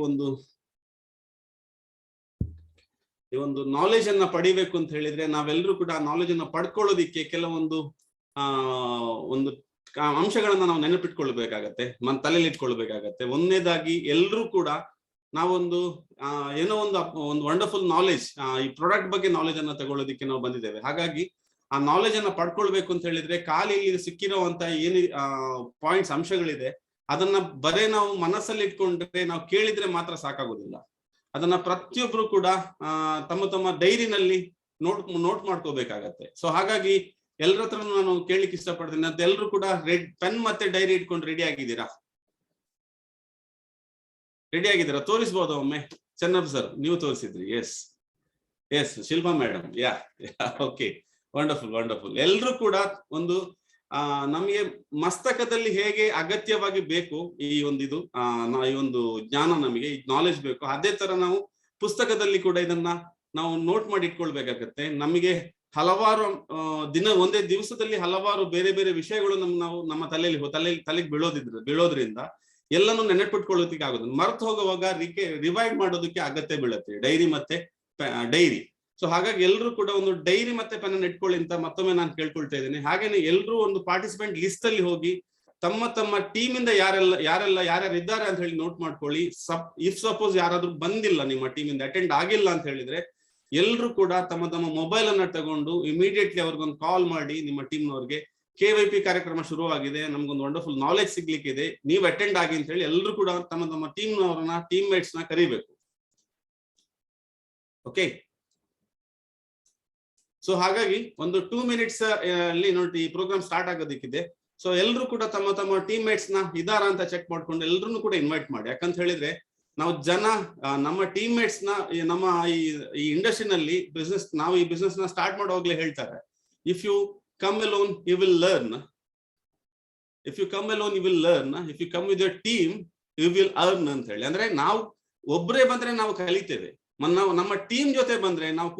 ಒಂದು ಈ ಒಂದು ನಾಲೆಜ್ ಅನ್ನ ಪಡಿಬೇಕು ಅಂತ ಹೇಳಿದ್ರೆ ನಾವೆಲ್ಲರೂ ಕೂಡ ನಾಲೆಜ್ ಅನ್ನ ಪಡ್ಕೊಳ್ಳೋದಿಕ್ಕೆ ಕೆಲವೊಂದು ಒಂದು ಅಂಶಗಳನ್ನ ನಾವು ನೆನಪಿಟ್ಕೊಳ್ಬೇಕಾಗತ್ತೆ, ತಲೆಯಲ್ಲಿ ಇಟ್ಕೊಳ್ಬೇಕಾಗತ್ತೆ. ಒಂದನೇದಾಗಿ ಎಲ್ರೂ ಕೂಡ ನಾವೊಂದು ಏನೋ ಒಂದು ವಂಡರ್ಫುಲ್ ನಾಲೆಜ್, ಈ ಪ್ರಾಡಕ್ಟ್ ಬಗ್ಗೆ ನಾಲೆಜ್ ಅನ್ನ ತಗೊಳ್ಳೋದಿಕ್ಕೆ ನಾವು ಬಂದಿದ್ದೇವೆ. ಹಾಗಾಗಿ ಆ ನಾಲೆಜ್ ಅನ್ನ ಪಡ್ಕೊಳ್ಬೇಕು ಅಂತ ಹೇಳಿದ್ರೆ ಖಾಲಿ ಸಿಕ್ಕಿರುವಂತ ಏನು ಪಾಯಿಂಟ್ಸ್ ಅಂಶಗಳಿದೆ ಅದನ್ನ ಬರೇ ನಾವು ಮನಸ್ಸಲ್ಲಿ ಇಟ್ಕೊಂಡ್ರೆ ನಾವು ಕೇಳಿದ್ರೆ ಮಾತ್ರ ಸಾಕಾಗೋದಿಲ್ಲ. ಅದನ್ನ ಪ್ರತಿಯೊಬ್ರು ಕೂಡ ತಮ್ಮ ತಮ್ಮ ಡೈರಿನಲ್ಲಿ ನೋಟ್ ಮಾಡ್ಕೋಬೇಕಾಗತ್ತೆ. ಸೊ ಹಾಗಾಗಿ ಎಲ್ಲರ ಹತ್ರ ನಾನು ಕೇಳಲಿಕ್ಕೆ ಇಷ್ಟಪಡ್ತೀನಿ ಅಂತ ಎಲ್ಲರೂ ಕೂಡ ಪೆನ್ ಮತ್ತೆ ಡೈರಿ ಇಟ್ಕೊಂಡು ರೆಡಿ ಆಗಿದ್ದೀರಾ? ತೋರಿಸ್ಬೋದಾ ಒಮ್ಮೆ? ಚೆನ್ನಬ್ ಸರ್ ನೀವು ತೋರಿಸಿದ್ರಿ. Yes Shilpa madam, okay, wonderful. ಎಲ್ರು ಕೂಡ ಒಂದು ನಮಗೆ ಮಸ್ತಕದಲ್ಲಿ ಹೇಗೆ ಅಗತ್ಯವಾಗಿ ಬೇಕು ಈ ಒಂದು ಜ್ಞಾನ, ನಮಗೆ ಈ ನಾಲೆಜ್ ಬೇಕು, ಅದೇ ತರ ನಾವು ಪುಸ್ತಕದಲ್ಲಿ ಕೂಡ ಇದನ್ನ ನಾವು ನೋಟ್ ಮಾಡಿ ಇಟ್ಕೊಳ್ಬೇಕಾಗತ್ತೆ. ನಮಗೆ ಹಲವಾರು ಒಂದೇ ದಿವಸದಲ್ಲಿ ಹಲವಾರು ಬೇರೆ ಬೇರೆ ವಿಷಯಗಳು ನಮ್ಮ ತಲೆಗೆ ಬೀಳೋದ್ರಿಂದ ಎಲ್ಲನೂ ನೆನಪಿಟ್ಕೊಳ್ಳೋದಕ್ಕೆ ಆಗೋದು. ಮರೆತು ಹೋಗುವಾಗ ರಿವೈಂಡ್ ಮಾಡೋದಕ್ಕೆ ಅಗತ್ಯ ಬೀಳುತ್ತೆ ಡೈರಿ ಮತ್ತೆ ಡೈರಿ. ಸೊ ಹಾಗಾಗಿ ಎಲ್ಲರೂ ಕೂಡ ಒಂದು ಡೈರಿ ಮತ್ತೆ ಪೆನ್ ಇಟ್ಕೊಳ್ಳಿ ಅಂತ ಮತ್ತೊಮ್ಮೆ ನಾನು ಕೇಳ್ಕೊಳ್ತಾ ಇದ್ದೀನಿ. ಹಾಗೇನೆ ಎಲ್ಲರೂ ಒಂದು ಪಾರ್ಟಿಸಿಪೆಂಟ್ ಲಿಸ್ಟ್ ಅಲ್ಲಿ ಹೋಗಿ ತಮ್ಮ ಟೀಮ್ ಇಂದ ಯಾರ್ಯಾರು ಇದ್ದಾರೆ ಅಂತ ಹೇಳಿ ನೋಟ್ ಮಾಡ್ಕೊಳ್ಳಿ. ಇಫ್ ಸಪೋಸ್ ಯಾರಾದ್ರೂ ಬಂದಿಲ್ಲ, ನಿಮ್ಮ ಟೀಮ್ ಇಂದ ಅಟೆಂಡ್ ಆಗಿಲ್ಲ ಅಂತ ಹೇಳಿದ್ರೆ ಎಲ್ಲರೂ ಕೂಡ ತಮ್ಮ ಮೊಬೈಲ್ ಅನ್ನ ತಗೊಂಡು ಇಮಿಡಿಯೇಟ್ಲಿ ಅವ್ರಿಗೊಂದು ಕಾಲ್ ಮಾಡಿ, ನಿಮ್ಮ ಟೀಮ್ನವ್ರಿಗೆ KYP ಕಾರ್ಯಕ್ರಮ ಶುರುವಾಗಿದೆ, ನಮ್ಗೊಂದು ವಂಡರ್ಫುಲ್ ನಾಲೆಜ್ ಸಿಗ್ಲಿಕ್ಕೆ ಇದೆ, ನೀವು ಅಟೆಂಡ್ ಆಗಿ ಅಂತ ಹೇಳಿ ಎಲ್ಲರೂ ಕೂಡ ತಮ್ಮ ಟೀಮ್ನವರನ್ನ ಟೀಮ್ ಮೇಟ್ಸ್ ನ ಕರಿಬೇಕು. ಓಕೆ, ಸೊ ಹಾಗಾಗಿ ಒಂದು 2 minutes ಅಲ್ಲಿ ನೋಡಿ ಈ ಪ್ರೋಗ್ರಾಮ್ ಸ್ಟಾರ್ಟ್ ಆಗೋದಿಕ್ಕಿದೆ. ಸೊ ಎಲ್ಲರೂ ಕೂಡ ತಮ್ಮ ಟೀಮ್ ಮೇಟ್ಸ್ ನ ಇದಾರ ಅಂತ ಚೆಕ್ ಮಾಡ್ಕೊಂಡು ಎಲ್ಲರನ್ನು ಕೂಡ ಇನ್ವೈಟ್ ಮಾಡಿ. ಯಾಕಂತ ಹೇಳಿದ್ರೆ ನಾವು ನಮ್ಮ ಟೀಮ್ ಮೇಟ್ಸ್ ನ ನಮ್ಮ ಈ ಇಂಡಸ್ಟ್ರಿನಲ್ಲಿ ನಾವು ಈ ಬಿಸ್ನೆಸ್ ನ ಸ್ಟಾರ್ಟ್ ಮಾಡುವಾಗ್ಲೇ ಹೇಳ್ತಾರೆ, if you come alone you will learn, if you come with your team you will earn ಅಂತ ಹೇಳಿ. ಅಂದ್ರೆ ನಾವು ಒಬ್ಬರೇ ಬಂದ್ರೆ ನಾವು ಕಲಿತೇವೆ, ನಮ್ಮ ಟೀಮ್ ಜೊತೆ ಬಂದ್ರೆ ನಾವು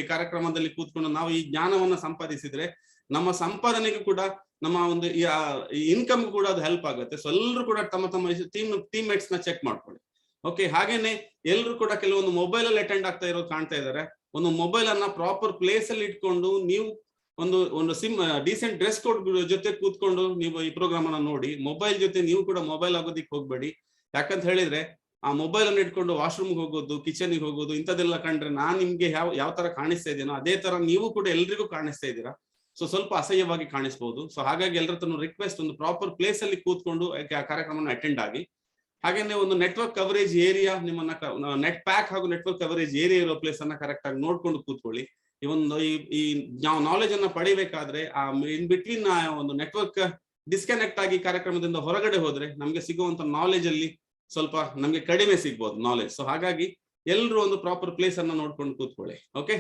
ಈ ಕಾರ್ಯಕ್ರಮದಲ್ಲಿ ಕೂತ್ಕೊಂಡು ನಾವು ಈ ಜ್ಞಾನವನ್ನ ಸಂಪಾದಿಸಿದ್ರೆ ನಮ್ಮ ಸಂಪಾದನೆಗೂ ಕೂಡ ನಮ್ಮ ಒಂದು ಇನ್ಕಮ್ ಕೂಡ ಅದು ಹೆಲ್ಪ್ ಆಗುತ್ತೆ. ಸೊ ಎಲ್ಲರೂ ಕೂಡ ತಮ್ಮ ಟೀಮ್ ಮೇಟ್ಸ್ ನ ಚೆಕ್ ಮಾಡ್ಕೊಳ್ಳಿ. ಓಕೆ, ಹಾಗೇನೆ ಎಲ್ಲರೂ ಕೂಡ ಕೆಲವೊಂದು ಮೊಬೈಲ್ ಅಲ್ಲಿ ಅಟೆಂಡ್ ಆಗ್ತಾ ಇರೋದು ಕಾಣ್ತಾ ಇದ್ದಾರೆ. ಒಂದು ಮೊಬೈಲ್ ಅನ್ನ ಪ್ರಾಪರ್ ಪ್ಲೇಸ್ ಅಲ್ಲಿ ಇಟ್ಕೊಂಡು ನೀವು ಒಂದು ಡೀಸೆಂಟ್ ಡ್ರೆಸ್ ಕೋಡ್ ಜೊತೆ ಕೂತ್ಕೊಂಡು ನೀವು ಈ ಪ್ರೋಗ್ರಾಮ್ ಅನ್ನ ನೋಡಿ. ಮೊಬೈಲ್ ಜೊತೆ ನೀವು ಕೂಡ ಮೊಬೈಲ್ ಆಗೋದಿಕ್ ಹೋಗ್ಬೇಡಿ. ಯಾಕಂತ ಹೇಳಿದ್ರೆ ಆ ಮೊಬೈಲ್ ಅನ್ನು ಇಟ್ಕೊಂಡು ವಾಶ್ರೂಮ್ಗೆ ಹೋಗೋದು, ಕಿಚನ್ಗೆ ಹೋಗೋದು ಇಂಥದ್ದೆಲ್ಲ ಕಂಡ್ರೆ ನಾನ್ ನಿಮ್ಗೆ ಯಾವ ತರ ಕಾಣಿಸ್ತಾ ಇದ್ದೀನೋ ಅದೇ ತರ ನೀವು ಕೂಡ ಎಲ್ರಿಗೂ ಕಾಣಿಸ್ತಾ ಇದ್ದೀರಾ. ಸೊ ಸ್ವಲ್ಪ ಅಸಹ್ಯವಾಗಿ ಕಾಣಿಸ್ಬಹುದು. ಸೊ ಹಾಗಾಗಿ ಎಲ್ಲರ ಹತ್ರ ರಿಕ್ವೆಸ್ಟ್, ಒಂದು ಪ್ರಾಪರ್ ಪ್ಲೇಸ್ ಅಲ್ಲಿ ಕೂತ್ಕೊಂಡು ಕಾರ್ಯಕ್ರಮನ ಅಟೆಂಡ್ ಆಗಿ. ಹಾಗೇನೆ ಒಂದು ನೆಟ್ವರ್ಕ್ ಕವರೇಜ್ ಏರಿಯಾ, ನಿಮ್ಮನ್ನ ನೆಟ್ ಪ್ಯಾಕ್ ಹಾಗೂ ನೆಟ್ವರ್ಕ್ ಕವರೇಜ್ ಏರಿಯಾ ಇರೋ ಪ್ಲೇಸ್ ಅನ್ನ ಕರೆಕ್ಟ್ ಆಗಿ ನೋಡ್ಕೊಂಡು ಕೂತ್ಕೊಳ್ಳಿ. ಈ ನಾಲೆಜ್ ಅನ್ನ ಪಡಿಬೇಕಾದ್ರೆ ಇನ್ ಬಿಟ್ವೀನ್ ಒಂದು ನೆಟ್ವರ್ಕ್ ಡಿಸ್ಕನೆಕ್ಟ್ ಆಗಿ ಕಾರ್ಯಕ್ರಮದಿಂದ ಹೊರಗಡೆ ಹೋದ್ರೆ ನಮ್ಗೆ ಸಿಗುವಂತ ನಾಲೆಜ್ ಅಲ್ಲಿ ಸ್ವಲ್ಪ ನಮ್ಗೆ ಕಡಿಮೆ ಸಿಗ್ಬೋದು ನಾಲೆಜ್. ಸೊ ಹಾಗಾಗಿ ಎಲ್ಲರೂ ಒಂದು ಪ್ರಾಪರ್ ಪ್ಲೇಸ್ ಅನ್ನ ನೋಡ್ಕೊಂಡು ಕೂತ್ಕೊಳ್ಳಿ. ಓಕೆ,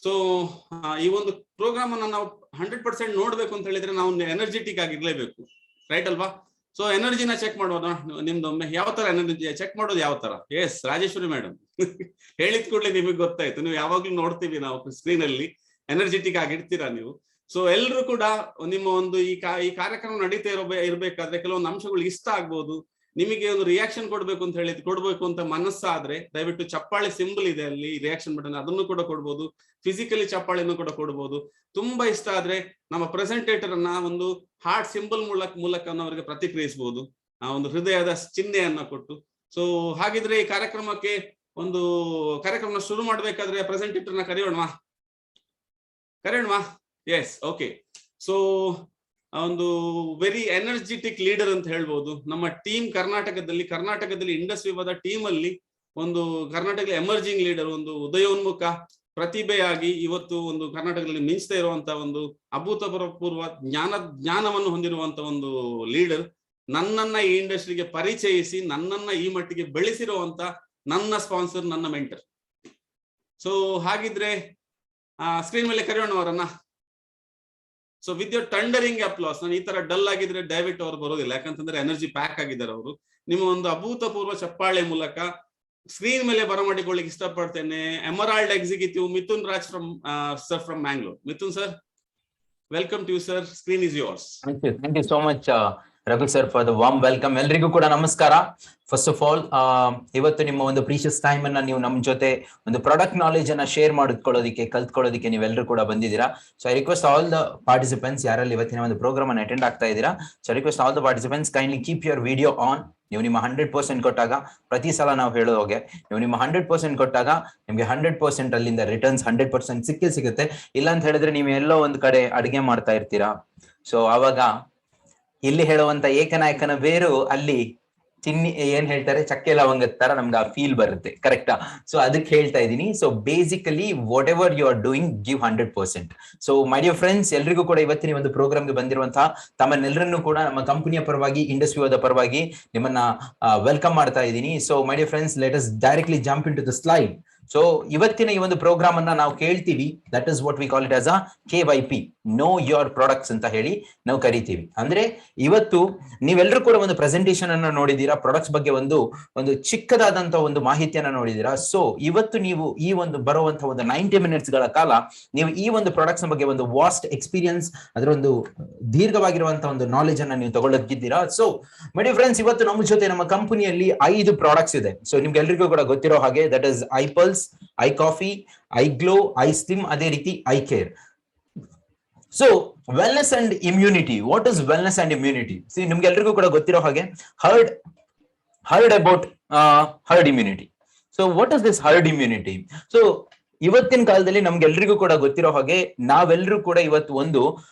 ಸೊ ಈ ಒಂದು ಪ್ರೋಗ್ರಾಮ್ ಅನ್ನ ನಾವು 100% ನೋಡ್ಬೇಕು ಅಂತ ಹೇಳಿದ್ರೆ ನಾವು ಎನರ್ಜೆಟಿಕ್ ಆಗಿರ್ಲೇಬೇಕು, ರೈಟ್ ಅಲ್ವಾ? ಸೊ ಎನರ್ಜಿನ ಚೆಕ್ ಮಾಡೋಣ ನಿಮ್ದೊಮ್ಮೆ. ಯಾವ ತರ ಎನರ್ಜಿ ಚೆಕ್ ಮಾಡೋದು, ಯಾವ ತರ? ಎಸ್, ರಾಜೇಶ್ವರಿ ಮೇಡಮ್ ಹೇಳಿದ ಕೂಡಲೇ ನಿಮಗೆ ಗೊತ್ತಾಯ್ತು. ನೀವು ಯಾವಾಗ್ಲೂ ನೋಡ್ತೀವಿ ನಾವು ಸ್ಕ್ರೀನ್ ಅಲ್ಲಿ, ಎನರ್ಜೆಟಿಕ್ ಆಗಿರ್ತೀರಾ ನೀವು. ಸೊ ಎಲ್ಲರೂ ಕೂಡ ನಿಮ್ಮ ಒಂದು ಈ ಕಾರ್ಯಕ್ರಮ ನಡೀತಾ ಇರ್ಬೇಕಾದ್ರೆ ಕೆಲವೊಂದು ಅಂಶಗಳು ಇಷ್ಟ ಆಗ್ಬೋದು, ನಿಮಗೆ ಒಂದು ರಿಯಾಕ್ಷನ್ ಕೊಡ್ಬೇಕು ಅಂತ ಮನಸ್ಸಾದ್ರೆ ದಯವಿಟ್ಟು ಚಪ್ಪಾಳೆ ಸಿಂಬಲ್ ಇದೆ ಅಲ್ಲಿ, ರಿಯಾಕ್ಷನ್ ಬಟನ್, ಅದನ್ನು ಕೂಡ ಕೊಡ್ಬೋದು. ಫಿಸಿಕಲಿ ಚಪ್ಪಾಳೆಯನ್ನು ಕೂಡ ಕೊಡ್ಬೋದು. ತುಂಬಾ ಇಷ್ಟ ಆದ್ರೆ ನಮ್ಮ ಪ್ರೆಸೆಂಟೇಟರ್ ಅನ್ನ ಒಂದು ಹಾರ್ಟ್ ಸಿಂಬಲ್ ಮೂಲಕ ಅವರಿಗೆ ಪ್ರತಿಕ್ರಿಯಿಸಬಹುದು, ಒಂದು ಹೃದಯದ ಚಿಹ್ನೆಯನ್ನ ಕೊಟ್ಟು. ಸೊ ಹಾಗಿದ್ರೆ ಈ ಕಾರ್ಯಕ್ರಮ ಶುರು ಮಾಡ್ಬೇಕಾದ್ರೆ ಪ್ರೆಸೆಂಟೇಟರ್ನ ಕರೆಯೋಣವಾ? Yes, okay. ಸೊ ಒಂದು ವೆರಿ ಎನರ್ಜೆಟಿಕ್ ಲೀಡರ್ ಅಂತ ಹೇಳ್ಬೋದು. ನಮ್ಮ ಟೀಮ್ ಕರ್ನಾಟಕದಲ್ಲಿ ಇಂಡಸ್ಟ್ರಿ ವಿವಾದ ಟೀಮ್ ಅಲ್ಲಿ ಒಂದು ಕರ್ನಾಟಕದ ಎಮರ್ಜಿಂಗ್ ಲೀಡರ್, ಒಂದು ಉದಯೋನ್ಮುಖ ಪ್ರತಿಭೆಯಾಗಿ ಇವತ್ತು ಒಂದು ಕರ್ನಾಟಕದಲ್ಲಿ ಮಿಂಚ್ತಾ ಇರುವಂತ ಒಂದು ಅಭೂತಪೂರ್ವ ಜ್ಞಾನವನ್ನು ಹೊಂದಿರುವಂತ ಒಂದು ಲೀಡರ್, ನನ್ನನ್ನ ಈ ಇಂಡಸ್ಟ್ರಿಗೆ ಪರಿಚಯಿಸಿ ನನ್ನನ್ನ ಈ ಮಟ್ಟಿಗೆ ಬೆಳೆಸಿರುವಂತ ನನ್ನ ಸ್ಪಾನ್ಸರ್, ನನ್ನ ಮೆಂಟರ್. ಸೊ ಹಾಗಿದ್ರೆ ಸ್ಕ್ರೀನ್ ಮೇಲೆ ಕರೆಯೋಣ ಅವರನ್ನ. So with your thundering applause. ನಾನು ಈ ತರ ಡಲ್ ಆಗಿದ್ರೆ ದಯವಿಟ್ಟು ಅವ್ರು ಬರೋದಿಲ್ಲ, ಯಾಕಂತಂದ್ರೆ ಎನರ್ಜಿ ಪ್ಯಾಕ್ ಆಗಿದ್ದಾರೆ ಅವರು. ನಿಮ್ಮ ಒಂದು ಅಭೂತಪೂರ್ವ ಚಪ್ಪಾಳೆ ಮೂಲಕ ಸ್ಕ್ರೀನ್ ಮೇಲೆ ಬರಮಾಡಿಕೊಳ್ಳಿಕ್ಕೆ ಇಷ್ಟಪಡ್ತೇನೆ. Emerald executive Mithun Raj from Mangalore. Mithun sir, welcome to you sir. Screen is yours. Thank you so much, Raghu sir for the warm welcome. ಎಲ್ರಿಗೂ ಕೂಡ ನಮಸ್ಕಾರ. ಫಸ್ಟ್ ಆಫ್ ಆಲ್ ಇವತ್ತು ನಿಮ್ಮ ಒಂದು ಪ್ರೀಶಿಯಸ್ ಟೈಮ್ ಅನ್ನ ನೀವು ನಮ್ಮ ಜೊತೆ ಒಂದು ಪ್ರಾಡಕ್ಟ್ ನಾಲೆಜ್ ಅನ್ನ ಶೇರ್ ಮಾಡಿಕೊಳ್ಳೋದಕ್ಕೆ ಕಲ್ತ್ಕೊಳ್ಳೋದಕ್ಕೆ ನೀವೆಲ್ಲರೂ ಕೂಡ ಬಂದಿದ್ದೀರಾ. So I request all the participants ಯಾರಲ್ಲಿ ಇವತ್ತಿನ ಒಂದು ಪ್ರೋಗ್ರಾಮ್ ಅನ್ನು ಅಟೆಂಡ್ ಆಗ್ತಾ ಇದ್ದೀರಾ, so I request all the participants kindly keep your video on. ನೀವು ನಿಮ್ಮ 100% ಕೊಟ್ಟಾಗ, ಪ್ರತಿ ಸಲ ನಾವು ಹೇಳೋಗೆ ನೀವು ನಿಮ್ಮ 100% ಕೊಟ್ಟಾಗ ನಿಮ್ಗೆ 100% ಅಲ್ಲಿಂದ ರಿಟರ್ನ್ಸ್ 100% ಸಿಗುತ್ತೆ. ಇಲ್ಲ ಅಂತ ಹೇಳಿದ್ರೆ ನೀವು ಎಲ್ಲೋ ಒಂದು ಕಡೆ ಅಡಿಗೆ ಮಾಡ್ತಾ ಇರ್ತೀರಾ, ಸೊ ಅವಾಗ ಇಲ್ಲಿ ಹೇಳುವಂತ ಏಕನಾಯಕನ ಬೇರು ಅಲ್ಲಿ ಚಿನ್ನಿ ಏನ್ ಹೇಳ್ತಾರೆ ಚಕ್ಕೆ ಲವಂಗದ ತರ ನಮ್ಗೆ ಆ ಫೀಲ್ ಬರುತ್ತೆ, ಕರೆಕ್ಟಾ? ಸೊ ಅದಕ್ಕೆ ಹೇಳ್ತಾ ಇದ್ದೀನಿ. So basically whatever you are doing give 100%. So my dear friends, ಎಲ್ರಿಗೂ ಕೂಡ ಇವತ್ತಿನ ಒಂದು ಪ್ರೋಗ್ರಾಮ್ಗೆ ಬಂದಿರುವಂತಹ ತಮ್ಮನ್ನೆಲ್ಲರನ್ನೂ ಕೂಡ ನಮ್ಮ ಕಂಪನಿಯ ಪರವಾಗಿ, ಇಂಡಸ್ಟ್ರಿಯ ಪರವಾಗಿ ನಿಮ್ಮನ್ನ ವೆಲ್ಕಮ್ ಮಾಡ್ತಾ ಇದ್ದೀನಿ. So my dear friends, let us directly jump into the slide. So ಇವತ್ತಿನ ಈ ಒಂದು ಪ್ರೋಗ್ರಾಮ್ ಅನ್ನ ನಾವು ಕೇಳ್ತೀವಿ, that is what we call it as a KYP, know your products ಅಂತ ಹೇಳಿ ನಾವು ಕರಿತೀವಿ. ಅಂದ್ರೆ ಇವತ್ತು ನೀವೆಲ್ಲರೂ ಕೂಡ ಒಂದು ಪ್ರೆಸೆಂಟೇಶನ್ ಅನ್ನ ನೋಡಿದೀರಾ, ಪ್ರಾಡಕ್ಟ್ಸ್ ಬಗ್ಗೆ ಒಂದು ಚಿಕ್ಕದಾದಂತ ಒಂದು ಮಾಹಿತಿಯನ್ನ ನೋಡಿದೀರಾ. ಸೊ ಇವತ್ತು ನೀವು ಈ ಒಂದು ಬರುವಂತ ಒಂದು 90 minutes ಗಳ ಕಾಲ ನೀವು ಈ ಒಂದು ಪ್ರಾಡಕ್ಟ್ಸ್ ಬಗ್ಗೆ ಒಂದು ವಾಸ್ಟ್ ಎಕ್ಸ್ಪೀರಿಯನ್ಸ್, ಅದರ ಒಂದು ದೀರ್ಘವಾಗಿರುವಂತಹ ಒಂದು ನಾಲೆಜ್ ಅನ್ನ ನೀವು ತಗೊಳ್ಳೋದಿದ್ದೀರಾ. ಸೊ ಮೈ ಡಿಯರ್ ಫ್ರೆಂಡ್ಸ್, ಇವತ್ತು ನಮ್ಮ ಜೊತೆ ನಮ್ಮ ಕಂಪನಿಯಲ್ಲಿ 5 ಪ್ರಾಡಕ್ಟ್ಸ್ ಇದೆ. ಸೊ ನಿಮ್ಗೆ ಎಲ್ರಿಗೂ ಕೂಡ ಗೊತ್ತಿರೋ ಹಾಗೆ that is iPulse, iCoffee, iGlow, iSlim, ಅದೇ ರೀತಿ iCare. So wellness and immunity. What is wellness and immunity? C ನಿಮ್ಗೆ ಎಲ್ರಿಗೂ ಕೂಡ ಗೊತ್ತಿರೋ ಹಾಗೆ heard about heard immunity. So what is this heard immunity? So ಇವತ್ತಿನ ಕಾಲದಲ್ಲಿ ನಮ್ಗೆಲ್ರಿಗೂ ಕೂಡ ಗೊತ್ತಿರೋ ಹಾಗೆ ನಾವೆಲ್ಲರೂ ಕೂಡ ಇವತ್ತು ಒಂದು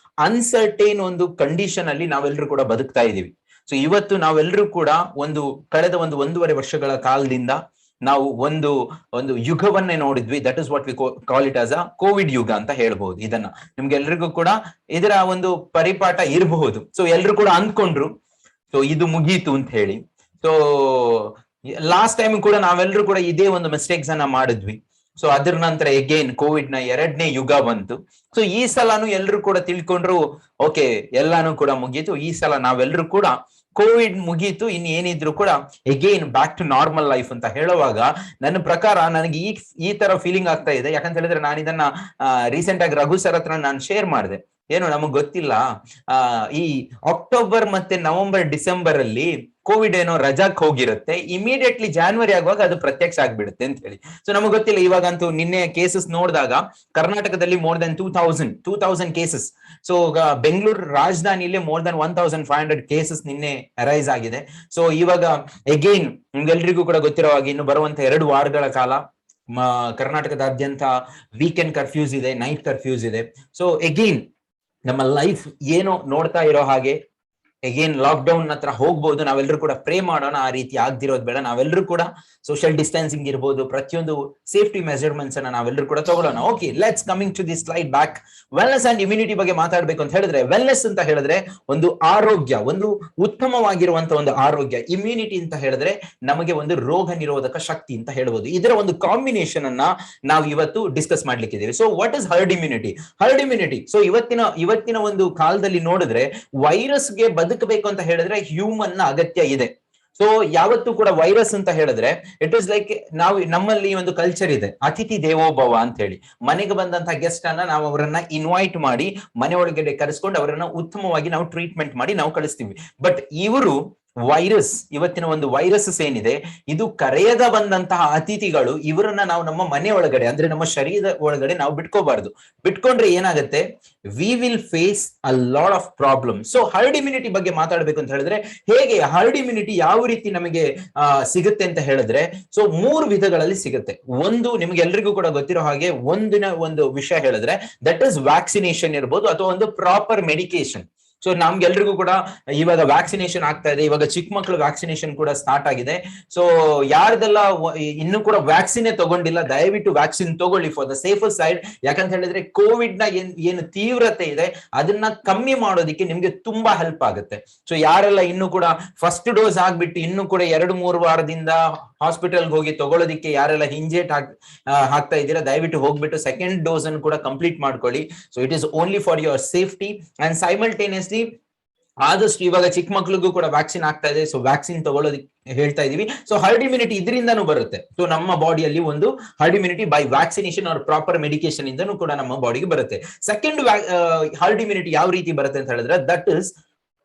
ಅನ್ಸರ್ಟೈನ್ ಒಂದು ಕಂಡೀಷನ್ ಅಲ್ಲಿ ನಾವೆಲ್ಲರೂ ಕೂಡ ಬದುಕ್ತಾ ಇದೀವಿ. ಸೊ ಇವತ್ತು ನಾವೆಲ್ಲರೂ ಕೂಡ ಕಳೆದ 1.5 ವರ್ಷಗಳ ಕಾಲದಿಂದ ನಾವು ಒಂದು ಯುಗವನ್ನೇ ನೋಡಿದ್ವಿ. That is what we call it as a Covid ಯುಗ ಅಂತ ಹೇಳ್ಬಹುದು. ಇದನ್ನ ನಿಮ್ಗೆಲ್ರಿಗೂ ಕೂಡ ಇದರ ಒಂದು ಪರಿಪಾಠ ಇರಬಹುದು. ಸೊ ಎಲ್ರು ಕೂಡ ಅಂದ್ಕೊಂಡ್ರು ಸೊ ಇದು ಮುಗೀತು ಅಂತ ಹೇಳಿ. ಸೊ ಲಾಸ್ಟ್ ಟೈಮ್ ಕೂಡ ನಾವೆಲ್ಲರೂ ಕೂಡ ಇದೇ ಒಂದು ಮಿಸ್ಟೇಕ್ಸ್ ಅನ್ನ ಮಾಡಿದ್ವಿ. ಸೊ ಅದ್ರ ನಂತರ ಎಗೇನ್ ಕೋವಿಡ್ ನ 2ನೇ ಯುಗ ಬಂತು. ಸೊ ಈ ಸಲಾನು ಎಲ್ರು ಕೂಡ ತಿಳ್ಕೊಂಡ್ರು, ಓಕೆ ಎಲ್ಲಾನು ಕೂಡ ಮುಗೀತು, ಈ ಸಲ ನಾವೆಲ್ಲರೂ ಕೂಡ ಕೋವಿಡ್ ಮುಗೀತು, ಇನ್ ಏನಿದ್ರು ಕೂಡ again back to normal life ಅಂತ ಹೇಳುವಾಗ ನನ್ನ ಪ್ರಕಾರ ನನಗೆ ಈ ತರ ಫೀಲಿಂಗ್ ಆಗ್ತಾ ಇದೆ. ಯಾಕಂತ ಹೇಳಿದ್ರೆ ನಾನು ಇದನ್ನ ರೀಸೆಂಟ್ ಆಗಿ ರಘು ಸರ್ ಹತ್ರ ನಾನು ಶೇರ್ ಮಾಡಿದೆ. ಏನು ನಮಗ್ ಗೊತ್ತಿಲ್ಲ, ಈ ಅಕ್ಟೋಬರ್ ಮತ್ತೆ ನವೆಂಬರ್ ಡಿಸೆಂಬರ್ ಅಲ್ಲಿ ಕೋವಿಡ್ ಏನೋ ರಜಾಕ್ ಹೋಗಿರುತ್ತೆ, ಇಮಿಡಿಯೇಟ್ಲಿ ಜಾನ್ವರಿ ಆಗುವಾಗ ಅದು ಪ್ರತ್ಯಕ್ಷ ಆಗ್ಬಿಡುತ್ತೆ ಅಂತ ಹೇಳಿ. ಸೊ ನಮಗ್ ಗೊತ್ತಿಲ್ಲ. ಇವಾಗಂತೂ ನಿನ್ನೆ ಕೇಸಸ್ ನೋಡಿದಾಗ ಕರ್ನಾಟಕದಲ್ಲಿ more than 2000 cases. So Bengaluru ರಾಜಧಾನಿಯಲ್ಲಿ more than 1500 ಕೇಸಸ್ ನಿನ್ನೆ ಅರೈಸ್ ಆಗಿದೆ. ಸೊ ಇವಾಗ ಎಗೇನ್ ನಿಮ್ಗೆಲ್ರಿಗೂ ಕೂಡ ಗೊತ್ತಿರೋ ಹಾಗೆ ಇನ್ನು ಬರುವಂತ 2 ವಾರಗಳ ಕಾಲ ಕರ್ನಾಟಕದಾದ್ಯಂತ ವೀಕೆಂಡ್ ಕರ್ಫ್ಯೂಸ್ ಇದೆ, ನೈಟ್ ಕರ್ಫ್ಯೂಸ್ ಇದೆ. ಸೊ ಎಗೇನ್ ನಮ್ಮ ಲೈಫ್ ಏನೋ ನೋಡ್ತಾ ಇರೋ ಹಾಗೆ ಎಗೇನ್ ಲಾಕ್ ಡೌನ್ ಹತ್ರ ಹೋಗ್ಬೋದು. ನಾವೆಲ್ಲರೂ ಕೂಡ ಪ್ರೇ ಮಾಡೋಣ ಆ ರೀತಿ ಆಗ್ದಿರೋದು ಬೇಡ. ನಾವೆಲ್ಲರೂ ಕೂಡ ಸೋಷಿಯಲ್ ಡಿಸ್ಟೆನ್ಸಿಂಗ್ ಇರ್ಬೋದು, ಪ್ರತಿಯೊಂದು ಸೇಫ್ಟಿ ಮೆಜರ್ಮೆಂಟ್ಸ್ ಅನ್ನ ನಾವೆಲ್ಲರೂ ಕೂಡ ತಗೊಳ್ಳೋಣ. Okay, let's coming to the slide back. Wellness and immunity ಬಗ್ಗೆ ಮಾತಾಡ್ಬೇಕು ಅಂತ ಹೇಳಿದ್ರೆ, ವೆಲ್ನೆಸ್ ಅಂತ ಹೇಳಿದ್ರೆ ಒಂದು ಆರೋಗ್ಯ, ಒಂದು ಉತ್ತಮವಾಗಿರುವಂತ ಒಂದು ಆರೋಗ್ಯ. ಇಮ್ಯುನಿಟಿ ಅಂತ ಹೇಳಿದ್ರೆ ನಮಗೆ ಒಂದು ರೋಗ ನಿರೋಧಕ ಶಕ್ತಿ ಅಂತ ಹೇಳ್ಬೋದು. ಇದರ ಒಂದು ಕಾಂಬಿನೇಷನ್ ಅನ್ನ ನಾವು ಇವತ್ತು ಡಿಸ್ಕಸ್ ಮಾಡ್ಲಿಕ್ಕಿದ್ದೇವೆ. So what is herd immunity? Herd immunity, so ಇವತ್ತಿನ ಒಂದು ಕಾಲದಲ್ಲಿ ನೋಡಿದ್ರೆ ವೈರಸ್ಗೆ ಬದುಕಬೇಕು ಅಂತ ಹೇಳಿದ್ರೆ ಹ್ಯೂಮನ್ ನ ಅಗತ್ಯ ಇದೆ. ಸೊ ಯಾವತ್ತೂ ಕೂಡ ವೈರಸ್ ಅಂತ ಹೇಳಿದ್ರೆ ಇಟ್ ಇಸ್ ಲೈಕ್ ನಮ್ಮಲ್ಲಿ ಒಂದು ಕಲ್ಚರ್ ಇದೆ, ಅತಿಥಿ ದೇವೋಭವ ಅಂತ ಹೇಳಿ. ಮನೆಗೆ ಬಂದಂತಹ ಗೆಸ್ಟ್ ಅನ್ನ ನಾವು ಅವರನ್ನ ಇನ್ವೈಟ್ ಮಾಡಿ ಮನೆ ಒಳಗಡೆ ಕರೆಸ್ಕೊಂಡು ಅವರನ್ನ ಉತ್ತಮವಾಗಿ ನಾವು ಟ್ರೀಟ್ಮೆಂಟ್ ಮಾಡಿ ನಾವು ಕಳಿಸ್ತೀವಿ. ಬಟ್ ಇವರು ವೈರಸ್, ಇವತ್ತಿನ ಒಂದು ವೈರಸಸ್ ಏನಿದೆ ಇದು ಕರೆಯದ ಬಂದಂತಹ ಅತಿಥಿಗಳು, ಇವರನ್ನ ನಾವು ನಮ್ಮ ಮನೆ ಒಳಗಡೆ ಅಂದ್ರೆ ನಮ್ಮ ಶರೀರದ ಒಳಗಡೆ ನಾವು ಬಿಟ್ಕೋಬಾರ್ದು. ಬಿಟ್ಕೊಂಡ್ರೆ ಏನಾಗುತ್ತೆ, we will face a lot of problem. So herd immunity ಬಗ್ಗೆ ಮಾತಾಡ್ಬೇಕು ಅಂತ ಹೇಳಿದ್ರೆ, ಹೇಗೆ ಹರ್ಡ್ ಇಮ್ಯುನಿಟಿ ಯಾವ ರೀತಿ ನಮಗೆ ಸಿಗುತ್ತೆ ಅಂತ ಹೇಳಿದ್ರೆ, ಸೊ 3 ವಿಧಗಳಲ್ಲಿ ಸಿಗುತ್ತೆ. ಒಂದು ನಿಮ್ಗೆ ಎಲ್ರಿಗೂ ಕೂಡ ಗೊತ್ತಿರೋ ಹಾಗೆ ಒಂದು ವಿಷಯ ಹೇಳಿದ್ರೆ ದಟ್ ಇಸ್ ವ್ಯಾಕ್ಸಿನೇಷನ್ ಇರ್ಬೋದು, ಅಥವಾ ಒಂದು ಪ್ರಾಪರ್ ಮೆಡಿಕೇಶನ್. ಸೊ ನಮ್ಗೆಲ್ರಿಗೂ ಕೂಡ ಇವಾಗ ವ್ಯಾಕ್ಸಿನೇಷನ್ ಆಗ್ತಾ ಇದೆ. ಇವಾಗ ಚಿಕ್ಕ ಮಕ್ಕಳು ವ್ಯಾಕ್ಸಿನೇಷನ್ ಕೂಡ ಸ್ಟಾರ್ಟ್ ಆಗಿದೆ. ಸೊ ಯಾರ್ದೆಲ್ಲ ಇನ್ನು ಕೂಡ ವ್ಯಾಕ್ಸಿನೇ ತಗೊಂಡಿಲ್ಲ, ದಯವಿಟ್ಟು ವ್ಯಾಕ್ಸಿನ್ ತಗೊಳ್ಳಿ ಫಾರ್ ದ ಸೇಫರ್ ಸೈಡ್. ಯಾಕಂತ ಹೇಳಿದ್ರೆ ಕೋವಿಡ್ ನ ಏನು ತೀವ್ರತೆ ಇದೆ ಅದನ್ನ ಕಮ್ಮಿ ಮಾಡೋದಕ್ಕೆ ನಿಮ್ಗೆ ತುಂಬಾ ಹೆಲ್ಪ್ ಆಗುತ್ತೆ. ಸೊ ಯಾರೆಲ್ಲ ಇನ್ನು ಕೂಡ ಫಸ್ಟ್ ಡೋಸ್ ಆಗ್ಬಿಟ್ಟು ಇನ್ನು ಕೂಡ 2-3 ವಾರದಿಂದ ಹಾಸ್ಪಿಟಲ್ಗೆ ಹೋಗಿ ತಗೊಳ್ಳೋದಿಕ್ಕೆ ಯಾರೆಲ್ಲ ಹಿಂಜೇಟ್ ಹಾಕ್ತಾ ಇದ್ದೀರಾ, ದಯವಿಟ್ಟು ಹೋಗ್ಬಿಟ್ಟು ಸೆಕೆಂಡ್ ಡೋಸ್ ಅನ್ನು ಕೂಡ ಕಂಪ್ಲೀಟ್ ಮಾಡ್ಕೊಳ್ಳಿ. So it is only for your safety and simultaneously ಆದಷ್ಟು ಇವಾಗ ಚಿಕ್ಕ ಮಕ್ಳಿಗೂ ಕೂಡ ವ್ಯಾಕ್ಸಿನ್ ಆಗ್ತಾ ಇದೆ. ಸೊ ವ್ಯಾಕ್ಸಿನ್ ತಗೊಳ್ಳೋದಕ್ಕೆ ಹೇಳ್ತಾ ಇದೀವಿ. ಸೊ ಹರ್ಡ್ ಇಮ್ಯುನಿಟಿ ಇದರಿಂದನೂ ಬರುತ್ತೆ. ಸೊ ನಮ್ಮ ಬಾಡಿಯಲ್ಲಿ ಒಂದು herd immunity by vaccination or proper medication ಇಂದನೂ ಕೂಡ ನಮ್ಮ ಬಾಡಿಗೆ ಬರುತ್ತೆ. ಸೆಕೆಂಡ್ ಹರ್ಡ್ ಇಮ್ಯುನಿಟಿ ಯಾವ ರೀತಿ ಬರುತ್ತೆ ಅಂತ ಹೇಳಿದ್ರೆ that is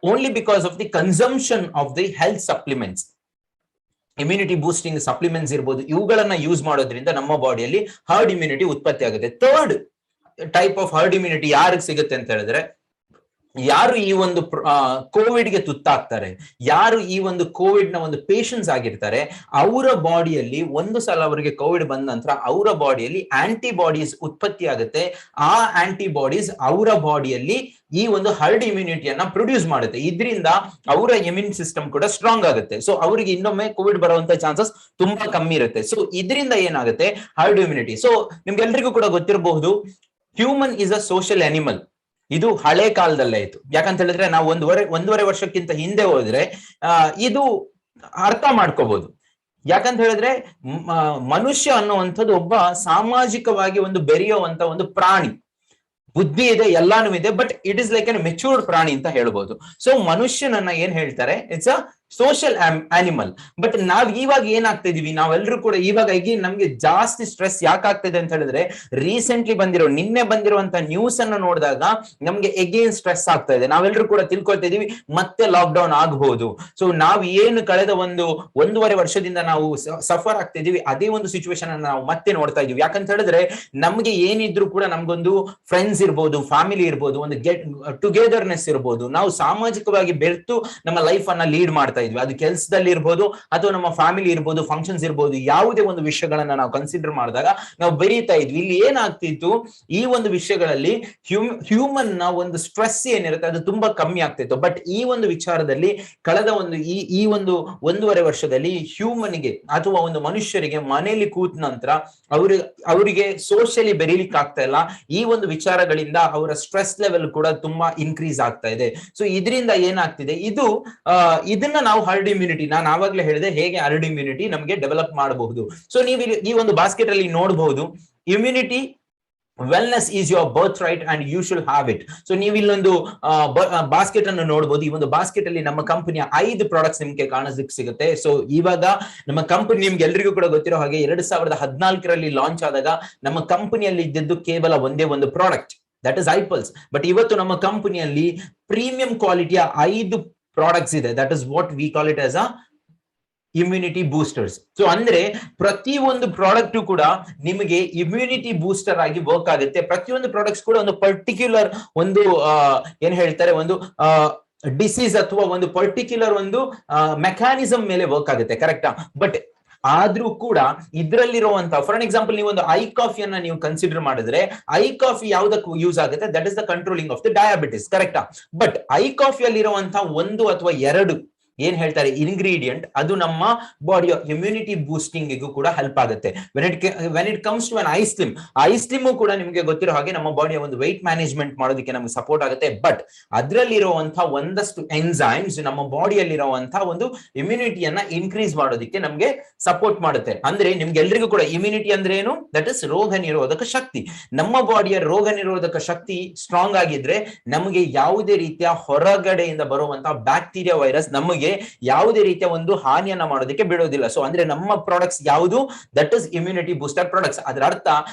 only because of the consumption of the health supplements. Immunity boosting supplements ಇರ್ಬೋದು, ಇವುಗಳನ್ನ ಯೂಸ್ ಮಾಡೋದ್ರಿಂದ ನಮ್ಮ ಬಾಡಿಯಲ್ಲಿ ಹರ್ಡ್ ಇಮ್ಯುನಿಟಿ ಉತ್ಪತ್ತಿ ಆಗುತ್ತೆ. Third type of heard immunity ಯಾರಿಗೆ ಸಿಗುತ್ತೆ ಅಂತ ಹೇಳಿದ್ರೆ, ಯಾರು ಈ ಒಂದು ಕೋವಿಡ್ಗೆ ತುತ್ತಾಗ್ತಾರೆ, ಯಾರು ಈ ಒಂದು ಕೋವಿಡ್ ನ ಒಂದು ಪೇಷಂಟ್ಸ್ ಆಗಿರ್ತಾರೆ, ಅವರ ಬಾಡಿಯಲ್ಲಿ ಒಂದು ಸಲ ಅವರಿಗೆ ಕೋವಿಡ್ ಬಂದ ನಂತರ ಅವರ ಬಾಡಿಯಲ್ಲಿ ಆಂಟಿಬಾಡೀಸ್ ಉತ್ಪತ್ತಿ ಆಗುತ್ತೆ. ಆ ಆಂಟಿಬಾಡೀಸ್ ಅವರ ಬಾಡಿಯಲ್ಲಿ ಈ ಒಂದು ಹರ್ಡ್ ಇಮ್ಯುನಿಟಿಯನ್ನ ಪ್ರೊಡ್ಯೂಸ್ ಮಾಡುತ್ತೆ. ಇದರಿಂದ ಅವರ ಇಮ್ಯೂನ್ ಸಿಸ್ಟಮ್ ಕೂಡ ಸ್ಟ್ರಾಂಗ್ ಆಗುತ್ತೆ. ಸೊ ಅವರಿಗೆ ಇನ್ನೊಮ್ಮೆ ಕೋವಿಡ್ ಬರುವಂತ ಚಾನ್ಸಸ್ ತುಂಬಾ ಕಮ್ಮಿ ಇರುತ್ತೆ. ಸೊ ಇದರಿಂದ ಏನಾಗುತ್ತೆ, ಹರ್ಡ್ ಇಮ್ಯುನಿಟಿ. ಸೊ ನಿಮ್ಗೆಲ್ರಿಗೂ ಕೂಡ ಗೊತ್ತಿರಬಹುದು, human is a social animal. ಇದು ಹಳೆ ಕಾಲದಲ್ಲೇ ಇತ್ತು. ಯಾಕಂತ ಹೇಳಿದ್ರೆ ನಾವು ಒಂದೂವರೆ ವರ್ಷಕ್ಕಿಂತ ಹಿಂದೆ ಹೋದ್ರೆ ಇದು ಅರ್ಥ ಮಾಡ್ಕೋಬಹುದು. ಯಾಕಂತ ಹೇಳಿದ್ರೆ ಮನುಷ್ಯ ಅನ್ನುವಂಥದ್ದು ಒಬ್ಬ ಸಾಮಾಜಿಕವಾಗಿ ಒಂದು ಬೆರೆಯುವಂತ ಒಂದು ಪ್ರಾಣಿ. ಬುದ್ಧಿ ಇದೆ, ಎಲ್ಲಾನು ಇದೆ, but it is like an matured ಪ್ರಾಣಿ ಅಂತ ಹೇಳ್ಬೋದು. ಸೊ ಮನುಷ್ಯನನ್ನ ಏನ್ ಹೇಳ್ತಾರೆ, it's a social animal. But ನಾವ್ ಇವಾಗ ಏನಾಗ್ತಾ ಇದೀವಿ, ನಾವೆಲ್ಲರೂ ಕೂಡ ಇವಾಗ ಈಗ ನಮ್ಗೆ ಜಾಸ್ತಿ ಸ್ಟ್ರೆಸ್ ಯಾಕಾಗ್ತಿದೆ ಅಂತ ಹೇಳಿದ್ರೆ, ನಿನ್ನೆ ಬಂದಿರುವಂತ ನ್ಯೂಸ್ ಅನ್ನು ನೋಡಿದಾಗ ನಮ್ಗೆ ಎಗೇನ್ ಸ್ಟ್ರೆಸ್ ಆಗ್ತಾ ಇದೆ. ನಾವೆಲ್ಲರೂ ಕೂಡ ತಿಳ್ಕೊಳ್ತಾ ಇದೀವಿ ಮತ್ತೆ ಲಾಕ್ ಡೌನ್ ಆಗಬಹುದು. ಸೊ ನಾವ್ ಏನು ಕಳೆದ ಒಂದೂವರೆ ವರ್ಷದಿಂದ ನಾವು ಸಫರ್ ಆಗ್ತಾ ಇದೀವಿ, ಅದೇ ಒಂದು ಸಿಚುವೇಶನ್ ಅನ್ನ ನಾವು ಮತ್ತೆ ನೋಡ್ತಾ ಇದೀವಿ. ಯಾಕಂತ ಹೇಳಿದ್ರೆ ನಮ್ಗೆ ಏನಿದ್ರು ಕೂಡ ನಮ್ಗೊಂದು ಫ್ರೆಂಡ್ಸ್ ಇರ್ಬೋದು, ಫ್ಯಾಮಿಲಿ ಇರ್ಬೋದು, ಒಂದು ಟುಗೆದರ್ನೆಸ್ ಇರ್ಬೋದು, ನಾವು ಸಾಮಾಜಿಕವಾಗಿ ಬೆರೆತು ನಮ್ಮ ಲೈಫ್ ಅನ್ನ ಲೀಡ್ ಮಾಡ್ತಾ ಇದ್ವಿ. ಅದು ಕೆಲಸದಲ್ಲಿ ಇರ್ಬೋದು ಅಥವಾ ನಮ್ಮ ಫ್ಯಾಮಿಲಿ ಇರ್ಬೋದು, ಫಂಕ್ಷನ್ಸ್ ಇರ್ಬೋದು, ಯಾವುದೇ ಒಂದು ವಿಷಯಗಳನ್ನ ನಾವು ಕನ್ಸಿಡರ್ ಮಾಡಿದಾಗ ನಾವು ಬೆರೀತಾ ಇದ್ವಿ. ಇಲ್ಲಿ ಏನಾಗ್ತಿತ್ತು, ಈ ಒಂದು ವಿಷಯಗಳಲ್ಲಿ ಹ್ಯೂಮನ್ ನ ಒಂದು ಸ್ಟ್ರೆಸ್ ಏನಿರುತ್ತೆ ಅದು ತುಂಬಾ ಕಮ್ಮಿ ಆಗ್ತಿತ್ತು. ಬಟ್ ಈ ಒಂದು ವಿಚಾರದಲ್ಲಿ ಕಳೆದ ಈ ಒಂದೂವರೆ ವರ್ಷದಲ್ಲಿ ಹ್ಯೂಮನ್ಗೆ ಅಥವಾ ಒಂದು ಮನುಷ್ಯರಿಗೆ ಮನೆಯಲ್ಲಿ ಕೂತ ನಂತರ ಅವರಿಗೆ ಸೋಷಿಯಲಿ ಬೆರೀಲಿಕ್ಕೆ ಆಗ್ತಾ ಇಲ್ಲ. ಈ ಒಂದು ವಿಚಾರಗಳಿಂದ ಅವರ ಸ್ಟ್ರೆಸ್ ಲೆವೆಲ್ ಕೂಡ ತುಂಬಾ ಇನ್ಕ್ರೀಸ್ ಆಗ್ತಾ ಇದೆ. ಸೊ ಇದರಿಂದ ಏನಾಗ್ತಿದೆ, ಇದನ್ನ ನಾವು ಹರ್ಡ್ ಇಮ್ಯುನಿಟಿ, ನಾನು ಆವಾಗಲೇ ಹೇಳಿದೆ ಹೇಗೆ ಹರ್ಡ್ ಇಮ್ಯುನಿಟಿ ನಮಗೆ ಡೆವಲಪ್ ಮಾಡಬಹುದು. ಸೊ ನೀವು ಈ ಒಂದು ಬಾಸ್ಕೆಟ್ ಅಲ್ಲಿ ನೋಡಬಹುದು, immunity wellness is your birth right and you should have it. So ನೀವು ಇಲ್ಲೊಂದು ಬಾಸ್ಕೆಟ್ ಅನ್ನು ನೋಡಬಹುದು. ಈ ಒಂದು ಬಾಸ್ಕೆಟ್ ಅಲ್ಲಿ ನಮ್ಮ ಕಂಪನಿಯ 5 ಪ್ರಾಡಕ್ಟ್ಸ್ ನಿಮ್ಗೆ ಕಾಣಿಸ್ಲಿಕ್ಕೆ ಸಿಗುತ್ತೆ. ಸೊ ಇವಾಗ ನಮ್ಮ ಕಂಪನಿ ನಿಮ್ಗೆ ಎಲ್ರಿಗೂ ಕೂಡ ಗೊತ್ತಿರೋ ಹಾಗೆ 2014ರಲ್ಲಿ ಲಾಂಚ್ ಆದಾಗ ನಮ್ಮ ಕಂಪನಿಯಲ್ಲಿ ಇದ್ದಿದ್ದು ಕೇವಲ ಒಂದೇ ಒಂದು ಪ್ರಾಡಕ್ಟ್, ದಟ್ ಇಸ್ ಐಪಲ್ಸ್. ಬಟ್ ಇವತ್ತು ನಮ್ಮ ಕಂಪನಿಯಲ್ಲಿ ಪ್ರೀಮಿಯಂ ಕ್ವಾಲಿಟಿಯ 5 ಪ್ರಾಡಕ್ಟ್ಸ್ ಇದೆ. That is what we call it as a immunity boosters. So ಅಂದ್ರೆ ಪ್ರತಿಯೊಂದು ಪ್ರಾಡಕ್ಟ್ ಕೂಡ ನಿಮಗೆ ಇಮ್ಯುನಿಟಿ ಬೂಸ್ಟರ್ ಆಗಿ ವರ್ಕ್ ಆಗುತ್ತೆ. ಪ್ರತಿಯೊಂದು ಪ್ರಾಡಕ್ಟ್ಸ್ ಕೂಡ ಒಂದು ಪರ್ಟಿಕ್ಯುಲರ್ ಒಂದು ಏನ್ ಹೇಳ್ತಾರೆ, ಒಂದು ಡಿಸೀಸ್ ಅಥವಾ ಒಂದು ಪರ್ಟಿಕ್ಯುಲರ್ ಒಂದು ಮೆಕ್ಯಾನಿಸಮ್ ಮೇಲೆ ವರ್ಕ್ ಆಗುತ್ತೆ, ಕರೆಕ್ಟಾ? ಬಟ್ ಆದ್ರೂ ಕೂಡ ಇದರಲ್ಲಿರುವಂತಹ, ಫಾರ್ ಎಕ್ಸಾಂಪಲ್, ನೀವು ಒಂದು ಐ ಕಾಫಿಯನ್ನ ನೀವು ಕನ್ಸಿಡರ್ ಮಾಡಿದ್ರೆ, ಐ ಕಾಫಿ ಯಾವ್ದಕ್ಕೂ ಯೂಸ್ ಆಗುತ್ತೆ, that is the controlling of the diabetes, ಕರೆಕ್ಟಾ? ಬಟ್ ಐ ಕಾಫಿಯಲ್ಲಿರುವಂತಹ 1 ಅಥವಾ 2 ಏನ್ ಹೇಳ್ತಾರೆ ಇಂಗ್ರೀಡಿಯಂಟ್, ಅದು ನಮ್ಮ ಬಾಡಿಯ ಇಮ್ಯುನಿಟಿ ಬೂಸ್ಟಿಂಗ್ ಕೂಡ ಹೆಲ್ಪ್ ಆಗುತ್ತೆ. When it comes to an ಐಸ್ಲಿಮ್ ಕೂಡ ನಿಮ್ಗೆ ಗೊತ್ತಿರೋ ಹಾಗೆ ನಮ್ಮ ಬಾಡಿಯ ಒಂದು ವೆಯ್ಟ್ ಮ್ಯಾನೇಜ್ಮೆಂಟ್ ಮಾಡೋದಕ್ಕೆ ನಮ್ಗೆ ಸಪೋರ್ಟ್ ಆಗುತ್ತೆ. ಬಟ್ ಅದರಲ್ಲಿರುವಂತಹ ಒಂದಷ್ಟು ಎನ್ಸೈಮ್ಸ್ ನಮ್ಮ ಬಾಡಿಯಲ್ಲಿರುವಂತಹ ಒಂದು ಇಮ್ಯುನಿಟಿಯನ್ನ ಇನ್ಕ್ರೀಸ್ ಮಾಡೋದಕ್ಕೆ ನಮ್ಗೆ ಸಪೋರ್ಟ್ ಮಾಡುತ್ತೆ. ಅಂದ್ರೆ ನಿಮ್ಗೆಲ್ರಿಗೂ ಕೂಡ ಇಮ್ಯುನಿಟಿ ಅಂದ್ರೆ ಏನು, ದಟ್ ಇಸ್ ರೋಗ ನಿರೋಧಕ ಶಕ್ತಿ. ನಮ್ಮ ಬಾಡಿಯ ರೋಗ ನಿರೋಧಕ ಶಕ್ತಿ ಸ್ಟ್ರಾಂಗ್ ಆಗಿದ್ರೆ ನಮಗೆ ಯಾವುದೇ ರೀತಿಯ ಹೊರಗಡೆಯಿಂದ ಬರುವಂತಹ ಬ್ಯಾಕ್ಟೀರಿಯಾ, ವೈರಸ್ ನಮಗೆ ಯಾವುದೇ ರೀತಿಯ ಒಂದು ಹಾನಿಯನ್ನ ಮಾಡೋದಕ್ಕೆ ಬಿಡೋದಿಲ್ಲ. ಸೊ ಅಂದ್ರೆ ನಮ್ಮ ಪ್ರಾಡಕ್ಟ್ಸ್ ಯಾವುದು, that is immunity booster products. ಅದರ ಅರ್ಥ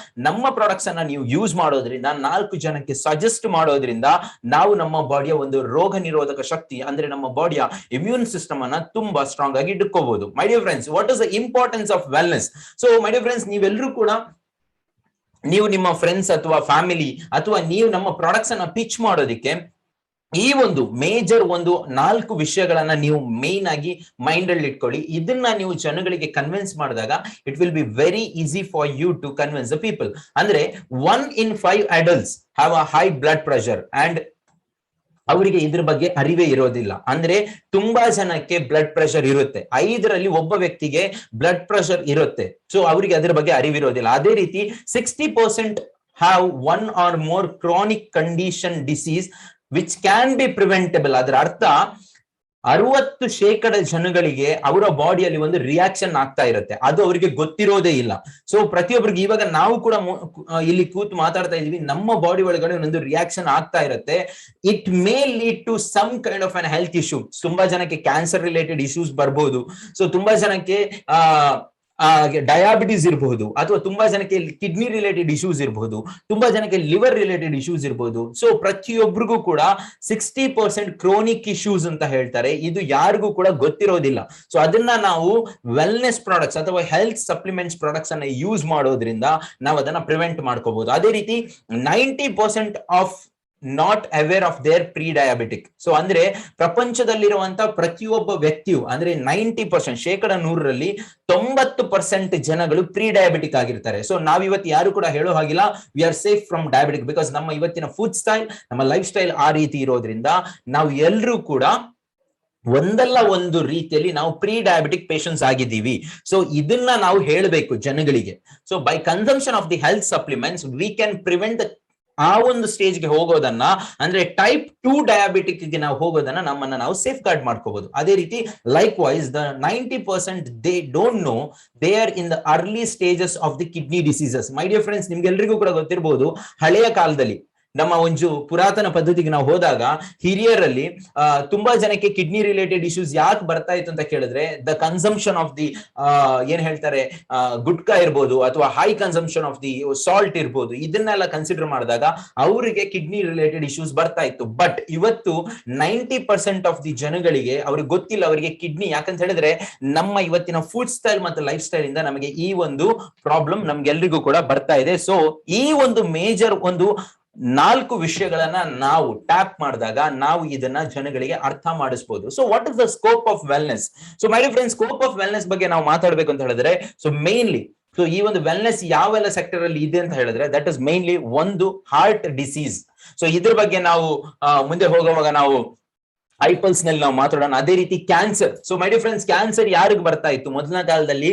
ನಮ್ಮ ಪ್ರಾಡಕ್ಟ್ಸ್ ಅನ್ನ ನೀವು ಯೂಸ್ ಮಾಡೋದ್ರಿಂದ, 4 ಜನಕ್ಕೆ ಸಜೆಸ್ಟ್ ಮಾಡೋದ್ರಿಂದ ನಾವು ನಮ್ಮ ಬಾಡಿಯ ಒಂದು ರೋಗ ನಿರೋಧಕ ಶಕ್ತಿ ಅಂದ್ರೆ ನಮ್ಮ ಬಾಡಿಯ ಇಮ್ಯೂನ್ ಸಿಸ್ಟಮ್ ಅನ್ನ ತುಂಬಾ ಸ್ಟ್ರಾಂಗ್ ಆಗಿ ಇಟ್ಕೋಬಹುದು. ಮೈ dear friends, what is the importance of wellness? So my dear friends, ನೀವೆಲ್ಲರೂ ಕೂಡ ನೀವು ನಿಮ್ಮ ಫ್ರೆಂಡ್ಸ್ ಅಥವಾ ಫ್ಯಾಮಿಲಿ ಅಥವಾ ನೀವು ನಮ್ಮ ಪ್ರಾಡಕ್ಟ್ಸ್ ಅನ್ನ ಪಿಚ್ ಮಾಡೋದಕ್ಕೆ ಈ ಒಂದು ಮೇಜರ್ 4 ವಿಷಯಗಳನ್ನ ನೀವು ಮೇನ್ ಆಗಿ ಮೈಂಡ್ ಅಲ್ಲಿ ಇಟ್ಕೊಳ್ಳಿ. ಇದನ್ನ ನೀವು ಜನಗಳಿಗೆ ಕನ್ವಿನ್ಸ್ ಮಾಡಿದಾಗ it will be very easy for you to convince the people. ಅಂದ್ರೆ 1 in 5 adults have a high blood pressure and ಅವರಿಗೆ ಇದ್ರ ಬಗ್ಗೆ ಅರಿವೇ ಇರೋದಿಲ್ಲ. ಅಂದ್ರೆ ತುಂಬಾ ಜನಕ್ಕೆ ಬ್ಲಡ್ ಪ್ರೆಷರ್ ಇರುತ್ತೆ, 5ರಲ್ಲಿ ಒಬ್ಬ ವ್ಯಕ್ತಿಗೆ ಬ್ಲಡ್ ಪ್ರೆಷರ್ ಇರುತ್ತೆ. ಸೊ ಅವರಿಗೆ ಅದ್ರ ಬಗ್ಗೆ ಅರಿವಿರೋದಿಲ್ಲ. ಅದೇ ರೀತಿ 60% have 1 or more chronic condition disease which can be preventable. ಅದರ ಅರ್ಥ 60% ಜನಗಳಿಗೆ ಅವರ ಬಾಡಿಯಲ್ಲಿ ಒಂದು ರಿಯಾಕ್ಷನ್ ಆಗ್ತಾ ಇರುತ್ತೆ, ಅದು ಅವರಿಗೆ ಗೊತ್ತಿರೋದೇ ಇಲ್ಲ. ಸೊ ಪ್ರತಿಯೊಬ್ಬರಿಗೆ ಇವಾಗ ನಾವು ಕೂಡ ಇಲ್ಲಿ ಕೂತು ಮಾತಾಡ್ತಾ ಇದೀವಿ, ನಮ್ಮ ಬಾಡಿ ಒಳಗಡೆ ಒಂದು ರಿಯಾಕ್ಷನ್ ಆಗ್ತಾ ಇರುತ್ತೆ. It may lead to some kind of an health issue. ತುಂಬಾ ಜನಕ್ಕೆ ಕ್ಯಾನ್ಸರ್ ರಿಲೇಟೆಡ್ ಇಶ್ಯೂಸ್ ಬರ್ಬೋದು. ಸೊ ತುಂಬಾ ಜನಕ್ಕೆ ಡಯಾಬಿಟಿಸ್ ಇರಬಹುದು, ಅಥವಾ ತುಂಬಾ ಜನಕ್ಕೆ ಕಿಡ್ನಿ ರಿಲೇಟೆಡ್ ಇಶ್ಯೂಸ್ ಇರಬಹುದು, ತುಂಬಾ ಜನಕ್ಕೆ ಲಿವರ್ ರಿಲೇಟೆಡ್ ಇಶ್ಯೂಸ್ ಇರಬಹುದು. ಸೊ ಪ್ರತಿಯೊಬ್ಬರಿಗೂ ಕೂಡ 60% ಕ್ರೋನಿಕ್ ಇಶ್ಯೂಸ್ ಅಂತ ಹೇಳ್ತಾರೆ, ಇದು ಯಾರಿಗೂ ಕೂಡ ಗೊತ್ತಿರೋದಿಲ್ಲ. ಸೊ ಅದನ್ನ ನಾವು ವೆಲ್ನೆಸ್ ಪ್ರಾಡಕ್ಟ್ಸ್ ಅಥವಾ ಹೆಲ್ತ್ ಸಪ್ಲಿಮೆಂಟ್ಸ್ ಪ್ರಾಡಕ್ಟ್ಸ್ ಅನ್ನ ಯೂಸ್ ಮಾಡೋದ್ರಿಂದ ನಾವು ಅದನ್ನ ಪ್ರಿವೆಂಟ್ ಮಾಡ್ಕೋಬಹುದು. ಅದೇ ರೀತಿ 90% of not aware of their pre diabetic. So ಅಂದ್ರೆ ಪ್ರಪಂಚದಲ್ಲಿರುವಂತ ಪ್ರತಿಯೊಬ್ಬ ವ್ಯಕ್ತಿಯು ಅಂದ್ರೆ 90%, 100ರಲ್ಲಿ 90% ಜನಗಳು ಪ್ರೀ ಡಯಾಬಿಟಿಕ್ ಆಗಿರ್ತಾರೆ. ಸೊ ನಾವಿವತ್ತು ಯಾರು ಕೂಡ ಹೇಳೋ ಹಾಗಿಲ್ಲ we are safe from diabetic, because ನಮ್ಮ ಇವತ್ತಿನ ಫುಡ್ ಸ್ಟೈಲ್, ನಮ್ಮ ಲೈಫ್ ಸ್ಟೈಲ್ ಆ ರೀತಿ ಇರೋದ್ರಿಂದ ನಾವು ಎಲ್ಲರೂ ಕೂಡ ಒಂದಲ್ಲ ಒಂದು ರೀತಿಯಲ್ಲಿ ನಾವು ಪ್ರೀ ಡಯಾಬಿಟಿಕ್ ಪೇಷಂಟ್ಸ್ ಆಗಿದ್ದೀವಿ. ಸೊ ಇದನ್ನ ನಾವು ಹೇಳಬೇಕು ಜನಗಳಿಗೆ. So by consumption of the health supplements we can prevent ಆ ಒಂದು ಸ್ಟೇಜ್ಗೆ ಹೋಗೋದನ್ನ, ಅಂದ್ರೆ ಟೈಪ್ 2 ಡಯಾಬಿಟಿಕ್ ಗೆ ನಾವು ಹೋಗೋದನ್ನ ನಮ್ಮನ್ನ ನಾವು ಸೇಫ್ ಗಾರ್ಡ್ ಮಾಡ್ಕೋಬಹುದು. ಅದೇ ರೀತಿ likewise the 90% they don't know they are in the early stages of the kidney diseases. My dear friends, ನಿಮ್ಗೆಲ್ರಿಗೂ ಕೂಡ ಗೊತ್ತಿರಬಹುದು, ಹಳೆಯ ಕಾಲದಲ್ಲಿ ನಮ್ಮ ಒಂದು ಪುರಾತನ ಪದ್ಧತಿಗೆ ನಾವು ಹೋದಾಗ ಹಿರಿಯರಲ್ಲಿ ತುಂಬಾ ಜನಕ್ಕೆ ಕಿಡ್ನಿ ರಿಲೇಟೆಡ್ ಇಶ್ಯೂಸ್ ಯಾಕೆ ಬರ್ತಾ ಇತ್ತು ಅಂತ ಕೇಳಿದ್ರೆ, ದ ಕನ್ಸಂಪ್ಷನ್ ಆಫ್ ದಿ ಏನ್ ಹೇಳ್ತಾರೆ ಗುಟ್ಕಾ ಇರ್ಬೋದು, ಅಥವಾ high consumption of the salt ಇರ್ಬೋದು, ಇದನ್ನೆಲ್ಲ ಕನ್ಸಿಡರ್ ಮಾಡಿದಾಗ ಅವರಿಗೆ ಕಿಡ್ನಿ ರಿಲೇಟೆಡ್ ಇಶ್ಯೂಸ್ ಬರ್ತಾ ಇತ್ತು. ಬಟ್ ಇವತ್ತು 90% ಆಫ್ ದಿ ಜನಗಳಿಗೆ ಅವ್ರಿಗೆ ಗೊತ್ತಿಲ್ಲ ಅವರಿಗೆ ಕಿಡ್ನಿ, ಯಾಕಂತ ಹೇಳಿದ್ರೆ ನಮ್ಮ ಇವತ್ತಿನ ಫುಡ್ ಸ್ಟೈಲ್ ಮತ್ತು ಲೈಫ್ ಸ್ಟೈಲ್ ಇಂದ ನಮಗೆ ಈ ಒಂದು ಪ್ರಾಬ್ಲಮ್ ನಮ್ಗೆಲ್ರಿಗೂ ಕೂಡ ಬರ್ತಾ ಇದೆ. ಸೊ ಈ ಒಂದು ಮೇಜರ್ ಒಂದು 4 ವಿಷಯಗಳನ್ನ ನಾವು ಟ್ಯಾಪ್ ಮಾಡಿದಾಗ ನಾವು ಇದನ್ನ ಜನಗಳಿಗೆ ಅರ್ಥ ಮಾಡಿಸಬಹುದು. So what is the scope of wellness? So my dear friends, scope of wellness ಬಗ್ಗೆ ನಾವು ಮಾತಾಡ್ಬೇಕು ಅಂತ ಹೇಳಿದ್ರೆ, ಸೊ ಮೇನ್ಲಿ ಸೊ ಈ ಒಂದು ವೆಲ್ನೆಸ್ ಯಾವೆಲ್ಲ ಸೆಕ್ಟರ್ ಅಲ್ಲಿ ಇದೆ ಅಂತ ಹೇಳಿದ್ರೆ, ದಟ್ ಇಸ್ ಮೇನ್ಲಿ ಒಂದು ಹಾರ್ಟ್ ಡಿಸೀಸ್. ಸೊ ಇದ್ರ ಬಗ್ಗೆ ನಾವು ಮುಂದೆ ಹೋಗುವಾಗ ನಾವು ಐಪಲ್ಸ್ ನಲ್ಲಿ ನಾವು ಮಾತಾಡೋಣ. ಅದೇ ರೀತಿ cancer. So my dear friends, cancer ಯಾರಿಗೆ ಬರ್ತಾ ಇತ್ತು? ಮೊದಲನ ಕಾಲದಲ್ಲಿ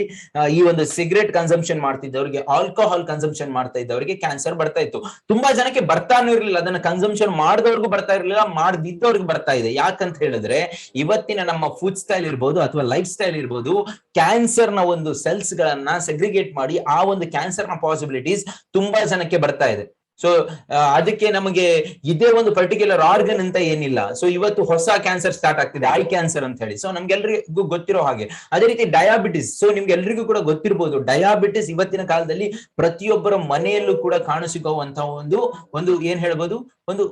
ಈ ಒಂದು ಸಿಗರೆಟ್ ಕನ್ಸಂಪ್ಷನ್ ಮಾಡ್ತಿದ್ದವರಿಗೆ, ಆಲ್ಕೋಹಾಲ್ ಕನ್ಸಂಪ್ಷನ್ ಮಾಡ್ತಾ ಇದ್ದವರಿಗೆ ಕ್ಯಾನ್ಸರ್ ಬರ್ತಾ ಇತ್ತು. ತುಂಬಾ ಜನಕ್ಕೆ ಬರ್ತಾನೂ ಇರ್ಲಿಲ್ಲ, ಅದನ್ನ ಕನ್ಸಂಪ್ಷನ್ ಮಾಡಿದವ್ರಿಗೂ ಬರ್ತಾ ಇರ್ಲಿಲ್ಲ, ಮಾಡದಿದ್ದವ್ರಿಗೆ ಬರ್ತಾ ಇದೆ. ಯಾಕಂತ ಹೇಳಿದ್ರೆ ಇವತ್ತಿನ ನಮ್ಮ ಫುಡ್ ಸ್ಟೈಲ್ ಇರ್ಬೋದು ಅಥವಾ ಲೈಫ್ ಸ್ಟೈಲ್ ಇರ್ಬೋದು, ಕ್ಯಾನ್ಸರ್ ನ ಒಂದು ಸೆಲ್ಸ್ ಗಳನ್ನ ಸೆಗ್ರಿಗೇಟ್ ಮಾಡಿ ಆ ಒಂದು ಕ್ಯಾನ್ಸರ್ ನ ಪಾಸಿಬಿಲಿಟೀಸ್ ತುಂಬಾ ಜನಕ್ಕೆ ಬರ್ತಾ ಇದೆ. ಸೊ ಅದಕ್ಕೆ ನಮಗೆ ಇದೇ ಒಂದು ಪರ್ಟಿಕ್ಯುಲರ್ ಆರ್ಗನ್ ಅಂತ ಏನಿಲ್ಲ. ಸೊ ಇವತ್ತು ಹೊಸ ಕ್ಯಾನ್ಸರ್ ಸ್ಟಾರ್ಟ್ ಆಗ್ತಿದೆ, ಐ ಕ್ಯಾನ್ಸರ್ ಅಂತ ಹೇಳಿ. ಸೊ ನಮ್ಗೆಲ್ರಿಗೂ ಗೊತ್ತಿರೋ ಹಾಗೆ ಅದೇ ರೀತಿ ಡಯಾಬಿಟಿಸ್. ಸೊ ನಿಮ್ಗೆಲ್ರಿಗೂ ಕೂಡ ಗೊತ್ತಿರಬಹುದು, ಡಯಾಬಿಟಿಸ್ ಇವತ್ತಿನ ಕಾಲದಲ್ಲಿ ಪ್ರತಿಯೊಬ್ಬರ ಮನೆಯಲ್ಲೂ ಕೂಡ ಕಾಣಿಸಿಕೊಳ್ಳುವಂತಹ ಒಂದು ಏನ್ ಹೇಳ್ಬೋದು, ಒಂದು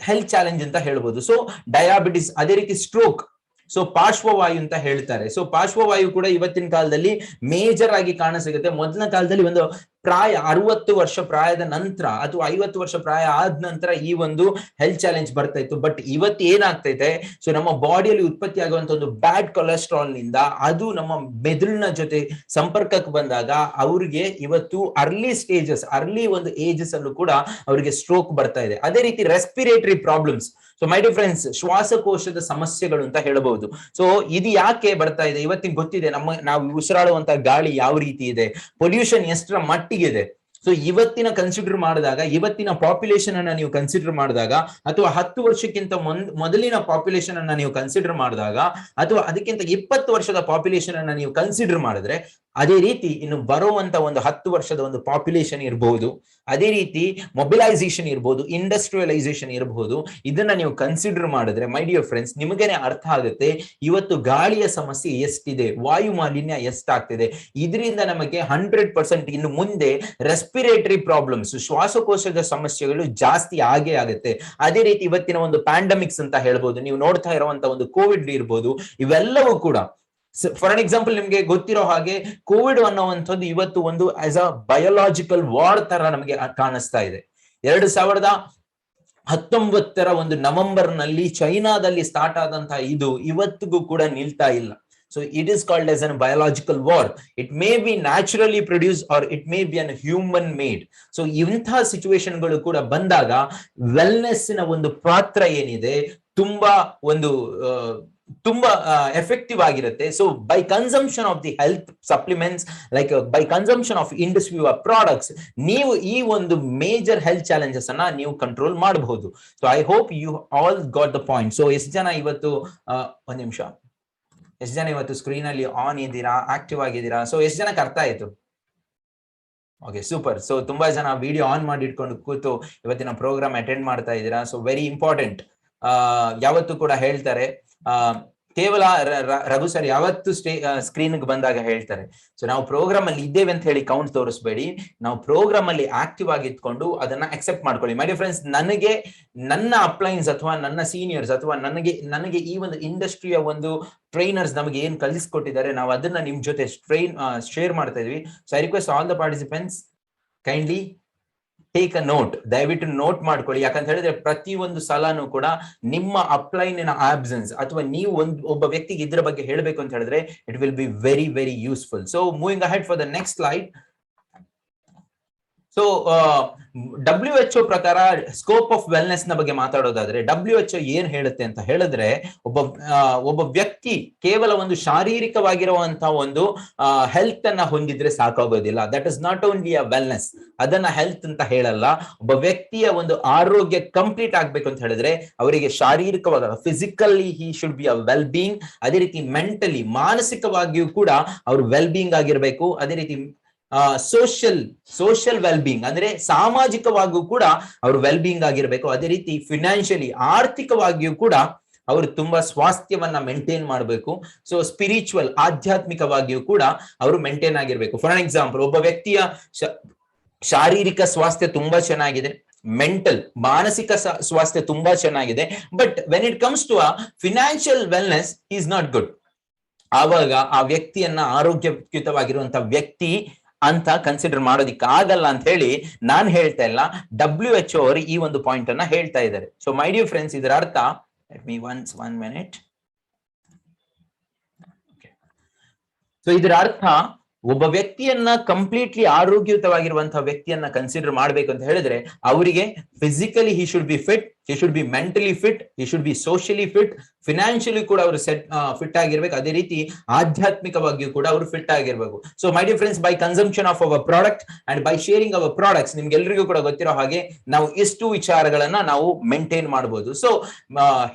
ಹೆಲ್ತ್ ಚಾಲೆಂಜ್ ಅಂತ ಹೇಳ್ಬೋದು. ಸೊ ಡಯಾಬಿಟಿಸ್, ಅದೇ ರೀತಿ ಸ್ಟ್ರೋಕ್, ಸೊ ಪಾರ್ಶ್ವವಾಯು ಅಂತ ಹೇಳ್ತಾರೆ. ಸೊ ಪಾರ್ಶ್ವವಾಯು ಕೂಡ ಇವತ್ತಿನ ಕಾಲದಲ್ಲಿ ಮೇಜರ್ ಆಗಿ ಕಾಣಸಿಗುತ್ತೆ. ಮೊದಲಿನ ಕಾಲದಲ್ಲಿ ಒಂದು ಪ್ರಾಯ 60 ವರ್ಷ ಪ್ರಾಯದ ನಂತರ ಅಥವಾ 50 ವರ್ಷ ಪ್ರಾಯ ಆದ ನಂತರ ಈ ಒಂದು ಹೆಲ್ತ್ ಚಾಲೆಂಜ್ ಬರ್ತಾ ಇತ್ತು. ಬಟ್ ಇವತ್ತು ಏನಾಗ್ತೈತೆ, ಸೊ ನಮ್ಮ ಬಾಡಿಯಲ್ಲಿ ಉತ್ಪತ್ತಿ ಆಗುವಂತ ಒಂದು ಬ್ಯಾಡ್ ಕೊಲೆಸ್ಟ್ರಾಲ್ ನಿಂದ ಅದು ನಮ್ಮ ಮೆದುಳಿನ ಜೊತೆ ಸಂಪರ್ಕಕ್ಕೆ ಬಂದಾಗ ಅವ್ರಿಗೆ ಇವತ್ತು ಅರ್ಲಿ ಸ್ಟೇಜಸ್, ಅರ್ಲಿ ಒಂದು ಏಜಸ್ ಅಲ್ಲೂ ಕೂಡ ಅವರಿಗೆ ಸ್ಟ್ರೋಕ್ ಬರ್ತಾ ಇದೆ. ಅದೇ ರೀತಿ respiratory problems. So my dear friends, ಶ್ವಾಸಕೋಶದ ಸಮಸ್ಯೆಗಳು ಅಂತ ಹೇಳಬಹುದು. ಸೊ ಇದು ಯಾಕೆ ಬರ್ತಾ ಇದೆ? ಇವತ್ತಿಗೆ ಗೊತ್ತಿದೆ ನಾವು ಉಸಿರಾಡುವಂತ ಗಾಳಿ ಯಾವ ರೀತಿ ಇದೆ, ಪೊಲ್ಯೂಷನ್ ಎಷ್ಟರ ಮಟ್ಟಿಗಿದೆ. ಸೊ ಇವತ್ತಿನ ಕನ್ಸಿಡರ್ ಮಾಡಿದಾಗ, ಇವತ್ತಿನ ಪಾಪ್ಯುಲೇಷನ್ ಅನ್ನ ನೀವು ಕನ್ಸಿಡರ್ ಮಾಡಿದಾಗ, ಅಥವಾ 10 ವರ್ಷಕ್ಕಿಂತ ಮೊದಲಿನ ಪಾಪ್ಯುಲೇಷನ್ ಅನ್ನ ನೀವು ಕನ್ಸಿಡರ್ ಮಾಡಿದಾಗ, ಅಥವಾ ಅದಕ್ಕಿಂತ 20 ವರ್ಷದ ಪಾಪ್ಯುಲೇಷನ್ ಅನ್ನ ನೀವು ಕನ್ಸಿಡರ್ ಮಾಡಿದ್ರೆ, ಅದೇ ರೀತಿ ಇನ್ನು ಬರುವಂತ ಒಂದು 10 ವರ್ಷದ ಒಂದು ಪಾಪ್ಯುಲೇಷನ್ ಇರಬಹುದು, ಅದೇ ರೀತಿ ಮೊಬಿಲೈಸೇಷನ್ ಇರಬಹುದು, ಇಂಡಸ್ಟ್ರಿಯಲೈಸೇಷನ್ ಇರಬಹುದು. ಇದನ್ನ ನೀವು ಕನ್ಸಿಡರ್ ಮಾಡಿದ್ರೆ ಮೈ ಡಿಯರ್ ಫ್ರೆಂಡ್ಸ್, ನಿಮಗೇನೆ ಅರ್ಥ ಆಗುತ್ತೆ ಇವತ್ತು ಗಾಳಿಯ ಸಮಸ್ಯೆ ಎಷ್ಟಿದೆ, ವಾಯು ಮಾಲಿನ್ಯ ಎಷ್ಟಾಗ್ತಿದೆ. ಇದರಿಂದ ನಮಗೆ 100% ಇನ್ನು ಮುಂದೆ ರೆಸ್ಪಿರೇಟರಿ ಪ್ರಾಬ್ಲಮ್ಸ್, ಶ್ವಾಸಕೋಶದ ಸಮಸ್ಯೆಗಳು ಜಾಸ್ತಿ ಆಗೇ ಆಗುತ್ತೆ. ಅದೇ ರೀತಿ ಇವತ್ತಿನ ಒಂದು ಪ್ಯಾಂಡಮಿಕ್ಸ್ ಅಂತ ಹೇಳ್ಬೋದು, ನೀವು ನೋಡ್ತಾ ಇರುವಂತ ಒಂದು ಕೋವಿಡ್ ಇರ್ಬೋದು, ಇವೆಲ್ಲವೂ ಕೂಡ ಫಾರ್ ಅನ್ ಎಕ್ಸಾಂಪಲ್ ನಿಮ್ಗೆ ಗೊತ್ತಿರೋ ಹಾಗೆ ಕೋವಿಡ್ ಅನ್ನುವಂಥದ್ದು ಇವತ್ತು ಒಂದು ಆಸ್ ಅ ಬಯೋಲಾಜಿಕಲ್ ವಾರ್ ತರ ನಮಗೆ ಕಾಣಿಸ್ತಾ ಇದೆ. 2019 ಒಂದು ನವೆಂಬರ್ ನಲ್ಲಿ ಚೈನಾದಲ್ಲಿ ಸ್ಟಾರ್ಟ್ ಆದಂತಹ ಇದು ಇವತ್ತಿಗೂ ಕೂಡ ನಿಲ್ತಾ ಇಲ್ಲ. So it is called as a biological war. It may be naturally produced or it may be an human made. So ಇಂತಹ ಸಿಚುವೇಶನ್ ಗಳು ಕೂಡ ಬಂದಾಗ ವೆಲ್ನೆಸ್ ನ ಒಂದು ಪಾತ್ರ ಏನಿದೆ ತುಂಬಾ ಎಫೆಕ್ಟಿವ್ ಆಗಿರುತ್ತೆ. So by consumption of the health supplements, like by consumption of industry products, ನೀವು ಈ ಒಂದು ಮೇಜರ್ ಹೆಲ್ತ್ ಚಾಲೆಂಜಸ್ ಅನ್ನ ನೀವು ಕಂಟ್ರೋಲ್ ಮಾಡಬಹುದು. So I hope you all got the point. So ಎಷ್ಟು ಜನ ಇವತ್ತು ಒಂದ್ ನಿಮಿಷ, ಎಷ್ಟು ಜನ ಇವತ್ತು ಸ್ಕ್ರೀನ್ ಅಲ್ಲಿ ಆನ್ ಇದ್ದೀರಾ, ಆಕ್ಟಿವ್ ಆಗಿದ್ದೀರಾ? ಸೊ ಎಷ್ಟು ಜನಕ್ಕೆ ಅರ್ಥ ಆಯ್ತು? Okay, super. ಸೊ ತುಂಬಾ ಜನ ವಿಡಿಯೋ ಆನ್ ಮಾಡಿ ಇಟ್ಕೊಂಡು ಕೂತು ಇವತ್ತಿನ ಪ್ರೋಗ್ರಾಮ್ ಅಟೆಂಡ್ ಮಾಡ್ತಾ ಇದ್ದೀರಾ. So very important. ಯಾವತ್ತು ಕೂಡ ಹೇಳ್ತಾರೆ ಕೇವಲ ರಘು ಸರ್ ಯಾವತ್ತು ಸ್ಕ್ರೀನ್ ಬಂದಾಗ ಹೇಳ್ತಾರೆ, ಸೊ ನಾವು ಪ್ರೋಗ್ರಾಮ್ ಅಲ್ಲಿ ಇದ್ದೇವೆ ಅಂತ ಹೇಳಿ ಕೌಂಟ್ ತೋರಿಸಬೇಡಿ, ನಾವು ಪ್ರೋಗ್ರಾಮ್ ಅಲ್ಲಿ ಆಕ್ಟಿವ್ ಆಗಿ ಇಟ್ಕೊಂಡು ಅದನ್ನ ಅಕ್ಸೆಪ್ಟ್ ಮಾಡ್ಕೊಳ್ಳಿ. ಮೈ ಡಿಯರ್ ಫ್ರೆಂಡ್ಸ್, ನನಗೆ ನನ್ನ ಅಪ್ಲೈನ್ಸ್ ಅಥವಾ ನನ್ನ ಸೀನಿಯರ್ಸ್ ಅಥವಾ ನನಗೆ ಈ ಒಂದು ಇಂಡಸ್ಟ್ರಿಯ ಒಂದು ಟ್ರೈನರ್ಸ್ ನಮಗೆ ಏನ್ ಕಲಿಸ್ಕೊಟ್ಟಿದ್ದಾರೆ, ನಾವು ಅದನ್ನ ನಿಮ್ ಜೊತೆ ಶೇರ್ ಮಾಡ್ತಾ ಇದೀವಿ. So I request all the participants kindly take a note, ದಯವಿಟ್ಟು ನೋಟ್ ಮಾಡ್ಕೊಳ್ಳಿ. ಯಾಕಂತ ಹೇಳಿದ್ರೆ ಪ್ರತಿ ಒಂದು ಸಲನೂ ಕೂಡ ನಿಮ್ಮ ಅಪ್ಲೈನಿನ ಆಬ್ಸೆನ್ಸ್ ಅಥವಾ ನೀವು ಒಬ್ಬ ವ್ಯಕ್ತಿಗೆ ಇದ್ರ ಬಗ್ಗೆ ಹೇಳಬೇಕು ಅಂತ ಹೇಳಿದ್ರೆ it will be very very useful. So moving ahead for the next slide. So WHO ಪ್ರಕಾರ ಸ್ಕೋಪ್ ಆಫ್ ವೆಲ್ನೆಸ್ ನ ಬಗ್ಗೆ ಮಾತಾಡೋದಾದ್ರೆ WHO ಏನ್ ಹೇಳುತ್ತೆ ಅಂತ ಹೇಳಿದ್ರೆ, ಒಬ್ಬ ವ್ಯಕ್ತಿ ಕೇವಲ ಒಂದು ಶಾರೀರಿಕವಾಗಿರುವಂತಹ ಒಂದು ಹೆಲ್ತ್ ಅನ್ನ ಹೊಂದಿದ್ರೆ ಸಾಕಾಗೋದಿಲ್ಲ. That is not only a wellness, ಅದನ್ನ ಹೆಲ್ತ್ ಅಂತ ಹೇಳಲ್ಲ. ಒಬ್ಬ ವ್ಯಕ್ತಿಯ ಒಂದು ಆರೋಗ್ಯ ಕಂಪ್ಲೀಟ್ ಆಗ್ಬೇಕು ಅಂತ ಹೇಳಿದ್ರೆ ಅವರಿಗೆ ಶಾರೀರಿಕವಾಗಿ physically he should be a well being, ಅದೇ ರೀತಿ ಮೆಂಟಲಿ ಮಾನಸಿಕವಾಗಿಯೂ ಕೂಡ ಅವ್ರು ವೆಲ್ ಬೀಯಿಂಗ್ ಆಗಿರ್ಬೇಕು. ಅದೇ ರೀತಿ ಸೋಷಿಯಲ್ ವೆಲ್ ಬೀಯಿಂಗ್ ಅಂದ್ರೆ ಸಾಮಾಜಿಕವಾಗಿಯೂ ಕೂಡ ಅವರು ವೆಲ್ ಬೀಯಿಂಗ್ ಆಗಿರ್ಬೇಕು. ಅದೇ ರೀತಿ ಫಿನಾನ್ಷಿಯಲಿ ಆರ್ಥಿಕವಾಗಿಯೂ ಕೂಡ ಅವರು ತುಂಬಾ ಸ್ವಾಸ್ಥ್ಯವನ್ನ ಮೇಂಟೈನ್ ಮಾಡಬೇಕು. ಸೊ ಸ್ಪಿರಿಚುವಲ್ ಆಧ್ಯಾತ್ಮಿಕವಾಗಿಯೂ ಕೂಡ ಅವರು ಮೇಂಟೈನ್ ಆಗಿರ್ಬೇಕು. ಫಾರ್ ಎಕ್ಸಾಂಪಲ್, ಒಬ್ಬ ವ್ಯಕ್ತಿಯ ಶಾರೀರಿಕ ಸ್ವಾಸ್ಥ್ಯ ತುಂಬಾ ಚೆನ್ನಾಗಿದೆ, ಮೆಂಟಲ್ ಮಾನಸಿಕ ಸ್ವಾಸ್ಥ್ಯ ತುಂಬಾ ಚೆನ್ನಾಗಿದೆ, but when it comes to a financial wellness is not good. ಆವಾಗ ಆ ವ್ಯಕ್ತಿಯನ್ನ ಆರೋಗ್ಯಯುತವಾಗಿರುವಂತಹ ವ್ಯಕ್ತಿ ಅಂತ ಕನ್ಸಿಡರ್ ಮಾಡೋದಿಕ್ಕೆ ಆಗಲ್ಲ ಅಂತ ಹೇಳಿ ನಾನು ಹೇಳ್ತಾ ಇಲ್ಲ, WHO ಅವರು ಈ ಒಂದು ಪಾಯಿಂಟ್ ಅನ್ನ ಹೇಳ್ತಾ ಇದ್ದಾರೆ. ಸೊ ಮೈ ಡಿಯರ್ ಫ್ರೆಂಡ್ಸ್, ಇದರ ಅರ್ಥ, let me one minute. So ಇದರ ಅರ್ಥ, ಒಬ್ಬ ವ್ಯಕ್ತಿಯನ್ನ ಕಂಪ್ಲೀಟ್ಲಿ ಆರೋಗ್ಯಯುತವಾಗಿರುವಂತಹ ವ್ಯಕ್ತಿಯನ್ನ ಕನ್ಸಿಡರ್ ಮಾಡ್ಬೇಕು ಅಂತ ಹೇಳಿದ್ರೆ ಅವರಿಗೆ physically he should B fit, he should B mentally fit, he should B socially fit, financially ಕೂಡ ಅವರು ಫಿಟ್ ಆಗಿರ್ಬೇಕು. ಅದೇ ರೀತಿ ಆಧ್ಯಾತ್ಮಿಕವಾಗಿಯೂ ಕೂಡ ಅವರು ಫಿಟ್ ಆಗಿರ್ಬೇಕು. So my dear friends, by consumption of our product and by sharing our products, ನಿಮ್ಗೆಲ್ರಿಗೂ ಕೂಡ ಗೊತ್ತಿರೋ ಹಾಗೆ ನಾವು ಇಷ್ಟು ವಿಚಾರಗಳನ್ನ ನಾವು ಮೇಂಟೈನ್ ಮಾಡಬಹುದು. ಸೊ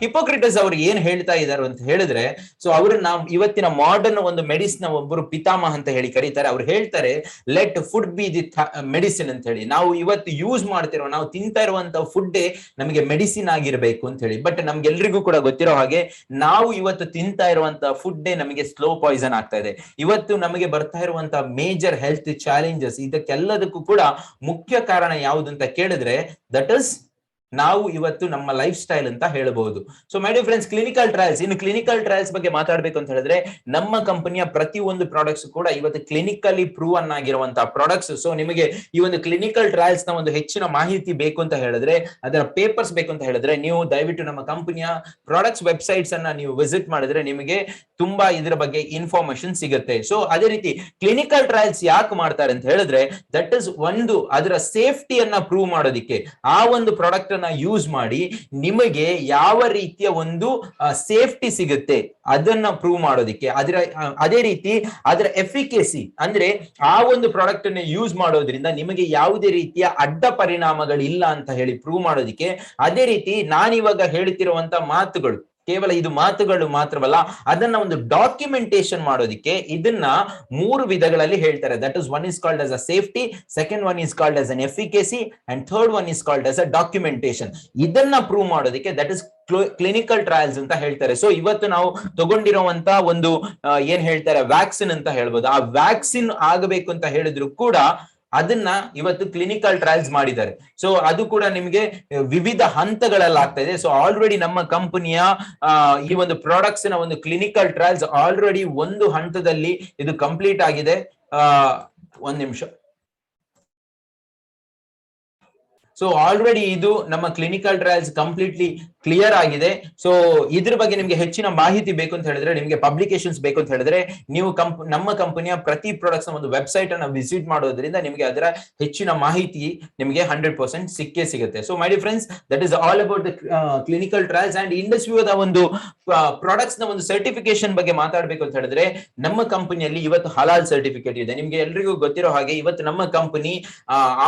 ಹಿಪೋಕ್ರೆಟಸ್ ಅವರು ಏನ್ ಹೇಳ್ತಾ ಇದ್ದಾರೆ ಅಂತ ಹೇಳಿದ್ರೆ, ಸೊ ಅವ್ರನ್ನ ಇವತ್ತಿನ ಮಾಡರ್ನ್ ಒಂದು ಮೆಡಿಸಿನ್ ಒಬ್ಬರು ಪಿತಾಮಹ ಅಂತ ಹೇಳಿ ಕರೀತಾರೆ. ಅವ್ರು ಹೇಳ್ತಾರೆ let food be the medicine ಅಂತ ಹೇಳಿ. ನಾವು ಇವತ್ತು ಯೂಸ್ ಮಾಡ್ತಿರೋ, ನಾವು ತಿಂತಾ ಇರುವಂತಹ ಫುಡ್ಡೇ ನಮಗೆ ಮೆಡಿಸಿನ್ ಆಗಿರ್ಬೇಕು ಅಂತ ಹೇಳಿ. ಬಟ್ ನಮ್ಗೆಲ್ರಿಗೂ ಕೂಡ ಗೊತ್ತಿರೋ ಹಾಗೆ ನಾವು ಇವತ್ತು ತಿಂತಾ ಇರುವಂತಹ ಫುಡ್ಡೇ ನಮಗೆ ಸ್ಲೋ ಪಾಯ್ಸನ್ ಆಗ್ತಾ ಇದೆ. ಇವತ್ತು ನಮಗೆ ಬರ್ತಾ ಇರುವಂತಹ ಮೇಜರ್ ಹೆಲ್ತ್ ಚಾಲೆಂಜಸ್, ಇದಕ್ಕೆಲ್ಲದಕ್ಕೂ ಕೂಡ ಮುಖ್ಯ ಕಾರಣ ಯಾವುದು ಅಂತ ಕೇಳಿದ್ರೆ ದಟ್ ಇಸ್ ನಾವು ಇವತ್ತು ನಮ್ಮ ಲೈಫ್ ಸ್ಟೈಲ್ ಅಂತ ಹೇಳಬಹುದು. So my dear friends, clinical trials, ಇನ್ನು ಕ್ಲಿನಿಕಲ್ ಟ್ರಯಲ್ಸ್ ಬಗ್ಗೆ ಮಾತಾಡ್ಬೇಕು ಅಂತ ಹೇಳಿದ್ರೆ ನಮ್ಮ ಕಂಪನಿಯ ಪ್ರತಿ ಒಂದು ಪ್ರಾಡಕ್ಟ್ಸ್ ಕೂಡ ಇವತ್ತು ಕ್ಲಿನಿಕಲಿ ಪ್ರೂವನ್ ಆಗಿರುವಂತಹ ಪ್ರಾಡಕ್ಟ್ಸ್. ಸೊ ನಿಮಗೆ ಈ ಒಂದು ಕ್ಲಿನಿಕಲ್ ಟ್ರಯಲ್ಸ್ ನ ಒಂದು ಹೆಚ್ಚಿನ ಮಾಹಿತಿ ಬೇಕು ಅಂತ ಹೇಳಿದ್ರೆ, ಅದರ ಪೇಪರ್ಸ್ ಬೇಕು ಅಂತ ಹೇಳಿದ್ರೆ, ನೀವು ದಯವಿಟ್ಟು ನಮ್ಮ ಕಂಪನಿಯ ಪ್ರಾಡಕ್ಟ್ಸ್ ವೆಬ್ಸೈಟ್ಸ್ ಅನ್ನ ನೀವು ವಿಸಿಟ್ ಮಾಡಿದ್ರೆ ನಿಮಗೆ ತುಂಬಾ ಇದರ ಬಗ್ಗೆ ಇನ್ಫಾರ್ಮೇಶನ್ ಸಿಗುತ್ತೆ. ಸೊ ಅದೇ ರೀತಿ ಕ್ಲಿನಿಕಲ್ ಟ್ರಯಲ್ಸ್ ಯಾಕೆ ಮಾಡ್ತಾರೆ ಅಂತ ಹೇಳಿದ್ರೆ ದಟ್ ಇಸ್ ಒಂದು ಅದರ ಸೇಫ್ಟಿಯನ್ನ ಪ್ರೂವ್ ಮಾಡೋದಿಕ್ಕೆ, ಆ ಒಂದು ಪ್ರಾಡಕ್ಟ್ ಯೂಸ್ ಮಾಡಿ ನಿಮಗೆ ಯಾವ ರೀತಿಯ ಒಂದು ಸೇಫ್ಟಿ ಸಿಗುತ್ತೆ ಅದನ್ನ ಪ್ರೂವ್ ಮಾಡೋದಿಕ್ಕೆ, ಅದೇ ರೀತಿ ಅದರ ಎಫಿಕಸಿ ಅಂದ್ರೆ ಆ ಒಂದು ಪ್ರಾಡಕ್ಟ್ ಅನ್ನು ಯೂಸ್ ಮಾಡೋದ್ರಿಂದ ನಿಮಗೆ ಯಾವುದೇ ರೀತಿಯ ಅಡ್ಡ ಪರಿಣಾಮಗಳಿಲ್ಲ ಅಂತ ಹೇಳಿ ಪ್ರೂವ್ ಮಾಡೋದಿಕ್ಕೆ, ಅದೇ ರೀತಿ ನಾನಿವಾಗ ಹೇಳ್ತಿರುವಂತ ಮಾತುಗಳು ಕೇವಲ ಇದು ಮಾತುಗಳು ಮಾತ್ರವಲ್ಲ, ಅದನ್ನ ಒಂದು ಡಾಕ್ಯುಮೆಂಟೇಶನ್ ಮಾಡೋದಿಕ್ಕೆ ಇದನ್ನ 3 ವಿಧಗಳಲ್ಲಿ ಹೇಳ್ತಾರೆ. That is one is called as a safety, second one is called as an efficacy and third one is called as a documentation. ಇದನ್ನ ಪ್ರೂವ್ ಮಾಡೋದಿಕ್ಕೆ ದಟ್ ಇಸ್ ಕ್ಲಿನಿಕಲ್ ಟ್ರಯಲ್ಸ್ ಅಂತ ಹೇಳ್ತಾರೆ. ಸೊ ಇವತ್ತು ನಾವು ತಗೊಂಡಿರುವಂತ ಒಂದು ಏನ್ ಹೇಳ್ತಾರೆ ವ್ಯಾಕ್ಸಿನ್ ಅಂತ ಹೇಳ್ಬೋದು, ಆ ವ್ಯಾಕ್ಸಿನ್ ಆಗಬೇಕು ಅಂತ ಹೇಳಿದ್ರು ಕೂಡ ಅದನ್ನ ಇವತ್ತು ಕ್ಲಿನಿಕಲ್ ಟ್ರಯಲ್ಸ್ ಮಾಡಿದ್ದಾರೆ. ಸೊ ಅದು ಕೂಡ ನಿಮಗೆ ವಿವಿಧ ಹಂತಗಳಲ್ಲಿ ಆಗ್ತಾ ಇದೆ. ಸೊ ಆಲ್ರೆಡಿ ನಮ್ಮ ಕಂಪನಿಯ ಈ ಒಂದು ಪ್ರಾಡಕ್ಟ್ಸ್ ನ ಒಂದು ಕ್ಲಿನಿಕಲ್ ಟ್ರಯಲ್ಸ್ ಆಲ್ರೆಡಿ ಒಂದು ಹಂತದಲ್ಲಿ ಇದು ಕಂಪ್ಲೀಟ್ ಆಗಿದೆ. ಒಂದ್ ನಿಮಿಷ. ಸೊ ಆಲ್ರೆಡಿ ಇದು ನಮ್ಮ ಕ್ಲಿನಿಕಲ್ ಟ್ರಯಲ್ಸ್ ಕಂಪ್ಲೀಟ್ಲಿ ಕ್ಲಿಯರ್ ಆಗಿದೆ. ಸೊ ಇದ್ರ ಬಗ್ಗೆ ನಿಮ್ಗೆ ಹೆಚ್ಚಿನ ಮಾಹಿತಿ ಬೇಕು ಅಂತ ಹೇಳಿದ್ರೆ, ನಿಮ್ಗೆ ಪಬ್ಲಿಕೇಶನ್ಸ್ ಬೇಕು ಅಂತ ಹೇಳಿದ್ರೆ, ನೀವು ನಮ್ಮ ಕಂಪನಿಯ ಪ್ರತಿ ಪ್ರಾಡಕ್ಟ್ಸ್ ಒಂದು ವೆಬ್ಸೈಟ್ ಅನ್ನ ವಿಸಿಟ್ ಮಾಡೋದ್ರಿಂದ ನಿಮಗೆ ಅದರ ಹೆಚ್ಚಿನ ಮಾಹಿತಿ ನಿಮಗೆ 100% ಸಿಕ್ಕೇ ಸಿಗುತ್ತೆ. So my dear friends, that is all about the clinical trials and ಇಂಡಸ್ಟ್ರಿಯದ ಒಂದು ಪ್ರಾಡಕ್ಟ್ಸ್ ನ ಒಂದು ಸರ್ಟಿಫಿಕೇಶನ್ ಬಗ್ಗೆ ಮಾತಾಡ್ಬೇಕು ಅಂತ ಹೇಳಿದ್ರೆ, ನಮ್ಮ ಕಂಪನಿಯಲ್ಲಿ ಇವತ್ತು ಹಲಾಲ್ ಸರ್ಟಿಫಿಕೇಟ್ ಇದೆ. ನಿಮ್ಗೆ ಎಲ್ರಿಗೂ ಗೊತ್ತಿರೋ ಹಾಗೆ ಇವತ್ತು ನಮ್ಮ ಕಂಪನಿ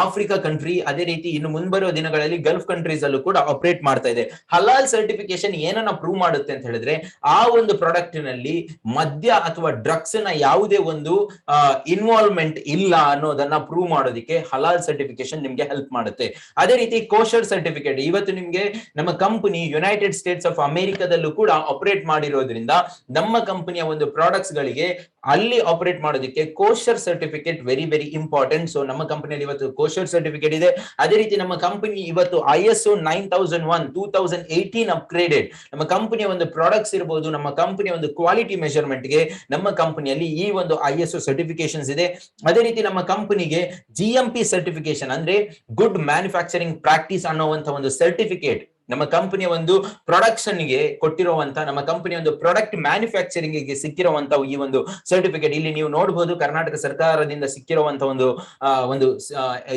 ಆಫ್ರಿಕಾ ಕಂಟ್ರಿ, ಅದೇ ರೀತಿ ಇನ್ನು ಮುಂಬರುವ ದಿನಗಳಲ್ಲಿ ಗಲ್ಫ್ ಕಂಟ್ರೀಸ್ ಅಲ್ಲೂ ಕೂಡ ಆಪರೇಟ್ ಮಾಡ್ತಾ ಇದೆ. ಹಲಾಲ್ ಸರ್ಟಿಫಿಕೇಶನ್ ಏನನ್ನ ಪ್ರೂವ್ ಮಾಡುತ್ತೆ ಅಂತ ಹೇಳಿದ್ರೆ ಆ ಒಂದು ಪ್ರಾಡಕ್ಟ್ ನಲ್ಲಿ ಮದ್ಯ ಅಥವಾ ಡ್ರಗ್ಸ್ ನ ಯಾವುದೇ ಒಂದು ಇನ್ವಾಲ್ವ್ಮೆಂಟ್ ಇಲ್ಲ ಅನ್ನೋದನ್ನ ಪ್ರೂವ್ ಮಾಡೋದಕ್ಕೆ ಹಲಾಲ್ ಸರ್ಟಿಫಿಕೇಶನ್ ನಿಮ್ಗೆ ಹೆಲ್ಪ್ ಮಾಡುತ್ತೆ. ಅದೇ ರೀತಿ ಕೋಶರ್ ಸರ್ಟಿಫಿಕೇಟ್ ಇವತ್ತು ನಿಮ್ಗೆ ನಮ್ಮ ಕಂಪನಿ ಯುನೈಟೆಡ್ ಸ್ಟೇಟ್ಸ್ ಆಫ್ ಅಮೆರಿಕದಲ್ಲೂ ಕೂಡ ಆಪರೇಟ್ ಮಾಡಿರೋದ್ರಿಂದ ನಮ್ಮ ಕಂಪನಿಯ ಒಂದು ಪ್ರಾಡಕ್ಟ್ಸ್ ಗಳಿಗೆ ಅಲ್ಲಿ ಆಪರೇಟ್ ಮಾಡೋದಕ್ಕೆ kosher certificate very very important. So ನಮ್ಮ ಕಂಪನಿಯಲ್ಲಿ ಇವತ್ತು ಕೋಶರ್ ಸರ್ಟಿಫಿಕೇಟ್ ಇದೆ. ಅದೇ ರೀತಿ ನಮ್ಮ ಕಂಪನಿ ಇವತ್ತು ISO 9001 2018 ಅಪ್ಗ್ರೇಡೆಡ್. ನಮ್ಮ ಕಂಪನಿಯ ಒಂದು ಪ್ರಾಡಕ್ಟ್ಸ್ ಇರಬಹುದು, ನಮ್ಮ ಕಂಪನಿಯ ಒಂದು ಕ್ವಾಲಿಟಿ ಮೆಜರ್ಮೆಂಟ್ ಗೆ ನಮ್ಮ ಕಂಪನಿಯಲ್ಲಿ ಈ ಒಂದು ISO ಸರ್ಟಿಫಿಕೇಶನ್ಸ್ ಇದೆ. ಅದೇ ರೀತಿ ನಮ್ಮ ಕಂಪನಿಗೆ GMP ಸರ್ಟಿಫಿಕೇಶನ್ ಅಂದ್ರೆ ಗುಡ್ ಮ್ಯಾನುಫ್ಯಾಕ್ಚರಿಂಗ್ ಪ್ರಾಕ್ಟೀಸ್ ಅನ್ನುವಂತ ಒಂದು ಸರ್ಟಿಫಿಕೇಟ್ ನಮ್ಮ ಕಂಪನಿಯ ಒಂದು ಪ್ರೊಡಕ್ಷನ್ ಗೆ ಕೊಟ್ಟಿರುವಂತ, ನಮ್ಮ ಕಂಪನಿಯ ಒಂದು ಪ್ರಾಡಕ್ಟ್ ಮ್ಯಾನುಫ್ಯಾಕ್ಚರಿಂಗ್ ಗೆ ಸಿಕ್ಕಿರುವಂತ ಈ ಒಂದು ಸರ್ಟಿಫಿಕೇಟ್ ಇಲ್ಲಿ ನೀವು ನೋಡಬಹುದು. ಕರ್ನಾಟಕ ಸರ್ಕಾರದಿಂದ ಸಿಕ್ಕಿರುವಂತ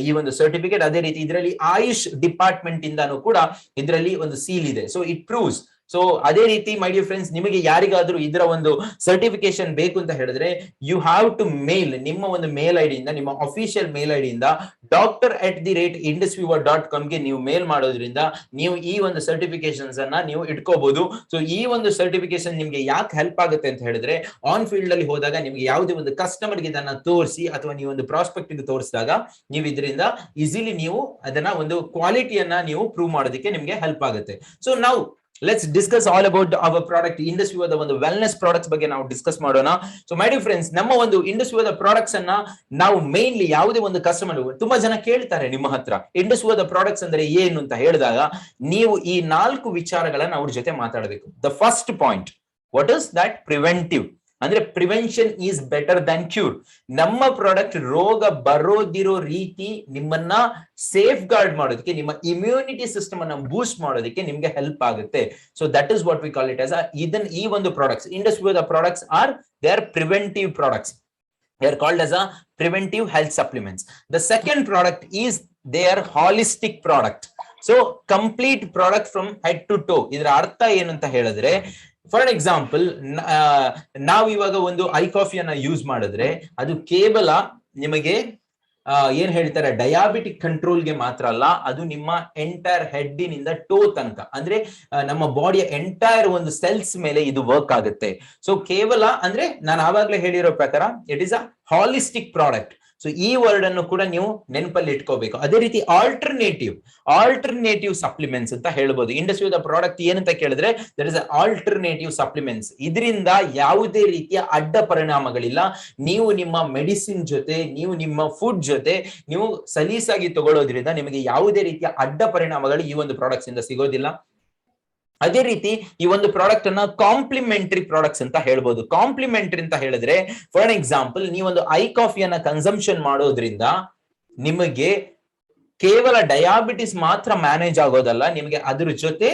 ಈ ಒಂದು ಸರ್ಟಿಫಿಕೇಟ್. ಅದೇ ರೀತಿ ಇದರಲ್ಲಿ ಆಯುಷ್ ಡಿಪಾರ್ಟ್ಮೆಂಟ್ ಇಂದಾನು ಕೂಡ ಇದರಲ್ಲಿ ಒಂದು ಸೀಲ್ ಇದೆ. So it proves. ಸೊ ಅದೇ ರೀತಿ ಮೈ ಡಿಯರ್ ಫ್ರೆಂಡ್ಸ್, ನಿಮಗೆ ಯಾರಿಗಾದ್ರೂ ಇದರ ಒಂದು ಸರ್ಟಿಫಿಕೇಶನ್ ಬೇಕು ಅಂತ ಹೇಳಿದ್ರೆ ಯು ಹ್ಯಾವ್ ಟು ಮೇಲ್ ನಿಮ್ಮ ಒಂದು ಮೇಲ್ ಐಡಿ ಇಂದ, ನಿಮ್ಮ ಅಫಿಷಿಯಲ್ ಮೇಲ್ ಐಡಿ ಇಂದ doctor@indusviewer.com ಗೆ ನೀವು ಮೇಲ್ ಮಾಡೋದ್ರಿಂದ ನೀವು ಈ ಒಂದು ಸರ್ಟಿಫಿಕೇಶನ್ಸ್ ಅನ್ನ ನೀವು ಇಟ್ಕೋಬಹುದು. ಸೊ ಈ ಒಂದು ಸರ್ಟಿಫಿಕೇಶನ್ ನಿಮ್ಗೆ ಯಾಕೆ ಹೆಲ್ಪ್ ಆಗುತ್ತೆ ಅಂತ ಹೇಳಿದ್ರೆ ಆನ್ ಫೀಲ್ಡ್ ಅಲ್ಲಿ ಹೋದಾಗ ನಿಮ್ಗೆ ಯಾವುದೇ ಒಂದು ಕಸ್ಟಮರ್ ಗೆ ಇದನ್ನ ತೋರಿಸಿ ಅಥವಾ ನೀವು ಒಂದು ಪ್ರಾಸ್ಪೆಕ್ಟ್ ಗೆ ತೋರಿಸಿದಾಗ ನೀವು ಇದರಿಂದ ಈಸಿಲಿ ನೀವು ಅದನ್ನ ಒಂದು ಕ್ವಾಲಿಟಿಯನ್ನ ನೀವು ಪ್ರೂವ್ ಮಾಡೋದಕ್ಕೆ ನಿಮ್ಗೆ ಹೆಲ್ಪ್ ಆಗುತ್ತೆ. ಸೊ ನಾವು let's discuss all about our product Indusviewer ಒಂದು ವೆಲ್ನೆಸ್ ಪ್ರಾಡಕ್ಟ್ಸ್ ಬಗ್ಗೆ ನಾವು ಡಿಸ್ಕಸ್ ಮಾಡೋಣ. ಸೊ ಮೈ ಡಿಯರ್ ಫ್ರೆಂಡ್ಸ್, ನಮ್ಮ ಒಂದು Indusviewer ಪ್ರಾಡಕ್ಟ್ಸ್ ಅನ್ನ ನಾವು ಮೇನ್ಲಿ ಯಾವುದೇ ಒಂದು ಕಸ್ಟಮರ್, ತುಂಬಾ ಜನ ಕೇಳ್ತಾರೆ ನಿಮ್ಮ ಹತ್ರ Indusviewer ಪ್ರಾಡಕ್ಟ್ಸ್ ಅಂದ್ರೆ ಏನು ಅಂತ ಹೇಳಿದಾಗ ನೀವು ಈ 4 ವಿಚಾರಗಳನ್ನ ಅವ್ರ ಜೊತೆ ಮಾತಾಡಬೇಕು. The first point, what is that? Preventive. ಅಂದ್ರೆ prevention is better than cure. ನಮ್ಮ ಪ್ರಾಡಕ್ಟ್ ರೋಗ ಬರೋದಿರೋ ರೀತಿ ನಿಮ್ಮನ್ನ ಸೇಫ್ ಗಾರ್ಡ್ ಮಾಡೋದಕ್ಕೆ, ನಿಮ್ಮ ಇಮ್ಯುನಿಟಿ ಸಿಸ್ಟಮ್ ಅನ್ನ ಬೂಸ್ಟ್ ಮಾಡೋದಕ್ಕೆ ನಿಮ್ಗೆ ಹೆಲ್ಪ್ ಆಗುತ್ತೆ. So that is what we call it as ಈ ಒಂದು products Indusviewer products are they are preventive products. They are called as a preventive health supplements. The second product is their holistic product. So complete product from head to toe. ಇದರ ಅರ್ಥ ಏನು ಅಂತ ಹೇಳಿದ್ರೆ, for example ನಾವು ಇವಾಗ ಒಂದು I ಕಾಫಿಯನ್ನ use ಮಾಡಿದ್ರೆ ಅದು ಕೇವಲ ನಿಮಗೆ ಏನ್ ಹೇಳ್ತಾರೆ ಡಯಾಬಿಟಿಕ್ ಕಂಟ್ರೋಲ್ಗೆ ಮಾತ್ರ ಅಲ್ಲ, ಅದು ನಿಮ್ಮ ಎಂಟೈರ್ ಹೆಡ್ಡಿನಿಂದ ಟೋ ತನಕ, ಅಂದ್ರೆ ನಮ್ಮ ಬಾಡಿಯ ಎಂಟೈರ್ ಒಂದು ಸೆಲ್ಸ್ ಮೇಲೆ ಇದು ವರ್ಕ್ ಆಗುತ್ತೆ. ಸೊ ಕೇವಲ ಅಂದ್ರೆ ನಾನು ಆವಾಗಲೇ ಹೇಳಿರೋ ಪ್ರಕಾರ it is a holistic product. So ಈ ವರ್ಡ್ ಅನ್ನು ಕೂಡ ನೀವು ನೆನಪಲ್ಲಿ ಇಟ್ಕೋಬೇಕು. ಅದೇ ರೀತಿ ಆಲ್ಟರ್ನೇಟಿವ್ ಸಪ್ಲಿಮೆಂಟ್ಸ್ ಅಂತ ಹೇಳ್ಬೋದು. Indusviewer ಪ್ರಾಡಕ್ಟ್ ಏನಂತ ಕೇಳಿದ್ರೆ ದಟ್ ಇಸ್ ಆಲ್ಟರ್ನೇಟಿವ್ ಸಪ್ಲಿಮೆಂಟ್ಸ್. ಇದರಿಂದ ಯಾವುದೇ ರೀತಿಯ ಅಡ್ಡ ಪರಿಣಾಮಗಳಿಲ್ಲ. ನೀವು ನಿಮ್ಮ ಮೆಡಿಸಿನ್ ಜೊತೆ, ನೀವು ನಿಮ್ಮ ಫುಡ್ ಜೊತೆ ನೀವು ಸಲೀಸಾಗಿ ತಗೊಳ್ಳೋದ್ರಿಂದ ನಿಮಗೆ ಯಾವುದೇ ರೀತಿಯ ಅಡ್ಡ ಪರಿಣಾಮಗಳು ಈ ಒಂದು ಪ್ರಾಡಕ್ಟ್ಸ್ ಇಂದ ಸಿಗೋದಿಲ್ಲ. ಅದೇ ರೀತಿ ಈ ಒಂದು ಪ್ರಾಡಕ್ಟ್ ಅನ್ನ ಕಾಂಪ್ಲಿಮೆಂಟರಿ ಪ್ರಾಡಕ್ಟ್ಸ್ ಅಂತ ಹೇಳ್ಬೋದು. ಕಾಂಪ್ಲಿಮೆಂಟರಿ ಅಂತ ಹೇಳಿದ್ರೆ ಫಾರ್ ಎಕ್ಸಾಂಪಲ್ ನೀವೊಂದು ಐ ಕಾಫಿಯನ್ನ ಕನ್ಸಂಪ್ಷನ್ ಮಾಡೋದ್ರಿಂದ ನಿಮಗೆ ಕೇವಲ ಡಯಾಬಿಟಿಸ್ ಮಾತ್ರ ಮ್ಯಾನೇಜ್ ಆಗೋದಲ್ಲ, ನಿಮಗೆ ಅದ್ರ ಜೊತೆ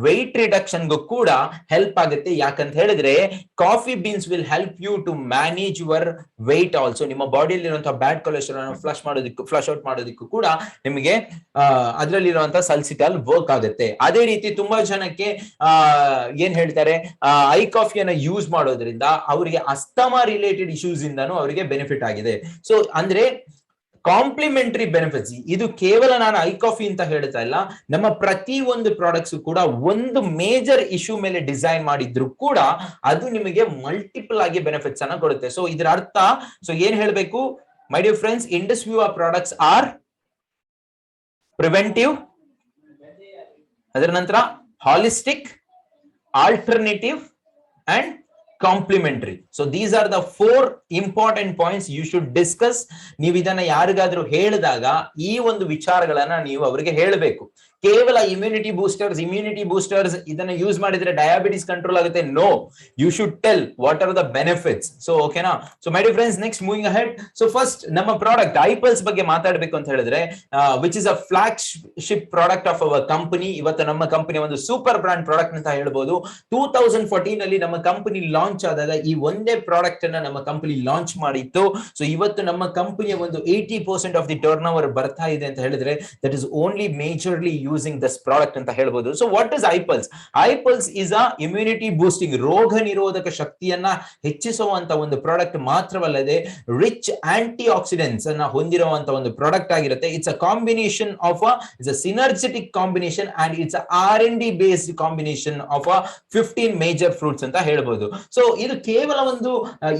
weight reduction ಗೂ ಕೂಡ ಹೆಲ್ಪ್ ಆಗುತ್ತೆ. ಯಾಕಂತ ಹೇಳಿದ್ರೆ coffee beans will help you to manage your weight also. ನಿಮ್ಮ ಬಾಡಿಯಲ್ಲಿ ಇರುವಂತಹ ಬ್ಯಾಡ್ ಕೊಲೆಸ್ಟ್ರಾಲ್ ಫ್ಲಶ್ ಔಟ್ ಮಾಡೋದಕ್ಕೂ ಕೂಡ ನಿಮಗೆ ಅದರಲ್ಲಿರುವಂತಹ ಸಲ್ಸಿಟಾಲ್ ವರ್ಕ್ ಆಗುತ್ತೆ. ಅದೇ ರೀತಿ ತುಂಬಾ ಜನಕ್ಕೆ ಏನ್ ಹೇಳ್ತಾರೆ ಐ ಕಾಫಿಯನ್ನ ಯೂಸ್ ಮಾಡೋದ್ರಿಂದ ಅವರಿಗೆ ಅಸ್ತಮಾ ರಿಲೇಟೆಡ್ ಇಶ್ಯೂಸ್ ಇಂದಾನು ಅವರಿಗೆ ಬೆನಿಫಿಟ್ ಆಗಿದೆ. ಸೊ ಅಂದ್ರೆ ಕಾಂಪ್ಲಿಮೆಂಟರಿ ಬೆನಿಫಿಟ್ಸ್. ಇದು ಕೇವಲ ನಾನು ಐ ಕಾಫಿ ಅಂತ ಹೇಳ್ತಾ ಇಲ್ಲ, ನಮ್ಮ ಪ್ರತಿ ಒಂದು ಪ್ರಾಡಕ್ಟ್ಸ್ ಕೂಡ ಒಂದು ಮೇಜರ್ ಇಶ್ಯೂ ಮೇಲೆ ಡಿಸೈನ್ ಮಾಡಿದ್ರು ಕೂಡ ಅದು ನಿಮಗೆ ಮಲ್ಟಿಪಲ್ ಆಗಿ ಬೆನಿಫಿಟ್ಸ್ ಅನ್ನ ಕೊಡುತ್ತೆ. ಸೊ ಇದರ ಅರ್ಥ, ಸೊ ಏನ್ ಹೇಳ್ಬೇಕು my dear friends, Indusviewer products are preventive, ಅದರ ನಂತರ holistic, alternative and complementary. So these are the 4 important points you should discuss. ನೀವು ಇದನ್ನ ಯಾರಿಗಾದ್ರೂ ಹೇಳಿದಾಗ ಈ ಒಂದು ವಿಚಾರಗಳನ್ನ ನೀವು ಅವರಿಗೆ ಹೇಳಬೇಕು. ಕೇವಲ ಇಮ್ಯುನಿಟಿ ಬೂಸ್ಟರ್ಸ್ ಇದನ್ನ ಯೂಸ್ ಮಾಡಿದ್ರೆ ಡಯಾಬಿಟಿಸ್ ಕಂಟ್ರೋಲ್ ಆಗುತ್ತೆ. No, you should tell what are the benefits. So ಓಕೆನಾ? So my dear friends, next moving ahead. So first ನಮ್ಮ ಪ್ರಾಡಕ್ಟ್ ಐಪಲ್ಸ್ ಬಗ್ಗೆ ಮಾತಾಡಬೇಕು ಅಂತ ಹೇಳಿದ್ರೆ which is a flagship product of our company. ಇವತ್ತು ನಮ್ಮ ಕಂಪನಿ ಒಂದು ಸೂಪರ್ ಬ್ರಾಂಡ್ ಪ್ರಾಡಕ್ಟ್ ಅಂತ ಹೇಳ್ಬೋದು. 2014 ಅಲ್ಲಿ ನಮ್ಮ ಕಂಪನಿ ಲಾಂಚ್ ಲಾಂಚ್ ಆದಾಗ ಈ ಒಂದೇ ಪ್ರಾಡಕ್ಟ್ ಅನ್ನ ನಮ್ಮ ಕಂಪನಿ ಲಾಂಚ್ ಮಾಡಿತ್ತು. ಸೊ ಇವತ್ತು ನಮ್ಮ ಕಂಪನಿಯ ಒಂದು 80% ಆಫ್ ದಿ ಟರ್ನ್ ಓವರ್ ಬರ್ತಾ ಇದೆ ಅಂತ ಹೇಳಿದ್ರೆ that is only majorly using this product ಅಂತ ಹೇಳ್ಬೋದು. ಸೊ ವಾಟ್ ಇಸ್ ಐಪಲ್ಸ್? ಐಪಲ್ಸ್ ಇಸ್ ಅ ಇಮ್ಯುನಿಟಿ ಬೂಸ್ಟಿಂಗ್, ರೋಗ ನಿರೋಧಕ ಶಕ್ತಿಯನ್ನ ಹೆಚ್ಚಿಸುವಂತ ಒಂದು ಪ್ರಾಡಕ್ಟ್ ಮಾತ್ರವಲ್ಲದೆ ರಿಚ್ ಆಂಟಿ ಆಕ್ಸಿಡೆಂಟ್ಸ್ ಅನ್ನ ಹೊಂದಿರುವಂತ ಒಂದು ಪ್ರಾಡಕ್ಟ್ ಆಗಿರುತ್ತೆ. It's a combination of it's a synergetic combination and it's R&D based combination of 15 major fruits ಅಂತ ಹೇಳ್ಬೋದು. ಸೊ ಇದು ಕೇವಲ ಒಂದು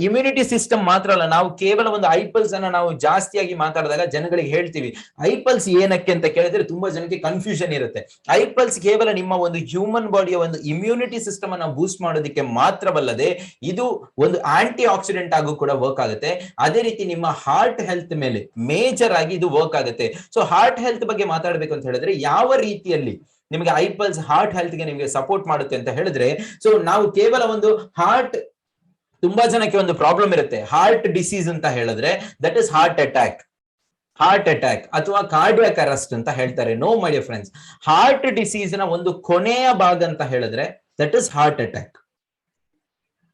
ಇಮ್ಯುನಿಟಿ ಸಿಸ್ಟಮ್ ಮಾತ್ರ ಅಲ್ಲ. ನಾವು ಕೇವಲ ಒಂದು ಐಪಲ್ಸ್ ಅನ್ನ ನಾವು ಜಾಸ್ತಿಯಾಗಿ ಮಾತಾಡಿದಾಗ ಜನಗಳಿಗೆ ಹೇಳ್ತೀವಿ ಐಪಲ್ಸ್ ಏನಕ್ಕೆ ಅಂತ ಕೇಳಿದ್ರೆ ತುಂಬಾ ಜನಕ್ಕೆ ಕನ್ಫ್ಯೂಷನ್ ಇರುತ್ತೆ. ಐಪಲ್ಸ್ ಕೇವಲ ನಿಮ್ಮ ಒಂದು ಹ್ಯೂಮನ್ ಬಾಡಿಯ ಒಂದು ಇಮ್ಯುನಿಟಿ ಸಿಸ್ಟಮ್ ಅನ್ನ ಬೂಸ್ಟ್ ಮಾಡೋದಕ್ಕೆ ಮಾತ್ರವಲ್ಲದೆ ಇದು ಒಂದು ಆಂಟಿ ಆಕ್ಸಿಡೆಂಟ್ ಆಗು ಕೂಡ ವರ್ಕ್ ಆಗುತ್ತೆ. ಅದೇ ರೀತಿ ನಿಮ್ಮ ಹಾರ್ಟ್ ಹೆಲ್ತ್ ಮೇಲೆ ಮೇಜರ್ ಆಗಿ ಇದು ವರ್ಕ್ ಆಗುತ್ತೆ. ಸೊ ಹಾರ್ಟ್ ಹೆಲ್ತ್ ಬಗ್ಗೆ ಮಾತಾಡ್ಬೇಕು ಅಂತ ಹೇಳಿದ್ರೆ ಯಾವ ರೀತಿಯಲ್ಲಿ ನಿಮಗೆ ಐಪಲ್ಸ್ ಹಾರ್ಟ್ ಹೆಲ್ತ್ ಗೆ ನಿಮಗೆ ಸಪೋರ್ಟ್ ಮಾಡುತ್ತೆ ಅಂತ ಹೇಳಿದ್ರೆ, ಸೊ ನಾವು ಕೇವಲ ಒಂದು ಹಾರ್ಟ್, ತುಂಬಾ ಜನಕ್ಕೆ ಒಂದು ಪ್ರಾಬ್ಲಮ್ ಇರುತ್ತೆ ಹಾರ್ಟ್ ಡಿಸೀಸ್ ಅಂತ ಹೇಳಿದ್ರೆ ದಟ್ ಇಸ್ ಹಾರ್ಟ್ ಅಟ್ಯಾಕ್ ಅಥವಾ ಕಾರ್ಡಿಯಾಕ್ ಅರೆಸ್ಟ್ ಅಂತ ಹೇಳ್ತಾರೆ. No my dear friends, heart disease ನ ಒಂದು ಕೊನೆಯ ಭಾಗ ಅಂತ ಹೇಳಿದ್ರೆ ದಟ್ ಇಸ್ ಹಾರ್ಟ್ ಅಟ್ಯಾಕ್.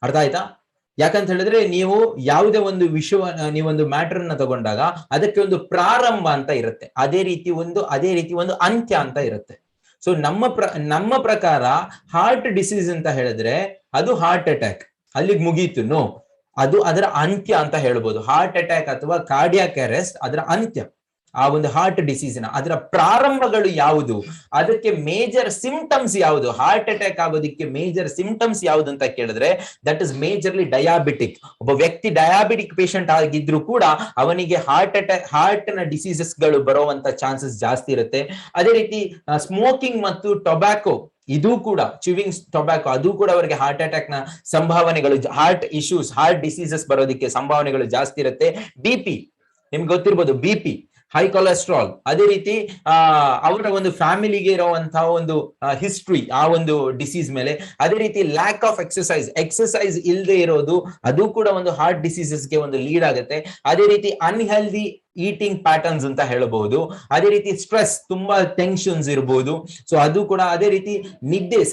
ಅರ್ಥ ಆಯ್ತಾ? ಯಾಕಂತ ಹೇಳಿದ್ರೆ ನೀವು ಯಾವುದೇ ಒಂದು ವಿಷಯ, ನೀವೊಂದು ಮ್ಯಾಟರ್ ಅನ್ನ ತಗೊಂಡಾಗ ಅದಕ್ಕೆ ಒಂದು ಪ್ರಾರಂಭ ಅಂತ ಇರುತ್ತೆ, ಅದೇ ರೀತಿ ಒಂದು ಅಂತ್ಯ ಅಂತ ಇರುತ್ತೆ. ಸೊ ನಮ್ಮ ಪ್ರಕಾರ ಹಾರ್ಟ್ ಡಿಸೀಸ್ ಅಂತ ಹೇಳಿದ್ರೆ ಅದು ಹಾರ್ಟ್ ಅಟ್ಯಾಕ್, ಅಲ್ಲಿಗೆ ಮುಗೀತು. ನೋ, ಅದು ಅದರ ಅಂತ್ಯ ಅಂತ ಹೇಳ್ಬೋದು. ಹಾರ್ಟ್ ಅಟ್ಯಾಕ್ ಅಥವಾ ಕಾರ್ಡಿಯಾಕ್ ಅರೆಸ್ಟ್ ಅದರ ಅಂತ್ಯ. ಆ ಒಂದು ಹಾರ್ಟ್ ಡಿಸೀಸ್ ನ ಅದರ ಪ್ರಾರಂಭಗಳು ಯಾವುದು, ಅದಕ್ಕೆ ಮೇಜರ್ ಸಿಂಪ್ಟಮ್ಸ್ ಯಾವುದು, ಹಾರ್ಟ್ ಅಟ್ಯಾಕ್ ಆಗೋದಕ್ಕೆ ಮೇಜರ್ ಸಿಂಪ್ಟಮ್ಸ್ ಯಾವುದು ಅಂತ ಕೇಳಿದ್ರೆ ದಟ್ ಇಸ್ ಮೇಜರ್ಲಿ ಡಯಾಬಿಟಿಕ್. ಒಬ್ಬ ವ್ಯಕ್ತಿ ಡಯಾಬಿಟಿಕ್ ಪೇಷಂಟ್ ಆಗಿದ್ರು ಕೂಡ ಅವನಿಗೆ ಹಾರ್ಟ್ ನ ಡಿಸೀಸಸ್ ಗಳು ಬರುವಂತ ಚಾನ್ಸಸ್ ಜಾಸ್ತಿ ಇರುತ್ತೆ. ಅದೇ ರೀತಿ ಸ್ಮೋಕಿಂಗ್ ಮತ್ತು ಟೊಬ್ಯಾಕೋ, ಇದು ಕೂಡ ಚಿವಿಂಗ್ ಟೊಬ್ಯಾಕೋ, ಅದು ಕೂಡ ಅವರಿಗೆ ಹಾರ್ಟ್ ಅಟ್ಯಾಕ್ ನ ಸಂಭಾವನೆಗಳು, ಹಾರ್ಟ್ ಇಶ್ಯೂಸ್, ಹಾರ್ಟ್ ಡಿಸೀಸಸ್ ಬರೋದಕ್ಕೆ ಸಂಭಾವನೆಗಳು ಜಾಸ್ತಿ ಇರುತ್ತೆ. ಬಿಪಿ ನಿಮ್ಗೆ ಗೊತ್ತಿರ್ಬೋದು, ಬಿಪಿ, ಹೈ ಕೊಲೆಸ್ಟ್ರಾಲ್, ಅದೇ ರೀತಿ ಅವರ ಒಂದು ಫ್ಯಾಮಿಲಿಗೆ ಇರುವಂತಹ ಒಂದು ಹಿಸ್ಟ್ರಿ ಆ ಒಂದು ಡಿಸೀಸ್ ಮೇಲೆ, ಅದೇ ರೀತಿ ಲ್ಯಾಕ್ ಆಫ್ ಎಕ್ಸಸೈಸ್ ಇಲ್ಲದೆ ಇರೋದು, ಅದು ಕೂಡ ಒಂದು ಹಾರ್ಟ್ ಡಿಸೀಸಸ್ಗೆ ಒಂದು ಲೀಡ್ ಆಗುತ್ತೆ. ಅದೇ ರೀತಿ ಅನ್ಹೆಲ್ದಿ ಈಟಿಂಗ್ ಪ್ಯಾಟರ್ನ್ಸ್ ಅಂತ ಹೇಳಬಹುದು. ಅದೇ ರೀತಿ ಸ್ಟ್ರೆಸ್, ತುಂಬಾ ಟೆನ್ಷನ್ಸ್ ಇರಬಹುದು. ಸೊ ಅದು ಕೂಡ, ಅದೇ ರೀತಿ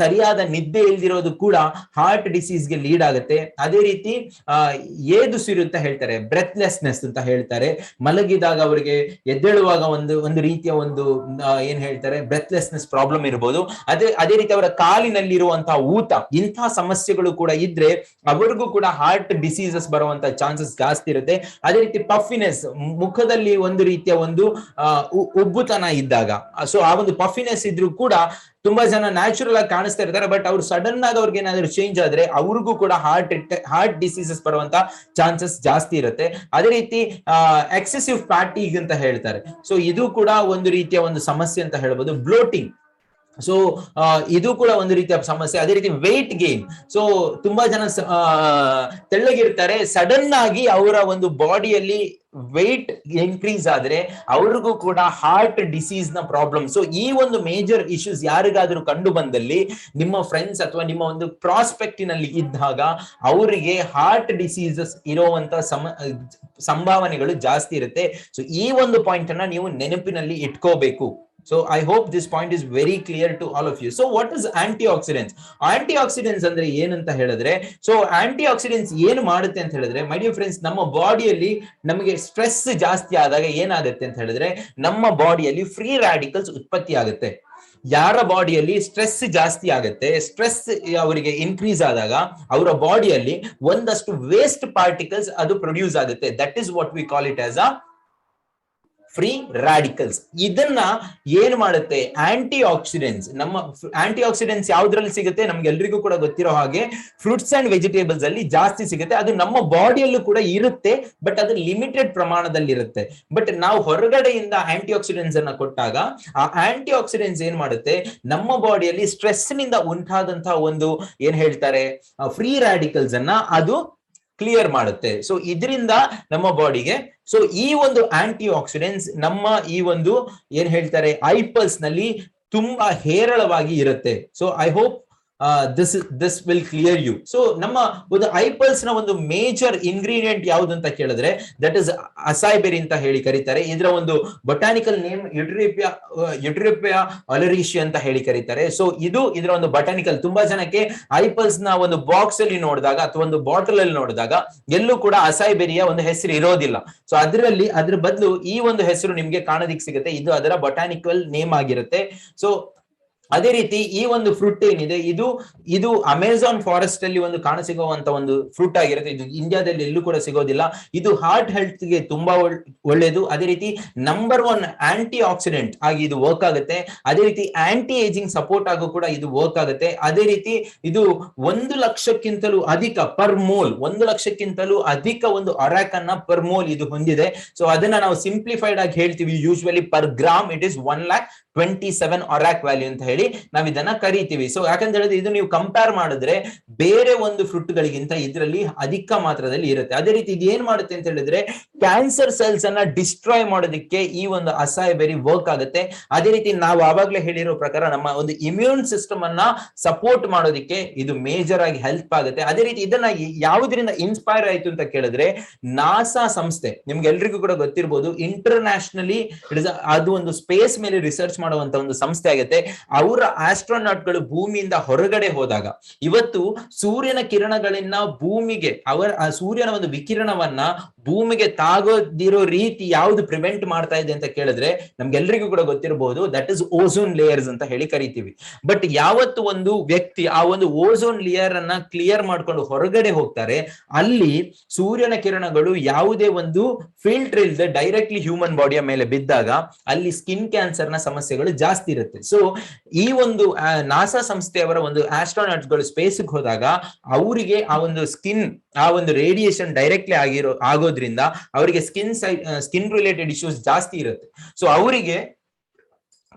ಸರಿಯಾದ ನಿದ್ದೆ ಇಲ್ದಿರೋದು ಕೂಡ ಹಾರ್ಟ್ ಡಿಸೀಸ್ಗೆ ಲೀಡ್ ಆಗುತ್ತೆ. ಅದೇ ರೀತಿ ಏದುಸಿರು ಅಂತ ಹೇಳ್ತಾರೆ, ಬ್ರೆತ್ಲೆಸ್ನೆಸ್ ಅಂತ ಹೇಳ್ತಾರೆ. ಮಲಗಿದಾಗ ಅವರಿಗೆ ಎದ್ದೇಳುವಾಗ ಒಂದು ರೀತಿಯ ಒಂದು ಏನ್ ಹೇಳ್ತಾರೆ ಬ್ರೆತ್ಲೆಸ್ನೆಸ್ ಪ್ರಾಬ್ಲಮ್ ಇರಬಹುದು. ಅದೇ ರೀತಿ ಅವರ ಕಾಲಿನಲ್ಲಿರುವಂತಹ ಊತ, ಇಂತಹ ಸಮಸ್ಯೆಗಳು ಕೂಡ ಇದ್ರೆ ಅವರಿಗೂ ಕೂಡ ಹಾರ್ಟ್ ಡಿಸೀಸಸ್ ಬರುವಂತ ಚಾನ್ಸಸ್ ಜಾಸ್ತಿ ಇರುತ್ತೆ. ಅದೇ ರೀತಿ ಪಫಿನೆಸ್, ಮುಖದಲ್ಲಿ ಒಂದು ರೀತಿಯ ಒಂದು ಉಬ್ಬುತನ ಇದ್ದಾಗ, ಸೊ ಆ ಒಂದು ಪಫಿನೆಸ್ ಇದ್ರೂ ಕೂಡ ತುಂಬಾ ಜನ ನ್ಯಾಚುರಲ್ ಆಗಿ ಕಾಣಿಸ್ತಾ ಇರ್ತಾರೆ, ಬಟ್ ಅವ್ರು ಸಡನ್ ಆಗಿ ಅವ್ರಿಗೆ ಏನಾದ್ರು ಚೇಂಜ್ ಆದ್ರೆ ಅವ್ರಿಗೂ ಕೂಡ ಹಾರ್ಟ್ ಡಿಸೀಸಸ್ ಬರುವಂತ ಚಾನ್ಸಸ್ ಜಾಸ್ತಿ ಇರುತ್ತೆ. ಅದೇ ರೀತಿ ಎಕ್ಸೆಸಿವ್ ಫ್ಯಾಟಿಗ್ ಅಂತ ಹೇಳ್ತಾರೆ. ಸೊ ಇದು ಕೂಡ ಒಂದು ರೀತಿಯ ಒಂದು ಸಮಸ್ಯೆ ಅಂತ ಹೇಳ್ಬೋದು. ಬ್ಲೋಟಿಂಗ್, ಸೊ ಇದು ಕೂಡ ಒಂದು ರೀತಿಯ ಸಮಸ್ಯೆ. ಅದೇ ರೀತಿ ವೆಯ್ಟ್ ಗೇನ್, ಸೊ ತುಂಬಾ ಜನ ತೆಳ್ಳಗಿರ್ತಾರೆ, ಸಡನ್ ಆಗಿ ಅವರ ಒಂದು ಬಾಡಿಯಲ್ಲಿ ವೆಯ್ಟ್ ಇನ್ಕ್ರೀಸ್ ಆದ್ರೆ ಅವ್ರಿಗೂ ಕೂಡ ಹಾರ್ಟ್ ಡಿಸೀಸ್ ನ ಪ್ರಾಬ್ಲಮ್. ಸೊ ಈ ಒಂದು ಮೇಜರ್ ಇಶ್ಯೂಸ್ ಯಾರಿಗಾದ್ರೂ ಕಂಡು ಬಂದಲ್ಲಿ ನಿಮ್ಮ ಫ್ರೆಂಡ್ಸ್ ಅಥವಾ ನಿಮ್ಮ ಒಂದು ಪ್ರಾಸ್ಪೆಕ್ಟಿನಲ್ಲಿ ಇದ್ದಾಗ ಅವರಿಗೆ ಹಾರ್ಟ್ ಡಿಸೀಸಸ್ ಇರುವಂತ ಸಂಭಾವನೆಗಳು ಜಾಸ್ತಿ ಇರುತ್ತೆ. ಸೊ ಈ ಒಂದು ಪಾಯಿಂಟ್ ಅನ್ನ ನೀವು ನೆನಪಿನಲ್ಲಿ ಇಟ್ಕೋಬೇಕು. So I hope this point is very clear to all of you. So what is antioxidants? Antioxidants ಅಂದ್ರೆ ಏನಂತ ಹೇಳಿದ್ರೆ, so antioxidants ಏನು ಮಾಡುತ್ತೆ ಅಂತ ಹೇಳಿದ್ರೆ ಮೈ ಡಿಯರ್ ಫ್ರೆಂಡ್ಸ್, ನಮ್ಮ ಬಾಡಿಯಲ್ಲಿ ನಮಗೆ ಸ್ಟ್ರೆಸ್ ಜಾಸ್ತಿ ಆದಾಗ ಏನಾಗುತ್ತೆ ಅಂತ ಹೇಳಿದ್ರೆ ನಮ್ಮ ಬಾಡಿಯಲ್ಲಿ ಫ್ರೀ ರಾಡಿಕಲ್ಸ್ ಉತ್ಪತ್ತಿ ಆಗುತ್ತೆ. ಯಾರ ಬಾಡಿಯಲ್ಲಿ ಸ್ಟ್ರೆಸ್ ಜಾಸ್ತಿ ಆಗುತ್ತೆ, ಸ್ಟ್ರೆಸ್ ಅವರಿಗೆ ಇನ್ಕ್ರೀಸ್ ಆದಾಗ ಅವರ ಬಾಡಿಯಲ್ಲಿ ಒಂದಷ್ಟು ವೇಸ್ಟ್ ಪಾರ್ಟಿಕಲ್ಸ್ ಅದು ಪ್ರೊಡ್ಯೂಸ್ ಆಗುತ್ತೆ. That is what we call it as a free radicals. ಇದನ್ನ ಏನ್ ಮಾಡುತ್ತೆ ಆಂಟಿ ಆಕ್ಸಿಡೆಂಟ್ಸ್. ನಮ್ಮ ಆಂಟಿ ಆಕ್ಸಿಡೆಂಟ್ಸ್ ಯಾವ್ದ್ರಲ್ಲಿ ಸಿಗುತ್ತೆ ನಮ್ಗೆ ಎಲ್ರಿಗೂ ಕೂಡ ಗೊತ್ತಿರೋ ಹಾಗೆ ಫ್ರೂಟ್ಸ್ ಅಂಡ್ ವೆಜಿಟೇಬಲ್ಸ್ ಅಲ್ಲಿ ಜಾಸ್ತಿ ಸಿಗುತ್ತೆ. ಅದು ನಮ್ಮ ಬಾಡಿಯಲ್ಲೂ ಕೂಡ ಇರುತ್ತೆ, ಬಟ್ ಅದು ಲಿಮಿಟೆಡ್ ಪ್ರಮಾಣದಲ್ಲಿ ಇರುತ್ತೆ. ಬಟ್ ನಾವು ಹೊರಗಡೆಯಿಂದ ಆಂಟಿ ಆಕ್ಸಿಡೆಂಟ್ಸ್ ಅನ್ನ ಕೊಟ್ಟಾಗ ಆ ಆಂಟಿ ಆಕ್ಸಿಡೆಂಟ್ಸ್ ಏನ್ ಮಾಡುತ್ತೆ, ನಮ್ಮ ಬಾಡಿಯಲ್ಲಿ ಸ್ಟ್ರೆಸ್ ನಿಂದ ಉಂಟಾದಂತಹ ಒಂದು ಏನ್ ಹೇಳ್ತಾರೆ ಫ್ರೀ ರಾಡಿಕಲ್ಸ್ ಅನ್ನ ಅದು ಕ್ಲಿಯರ್ ಮಾಡುತ್ತೆ. ಸೊ ಇದರಿಂದ ನಮ್ಮ ಬಾಡಿಗೆ, ಸೊ ಈ ಒಂದು ಆಂಟಿ ಆಕ್ಸಿಡೆಂಟ್ಸ್ ನಮ್ಮ ಈ ಒಂದು ಏನ್ ಹೇಳ್ತಾರೆ ಐಪಲ್ಸ್ ನಲ್ಲಿ ತುಂಬಾ ಹೇರಳವಾಗಿ ಇರುತ್ತೆ. So I hope this will clear you. So ನಮ್ಮ ಒಂದು ಐಪಲ್ಸ್ ನ ಒಂದು ಮೇಜರ್ ಇಂಗ್ರೀಡಿಯೆಂಟ್ ಯಾವುದು ಅಂತ ಕೇಳಿದ್ರೆ ದಟ್ ಇಸ್ ಅಸಾಯ್ ಬೆರಿ ಅಂತ ಹೇಳಿ ಕರೀತಾರೆ. ಇದರ ಒಂದು ಬೊಟಾನಿಕಲ್ ನೇಮ್ ಯುಟ್ರಿಪಿಯಾ ಅಲರಿಶಿ ಅಂತ ಹೇಳಿ ಕರೀತಾರೆ. ಸೊ ಇದು ಇದರ ಒಂದು ಬೊಟಾನಿಕಲ್. ತುಂಬಾ ಜನಕ್ಕೆ ಐಪಲ್ಸ್ ನ ಒಂದು ಬಾಕ್ಸ್ ಅಲ್ಲಿ ನೋಡಿದಾಗ ಅಥವಾ ಒಂದು ಬಾಟಲ್ ಅಲ್ಲಿ ನೋಡಿದಾಗ ಎಲ್ಲೂ ಕೂಡ ಅಸಾಯ್ ಬೆರಿಯ ಒಂದು ಹೆಸರು ಇರೋದಿಲ್ಲ. ಸೊ ಅದ್ರ ಬದಲು ಈ ಒಂದು ಹೆಸರು ನಿಮ್ಗೆ ಕಾಣೋದಿಕ್ ಸಿಗುತ್ತೆ. ಇದು ಅದರ ಬೊಟಾನಿಕಲ್ ನೇಮ್ ಆಗಿರುತ್ತೆ. ಸೊ ಅದೇ ರೀತಿ ಈ ಒಂದು ಫ್ರೂಟ್ ಏನಿದೆ ಇದು ಅಮೆಜಾನ್ ಫಾರೆಸ್ಟ್ ಅಲ್ಲಿ ಒಂದು ಕಾಣಸಿಗುವಂತ ಒಂದು ಫ್ರೂಟ್ ಆಗಿರುತ್ತೆ. ಇದು ಇಂಡಿಯಾದಲ್ಲಿ ಎಲ್ಲೂ ಕೂಡ ಸಿಗೋದಿಲ್ಲ. ಇದು ಹಾರ್ಟ್ ಹೆಲ್ತ್ ಗೆ ತುಂಬಾ ಒಳ್ಳೇದು. ಅದೇ ರೀತಿ ನಂಬರ್ 1 ಆಂಟಿ ಆಕ್ಸಿಡೆಂಟ್ ಆಗಿ ಇದು ವರ್ಕ್ ಆಗುತ್ತೆ. ಅದೇ ರೀತಿ ಆಂಟಿ ಏಜಿಂಗ್ ಸಪೋರ್ಟ್ ಆಗು ಕೂಡ ಇದು ವರ್ಕ್ ಆಗುತ್ತೆ. ಅದೇ ರೀತಿ ಇದು 1 ಲಕ್ಷಕ್ಕಿಂತಲೂ ಅಧಿಕ ಪರ್ ಮೋಲ್ 1 ಲಕ್ಷಕ್ಕಿಂತಲೂ ಅಧಿಕ ಒಂದು ಅರಾಕ್ ಅನ್ನ ಪರ್ ಮೋಲ್ ಇದು ಹೊಂದಿದೆ. ಸೊ ಅದನ್ನ ನಾವು ಸಿಂಪ್ಲಿಫೈಡ್ ಆಗಿ ಹೇಳ್ತೀವಿ. Usually per gram it is 1,27 arrack value ಅಂತ ಹೇಳಿ ನಾವ್ ಇದನ್ನ ಕರಿತೀವಿ. ಸೊ ಯಾಕಂತ ಹೇಳಿದ್ರೆ ಇದು ನೀವು ಕಂಪೇರ್ ಮಾಡಿದ್ರೆ ಬೇರೆ ಒಂದು ಫ್ರೂಟ್ ಗಳಿಗಿಂತ ಇದರಲ್ಲಿ ಅಧಿಕ ಮಾತ್ರದಲ್ಲಿ ಇರುತ್ತೆ. ಅದೇ ರೀತಿ ಇದು ಏನ್ ಮಾಡುತ್ತೆ ಅಂತ ಹೇಳಿದ್ರೆ ಕ್ಯಾನ್ಸರ್ ಸೆಲ್ಸ್ ಅನ್ನ ಡಿಸ್ಟ್ರಾಯ್ ಮಾಡೋದಕ್ಕೆ ಈ ಒಂದು ಅಸಾಯ್ ಬೆರಿ ವರ್ಕ್ ಆಗುತ್ತೆ. ಅದೇ ರೀತಿ ನಾವು ಆವಾಗ್ಲೇ ಹೇಳಿರೋ ಪ್ರಕಾರ ನಮ್ಮ ಒಂದು ಇಮ್ಯೂನ್ ಸಿಸ್ಟಮ್ ಅನ್ನ ಸಪೋರ್ಟ್ ಮಾಡೋದಕ್ಕೆ ಇದು ಮೇಜರ್ ಆಗಿ ಹೆಲ್ಪ್ ಆಗುತ್ತೆ. ಅದೇ ರೀತಿ ಇದನ್ನ ಯಾವುದರಿಂದ ಇನ್ಸ್ಪೈರ್ ಆಯ್ತು ಅಂತ ಕೇಳಿದ್ರೆ ನಾಸಾ ಸಂಸ್ಥೆ, ನಿಮ್ಗೆ ಎಲ್ರಿಗೂ ಕೂಡ ಗೊತ್ತಿರಬಹುದು, ಇಂಟರ್ನ್ಯಾಷನಲಿ ಅದು ಒಂದು ಸ್ಪೇಸ್ ಮೇಲೆ ರಿಸರ್ಚ್ ಮಾಡುವಂತ ಒಂದು ಸಂಸ್ಥೆ ಆಗುತ್ತೆ. ಅವರ ಆಸ್ಟ್ರೋನಾಟ್ ಗಳು ಭೂಮಿಯಿಂದ ಹೊರಗಡೆ ಹೋದಾಗ ಇವತ್ತು ಸೂರ್ಯನ ಕಿರಣಗಳನ್ನ ಭೂಮಿಗೆ ಸೂರ್ಯನ ಒಂದು ವಿಕಿರಣವನ್ನ ಭೂಮಿಗೆ ತಾಗೋದಿರೋ ರೀತಿ ಯಾವುದು ಪ್ರಿವೆಂಟ್ ಮಾಡ್ತಾ ಇದೆ ಅಂತ ಕೇಳಿದ್ರೆ ನಮ್ಗೆಲ್ರಿಗೂ ಕೂಡ ಗೊತ್ತಿರಬಹುದು, ದಟ್ ಇಸ್ ಓಝೋನ್ ಲೇಯರ್ಸ್ ಅಂತ ಹೇಳಿ ಕರಿತೀವಿ. ಬಟ್ ಯಾವತ್ತು ಒಂದು ವ್ಯಕ್ತಿ ಆ ಒಂದು ಓಝೋನ್ ಲೇಯರ್ ಅನ್ನ ಕ್ಲಿಯರ್ ಮಾಡ್ಕೊಂಡು ಹೊರಗಡೆ ಹೋಗ್ತಾರೆ, ಅಲ್ಲಿ ಸೂರ್ಯನ ಕಿರಣಗಳು ಯಾವುದೇ ಒಂದು ಫಿಲ್ಟರ್ ಇಲ್ಲದೆ ಡೈರೆಕ್ಟ್ಲಿ ಹ್ಯೂಮನ್ ಬಾಡಿಯ ಮೇಲೆ ಬಿದ್ದಾಗ ಅಲ್ಲಿ ಸ್ಕಿನ್ ಕ್ಯಾನ್ಸರ್ ನ ಸಮಸ್ಯೆಗಳು ಜಾಸ್ತಿ ಇರುತ್ತೆ. ಸೊ ಈ ಒಂದು ನಾಸಾ ಸಂಸ್ಥೆಯವರ ಒಂದು ಆಸ್ಟ್ರೋನಾಟ್ಸ್ ಗಳು ಸ್ಪೇಸ್ ಹೋದಾಗ ಅವರಿಗೆ ಆ ಒಂದು ಒಂದು ರೇಡಿಯೇಷನ್ ಡೈರೆಕ್ಟ್ಲಿ ಆಗೋದ್ರಿಂದ ಅವರಿಗೆ ಸ್ಕಿನ್ ರಿಲೇಟೆಡ್ ಇಶ್ಯೂಸ್ ಜಾಸ್ತಿ ಇರುತ್ತೆ. ಸೊ ಅವರಿಗೆ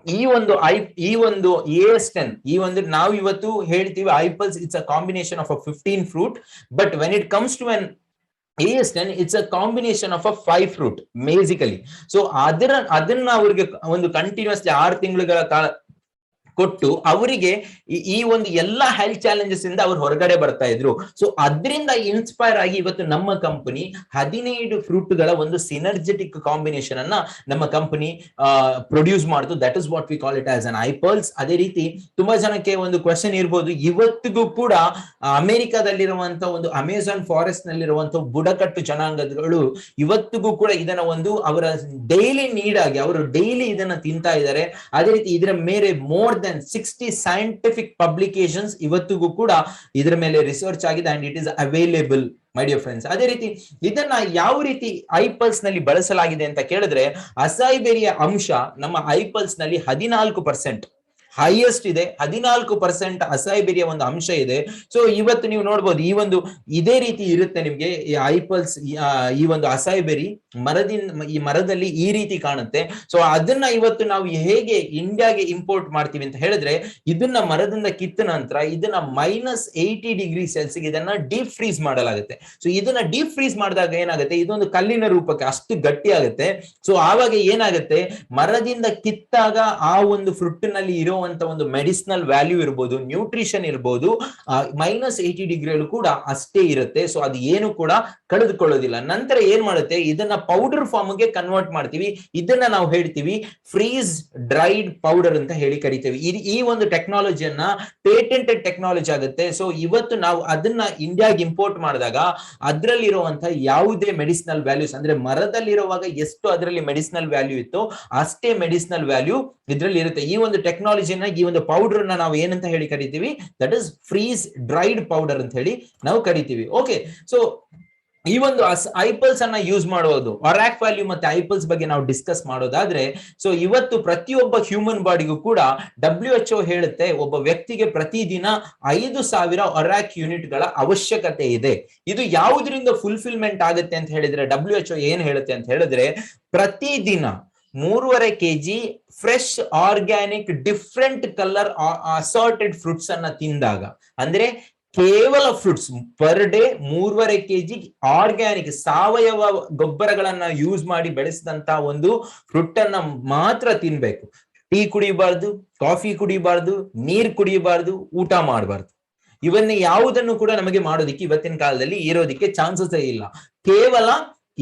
ಈ ಒಂದು AS10 ಈ ಒಂದು ನಾವು ಇವತ್ತು ಹೇಳ್ತೀವಿ ಐಪಲ್ಸ್ it's a combination of 15 fruit. But when it comes to an AS10 it's a combination of a 5 fruit basically. So ಅದನ್ನ ಅವರಿಗೆ ಒಂದು ಕಂಟಿನ್ಯೂಸ್ಲಿ 6 ತಿಂಗಳ ಕಾಲ ಕೊಟ್ಟು ಅವರಿಗೆ ಈ ಒಂದು ಎಲ್ಲಾ ಹೆಲ್ತ್ ಚಾಲೆಂಜಸ್ ಇಂದ ಅವ್ರು ಹೊರಗಡೆ ಬರ್ತಾ ಇದ್ರು. ಸೊ ಅದರಿಂದ ಇನ್ಸ್ಪೈರ್ ಆಗಿ ಇವತ್ತು ನಮ್ಮ ಕಂಪನಿ 15 ಫ್ರೂಟ್ ಗಳ ಒಂದು ಸಿನರ್ಜೆಟಿಕ್ ಕಾಂಬಿನೇಷನ್ ಅನ್ನ ನಮ್ಮ ಕಂಪನಿ ಪ್ರೊಡ್ಯೂಸ್ ಮಾಡಿತು. That is what we call it as an ಐಪಲ್ಸ್. ಅದೇ ರೀತಿ ತುಂಬಾ ಜನಕ್ಕೆ ಒಂದು ಕ್ವೆಶನ್ ಇರ್ಬೋದು, ಇವತ್ತಿಗೂ ಕೂಡ ಅಮೆರಿಕಾದಲ್ಲಿರುವಂತ ಒಂದು ಅಮೆಜಾನ್ ಫಾರೆಸ್ಟ್ ನಲ್ಲಿರುವಂತಹ ಬುಡಕಟ್ಟು ಜನಾಂಗಗಳು ಇವತ್ತಿಗೂ ಕೂಡ ಇದನ್ನ ಒಂದು ಅವರ ಡೈಲಿ ನೀಡ್ ಆಗಿ ಅವರು ಡೈಲಿ ಇದನ್ನ ತಿಂತಾ ಇದ್ದಾರೆ. ಅದೇ ರೀತಿ ಇದರ ಮೇಲೆ more than 60 scientific publications ಇವತ್ತಿಗೂ ಕೂಡ ಇದರ ಮೇಲೆ ರಿಸರ್ಚ್ ಆಗಿದೆ and it is available my dear friends. ಅದೇ ರೀತಿ ಇದನ್ನ ಯಾವ ರೀತಿ ಐಪಲ್ಸ್ ನಲ್ಲಿ ಬಳಸಲಾಗಿದೆ ಅಂತ ಕೇಳಿದ್ರೆ ಅಸಾಯ್ ಬೆರಿಯ ಅಂಶ ನಮ್ಮ ಐಪಲ್ಸ್ ನಲ್ಲಿ 14% ಹೈಯೆಸ್ಟ್ ಇದೆ. 14% ಅಸಾಯ್ ಬೆರಿಯ ಒಂದು ಅಂಶ ಇದೆ. ಸೊ ಇವತ್ತು ನೀವು ನೋಡ್ಬೋದು ಇದೇ ರೀತಿ ಇರುತ್ತೆ ನಿಮ್ಗೆ ಈ ಐಪಲ್ಸ್ ಈ ಒಂದು ಅಸಾಯ್ ಬೆರಿ ಈ ಮರದಲ್ಲಿ ಈ ರೀತಿ ಕಾಣುತ್ತೆ. ಸೊ ಅದನ್ನ ಇವತ್ತು ನಾವು ಹೇಗೆ ಇಂಡಿಯಾಗೆ ಇಂಪೋರ್ಟ್ ಮಾಡ್ತೀವಿ ಅಂತ ಹೇಳಿದ್ರೆ ಇದನ್ನ ಮರದಿಂದ ಕಿತ್ತ ನಂತರ ಇದನ್ನ -80 ಡಿಗ್ರಿ ಸೆಲ್ಸಿಯಸ್ ಇದನ್ನ ಡೀಪ್ ಫ್ರೀಸ್ ಮಾಡಲಾಗುತ್ತೆ. ಸೊ ಇದನ್ನ ಡೀಪ್ ಫ್ರೀಸ್ ಮಾಡಿದಾಗ ಏನಾಗುತ್ತೆ, ಇದೊಂದು ಕಲ್ಲಿನ ರೂಪಕ್ಕೆ ಅಷ್ಟು ಗಟ್ಟಿ ಆಗುತ್ತೆ. ಸೊ ಆವಾಗ ಏನಾಗುತ್ತೆ, ಮರದಿಂದ ಕಿತ್ತಾಗ ಆ ಒಂದು ಫ್ರೂಟ್ ನಲ್ಲಿ ಇರೋ ಒಂದು ಮೆಡಿಸಿನಲ್ ವ್ಯಾಲ್ಯೂ ಇರ್ಬೋದು, ನ್ಯೂಟ್ರಿಷನ್ ಇರ್ಬೋದು, -80 ಡಿಗ್ರಿಯಲ್ಲೂ ಕೂಡ ಅಷ್ಟೇ ಇರುತ್ತೆ. ಸೊ ಅದು ಏನು ಕೂಡ ಕಳೆದುಕೊಳ್ಳೋದಿಲ್ಲ. ನಂತರ ಏನ್ ಮಾಡುತ್ತೆ, ಇದನ್ನ ಪೌಡರ್ ಫಾರ್ಮ್ ಗೆ ಕನ್ವರ್ಟ್ ಮಾಡ್ತೀವಿ. ಇದನ್ನ ನಾವು ಹೇಳ್ತೀವಿ ಫ್ರೀಸ್ ಡ್ರೈಡ್ ಪೌಡರ್ ಅಂತ ಹೇಳಿ ಕರಿತೀವಿ. ಈ ಒಂದು ಟೆಕ್ನಾಲಜಿಯನ್ನ ಪೇಟೆಂಟೆಡ್ ಟೆಕ್ನಾಲಜಿ ಆಗುತ್ತೆ. ಸೊ ಇವತ್ತು ನಾವು ಅದನ್ನ ಇಂಡಿಯಾಗೆ ಇಂಪೋರ್ಟ್ ಮಾಡಿದಾಗ ಅದರಲ್ಲಿರುವಂತಹ ಯಾವುದೇ ಮೆಡಿಸಿನಲ್ ವ್ಯಾಲ್ಯೂಸ್ ಅಂದ್ರೆ ಮರದಲ್ಲಿರುವಾಗ ಎಷ್ಟು ಅದರಲ್ಲಿ ಮೆಡಿಸಿನಲ್ ವ್ಯಾಲ್ಯೂ ಇತ್ತು ಅಷ್ಟೇ ಮೆಡಿಸಿನಲ್ ವ್ಯಾಲ್ಯೂ ಇದರಲ್ಲಿ ಇರುತ್ತೆ. ಈ ಒಂದು ಟೆಕ್ನಾಲಜಿನ ಈ ಒಂದು ಪೌಡರ್ ನಾವು ಏನಂತ ಹೇಳಿ ಕರಿತೀವಿ, that is freeze dried powder ಅಂತ ಹೇಳಿ ನಾವು ಕರಿತೀವಿ. ಓಕೆ, ಸೊ ಈ ಒಂದು ಐಪಲ್ಸ್ ಅನ್ನ ಯೂಸ್ ಮಾಡುವುದು ಅರಾಕ್ ವ್ಯಾಲ್ಯೂ ಮತ್ತೆ ಐಪಲ್ಸ್ ಬಗ್ಗೆ ನಾವು ಡಿಸ್ಕಸ್ ಮಾಡೋದಾದ್ರೆ, ಸೊ ಇವತ್ತು ಪ್ರತಿಯೊಬ್ಬ ಹ್ಯೂಮನ್ ಬಾಡಿಗೂ ಕೂಡ WHO ಹೇಳುತ್ತೆ ಒಬ್ಬ ವ್ಯಕ್ತಿಗೆ ಪ್ರತಿದಿನ 5,000 ಅರಾಕ್ ಯೂನಿಟ್ ಗಳ ಅವಶ್ಯಕತೆ ಇದೆ. ಇದು ಯಾವುದರಿಂದ ಫುಲ್ಫಿಲ್ಮೆಂಟ್ ಆಗುತ್ತೆ ಅಂತ ಹೇಳಿದ್ರೆ WHO ಏನ್ ಹೇಳುತ್ತೆ ಅಂತ ಹೇಳಿದ್ರೆ ಪ್ರತಿದಿನ 3.5 kg fresh organic different colour assorted fruits ಅನ್ನ ತಿಂದಾಗ, ಅಂದ್ರೆ ಕೇವಲ fruits per day 3.5 kg organic ಸಾವಯವ ಗೊಬ್ಬರಗಳನ್ನ ಯೂಸ್ ಮಾಡಿ ಬೆಳೆಸಿದಂತ ಒಂದು ಫ್ರೂಟ್ ಅನ್ನ ಮಾತ್ರ ತಿನ್ಬೇಕು. ಟೀ ಕುಡಿಬಾರ್ದು, ಕಾಫಿ ಕುಡಿಬಾರ್ದು, ನೀರ್ ಕುಡಿಬಾರ್ದು, ಊಟ ಮಾಡಬಾರ್ದು. ಇವನ್ನ ಯಾವುದನ್ನು ಕೂಡ ನಮಗೆ ಮಾಡೋದಿಕ್ಕೆ ಇವತ್ತಿನ ಕಾಲದಲ್ಲಿ ಇರೋದಿಕ್ಕೆ ಚಾನ್ಸಸ್ ಇಲ್ಲ. ಕೇವಲ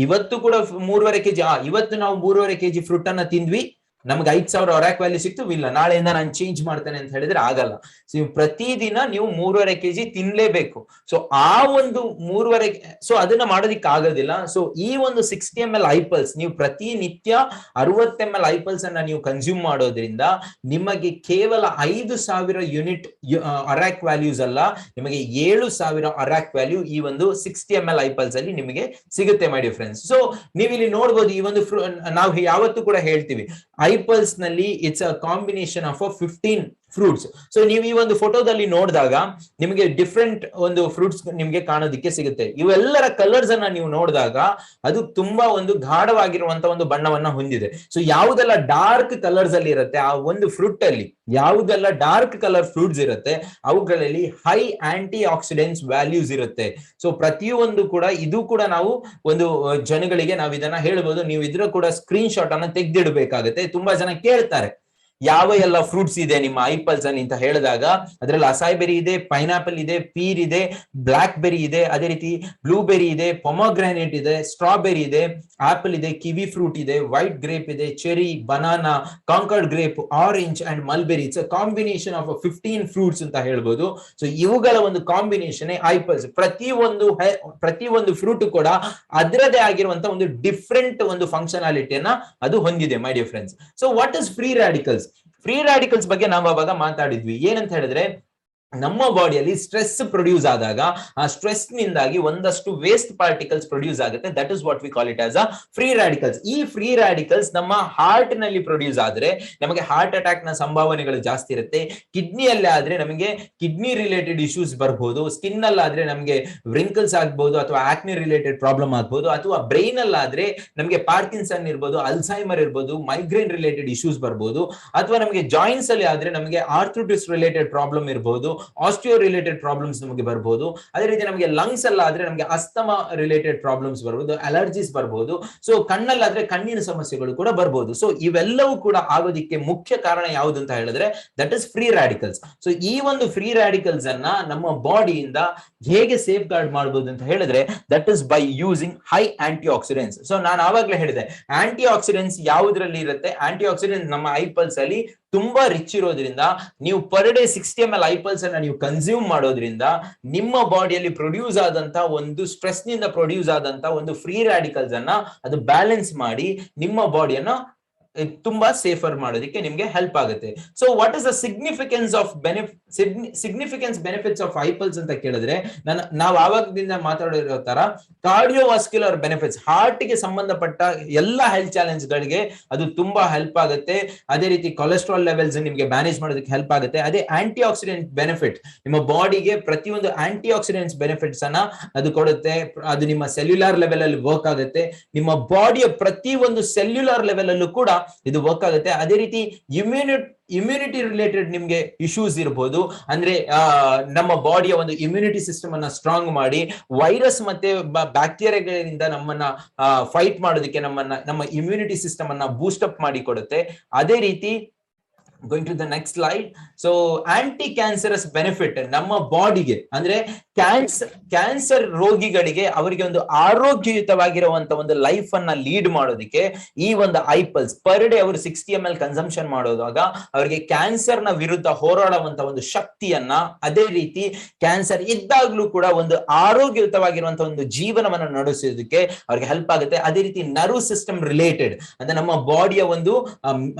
ಇವತ್ತು ಕೂಡ 3.5 kg, ಇವತ್ತು ನಾವು 3.5 kg ಫ್ರೂಟ್ ಅನ್ನ ತಿಂದ್ವಿ, ನಮ್ಗೆ 5,000 ಒರಾಕ್ ವ್ಯಾಲ್ಯೂ ಸಿಕ್ತು, ಇಲ್ಲ ನಾಳೆಯಿಂದ ನಾನು ಚೇಂಜ್ ಮಾಡ್ತೇನೆ ಅಂತ ಹೇಳಿದ್ರೆ ಆಗಲ್ಲ. ಸೊ ನೀವು ಪ್ರತಿದಿನ ನೀವು 3.5 kg ತಿನ್ಲೇಬೇಕು. ಸೊ ಆ ಒಂದು 3.5, ಸೊ ಅದನ್ನ ಮಾಡೋದಿಕ್ಕೆ ಆಗೋದಿಲ್ಲ. ಸೊ ಈ ಒಂದು 60 ml ಐಪಲ್ಸ್ ನೀವು ಪ್ರತಿನಿತ್ಯ 60 ml ಐಪಲ್ಸ್ ಅನ್ನ ನೀವು ಕನ್ಸ್ಯೂಮ್ ಮಾಡೋದ್ರಿಂದ ನಿಮಗೆ ಕೇವಲ 5,000 ಯೂನಿಟ್ ಒರಾಕ್ ವ್ಯಾಲ್ಯೂಸ್ ಅಲ್ಲ, ನಿಮಗೆ 7,000 ಒರಾಕ್ ವ್ಯಾಲ್ಯೂ ಈ ಒಂದು 60 ml ಐಪಲ್ಸ್ ಅಲ್ಲಿ ನಿಮಗೆ ಸಿಗುತ್ತೆ ಮೈ ಡಿಯರ್ ಫ್ರೆಂಡ್ಸ್. ಸೊ ನೀವು ಇಲ್ಲಿ ನೋಡ್ಬೋದು, ಈ ಒಂದು ನಾವು ಯಾವತ್ತೂ ಕೂಡ ಹೇಳ್ತೀವಿ ಐಪಲ್ಸ್ ನಲ್ಲಿ it's a combination of 15 fruits. So ನೀವು ಈ ಒಂದು ಫೋಟೋದಲ್ಲಿ ನೋಡಿದಾಗ ನಿಮಗೆ ಡಿಫ್ರೆಂಟ್ ಒಂದು ಫ್ರೂಟ್ಸ್ ನಿಮ್ಗೆ ಕಾಣೋದಿಕ್ಕೆ ಸಿಗುತ್ತೆ. ಇವೆಲ್ಲರ ಕಲರ್ಸ್ ಅನ್ನ ನೀವು ನೋಡಿದಾಗ ಅದು ತುಂಬಾ ಒಂದು ಗಾಢವಾಗಿರುವಂತ ಒಂದು ಬಣ್ಣವನ್ನ ಹೊಂದಿದೆ. ಸೊ ಯಾವುದೆಲ್ಲ ಡಾರ್ಕ್ ಕಲರ್ಸ್ ಅಲ್ಲಿ ಇರುತ್ತೆ ಆ ಒಂದು ಫ್ರೂಟ್ ಅಲ್ಲಿ, ಯಾವುದೆಲ್ಲ ಡಾರ್ಕ್ ಕಲರ್ ಫ್ರೂಟ್ಸ್ ಇರುತ್ತೆ ಅವುಗಳಲ್ಲಿ ಹೈ ಆಂಟಿ ಆಕ್ಸಿಡೆಂಟ್ಸ್ ವ್ಯಾಲ್ಯೂಸ್ ಇರುತ್ತೆ. ಸೊ ಪ್ರತಿಯೊಂದು ಕೂಡ ಇದು ಕೂಡ ನಾವು ಒಂದು ಜನಗಳಿಗೆ ನಾವು ಇದನ್ನ ಹೇಳ್ಬೋದು. ನೀವು ಇದ್ರ ಕೂಡ ಸ್ಕ್ರೀನ್ ಶಾಟ್ ಅನ್ನ ತೆಗೆದಿಡಬೇಕಾಗುತ್ತೆ. ತುಂಬಾ ಜನ ಕೇಳ್ತಾರೆ ಯಾವ ಎಲ್ಲ ಫ್ರೂಟ್ಸ್ ಇದೆ ನಿಮ್ಮ ಐಪಲ್ಸ್ ಅಲ್ಲಿ ಅಂತ ಹೇಳಿದಾಗ ಅದ್ರಲ್ಲಿ ಅಸಾಯ್ ಬೆರಿ ಇದೆ, ಪೈನಾಪಲ್ ಇದೆ, ಪೀರ್ ಇದೆ, ಬ್ಲಾಕ್ ಬೆರಿ ಇದೆ, ಅದೇ ರೀತಿ ಬ್ಲೂಬೆರಿ ಇದೆ, ಪೊಮೊಗ್ರಾನೇಟ್ ಇದೆ, ಸ್ಟ್ರಾಬೆರಿ ಇದೆ, ಆಪಲ್ ಇದೆ, ಕಿವಿ ಫ್ರೂಟ್ ಇದೆ, ವೈಟ್ ಗ್ರೇಪ್ ಇದೆ, cherry, banana, conquered grape, orange and mulberry. It's a combination of 15 fruits ಅಂತ ಹೇಳ್ಬೋದು. ಸೊ ಇವುಗಳ ಒಂದು ಕಾಂಬಿನೇಷನ್ ಐಪಲ್ಸ್. ಪ್ರತಿಯೊಂದು ಫ್ರೂಟ್ ಕೂಡ ಅದರದೇ ಆಗಿರುವಂತ ಒಂದು ಡಿಫ್ರೆಂಟ್ ಒಂದು ಫಂಕ್ಷನಾಲಿಟಿಯನ್ನ ಅದು ಹೊಂದಿದೆ ಮೈ dear friends. So what is free radicals? Free radicals ಬಗ್ಗೆ ನಾವು ಅವಾಗ ಮಾತಾಡಿದ್ವಿ. ಏನಂತ ಹೇಳಿದ್ರೆ ನಮ್ಮ ಬಾಡಿಯಲ್ಲಿ ಸ್ಟ್ರೆಸ್ ಪ್ರೊಡ್ಯೂಸ್ ಆದಾಗ ಆ ಸ್ಟ್ರೆಸ್ ನಿಂದಾಗಿ ಒಂದಷ್ಟು ವೇಸ್ಟ್ ಪಾರ್ಟಿಕಲ್ಸ್ ಪ್ರೊಡ್ಯೂಸ್ ಆಗುತ್ತೆ. That is what we call it as a free radicals. ಈ ಫ್ರೀ ರಾಡಿಕಲ್ಸ್ ನಮ್ಮ ಹಾರ್ಟ್ ನಲ್ಲಿ ಪ್ರೊಡ್ಯೂಸ್ ಆದ್ರೆ ನಮಗೆ ಹಾರ್ಟ್ ಅಟ್ಯಾಕ್ ನ ಸಂಭಾವನೆಗಳು ಜಾಸ್ತಿ ಇರುತ್ತೆ. ಕಿಡ್ನಿಯಲ್ಲಿ ಆದ್ರೆ ನಮಗೆ ಕಿಡ್ನಿ ರಿಲೇಟೆಡ್ ಇಶ್ಯೂಸ್ ಬರ್ಬೋದು, ಸ್ಕಿನ್ ಅಲ್ಲಿ ಆದ್ರೆ ನಮಗೆ ವ್ರಿಂಕಲ್ಸ್ ಆಗ್ಬಹುದು ಅಥವಾ ಆಕ್ನಿ ರಿಲೇಟೆಡ್ ಪ್ರಾಬ್ಲಮ್ ಆಗ್ಬಹುದು, ಅಥವಾ ಬ್ರೈನ್ ಅಲ್ಲಿ ಆದ್ರೆ ನಮಗೆ ಪಾರ್ಕಿನ್ಸನ್ ಇರ್ಬೋದು, ಅಲ್ಝೈಮರ್ ಇರ್ಬೋದು, ಮೈಗ್ರೇನ್ ರಿಲೇಟೆಡ್ ಇಶ್ಯೂಸ್ ಬರ್ಬೋದು, ಅಥವಾ ನಮಗೆ ಜಾಯಿಂಟ್ಸ್ ಅಲ್ಲಿ ಆದ್ರೆ ನಮಗೆ ಆರ್ಥ್ರೈಟಿಸ್ ರಿಲೇಟೆಡ್ ಪ್ರಾಬ್ಲಮ್ ಇರಬಹುದು, ಆಸ್ಟಿಯೋ ರಿಲೇಟೆಡ್ ಪ್ರಾಬ್ಲಮ್ಸ್ ನಮಗೆ ಬರಬಹುದು. ಅದೇ ರೀತಿ ನಮಗೆ ಲಂಗ್ಸ್ ಅಲ್ಲ ಆದ್ರೆ ನಮಗೆ ಅಸ್ತಮಾ ರಿಲೇಟೆಡ್ ಪ್ರಾಬ್ಲಮ್ಸ್ ಬರಬಹುದು, ಅಲರ್ಜೀಸ್ ಬರಬಹುದು. ಸೊ ಕಣ್ಣಲ್ಲಾದ್ರೆ ಕಣ್ಣಿನ ಸಮಸ್ಯೆಗಳು ಕೂಡ ಬರಬಹುದು. ಸೊ ಇವೆಲ್ಲವೂ ಕೂಡ ಆಗೋದಿಕ್ಕೆ ಮುಖ್ಯ ಕಾರಣ ಯಾವುದು ಅಂತ ಹೇಳಿದ್ರೆ that is free radicals. So ಈ ಒಂದು ಫ್ರೀ ರಾಡಿಕಲ್ಸ್ ಅನ್ನ ನಮ್ಮ ಬಾಡಿಯಿಂದ ಹೇಗೆ ಸೇಫ್ ಗಾರ್ಡ್ ಮಾಡಬಹುದು ಅಂತ ಹೇಳಿದ್ರೆ that is by using high antioxidants. So ನಾನು ಆವಾಗಲೇ ಹೇಳಿದೆ ಆಂಟಿ ಆಕ್ಸಿಡೆಂಟ್ಸ್ ಯಾವುದ್ರಲ್ಲಿ ಇರುತ್ತೆ. ಆಂಟಿ ಆಕ್ಸಿಡೆಂಟ್ಸ್ ನಮ್ಮ ಐಪಲ್ಸ್ ಅಲ್ಲಿ ತುಂಬಾ ರಿಚ್ ಇರೋದ್ರಿಂದ ನೀವು ಪರ್ ಡೇ 60 ml ಐಪಲ್ಸ್ ಅನ್ನ ನೀವು ಕನ್ಸ್ಯೂಮ್ ಮಾಡೋದ್ರಿಂದ ನಿಮ್ಮ ಬಾಡಿಯಲ್ಲಿ ಪ್ರೊಡ್ಯೂಸ್ ಆದಂತ ಒಂದು ಸ್ಟ್ರೆಸ್ ನಿಂದ ಪ್ರೊಡ್ಯೂಸ್ ಆದಂತ ಒಂದು ಫ್ರೀ ರಾಡಿಕಲ್ಸ್ ಅನ್ನ ಅದು ಬ್ಯಾಲೆನ್ಸ್ ಮಾಡಿ ನಿಮ್ಮ ಬಾಡಿಯನ್ನ ತುಂಬಾ ಸೇಫರ್ ಮಾಡೋದಕ್ಕೆ ನಿಮ್ಗೆ ಹೆಲ್ಪ್ ಆಗುತ್ತೆ. So what is the significance benefits of ಐಪಲ್ಸ್ ಅಂತ ಕೇಳಿದ್ರೆ ನಾವು ಆವಾಗದಿಂದ ಮಾತಾಡಿರೋ ತರ ಕಾರ್ಡಿಯೋವಾಸ್ಕ್ಯುಲರ್ ಬೆನಿಫಿಟ್ಸ್, ಹಾರ್ಟ್ ಗೆ ಸಂಬಂಧಪಟ್ಟ ಎಲ್ಲಾ ಹೆಲ್ತ್ ಚಾಲೆಂಜ್ ಗಳಿಗೆ ಅದು ತುಂಬಾ ಹೆಲ್ಪ್ ಆಗುತ್ತೆ. ಅದೇ ರೀತಿ ಕೊಲೆಸ್ಟ್ರಾಲ್ ಲೆವೆಲ್ಸ್ ನಿಮ್ಗೆ ಮ್ಯಾನೇಜ್ ಮಾಡೋದಕ್ಕೆ ಹೆಲ್ಪ್ ಆಗುತ್ತೆ. ಅದೇ ಆಂಟಿ ಆಕ್ಸಿಡೆಂಟ್ ಬೆನಿಫಿಟ್, ನಿಮ್ಮ ಬಾಡಿಗೆ ಪ್ರತಿಯೊಂದು ಆಂಟಿ ಆಕ್ಸಿಡೆಂಟ್ಸ್ ಬೆನಿಫಿಟ್ಸ್ ಅನ್ನ ಅದು ಕೊಡುತ್ತೆ. ಅದು ನಿಮ್ಮ ಸೆಲ್ಯುಲಾರ್ ಲೆವೆಲ್ ಅಲ್ಲಿ ವರ್ಕ್ ಆಗುತ್ತೆ, ನಿಮ್ಮ ಬಾಡಿಯ ಪ್ರತಿಯೊಂದು ಸೆಲ್ಯುಲಾರ್ ಲೆವೆಲ್ ಅಲ್ಲೂ ಕೂಡ ಇದು ವರ್ಕ್ ಆಗುತ್ತೆ. ಅದೇ ರೀತಿ ಇಮ್ಯುನಿಟಿ ರಿಲೇಟೆಡ್ ನಿಮ್ಗೆ ಇಶ್ಯೂಸ್ ಇರಬಹುದು, ಅಂದ್ರೆ ನಮ್ಮ ಬಾಡಿಯ ಒಂದು ಇಮ್ಯುನಿಟಿ ಸಿಸ್ಟಮ್ ಅನ್ನ ಸ್ಟ್ರಾಂಗ್ ಮಾಡಿ ವೈರಸ್ ಮತ್ತೆ ಬ್ಯಾಕ್ಟೀರಿಯಾಗಳಿಂದ ನಮ್ಮನ್ನ ಫೈಟ್ ಮಾಡೋದಕ್ಕೆ ನಮ್ಮ ಇಮ್ಯುನಿಟಿ ಸಿಸ್ಟಮ್ ಅನ್ನ ಬೂಸ್ಟ್ ಅಪ್ ಮಾಡಿ ಕೊಡುತ್ತೆ. ಅದೇ ರೀತಿ going to the next slide. So anti cancerous benefit ನಮ್ಮ ಬಾಡಿಗೆ ಅಂದ್ರೆ ಕ್ಯಾನ್ಸರ್ ರೋಗಿಗಳಿಗೆ ಅವರಿಗೆ ಒಂದು ಆರೋಗ್ಯಯುತವಾಗಿರುವಂತ ಒಂದು ಲೈಫ್ ಅನ್ನ ಲೀಡ್ ಮಾಡೋದಕ್ಕೆ ಈ ಒಂದು ಐಪಲ್ಸ್ ಪರ್ ಡೇ ಅವರು 60 ml ಕನ್ಸಂಪ್ಷನ್ ಮಾಡೋದಾಗ ಅವರಿಗೆ ಕ್ಯಾನ್ಸರ್ ನ ವಿರುದ್ಧ ಹೋರಾಡುವಂತ ಒಂದು ಶಕ್ತಿಯನ್ನ, ಅದೇ ರೀತಿ ಕ್ಯಾನ್ಸರ್ ಇದ್ದಾಗ್ಲೂ ಕೂಡ ಒಂದು ಆರೋಗ್ಯಯುತವಾಗಿರುವಂತಹ ಒಂದು ಜೀವನವನ್ನ ನಡೆಸೋದಕ್ಕೆ ಅವ್ರಿಗೆ ಹೆಲ್ಪ್ ಆಗುತ್ತೆ. ಅದೇ ರೀತಿ ನರ್ವ್ ಸಿಸ್ಟಮ್ ರಿಲೇಟೆಡ್ ಅಂದ್ರೆ ನಮ್ಮ ಬಾಡಿಯ ಒಂದು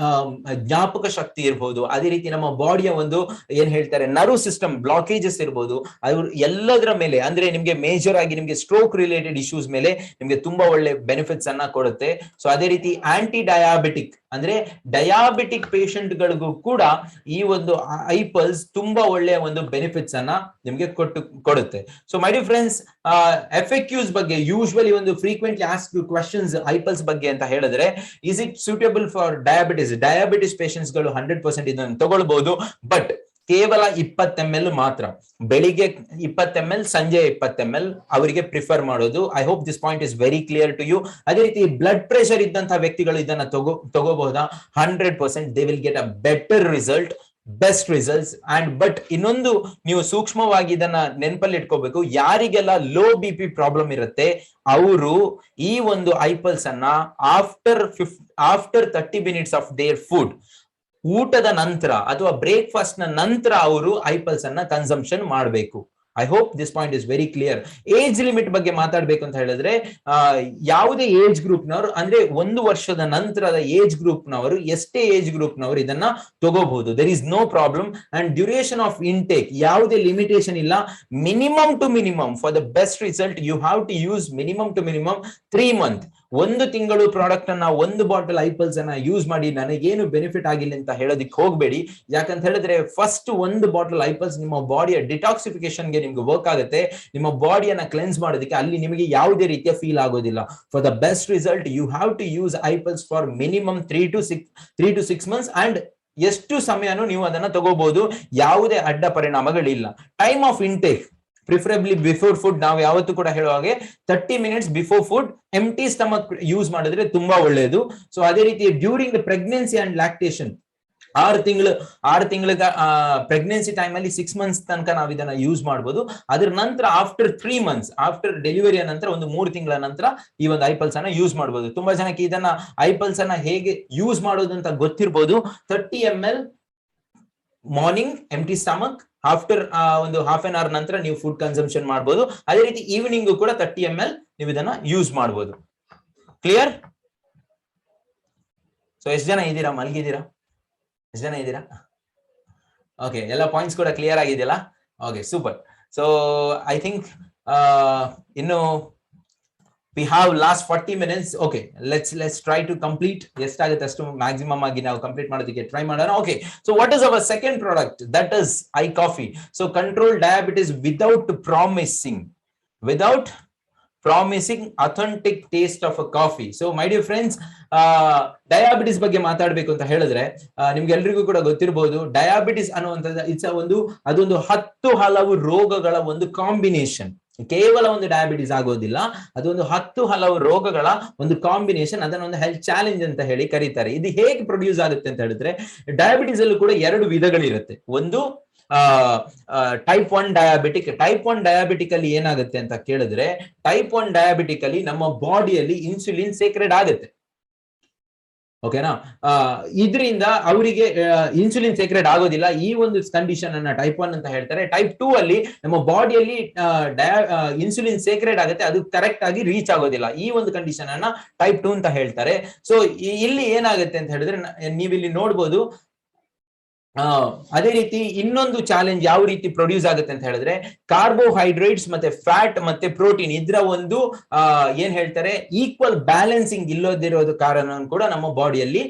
ಜ್ಞಾಪಕ ಶಕ್ತಿ ಇರಬಹುದು, ಅದೇ ರೀತಿ ನಮ್ಮ ಬಾಡಿಯ ಒಂದು ಏನ್ ಹೇಳ್ತಾರೆ ನರ್ವ್ ಸಿಸ್ಟಮ್ ಬ್ಲಾಕೇಜಸ್ ಇರಬಹುದು, ಅವರು ಎಲ್ಲದರ ಮೇಲೆ ಅಂದ್ರೆ ನಿಮ್ಗೆ ಮೇಜರ್ ಆಗಿ ನಿಮ್ಗೆ ಸ್ಟ್ರೋಕ್ ರಿಲೇಟೆಡ್ ಇಶ್ಯೂಸ್ ಮೇಲೆ ನಿಮ್ಗೆ ತುಂಬಾ ಒಳ್ಳೆ ಬೆನಿಫಿಟ್ಸ್ ಅನ್ನ ಕೊಡುತ್ತೆ. ಸೊ ಅದೇ ರೀತಿ ಆಂಟಿ ಡಯಾಬಿಟಿಕ್ ಅಂದ್ರೆ ಡಯಾಬಿಟಿಕ್ ಪೇಷಂಟ್ ಗಳಿಗೂ ಕೂಡ ಈ ಒಂದು ಐಪಲ್ಸ್ ತುಂಬಾ ಒಳ್ಳೆಯ ಒಂದು ಬೆನಿಫಿಟ್ಸ್ ಅನ್ನ ನಿಮ್ಗೆ ಕೊಡುತ್ತೆ. So my dear friends, FAQs ಬಗ್ಗೆ ಯೂಶುವಲಿ ಒಂದು ಫ್ರೀಕ್ವೆಂಟ್ಲಿ ಆಸ್ಕ್ ಕ್ವೆಶ್ಚನ್ಸ್ ಐಪಲ್ಸ್ ಬಗ್ಗೆ ಅಂತ ಹೇಳಿದ್ರೆ is it suitable for diabetes patients ಗಳು 100% ಇದನ್ನು ತಗೊಳ್ಬಹುದು, ಬಟ್ ಕೇವಲ 20 ml ಮಾತ್ರ, ಬೆಳಿಗ್ಗೆ 20 ml, ಸಂಜೆ 20 ml ಅವರಿಗೆ ಪ್ರಿಫರ್ ಮಾಡೋದು. I hope this point is very clear to you. ಅದೇ ರೀತಿ ಬ್ಲಡ್ ಪ್ರೆಷರ್ ಇದ್ದಂತಹ ವ್ಯಕ್ತಿಗಳು ಇದನ್ನ ತಗೋಬಹುದಾ? 100% they will get a better result. Best results. And but ಇನ್ನೊಂದು ನೀವು ಸೂಕ್ಷ್ಮವಾಗಿ ಇದನ್ನ ನೆನಪಲ್ಲಿ ಇಟ್ಕೋಬೇಕು, ಯಾರಿಗೆಲ್ಲ ಲೋ ಬಿ ಪಿ ಪ್ರಾಬ್ಲಮ್ ಇರುತ್ತೆ ಅವರು ಈ ಒಂದು ಐಪಲ್ಸ್ ಅನ್ನ after 30 minutes of their food, ಊಟದ ನಂತರ ಅಥವಾ ಬ್ರೇಕ್ಫಾಸ್ಟ್ ನ ನಂತರ ಅವರು ಐಪಲ್ಸ್ ಅನ್ನ ಕನ್ಸಂಪ್ಷನ್ ಮಾಡಬೇಕು. I hope this point is very clear. Age limit ಬಗ್ಗೆ ಮಾತಾಡ್ಬೇಕು ಅಂತ ಹೇಳಿದ್ರೆ ಯಾವುದೇ ಏಜ್ ಗ್ರೂಪ್ ನವರು, ಅಂದ್ರೆ 1 ವರ್ಷದ ನಂತರದ ಏಜ್ ಗ್ರೂಪ್ ನವರು, ಎಷ್ಟೇ ಏಜ್ ಗ್ರೂಪ್ ನವರು ಇದನ್ನ ತಗೋಬಹುದು. There is no problem. And duration of intake ಯಾವುದೇ ಲಿಮಿಟೇಷನ್ ಇಲ್ಲ. Minimum to minimum for the best result you have to use minimum to minimum 3 months. 1 ತಿಂಗಳು ಪ್ರಾಡಕ್ಟ್ ಅನ್ನ 1 ಬಾಟಲ್ ಐಪಲ್ಸ್ ಅನ್ನ ಯೂಸ್ ಮಾಡಿ ನನಗೇನು ಬೆನಿಫಿಟ್ ಆಗಿಲ್ಲ ಅಂತ ಹೇಳೋದಿಕ್ ಹೋಗ್ಬೇಡಿ. ಯಾಕಂತ ಹೇಳಿದ್ರೆ ಫಸ್ಟ್ 1 ಬಾಟಲ್ ಐಪಲ್ಸ್ ನಿಮ್ಮ ಬಾಡಿಯ ಡಿಟಾಕ್ಸಿಫಿಕೇಶನ್ಗೆ ನಿಮ್ಗೆ ವರ್ಕ್ ಆಗುತ್ತೆ, ನಿಮ್ಮ ಬಾಡಿಯನ್ನ ಕ್ಲೆನ್ಸ್ ಮಾಡೋದಕ್ಕೆ. ಅಲ್ಲಿ ನಿಮಗೆ ಯಾವುದೇ ರೀತಿಯ ಫೀಲ್ ಆಗೋದಿಲ್ಲ. For the best result you have to use iPulse for minimum 3 to 6 months. And ಎಷ್ಟು ಸಮಯನೂ ನೀವು ಅದನ್ನ ತಗೋಬಹುದು, ಯಾವುದೇ ಅಡ್ಡ ಪರಿಣಾಮಗಳಿಲ್ಲ. Time of intake preferably before food. ನಾವು ಯಾವತ್ತೂ ಕೂಡ ಹೇಳುವ ಹಾಗೆ 30 minutes before food empty stomach use ಮಾಡಿದ್ರೆ ತುಂಬಾ ಒಳ್ಳೆಯದು. ಸೊ ಅದೇ ರೀತಿ during the pregnancy and lactation, 6 ತಿಂಗಳ ಪ್ರೆಗ್ನೆನ್ಸಿ ಟೈಮ್ ಅಲ್ಲಿ 6 months ತನಕ ನಾವು ಇದನ್ನ ಯೂಸ್ ಮಾಡಬಹುದು. ಅದರ ನಂತರ ಆಫ್ಟರ್ 3 months, ಆಫ್ಟರ್ ಡೆಲಿವರಿಯ ನಂತರ 3 ತಿಂಗಳ ನಂತರ ಈ ಒಂದು ಐಪಲ್ಸ್ ಅನ್ನ ಯೂಸ್ ಮಾಡಬಹುದು. ತುಂಬಾ ಜನಕ್ಕೆ ಇದನ್ನ ಐಪಲ್ಸ್ ಅನ್ನ ಹೇಗೆ ಯೂಸ್ ಮಾಡೋದು ಅಂತ ಗೊತ್ತಿರಬಹುದು. 30 ml morning empty stomach, after ಒಂದು half an hour ನಂತರ ನೀವು ಫುಡ್ ಕನ್ಸಂಪ್ಷನ್ ಮಾಡಬಹುದು. ಅದೇ ರೀತಿ ಈವ್ನಿಂಗ್ ಕೂಡ 30 ml ನೀವು ಇದನ್ನ ಯೂಸ್ ಮಾಡಬಹುದು. ಕ್ಲಿಯರ್? ಸೊ ಎಷ್ಟು ಜನ ಇದ್ದೀರಾ? ಮಲಗಿದ್ದೀರಾ? ಎಷ್ಟು ಜನ ಇದ್ದೀರಾ? ಓಕೆ, ಎಲ್ಲ ಪಾಯಿಂಟ್ಸ್ ಕೂಡ ಕ್ಲಿಯರ್ ಆಗಿದೆಯಲ್ಲ? Okay, super. So I think ಇನ್ನು we have last 40 minutes. Okay, let's try to complete. ಎಷ್ಟಾಗುತ್ತೆ ಅಷ್ಟು ಮ್ಯಾಕ್ಸಿಮಮ್ ಆಗಿ ನಾವು ಕಂಪ್ಲೀಟ್ ಮಾಡೋದಕ್ಕೆ ಟ್ರೈ ಮಾಡೋಣ. Okay, so what is our second product? That is iCoffee. So control diabetes without promising authentic taste of a coffee. So my dear friends, diabetes ಬಗ್ಗೆ ಮಾತಾಡ್ಬೇಕು ಅಂತ ಹೇಳಿದ್ರೆ ನಿಮ್ಗೆ ಎಲ್ರಿಗೂ ಕೂಡ ಗೊತ್ತಿರಬಹುದು, ಡಯಾಬಿಟಿಸ್ ಅನ್ನುವಂಥದ್ದು ಅದೊಂದು 10 ಹಲವು ರೋಗಗಳ ಒಂದು ಕಾಂಬಿನೇಷನ್. ಕೇವಲ ಒಂದು ಡಯಾಬಿಟಿಸ್ ಆಗೋದಿಲ್ಲ, ಅದೊಂದು 10 ಹಲವು ರೋಗಗಳ ಒಂದು ಕಾಂಬಿನೇಷನ್. ಅದನ್ನ ಒಂದು ಹೆಲ್ತ್ ಚಾಲೆಂಜ್ ಅಂತ ಹೇಳಿ ಕರೀತಾರೆ. ಇದು ಹೇಗೆ ಪ್ರೊಡ್ಯೂಸ್ ಆಗುತ್ತೆ ಅಂತ ಹೇಳಿದ್ರೆ, ಡಯಾಬಿಟಿಸ್ ಅಲ್ಲೂ ಕೂಡ 2 ವಿಧಗಳಿರುತ್ತೆ. ಒಂದು ಟೈಪ್ 1 ಡಯಾಬಿಟಿಕ್. ಟೈಪ್ 1 ಡಯಾಬಿಟಿಕ್ ಅಲ್ಲಿ ಏನಾಗುತ್ತೆ ಅಂತ ಕೇಳಿದ್ರೆ, ಟೈಪ್ 1 ಡಯಾಬಿಟಿಕ್ ಅಲ್ಲಿ ನಮ್ಮ ಬಾಡಿಯಲ್ಲಿ ಇನ್ಸುಲಿನ್ ಸೇಕ್ರೆಡ್ ಆಗುತ್ತೆ. ಓಕೆನಾ? ಇದರಿಂದ ಅವರಿಗೆ ಇನ್ಸುಲಿನ್ ಸೇಕ್ರೆಡ್ ಆಗೋದಿಲ್ಲ. ಈ ಒಂದು ಕಂಡೀಷನ್ ಅನ್ನ ಟೈಪ್ 1 ಅಂತ ಹೇಳ್ತಾರೆ. ಟೈಪ್ 2 ಅಲ್ಲಿ ನಮ್ಮ ಬಾಡಿಯಲ್ಲಿ ಇನ್ಸುಲಿನ್ ಸೇಕ್ರೆಡ್ ಆಗುತ್ತೆ, ಅದು ಕರೆಕ್ಟ್ ಆಗಿ ರೀಚ್ ಆಗೋದಿಲ್ಲ. ಈ ಒಂದು ಕಂಡೀಷನ್ ಅನ್ನ ಟೈಪ್ 2 ಅಂತ ಹೇಳ್ತಾರೆ. ಸೊ ಇಲ್ಲಿ ಏನಾಗುತ್ತೆ ಅಂತ ಹೇಳಿದ್ರೆ, ನೀವಿಲ್ಲಿ ನೋಡ್ಬೋದು. ಅದೇ ರೀತಿ ಇನ್ನೊಂದು ಚಾಲೆಂಜ್ ಯಾವ ರೀತಿ ಪ್ರೊಡ್ಯೂಸ್ ಆಗುತ್ತೆ ಅಂತ ಹೇಳಿದ್ರೆ, ಕಾರ್ಬೋಹೈಡ್ರೇಟ್ಸ್ ಮತ್ತೆ ಫ್ಯಾಟ್ ಮತ್ತೆ ಪ್ರೋಟೀನ್ ಇದರ ಒಂದು ಏನ್ ಹೇಳ್ತಾರೆ ಈಕ್ವಲ್ ಬ್ಯಾಲೆನ್ಸಿಂಗ್ ಇಲ್ಲದಿರೋದು ಕಾರಣ ಕೂಡ ನಮ್ಮ ಬಾಡಿಯಲ್ಲಿ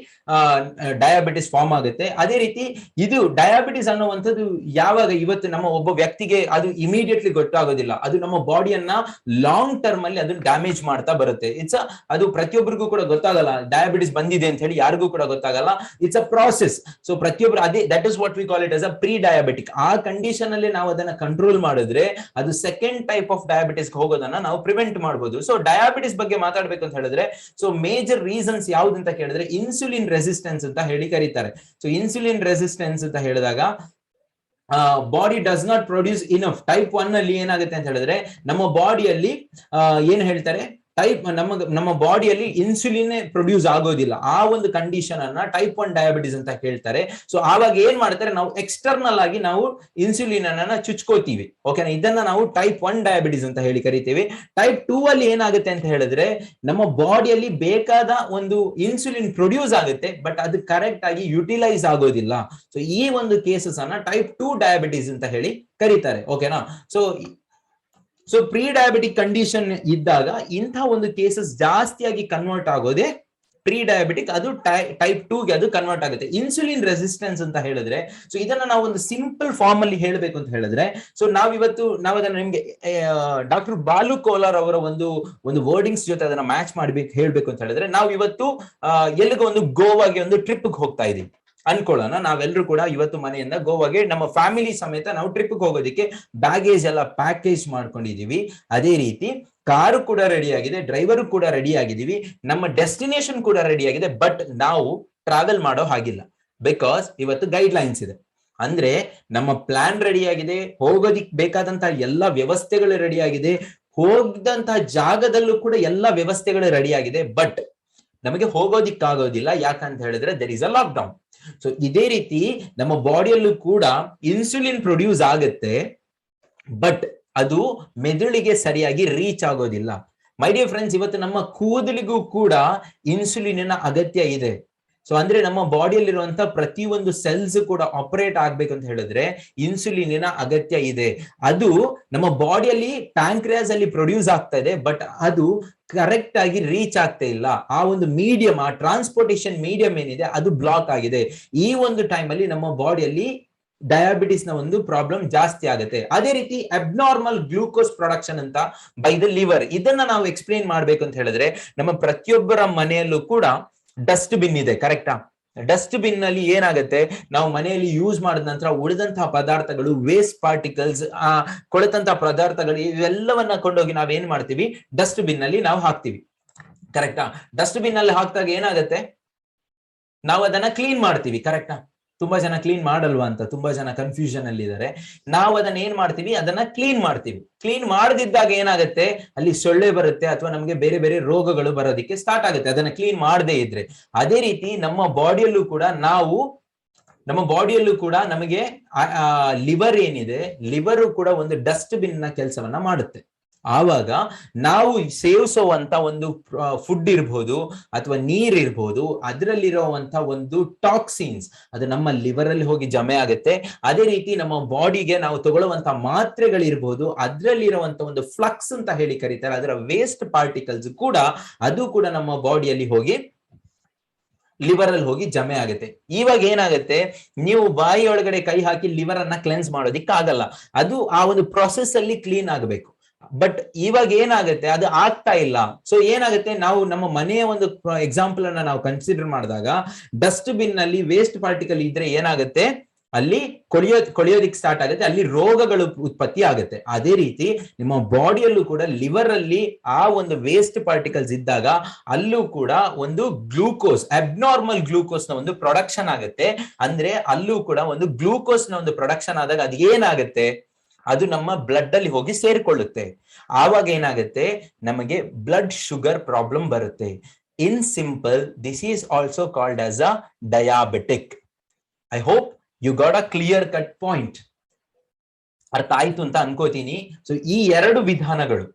ಡಯಾಬಿಟಿಸ್ ಫಾರ್ಮ್ ಆಗುತ್ತೆ. ಅದೇ ರೀತಿ ಇದು ಡಯಾಬಿಟಿಸ್ ಅನ್ನುವಂಥದ್ದು ಯಾವಾಗ ಇವತ್ತು ನಮ್ಮ ಒಬ್ಬ ವ್ಯಕ್ತಿಗೆ ಅದು ಇಮಿಡಿಯೇಟ್ಲಿ ಗೊತ್ತಾಗೋದಿಲ್ಲ, ಅದು ನಮ್ಮ ಬಾಡಿಯನ್ನ ಲಾಂಗ್ ಟರ್ಮ್ ಅಲ್ಲಿ ಅದನ್ನ ಡ್ಯಾಮೇಜ್ ಮಾಡ್ತಾ ಬರುತ್ತೆ. ಅದು ಪ್ರತಿಯೊಬ್ಬರಿಗೂ ಕೂಡ ಗೊತ್ತಾಗಲ್ಲ, ಡಯಾಬಿಟಿಸ್ ಬಂದಿದೆ ಅಂತ ಹೇಳಿ ಯಾರಿಗೂ ಕೂಡ ಗೊತ್ತಾಗಲ್ಲ. It's a process. ಸೊ ಪ್ರತಿಯೊಬ್ಬರು ಅದೇ that is what we call it as a pre diabetic. ಆ ಕಂಡೀಷನ್ ಅಲ್ಲಿ ನಾವು ಅದನ್ನ ಕಂಟ್ರೋಲ್ ಮಾಡಿದ್ರೆ ಅದು ಸೆಕೆಂಡ್ ಟೈಪ್ ಆಫ್ ಡಯಾಬಿಟಿಸ್ ಹೋಗೋದನ್ನ ನಾವು ಪ್ರಿವೆಂಟ್ ಮಾಡಬಹುದು. ಸೊ ಡಯಾಬಿಟಿಸ್ ಬಗ್ಗೆ ಮಾತಾಡ್ಬೇಕು ಅಂತ ಹೇಳಿದ್ರೆ, ಸೊ ಮೇಜರ್ ರೀಸನ್ಸ್ ಯಾವ್ದು ಅಂತ ಕೇಳಿದ್ರೆ ಇನ್ಸುಲಿನ್ ರೆಸಿಸ್ಟೆನ್ಸ್ ಅಂತ ಹೇಳಿ ಕರೀತಾರೆ. ಸೊ ಇನ್ಸುಲಿನ್ ರೆಸಿಸ್ಟೆನ್ಸ್ ಅಂತ ಹೇಳಿದಾಗ body does not produce enough. Type 1 ಅಲ್ಲಿ ಏನಾಗುತ್ತೆ ಅಂತ ಹೇಳಿದ್ರೆ, ನಮ್ಮ ಬಾಡಿಯಲ್ಲಿ ಏನ್ ಹೇಳ್ತಾರೆ ನಮ್ಮ ಬಾಡಿಯಲ್ಲಿ ಇನ್ಸುಲಿನ್ ಪ್ರೊಡ್ಯೂಸ್ ಆಗೋದಿಲ್ಲ. ಆ ಒಂದು ಕಂಡೀಷನ್ ಅನ್ನ ಟೈಪ್ 1 ಡಯಾಬಿಟಿಸ್ ಅಂತ ಹೇಳ್ತಾರೆ. ಸೊ ಆವಾಗ ಏನ್ ಮಾಡ್ತಾರೆ, ನಾವು ಎಕ್ಸ್ಟರ್ನಲ್ ಆಗಿ ನಾವು ಇನ್ಸುಲಿನ್ ಅನ್ನ ಚುಚ್ಕೋತೀವಿ. ಓಕೆನಾ? ಇದನ್ನ ನಾವು ಟೈಪ್ 1 ಡಯಾಬಿಟಿಸ್ ಅಂತ ಹೇಳಿ ಕರಿತೀವಿ. ಟೈಪ್ 2 ಅಲ್ಲಿ ಏನಾಗುತ್ತೆ ಅಂತ ಹೇಳಿದ್ರೆ, ನಮ್ಮ ಬಾಡಿಯಲ್ಲಿ ಬೇಕಾದ ಒಂದು ಇನ್ಸುಲಿನ್ ಪ್ರೊಡ್ಯೂಸ್ ಆಗುತ್ತೆ, ಬಟ್ ಅದು ಕರೆಕ್ಟ್ ಆಗಿ ಯುಟಿಲೈಸ್ ಆಗೋದಿಲ್ಲ. ಸೊ ಈ ಒಂದು ಕೇಸಸ್ ಅನ್ನ ಟೈಪ್ 2 ಡಯಾಬಿಟಿಸ್ ಅಂತ ಹೇಳಿ ಕರೀತಾರೆ. ಓಕೆನಾ? ಸೊ ಪ್ರೀ ಡಯಾಬಿಟಿಕ್ ಕಂಡೀಷನ್ ಇದ್ದಾಗ ಇಂಥ ಒಂದು ಕೇಸಸ್ ಜಾಸ್ತಿಯಾಗಿ ಕನ್ವರ್ಟ್ ಆಗೋದೇ ಪ್ರೀ ಡಯಾಬಿಟಿಕ್, ಅದು ಟೈಪ್ 2ಗೆ ಅದು ಕನ್ವರ್ಟ್ ಆಗುತ್ತೆ. ಇನ್ಸುಲಿನ್ ರೆಸಿಸ್ಟೆನ್ಸ್ ಅಂತ ಹೇಳಿದ್ರೆ, ಸೊ ಇದನ್ನ ನಾವು ಒಂದು ಸಿಂಪಲ್ ಫಾರ್ಮ್ ಅಲ್ಲಿ ಹೇಳಬೇಕು ಅಂತ ಹೇಳಿದ್ರೆ, ಸೊ ನಾವು ಅದನ್ನ ನಿಮ್ಗೆ ಡಾಕ್ಟರ್ ಬಾಲು ಕೋಲಾರ್ ಅವರ ಒಂದು ವರ್ಡಿಂಗ್ಸ್ ಜೊತೆ ಅದನ್ನ ಮ್ಯಾಚ್ ಮಾಡ್ಬೇಕು ಹೇಳ್ಬೇಕು ಅಂತ ಹೇಳಿದ್ರೆ, ನಾವು ಇವತ್ತು ಎಲ್ಲಿಗೆ ಒಂದು ಗೋವಾಗೆ ಒಂದು ಟ್ರಿಪ್ಗೆ ಹೋಗ್ತಾ ಇದೀವಿ ಅನ್ಕೊಳ್ಳೋಣ. ನಾವೆಲ್ಲರೂ ಕೂಡ ಇವತ್ತು ಮನೆಯಿಂದ ಗೋವಾಗೆ ನಮ್ಮ ಫ್ಯಾಮಿಲಿ ಸಮೇತ ನಾವು ಟ್ರಿಪ್ಗೆ ಹೋಗೋದಕ್ಕೆ ಬ್ಯಾಗೇಜ್ ಎಲ್ಲ ಪ್ಯಾಕೇಜ್ ಮಾಡ್ಕೊಂಡಿದೀವಿ. ಅದೇ ರೀತಿ ಕಾರು ಕೂಡ ರೆಡಿ ಆಗಿದೆ, ಡ್ರೈವರು ಕೂಡ ರೆಡಿ ಆಗಿದೀವಿ, ನಮ್ಮ ಡೆಸ್ಟಿನೇಷನ್ ಕೂಡ ರೆಡಿ ಆಗಿದೆ. ಬಟ್ ನಾವು ಟ್ರಾವೆಲ್ ಮಾಡೋ ಹಾಗಿಲ್ಲ, ಬಿಕಾಸ್ ಇವತ್ತು ಗೈಡ್ ಲೈನ್ಸ್ ಇದೆ. ಅಂದ್ರೆ ನಮ್ಮ ಪ್ಲಾನ್ ರೆಡಿ ಆಗಿದೆ, ಹೋಗೋದಿಕ್ ಬೇಕಾದಂತಹ ಎಲ್ಲಾ ವ್ಯವಸ್ಥೆಗಳು ರೆಡಿ ಆಗಿದೆ, ಹೋಗದಂತಹ ಜಾಗದಲ್ಲೂ ಕೂಡ ಎಲ್ಲಾ ವ್ಯವಸ್ಥೆಗಳು ರೆಡಿ ಆಗಿದೆ, ಬಟ್ ನಮಗೆ ಹೋಗೋದಿಕ್ಕಾಗೋದಿಲ್ಲ. ಯಾಕಂತ ಹೇಳಿದ್ರೆ there is a lockdown. So ಇದೇ ರೀತಿ ನಮ್ಮ ಬಾಡಿಯಲ್ಲೂ ಕೂಡ ಇನ್ಸುಲಿನ್ ಪ್ರೊಡ್ಯೂಸ್ ಆಗುತ್ತೆ, ಬಟ್ ಅದು ಮೆದುಳಿಗೆ ಸರಿಯಾಗಿ ರೀಚ್ ಆಗೋದಿಲ್ಲ. ಮೈ ಡಿಯರ್ ಫ್ರೆಂಡ್ಸ್, ಇವತ್ತು ನಮ್ಮ ಕೂದಲಿಗೂ ಕೂಡ ಇನ್ಸುಲಿನ್ ಅಗತ್ಯ ಇದೆ. ಸೊ ಅಂದ್ರೆ ನಮ್ಮ ಬಾಡಿಯಲ್ಲಿರುವಂತ ಪ್ರತಿಯೊಂದು ಸೆಲ್ಸ್ ಕೂಡ ಆಪರೇಟ್ ಆಗ್ಬೇಕು ಅಂತ ಹೇಳಿದ್ರೆ ಇನ್ಸುಲಿನ್ ಅಗತ್ಯ ಇದೆ. ಅದು ನಮ್ಮ ಬಾಡಿಯಲ್ಲಿ ಪ್ಯಾಂಕ್ರಿಯಾಸ್ ಅಲ್ಲಿ ಪ್ರೊಡ್ಯೂಸ್ ಆಗ್ತಾ ಇದೆ, ಬಟ್ ಅದು ಕರೆಕ್ಟ್ ಆಗಿ ರೀಚ್ ಆಗ್ತಾ ಇಲ್ಲ. ಆ ಒಂದು ಮೀಡಿಯಂ, ಆ ಟ್ರಾನ್ಸ್ಪೋರ್ಟೇಷನ್ ಮೀಡಿಯಂ ಏನಿದೆ ಅದು ಬ್ಲಾಕ್ ಆಗಿದೆ. ಈ ಒಂದು ಟೈಮ್ ಅಲ್ಲಿ ನಮ್ಮ ಬಾಡಿಯಲ್ಲಿ ಡಯಾಬಿಟಿಸ್ ನ ಒಂದು ಪ್ರಾಬ್ಲಮ್ ಜಾಸ್ತಿ ಆಗುತ್ತೆ. ಅದೇ ರೀತಿ ಅಬ್ನಾರ್ಮಲ್ ಗ್ಲೂಕೋಸ್ ಪ್ರೊಡಕ್ಷನ್ ಅಂತ ಬೈ ದ ಲಿವರ್, ಇದನ್ನ ನಾವು ಎಕ್ಸ್ಪ್ಲೇನ್ ಮಾಡ್ಬೇಕು ಅಂತ ಹೇಳಿದ್ರೆ ನಮ್ಮ ಪ್ರತಿಯೊಬ್ಬರ ಮನೆಯಲ್ಲೂ ಕೂಡ ಡಸ್ಟ್ ಬಿನ್ ಇದೆ, ಕರೆಕ್ಟಾ? ಡಸ್ಟ್ ಬಿನ್ ನಲ್ಲಿ ಏನಾಗುತ್ತೆ, ನಾವು ಮನೆಯಲ್ಲಿ ಯೂಸ್ ಮಾಡಿದ ನಂತರ ಉಳಿದಂತಹ ಪದಾರ್ಥಗಳು, ವೇಸ್ಟ್ ಪಾರ್ಟಿಕಲ್ಸ್, ಕೊಳೆತಂತಹ ಪದಾರ್ಥಗಳು, ಇವೆಲ್ಲವನ್ನ ಕೊಂಡೋಗಿ ನಾವೇನ್ ಮಾಡ್ತೀವಿ, ಡಸ್ಟ್ ಬಿನ್ ನಲ್ಲಿ ನಾವು ಹಾಕ್ತಿವಿ, ಕರೆಕ್ಟಾ? ಡಸ್ಟ್ ಬಿನ್ ನಲ್ಲಿ ಹಾಕಿದಾಗ ಏನಾಗುತ್ತೆ, ನಾವು ಅದನ್ನ ಕ್ಲೀನ್ ಮಾಡ್ತೀವಿ, ಕರೆಕ್ಟಾ? ತುಂಬಾ ಜನ ಕ್ಲೀನ್ ಮಾಡಲ್ವಾ ಅಂತ ತುಂಬಾ ಜನ ಕನ್ಫ್ಯೂಷನ್ ಅಲ್ಲಿ ಇದ್ದಾರೆ. ನಾವು ಅದನ್ನ ಏನ್ ಮಾಡ್ತೀವಿ, ಅದನ್ನ ಕ್ಲೀನ್ ಮಾಡ್ತೀವಿ. ಕ್ಲೀನ್ ಮಾಡದಿದ್ದಾಗ ಏನಾಗುತ್ತೆ, ಅಲ್ಲಿ ಸೊಳ್ಳೆ ಬರುತ್ತೆ ಅಥವಾ ನಮಗೆ ಬೇರೆ ಬೇರೆ ರೋಗಗಳು ಬರೋದಿಕ್ಕೆ ಸ್ಟಾರ್ಟ್ ಆಗುತ್ತೆ, ಅದನ್ನ ಕ್ಲೀನ್ ಮಾಡದೇ ಇದ್ರೆ. ಅದೇ ರೀತಿ ನಮ್ಮ ಬಾಡಿಯಲ್ಲೂ ಕೂಡ ನಮಗೆ ಲಿವರ್ ಏನಿದೆ, ಲಿವರ್ ಕೂಡ ಒಂದು ಡಸ್ಟ್ ಬಿನ್ ನ ಕೆಲಸವನ್ನ ಮಾಡುತ್ತೆ. ಆವಾಗ ನಾವು ಸೇವಿಸುವಂತ ಒಂದು ಫುಡ್ ಇರ್ಬೋದು ಅಥವಾ ನೀರ್ ಇರ್ಬೋದು, ಅದರಲ್ಲಿರುವಂತ ಒಂದು ಟಾಕ್ಸಿನ್ಸ್ ಅದು ನಮ್ಮ ಲಿವರ್ ಅಲ್ಲಿ ಹೋಗಿ ಜಮೆ ಆಗುತ್ತೆ. ಅದೇ ರೀತಿ ನಮ್ಮ ಬಾಡಿಗೆ ನಾವು ತಗೊಳ್ಳುವಂತ ಮಾತ್ರೆಗಳಿರ್ಬೋದು, ಅದರಲ್ಲಿರುವಂತ ಒಂದು ಫ್ಲಕ್ಸ್ ಅಂತ ಹೇಳಿ ಕರೀತಾರೆ, ಅದರ ವೇಸ್ಟ್ ಪಾರ್ಟಿಕಲ್ಸ್ ಕೂಡ ಅದು ಕೂಡ ನಮ್ಮ ಬಾಡಿಯಲ್ಲಿ ಹೋಗಿ ಲಿವರ್ ಅಲ್ಲಿ ಹೋಗಿ ಜಮೆ ಆಗುತ್ತೆ. ಇವಾಗ ಏನಾಗುತ್ತೆ, ನೀವು ಬಾಯಿ ಒಳಗಡೆ ಕೈ ಹಾಕಿ ಲಿವರ್ ಅನ್ನ ಕ್ಲೆನ್ಸ್ ಮಾಡೋದಿಕ್ಕೆ ಆಗಲ್ಲ, ಅದು ಆ ಒಂದು ಪ್ರೊಸೆಸ್ ಅಲ್ಲಿ ಕ್ಲೀನ್ ಆಗಬೇಕು. ಬಟ್ ಇವಾಗ ಏನಾಗುತ್ತೆ, ಅದು ಆಗ್ತಾ ಇಲ್ಲ. ಸೊ ಏನಾಗುತ್ತೆ, ನಾವು ನಮ್ಮ ಮನೆಯ ಒಂದು ಎಕ್ಸಾಂಪಲ್ ಅನ್ನ ನಾವು ಮಾಡಿದಾಗ ಡಸ್ಟ್ ಬಿನ್ ನಲ್ಲಿ ವೇಸ್ಟ್ ಪಾರ್ಟಿಕಲ್ ಇದ್ರೆ ಏನಾಗುತ್ತೆ, ಅಲ್ಲಿ ಕೊಳೆಯೋದಿಕ್ ಸ್ಟಾರ್ಟ್ ಆಗುತ್ತೆ, ಅಲ್ಲಿ ರೋಗಗಳು ಉತ್ಪತ್ತಿ ಆಗುತ್ತೆ. ಅದೇ ರೀತಿ ನಿಮ್ಮ ಬಾಡಿಯಲ್ಲೂ ಕೂಡ ಲಿವರ್ ಅಲ್ಲಿ ಆ ಒಂದು ವೇಸ್ಟ್ ಪಾರ್ಟಿಕಲ್ಸ್ ಇದ್ದಾಗ ಅಲ್ಲೂ ಕೂಡ ಒಂದು ಗ್ಲೂಕೋಸ್, ಅಬ್ನಾರ್ಮಲ್ ಗ್ಲೂಕೋಸ್ ನ ಒಂದು ಪ್ರೊಡಕ್ಷನ್ ಆಗುತ್ತೆ. ಅಂದ್ರೆ ಅಲ್ಲೂ ಕೂಡ ಒಂದು ಗ್ಲೂಕೋಸ್ ನ ಒಂದು ಪ್ರೊಡಕ್ಷನ್ ಆದಾಗ ಅದು ಏನಾಗುತ್ತೆ, ಅದು ನಮ್ಮ ಬ್ಲಡ್ ಅಲ್ಲಿ ಹೋಗಿ ಸೇರ್ಕೊಳ್ಳುತ್ತೆ. ಆವಾಗ ಏನಾಗುತ್ತೆ, ನಮಗೆ ಬ್ಲಡ್ ಶುಗರ್ ಪ್ರಾಬ್ಲಮ್ ಬರುತ್ತೆ. In simple, this is also called as a diabetic. I hope you got a clear cut point. ಅರ್ಥ ಆಯ್ತು ಅಂತ ಅನ್ಕೋತೀನಿ. ಸೊ ಈ ಎರಡು ವಿಧಾನಗಳು,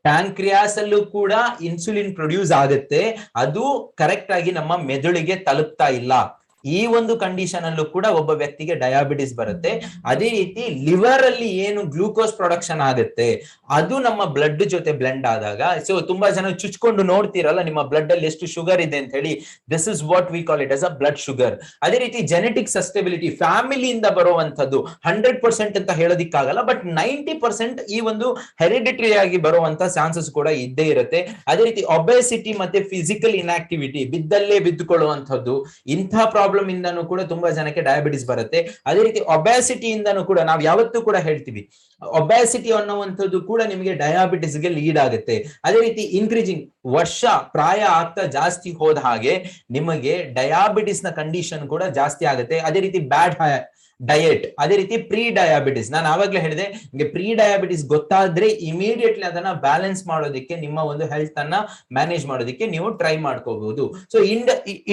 ಪ್ಯಾಂಕ್ರಿಯಾಸ್ ಅಲ್ಲೂ ಕೂಡ ಇನ್ಸುಲಿನ್ ಪ್ರೊಡ್ಯೂಸ್ ಆಗುತ್ತೆ, ಅದು ಕರೆಕ್ಟ್ ಆಗಿ ನಮ್ಮ ಮೆದುಳಿಗೆ ತಲುಪ್ತಾ ಇಲ್ಲ. ಈ ಒಂದು ಕಂಡೀಷನ್ ಅಲ್ಲೂ ಕೂಡ ಒಬ್ಬ ವ್ಯಕ್ತಿಗೆ ಡಯಾಬಿಟಿಸ್ ಬರುತ್ತೆ. ಅದೇ ರೀತಿ ಲಿವರ್ ಅಲ್ಲಿ ಏನು ಗ್ಲೂಕೋಸ್ ಪ್ರೊಡಕ್ಷನ್ ಆಗುತ್ತೆ ಅದು ನಮ್ಮ ಬ್ಲಡ್ ಜೊತೆ ಬ್ಲೆಂಡ್ ಆದಾಗ, ಸೊ ತುಂಬಾ ಜನ ಚುಚ್ಕೊಂಡು ನೋಡ್ತಿರಲ್ಲ ನಿಮ್ಮ ಬ್ಲಡ್ ಅಲ್ಲಿ ಎಷ್ಟು ಶುಗರ್ ಇದೆ ಅಂತ ಹೇಳಿ, this is what we call it as a blood sugar. ಅದೇ ರೀತಿ ಜೆನೆಟಿಕ್ ಸಸ್ಟೆಬಿಲಿಟಿ, ಫ್ಯಾಮಿಲಿಯಿಂದ ಬರುವಂತದ್ದು 100% ಅಂತ ಹೇಳೋದಿಕ್ಕಾಗಲ್ಲ, ಬಟ್ 90% ಈ ಒಂದು ಹೆರಿಡಿಟರಿ ಆಗಿ ಬರುವಂತ ಚಾನ್ಸಸ್ ಕೂಡ ಇದ್ದೇ ಇರುತ್ತೆ. ಅದೇ ರೀತಿ ಒಬೆಸಿಟಿ ಮತ್ತೆ ಫಿಸಿಕಲ್ ಇನ್ಆಕ್ಟಿವಿಟಿ, ಬಿದ್ದಲ್ಲೇ ಬಿದ್ದುಕೊಳ್ಳುವಂತದ್ದು, ಇಂತಹ ಪ್ರಾಬ್ಲಮ್ ಇಂದನೂ ಕೂಡ ತುಂಬಾ ಜನಕ್ಕೆ ಡಯಾಬಿಟಿಸ್ ಬರುತ್ತೆ. ಅದೇ ರೀತಿ ಒಬೆಸಿಟಿ ಇಂದನೂ ಕೂಡ ನಾವು ಯಾವತ್ತೂ ಕೂಡ ಹೇಳ್ತೀವಿ, ಒಬೆಸಿಟಿ ಅನ್ನುವಂಥದ್ದು ಕೂಡ ನಿಮಗೆ ಡಯಾಬಿಟಿಸ್ಗೆ ಲೀಡ್ ಆಗುತ್ತೆ. ಅದೇ ರೀತಿ ಇನ್ಕ್ರೀಸಿಂಗ್, ವರ್ಷ ಪ್ರಾಯ ಆಗ್ತಾ ಜಾಸ್ತಿ ಹೋದ ಹಾಗೆ ನಿಮಗೆ ಡಯಾಬಿಟಿಸ್ ನ ಕಂಡೀಷನ್ ಕೂಡ ಜಾಸ್ತಿ ಆಗುತ್ತೆ. ಅದೇ ರೀತಿ ಬ್ಯಾಡ್ ಡಯಟ್, ಅದೇ ರೀತಿ ಪ್ರೀ ಡಯಾಬಿಟಿಸ್, ನಾನು ಆವಾಗಲೇ ಹೇಳಿದೆ ನಿಮಗೆ ಪ್ರೀ ಡಯಾಬಿಟಿಸ್ ಗೊತ್ತಾದ್ರೆ ಇಮಿಡಿಯೇಟ್ಲಿ ಅದನ್ನ ಬ್ಯಾಲೆನ್ಸ್ ಮಾಡೋದಕ್ಕೆ, ನಿಮ್ಮ ಒಂದು ಹೆಲ್ತ್ ಅನ್ನ ಮ್ಯಾನೇಜ್ ಮಾಡೋದಕ್ಕೆ ನೀವು ಟ್ರೈ ಮಾಡ್ಕೋಬಹುದು. ಸೊ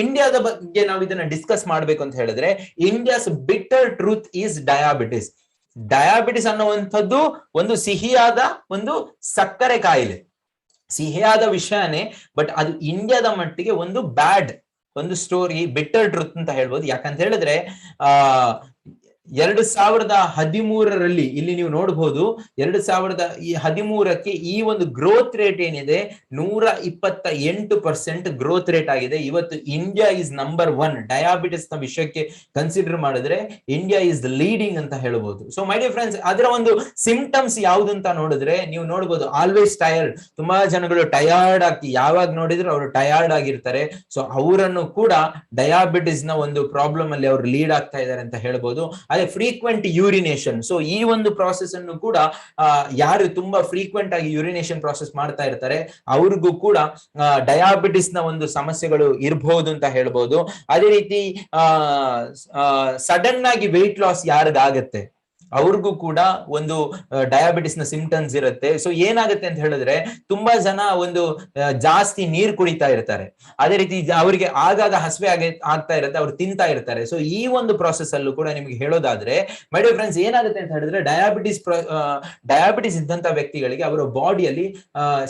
ಇಂಡಿಯಾದ ಬಗ್ಗೆ ನಾವು ಇದನ್ನ ಡಿಸ್ಕಸ್ ಮಾಡ್ಬೇಕು ಅಂತ ಹೇಳಿದ್ರೆ, India's bitter truth is diabetes. Diabetes ಅನ್ನುವಂಥದ್ದು ಒಂದು ಸಿಹಿಯಾದ ಒಂದು ಸಕ್ಕರೆ ಕಾಯಿಲೆ, ಸಿಹಿಯಾದ ವಿಷಯನೇ, ಬಟ್ ಅದು ಇಂಡಿಯಾದ ಮಟ್ಟಿಗೆ ಒಂದು ಬ್ಯಾಡ್ ಒಂದು ಸ್ಟೋರಿ, ಬಿಟ್ಟರ್ ಟ್ರೂತ್ ಅಂತ ಹೇಳ್ಬೋದು. ಯಾಕಂತ ಹೇಳಿದ್ರೆ 2013 ಇಲ್ಲಿ ನೀವು ನೋಡಬಹುದು, 2013 ಈ ಒಂದು ಗ್ರೋತ್ ರೇಟ್ ಏನಿದೆ 128% ಗ್ರೋತ್ ರೇಟ್ ಆಗಿದೆ. ಇವತ್ತು ಇಂಡಿಯಾ ಇಸ್ ನಂಬರ್ 1 ಡಯಾಬಿಟಿಸ್ ನ ವಿಷಯಕ್ಕೆ ಕನ್ಸಿಡರ್ ಮಾಡಿದ್ರೆ ಇಂಡಿಯಾ ಇಸ್ ದ ಲೀಡಿಂಗ್ ಅಂತ ಹೇಳ್ಬೋದು. ಸೊ ಮೈ ಡಿಯರ್ ಫ್ರೆಂಡ್ಸ್, ಅದರ ಒಂದು ಸಿಂಪ್ಟಮ್ಸ್ ಯಾವ್ದು ಅಂತ ನೋಡಿದ್ರೆ ನೀವು ನೋಡ್ಬೋದು, ಆಲ್ವೇಸ್ ಟಯರ್ಡ್, ತುಂಬಾ ಜನಗಳು ಟಯರ್ಡ್ ಆಗಿ ಯಾವಾಗ ನೋಡಿದ್ರು ಅವರು ಟಯರ್ಡ್ ಆಗಿರ್ತಾರೆ. ಸೊ ಅವರನ್ನು ಕೂಡ ಡಯಾಬಿಟಿಸ್ ನ ಒಂದು ಪ್ರಾಬ್ಲಮ್ ಅಲ್ಲಿ ಅವರು ಲೀಡ್ ಆಗ್ತಾ ಇದ್ದಾರೆ ಅಂತ ಹೇಳ್ಬೋದು. ಅದೇ ಫ್ರೀಕ್ವೆಂಟ್ ಯೂರಿನೇಷನ್. ಸೊ ಈ ಒಂದು ಪ್ರಾಸೆಸ್ ಅನ್ನು ಕೂಡ ಯಾರು ತುಂಬಾ ಫ್ರೀಕ್ವೆಂಟ್ ಆಗಿ ಯೂರಿನೇಷನ್ ಪ್ರಾಸೆಸ್ ಮಾಡ್ತಾ ಇರ್ತಾರೆ ಅವ್ರಿಗೂ ಕೂಡ ಡಯಾಬಿಟಿಸ್ ನ ಒಂದು ಸಮಸ್ಯೆಗಳು ಇರಬಹುದು ಅಂತ ಹೇಳ್ಬೋದು. ಅದೇ ರೀತಿ ಸಡನ್ ಆಗಿ ವೆಯ್ಟ್ ಲಾಸ್ ಯಾರಿಗಾಗತ್ತೆ ಅವ್ರಿಗೂ ಕೂಡ ಒಂದು ಡಯಾಬಿಟಿಸ್ ನ ಸಿಂಪ್ಟಮ್ಸ್ ಇರುತ್ತೆ. ಸೊ ಏನಾಗುತ್ತೆ ಅಂತ ಹೇಳಿದ್ರೆ ತುಂಬಾ ಜನ ಒಂದು ಜಾಸ್ತಿ ನೀರು ಕುಡಿತಾ ಇರ್ತಾರೆ, ಅದೇ ರೀತಿ ಅವರಿಗೆ ಆಗಾಗ ಹಸಿವೆ ಆಗ್ತಾ ಇರುತ್ತೆ, ಅವ್ರು ತಿಂತಾ ಇರ್ತಾರೆ. ಸೊ ಈ ಒಂದು ಪ್ರಾಸೆಸ್ ಅಲ್ಲೂ ಕೂಡ ನಿಮ್ಗೆ ಹೇಳೋದಾದ್ರೆ ಮೈ ಡಿಯರ್ ಫ್ರೆಂಡ್ಸ್ ಏನಾಗುತ್ತೆ ಅಂತ ಹೇಳಿದ್ರೆ ಡಯಾಬಿಟಿಸ್ ಇದ್ದಂತ ವ್ಯಕ್ತಿಗಳಿಗೆ ಅವರ ಬಾಡಿಯಲ್ಲಿ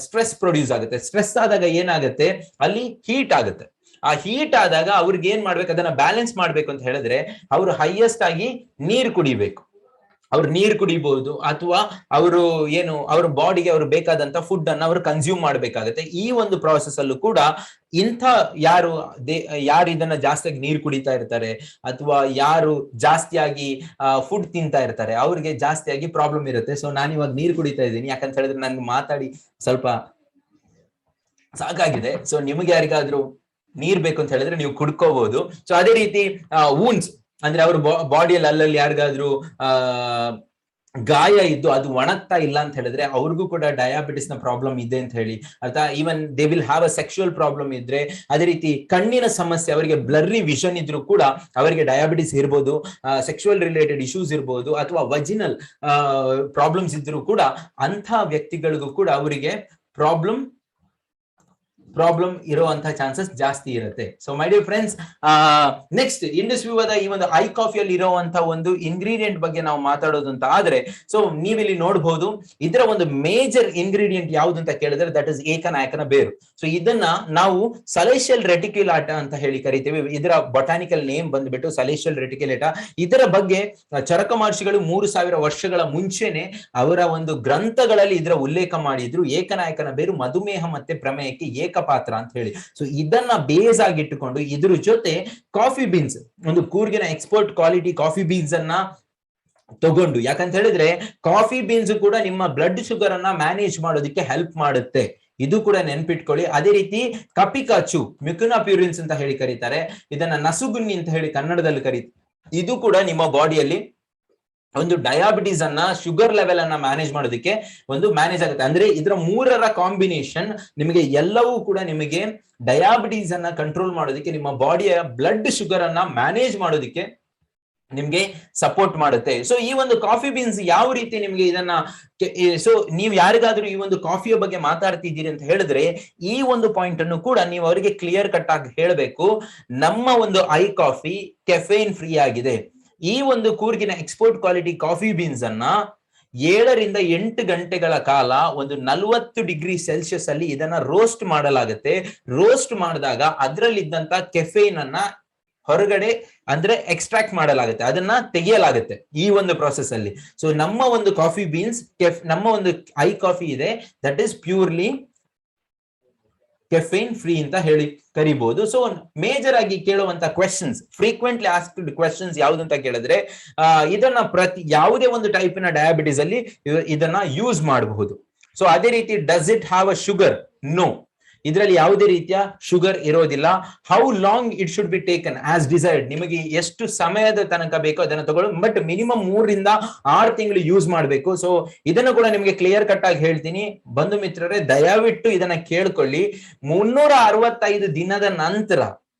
ಸ್ಟ್ರೆಸ್ ಪ್ರೊಡ್ಯೂಸ್ ಆಗುತ್ತೆ. ಸ್ಟ್ರೆಸ್ ಆದಾಗ ಏನಾಗುತ್ತೆ, ಅಲ್ಲಿ ಹೀಟ್ ಆಗುತ್ತೆ. ಆ ಹೀಟ್ ಆದಾಗ ಅವ್ರಿಗೆ ಏನ್ ಮಾಡ್ಬೇಕು, ಅದನ್ನ ಬ್ಯಾಲೆನ್ಸ್ ಮಾಡ್ಬೇಕು ಅಂತ ಹೇಳಿದ್ರೆ ಅವರು ಹೈಯೆಸ್ಟ್ ಆಗಿ ನೀರು ಕುಡಿಬೇಕು. ಅವ್ರು ನೀರು ಕುಡಿಬಹುದು, ಅಥವಾ ಅವರು ಏನು ಅವ್ರ ಬಾಡಿಗೆ ಅವ್ರು ಬೇಕಾದಂತ ಫುಡ್ ಅನ್ನ ಅವರು ಕನ್ಸ್ಯೂಮ್ ಮಾಡ್ಬೇಕಾಗತ್ತೆ. ಈ ಒಂದು ಪ್ರಾಸೆಸ್ ಅಲ್ಲೂ ಕೂಡ ಇಂಥ ಯಾರು ಇದನ್ನ ಜಾಸ್ತಿಯಾಗಿ ನೀರು ಕುಡಿತಾ ಇರ್ತಾರೆ ಅಥವಾ ಯಾರು ಜಾಸ್ತಿಯಾಗಿ ಫುಡ್ ತಿಂತಾ ಇರ್ತಾರೆ ಅವ್ರಿಗೆ ಜಾಸ್ತಿಯಾಗಿ ಪ್ರಾಬ್ಲಮ್ ಇರುತ್ತೆ. ಸೊ ನಾನು ಇವಾಗ ನೀರು ಕುಡಿತಾ ಇದ್ದೀನಿ, ಯಾಕಂತ ಹೇಳಿದ್ರೆ ನನ್ಗೆ ಮಾತಾಡಿ ಸ್ವಲ್ಪ ಸಾಕಾಗಿದೆ. ಸೊ ನಿಮಗೆ ಯಾರಿಗಾದ್ರೂ ನೀರ್ ಬೇಕು ಅಂತ ಹೇಳಿದ್ರೆ ನೀವು ಕುಡ್ಕೋಬಹುದು. ಸೊ ಅದೇ ರೀತಿ ವೂನ್ಸ್ ಅಂದ್ರೆ ಅವ್ರ ಬಾಡಿಯಲ್ಲಿ ಅಲ್ಲಲ್ಲಿ ಯಾರಿಗಾದ್ರೂ ಗಾಯ ಇದ್ದು ಅದು ಒಣಗ್ತಾ ಇಲ್ಲ ಅಂತ ಹೇಳಿದ್ರೆ ಅವ್ರಿಗೂ ಕೂಡ ಡಯಾಬಿಟಿಸ್ ನ ಪ್ರಾಬ್ಲಮ್ ಇದೆ ಅಂತ ಹೇಳಿ ಅರ್ಥ. Even they will have a sexual problem ಇದ್ರೆ, ಅದೇ ರೀತಿ ಕಣ್ಣಿನ ಸಮಸ್ಯೆ, ಅವರಿಗೆ ಬ್ಲರ್ರಿ ವಿಷನ್ ಇದ್ರೂ ಕೂಡ ಅವರಿಗೆ ಡಯಾಬಿಟಿಸ್ ಇರ್ಬೋದು, ಸೆಕ್ಷುವಲ್ ರಿಲೇಟೆಡ್ ಇಶ್ಯೂಸ್ ಇರ್ಬೋದು, ಅಥವಾ ವಜಿನಲ್ ಪ್ರಾಬ್ಲಮ್ಸ್ ಇದ್ರೂ ಕೂಡ ಅಂಥ ವ್ಯಕ್ತಿಗಳಿಗೂ ಕೂಡ ಅವರಿಗೆ ಪ್ರಾಬ್ಲಮ್ ಇರುವಂತಹ ಚಾನ್ಸಸ್ ಜಾಸ್ತಿ ಇರುತ್ತೆ. So my dear friends, next ಇಂಡಸ್ ವ್ಯೂವದ ಈ ಒಂದು ಐ ಕಾಫಿಯಲ್ಲಿ ಇರುವಂತಹ ಒಂದು ಇಂಗ್ರೀಡಿಯೆಂಟ್ ಬಗ್ಗೆ ನಾವು ಮಾತಾಡೋದು ಅಂತ ಆದ್ರೆ, ಸೊ ನೀವಿಲ್ಲಿ ನೋಡಬಹುದು ಇದರ ಒಂದು ಮೇಜರ್ ಇಂಗ್ರೀಡಿಯೆಂಟ್ ಯಾವುದು ಅಂತ ಕೇಳಿದ್ರೆ ದಟ್ ಇಸ್ ಏಕನಾಯಕನ ಬೇರು. ಸೊ ಇದನ್ನ ನಾವು ಸಲೇಷಿಯಲ್ ರೆಟಿಕ್ಯುಲಾಟ ಅಂತ ಹೇಳಿ ಕರಿತೀವಿ. ಇದರ ಬೊಟಾನಿಕಲ್ ನೇಮ್ ಬಂದ್ಬಿಟ್ಟು ಸಲೇಷಿಯಲ್ ರೆಟಿಕ್ಯುಲೇಟ. ಇದರ ಬಗ್ಗೆ ಚರಕ ಮಹರ್ಷಿಗಳು 3000 ವರ್ಷಗಳ ಮುಂಚೆನೆ ಅವರ ಒಂದು ಗ್ರಂಥಗಳಲ್ಲಿ ಇದರ ಉಲ್ಲೇಖ ಮಾಡಿದ್ರು. ಏಕನಾಯಕನ ಬೇರು ಮಧುಮೇಹ ಮತ್ತೆ ಪ್ರಮೇಯಕ್ಕೆ ಏಕಪಾತ್ರ ಅಂತ ಹೇಳಿ. ಸೊ ಇದನ್ನ ಬೇಸ್ ಆಗಿಟ್ಟುಕೊಂಡು ಇದ್ರ ಜೊತೆ ಕಾಫಿ ಬೀನ್ಸ್, ಒಂದು ಕೂರ್ಗಿನ ಎಕ್ಸ್ಪೋರ್ಟ್ ಕ್ವಾಲಿಟಿ ಕಾಫಿ ಬೀನ್ಸ್ ಅನ್ನ ತಗೊಂಡು, ಯಾಕಂತ ಹೇಳಿದ್ರೆ ಕಾಫಿ ಬೀನ್ಸ್ ಕೂಡ ನಿಮ್ಮ ಬ್ಲಡ್ ಶುಗರ್ ಅನ್ನ ಮ್ಯಾನೇಜ್ ಮಾಡೋದಕ್ಕೆ ಹೆಲ್ಪ್ ಮಾಡುತ್ತೆ, ಇದು ಕೂಡ ನೆನ್ಪಿಟ್ಕೊಳ್ಳಿ. ಅದೇ ರೀತಿ ಕಪಿಕಾಚು, ಮ್ಯುಕುನಾ ಪ್ಯೂರಿನ್ಸ್ ಅಂತ ಹೇಳಿ ಕರೀತಾರೆ, ಇದನ್ನ ನಸುಗುನ್ನಿ ಅಂತ ಹೇಳಿ ಕನ್ನಡದಲ್ಲಿ ಕರೀತಾರೆ. ಇದು ಕೂಡ ನಿಮ್ಮ ಬಾಡಿಯಲ್ಲಿ ಒಂದು ಡಯಾಬಿಟೀಸ್ ಅನ್ನ, ಶುಗರ್ ಲೆವೆಲ್ ಅನ್ನ ಮ್ಯಾನೇಜ್ ಮಾಡೋದಕ್ಕೆ ಒಂದು ಮ್ಯಾನೇಜ್ ಆಗುತ್ತೆ. ಅಂದ್ರೆ ಇದರ 3ರ ಕಾಂಬಿನೇಷನ್ ನಿಮಗೆ ಎಲ್ಲವೂ ಕೂಡ ನಿಮಗೆ ಡಯಾಬಿಟೀಸ್ ಅನ್ನ ಕಂಟ್ರೋಲ್ ಮಾಡೋದಕ್ಕೆ, ನಿಮ್ಮ ಬಾಡಿಯ ಬ್ಲಡ್ ಶುಗರ್ ಅನ್ನ ಮ್ಯಾನೇಜ್ ಮಾಡೋದಕ್ಕೆ ನಿಮ್ಗೆ ಸಪೋರ್ಟ್ ಮಾಡುತ್ತೆ. ಸೊ ಈ ಒಂದು ಕಾಫಿ ಬೀನ್ಸ್ ಯಾವ ರೀತಿ ನಿಮ್ಗೆ ಇದನ್ನ, ಸೊ ನೀವು ಯಾರಿಗಾದ್ರೂ ಈ ಒಂದು ಕಾಫಿಯ ಬಗ್ಗೆ ಮಾತಾಡ್ತಿದ್ದೀರಿ ಅಂತ ಹೇಳಿದ್ರೆ ಈ ಒಂದು ಪಾಯಿಂಟ್ ಅನ್ನು ಕೂಡ ನೀವು ಅವರಿಗೆ ಕ್ಲಿಯರ್ ಕಟ್ ಆಗಿ ಹೇಳಬೇಕು. ನಮ್ಮ ಒಂದು ಐ ಕಾಫಿ ಕೆಫೇನ್ ಫ್ರೀ ಆಗಿದೆ. ಈ ಒಂದು ಕೂರ್ಗಿನ ಎಕ್ಸ್ಪೋರ್ಟ್ ಕ್ವಾಲಿಟಿ ಕಾಫಿ ಬೀನ್ಸ್ ಅನ್ನ 7 ರಿಂದ 8 ಗಂಟೆಗಳ ಕಾಲ ಒಂದು 40 ಡಿಗ್ರಿ ಸೆಲ್ಸಿಯಸ್ ಅಲ್ಲಿ ಇದನ್ನ ರೋಸ್ಟ್ ಮಾಡಲಾಗುತ್ತೆ. ರೋಸ್ಟ್ ಮಾಡಿದಾಗ ಅದರಲ್ಲಿದ್ದಂತ ಕೆಫೇನ್ ಅನ್ನ ಹೊರಗಡೆ ಅಂದ್ರೆ ಎಕ್ಸ್ಟ್ರಾಕ್ಟ್ ಮಾಡಲಾಗುತ್ತೆ, ಅದನ್ನ ತೆಗೆಯಲಾಗುತ್ತೆ ಈ ಒಂದು ಪ್ರೊಸೆಸ್ ಅಲ್ಲಿ. ಸೊ ನಮ್ಮ ಒಂದು ಕಾಫಿ ಬೀನ್ಸ್, ನಮ್ಮ ಒಂದು ಐ ಕಾಫಿ ಇದೆ, that is purely caffeine free ಅಂತ ಹೇಳಿ ಕರಿಬಹುದು. ಸೊ ಮೇಜರ್ ಆಗಿ ಕೇಳುವಂತ ಕ್ವೆಶನ್ಸ್, ಫ್ರೀಕ್ವೆಂಟ್ಲಿ ಆಸ್ಕ್ಡ್ ಕ್ವೆಶನ್ಸ್ ಯಾವ್ದು ಅಂತ ಕೇಳಿದ್ರೆ ಇದನ್ನ ಯಾವುದೇ ಒಂದು ಟೈಪಿನ ಡಯಾಬಿಟಿಸ್ ಅಲ್ಲಿ ಇದನ್ನ ಯೂಸ್ ಮಾಡಬಹುದು. ಸೊ ಅದೇ ರೀತಿ does it have a sugar? No, ಇದರಲ್ಲಿ ಯಾವುದೇ ರೀತಿಯ ಶುಗರ್ ಇರೋದಿಲ್ಲ. How long it should be taken as desired, ನಿಮಗೆ ಎಷ್ಟು ಸಮಯದ ತನಕ ಬೇಕೋ ಅದನ್ನ ತಗೊಳ್ಳೋದು, ಬಟ್ ಮಿನಿಮಮ್ 3 ರಿಂದ 6 ತಿಂಗಳು ಯೂಸ್ ಮಾಡಬೇಕು. ಸೊ ಇದನ್ನು ಕೂಡ ನಿಮಗೆ ಕ್ಲಿಯರ್ ಕಟ್ ಆಗಿ ಹೇಳ್ತೀನಿ ಬಂಧು ಮಿತ್ರರೇ, ದಯವಿಟ್ಟು ಇದನ್ನ ಕೇಳ್ಕೊಳ್ಳಿ. 365 ದಿನದ ನಂತರ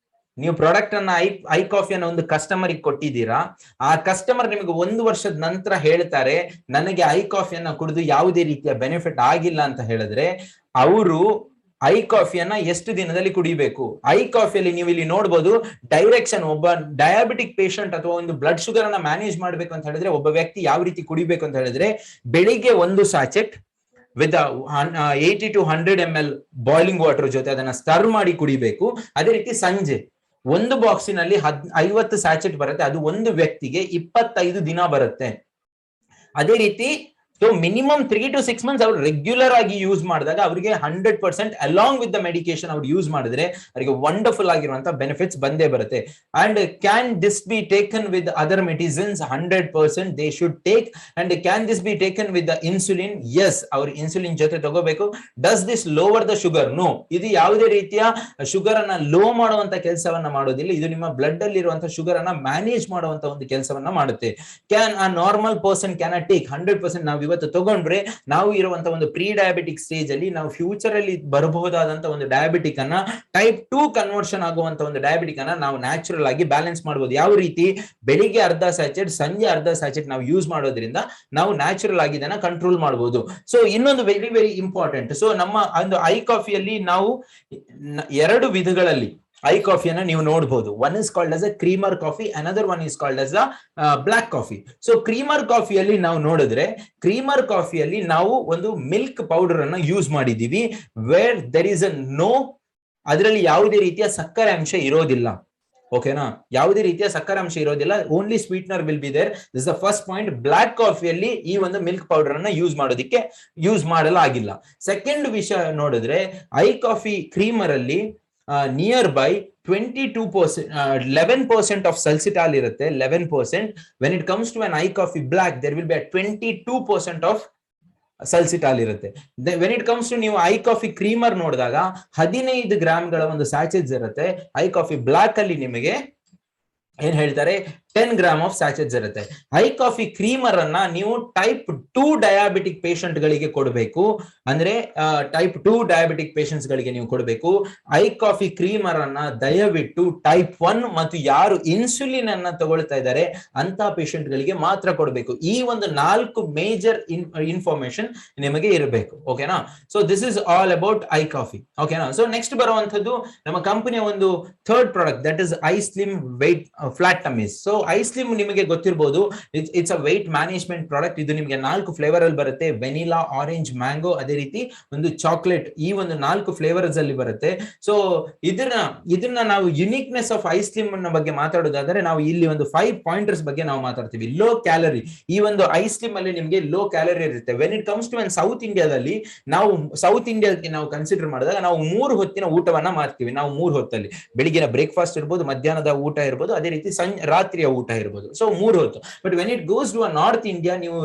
ನೀವು ಪ್ರಾಡಕ್ಟ್ ಅನ್ನ ಐ ಕಾಫಿಯನ್ನ ಒಂದು ಕಸ್ಟಮರ್ ಕೊಟ್ಟಿದ್ದೀರಾ, ಆ ಕಸ್ಟಮರ್ ನಿಮಗೆ 1 ವರ್ಷದ ನಂತರ ಹೇಳ್ತಾರೆ ನನಗೆ ಐ ಕಾಫಿಯನ್ನ ಕುಡಿದು ಯಾವುದೇ ರೀತಿಯ ಬೆನಿಫಿಟ್ ಆಗಿಲ್ಲ ಅಂತ ಹೇಳಿದ್ರೆ, ಅವರು ಐ ಕಾಫಿಯನ್ನ ಎಷ್ಟು ದಿನದಲ್ಲಿ ಕುಡಿಬೇಕು? ಐ ಕಾಫಿಯಲ್ಲಿ ನೀವು ಇಲ್ಲಿ ನೋಡಬಹುದು ಡೈರೆಕ್ಷನ್. ಒಬ್ಬ ಡಯಾಬಿಟಿಕ್ ಪೇಷಂಟ್ ಅಥವಾ ಒಂದು ಬ್ಲಡ್ ಶುಗರ್ ಅನ್ನ ಮ್ಯಾನೇಜ್ ಮಾಡ್ಬೇಕು ಅಂತ ಹೇಳಿದ್ರೆ ಒಬ್ಬ ವ್ಯಕ್ತಿ ಯಾವ ರೀತಿ ಕುಡಿಬೇಕು ಅಂತ ಹೇಳಿದ್ರೆ, ಬೆಳಿಗ್ಗೆ 1 sachet with 80 to 100 ml boiling water ಜೊತೆ ಅದನ್ನ ಸ್ಟರ್ ಮಾಡಿ ಕುಡಿಬೇಕು. ಅದೇ ರೀತಿ ಸಂಜೆ 1 ಬಾಕ್ಸಿನಲ್ಲಿ 50 ಸ್ಯಾಚೆಟ್ ಬರುತ್ತೆ, ಅದು ಒಂದು ವ್ಯಕ್ತಿಗೆ 25 ದಿನ ಬರುತ್ತೆ. ಅದೇ ರೀತಿ ಸೊ ಮಿನಿಮಮ್ 3 to 6 months ಅವ್ರು ರೆಗ್ಯುಲರ್ ಆಗಿ ಯೂಸ್ ಮಾಡಿದಾಗ ಅವರಿಗೆ 100% ಅಲಾಂಗ್ ವಿತ್ ದ ಮೆಡಿಕೇಶನ್ ಅವ್ರು ಯೂಸ್ ಮಾಡಿದ್ರೆ ಅವರಿಗೆ ವಂಡರ್ಫುಲ್ ಆಗಿರುವಂತ ಬೆನಿಫಿಟ್ಸ್ ಬಂದೇ ಬರುತ್ತೆ. And can this be taken with other medicines? 100% they should take. And can this be taken with the insulin? Yes, ಅವ್ರು ಇನ್ಸುಲಿನ್ ಜೊತೆ ತಗೋಬೇಕು. Does this lower the sugar? No, ಇದು ಯಾವುದೇ ರೀತಿಯ ಶುಗರ್ ಅನ್ನ ಲೋ ಮಾಡುವಂತ ಕೆಲಸವನ್ನ ಮಾಡೋದಿಲ್ಲ. ಇದು ನಿಮ್ಮ ಬ್ಲಡ್ ಅಲ್ಲಿ ಇರುವಂತಹ ಶುಗರ್ ಅನ್ನ ಮ್ಯಾನೇಜ್ ಮಾಡುವಂತ ಒಂದು ಕೆಲಸವನ್ನ ಮಾಡುತ್ತೆ. Can a normal person can take? 100% ನಾವು ಇವತ್ತು ತಗೊಂಡ್ರೆ ನಾವು ಇರುವಂತ ಒಂದು ಪ್ರೀ ಡಯಾಬಿಟಿಕ್ ಸ್ಟೇಜ್ ಅಲ್ಲಿ ನಾವು ಫ್ಯೂಚರ್ ಅಲ್ಲಿ ಬರಬಹುದಾದಂತ ಒಂದು ಡಯಾಬಿಟಿಕ್ ಅನ್ನ ಟೈಪ್ 2 ಕನ್ವರ್ಷನ್ ಆಗುವಂತ ಒಂದು ಡಯಾಬಿಟಿಕ್ ಅನ್ನ ನಾವು ನ್ಯಾಚುರಲ್ ಆಗಿ ಬ್ಯಾಲೆನ್ಸ್ ಮಾಡಬಹುದು. ಯಾವ ರೀತಿ? ಬೆಳಿಗ್ಗೆ ಅರ್ಧ ಸ್ಯಾಚೆಟ್, ಸಂಜೆ ಅರ್ಧ ಸ್ಯಾಚೆಟ್ ನಾವು ಯೂಸ್ ಮಾಡೋದ್ರಿಂದ ನಾವು ನ್ಯಾಚುರಲ್ ಆಗಿ ಇದನ್ನ ಕಂಟ್ರೋಲ್ ಮಾಡಬಹುದು. ಸೊ ಇನ್ನೊಂದು ವೆರಿ ವೆರಿ ಇಂಪಾರ್ಟೆಂಟ್, ಸೊ ನಮ್ಮ ಒಂದು ಐ ಕಾಫಿಯಲ್ಲಿ ನಾವು 2 ವಿಧಗಳಲ್ಲಿ ಐ ಕಾಫಿಯನ್ನ ನೀವು ನೋಡಬಹುದು. One is called as a creamer coffee, another one is called as a black coffee. So creamer ಕಾಫಿಯಲ್ಲಿ ನಾವು ನೋಡಿದ್ರೆ, ಕ್ರೀಮರ್ ಕಾಫಿಯಲ್ಲಿ ನಾವು ಒಂದು ಮಿಲ್ಕ್ ಪೌಡರ್ ಅನ್ನ ಯೂಸ್ ಮಾಡಿದೀವಿ, where there is a no, ಅದರಲ್ಲಿ ಯಾವುದೇ ರೀತಿಯ ಸಕ್ಕರೆ ಅಂಶ ಇರೋದಿಲ್ಲ. ಓಕೆನಾ? ಯಾವುದೇ ರೀತಿಯ ಸಕ್ಕರೆ ಅಂಶ ಇರೋದಿಲ್ಲ, only sweetener will be there. This the first point. Black ಕಾಫಿಯಲ್ಲಿ ಈ ಒಂದು ಮಿಲ್ಕ್ ಪೌಡರ್ ಅನ್ನ ಯೂಸ್ ಮಾಡಲಾಗಿಲ್ಲ. ಸೆಕೆಂಡ್ ವಿಷಯ ನೋಡಿದ್ರೆ, ಐ ಕಾಫಿ ಕ್ರೀಮರ್ ಅಲ್ಲಿ ನಿಯರ್ ಬೈ 22%, 11% ಆಫ್ ಸಲ್ಸಿಟಾಲ್ ಇರುತ್ತೆ. 11%. When it comes to an I coffee black, there will be 22% of ಸಲ್ಸಿಟಾಲ್ ಇರುತ್ತೆ. ವೆನ್ ಇಟ್ ಕಮ್ಸ್ ಟು ನೀವು ಐ ಕಾಫಿ ಕ್ರೀಮರ್ ನೋಡಿದಾಗ 15 ಗ್ರಾಮ್ಗಳ ಒಂದು ಸ್ಯಾಚೆಟ್ಸ್ ಇರುತ್ತೆ. ಐ ಕಾಫಿ ಬ್ಲಾಕ್ ಅಲ್ಲಿ ನಿಮಗೆ ಏನ್ ಹೇಳ್ತಾರೆ, 10 ಗ್ರಾಮ್ ಆಫ್ ಸ್ಯಾಚೆಟ್ಸ್ ಇರುತ್ತೆ. ಐ ಕಾಫಿ ಕ್ರೀಮರ್ ಅನ್ನ ನೀವು ಟೈಪ್ 2 ಡಯಾಬಿಟಿಕ್ ಪೇಷಂಟ್ ಗಳಿಗೆ ಕೊಡಬೇಕು. ಅಂದ್ರೆ ಟೈಪ್ 2 ಡಯಾಬಿಟಿಕ್ ಪೇಷಂಟ್ಸ್ ಗಳಿಗೆ ನೀವು ಕೊಡಬೇಕು. ಐ ಕಾಫಿ ಕ್ರೀಮರ್ ಅನ್ನ ದಯವಿಟ್ಟು ಟೈಪ್ 1 ಮತ್ತು ಯಾರು ಇನ್ಸುಲಿನ್ ಅನ್ನ ತಗೊಳ್ತಾ ಇದ್ದಾರೆ ಅಂತ ಪೇಷಂಟ್ ಗಳಿಗೆ ಮಾತ್ರ ಕೊಡಬೇಕು. ಈ ಒಂದು 4 ಮೇಜರ್ ಇನ್ಫಾರ್ಮೇಶನ್ ನಿಮಗೆ ಇರಬೇಕು. ಓಕೆನಾ? So this is all about I coffee. ಓಕೆನಾ? ಸೊ ನೆಕ್ಸ್ಟ್ ಬರುವಂತದ್ದು ನಮ್ಮ ಕಂಪನಿಯ ಒಂದು third product, that is I slim weight flat tummies. So I slim ನಿಮಗೆ ಗೊತ್ತಿರಬಹುದು, it's a weight management product. ಇದು ನಿಮಗೆ 4 ಫ್ಲೇವರ್ ಅಲ್ಲಿ ಬರುತ್ತೆ, ವೆನಿಲಾ, ಆರೆಂಜ್, ಮ್ಯಾಂಗೋ, ಅದೇ ರೀತಿ ಒಂದು ಚಾಕ್ಲೇಟ್. ಈ ಒಂದು 4 ಫ್ಲೇವರ್ಸ್ ಅಲ್ಲಿ ಬರುತ್ತೆ. ಸೊ ಇದನ್ನ ನಾವು ಯುನಿಕ್ನೆಸ್ ಆಫ್ ಐ ಸ್ಲಿಮ್ ನ ಬಗ್ಗೆ ಮಾತಾಡೋದಾದ್ರೆ, ನಾವು ಇಲ್ಲಿ ಒಂದು 5 ಪಾಯಿಂಟರ್ಸ್ ಬಗ್ಗೆ ನಾವು ಮಾತಾಡ್ತೀವಿ. Low calorie. ಈ ಒಂದು ಐ ಸ್ಲಿಮ್ ಅಲ್ಲಿ ನಿಮಗೆ ಲೋ ಕ್ಯಾಲರಿ ಇರುತ್ತೆ. When it comes to south ಇಂಡಿಯಾದಲ್ಲಿ, ನಾವು ಸೌತ್ ಇಂಡಿಯಾಕ್ಕೆ ನಾವು ಕನ್ಸಿಡರ್ ಮಾಡಿದಾಗ ನಾವು 3 ಹೊತ್ತಿನ ಊಟವನ್ನ ಮಾಡ್ತೀವಿ. ನಾವು 3 ಹೊತ್ತಲ್ಲಿ, ಬೆಳಿಗ್ಗಿನ ಬ್ರೇಕ್ಫಾಸ್ಟ್ ಇರ್ಬೋದು, ಮಧ್ಯಾಹ್ನದ ಊಟ ಇರ್ಬೋದು, ಅದೇ ರೀತಿ ರಾತ್ರಿಯ ಊಟ ಇರ್ಬೋದು. ಸೊ 3 ಹೊತ್ತು. But when it goes to north India, ನೀವು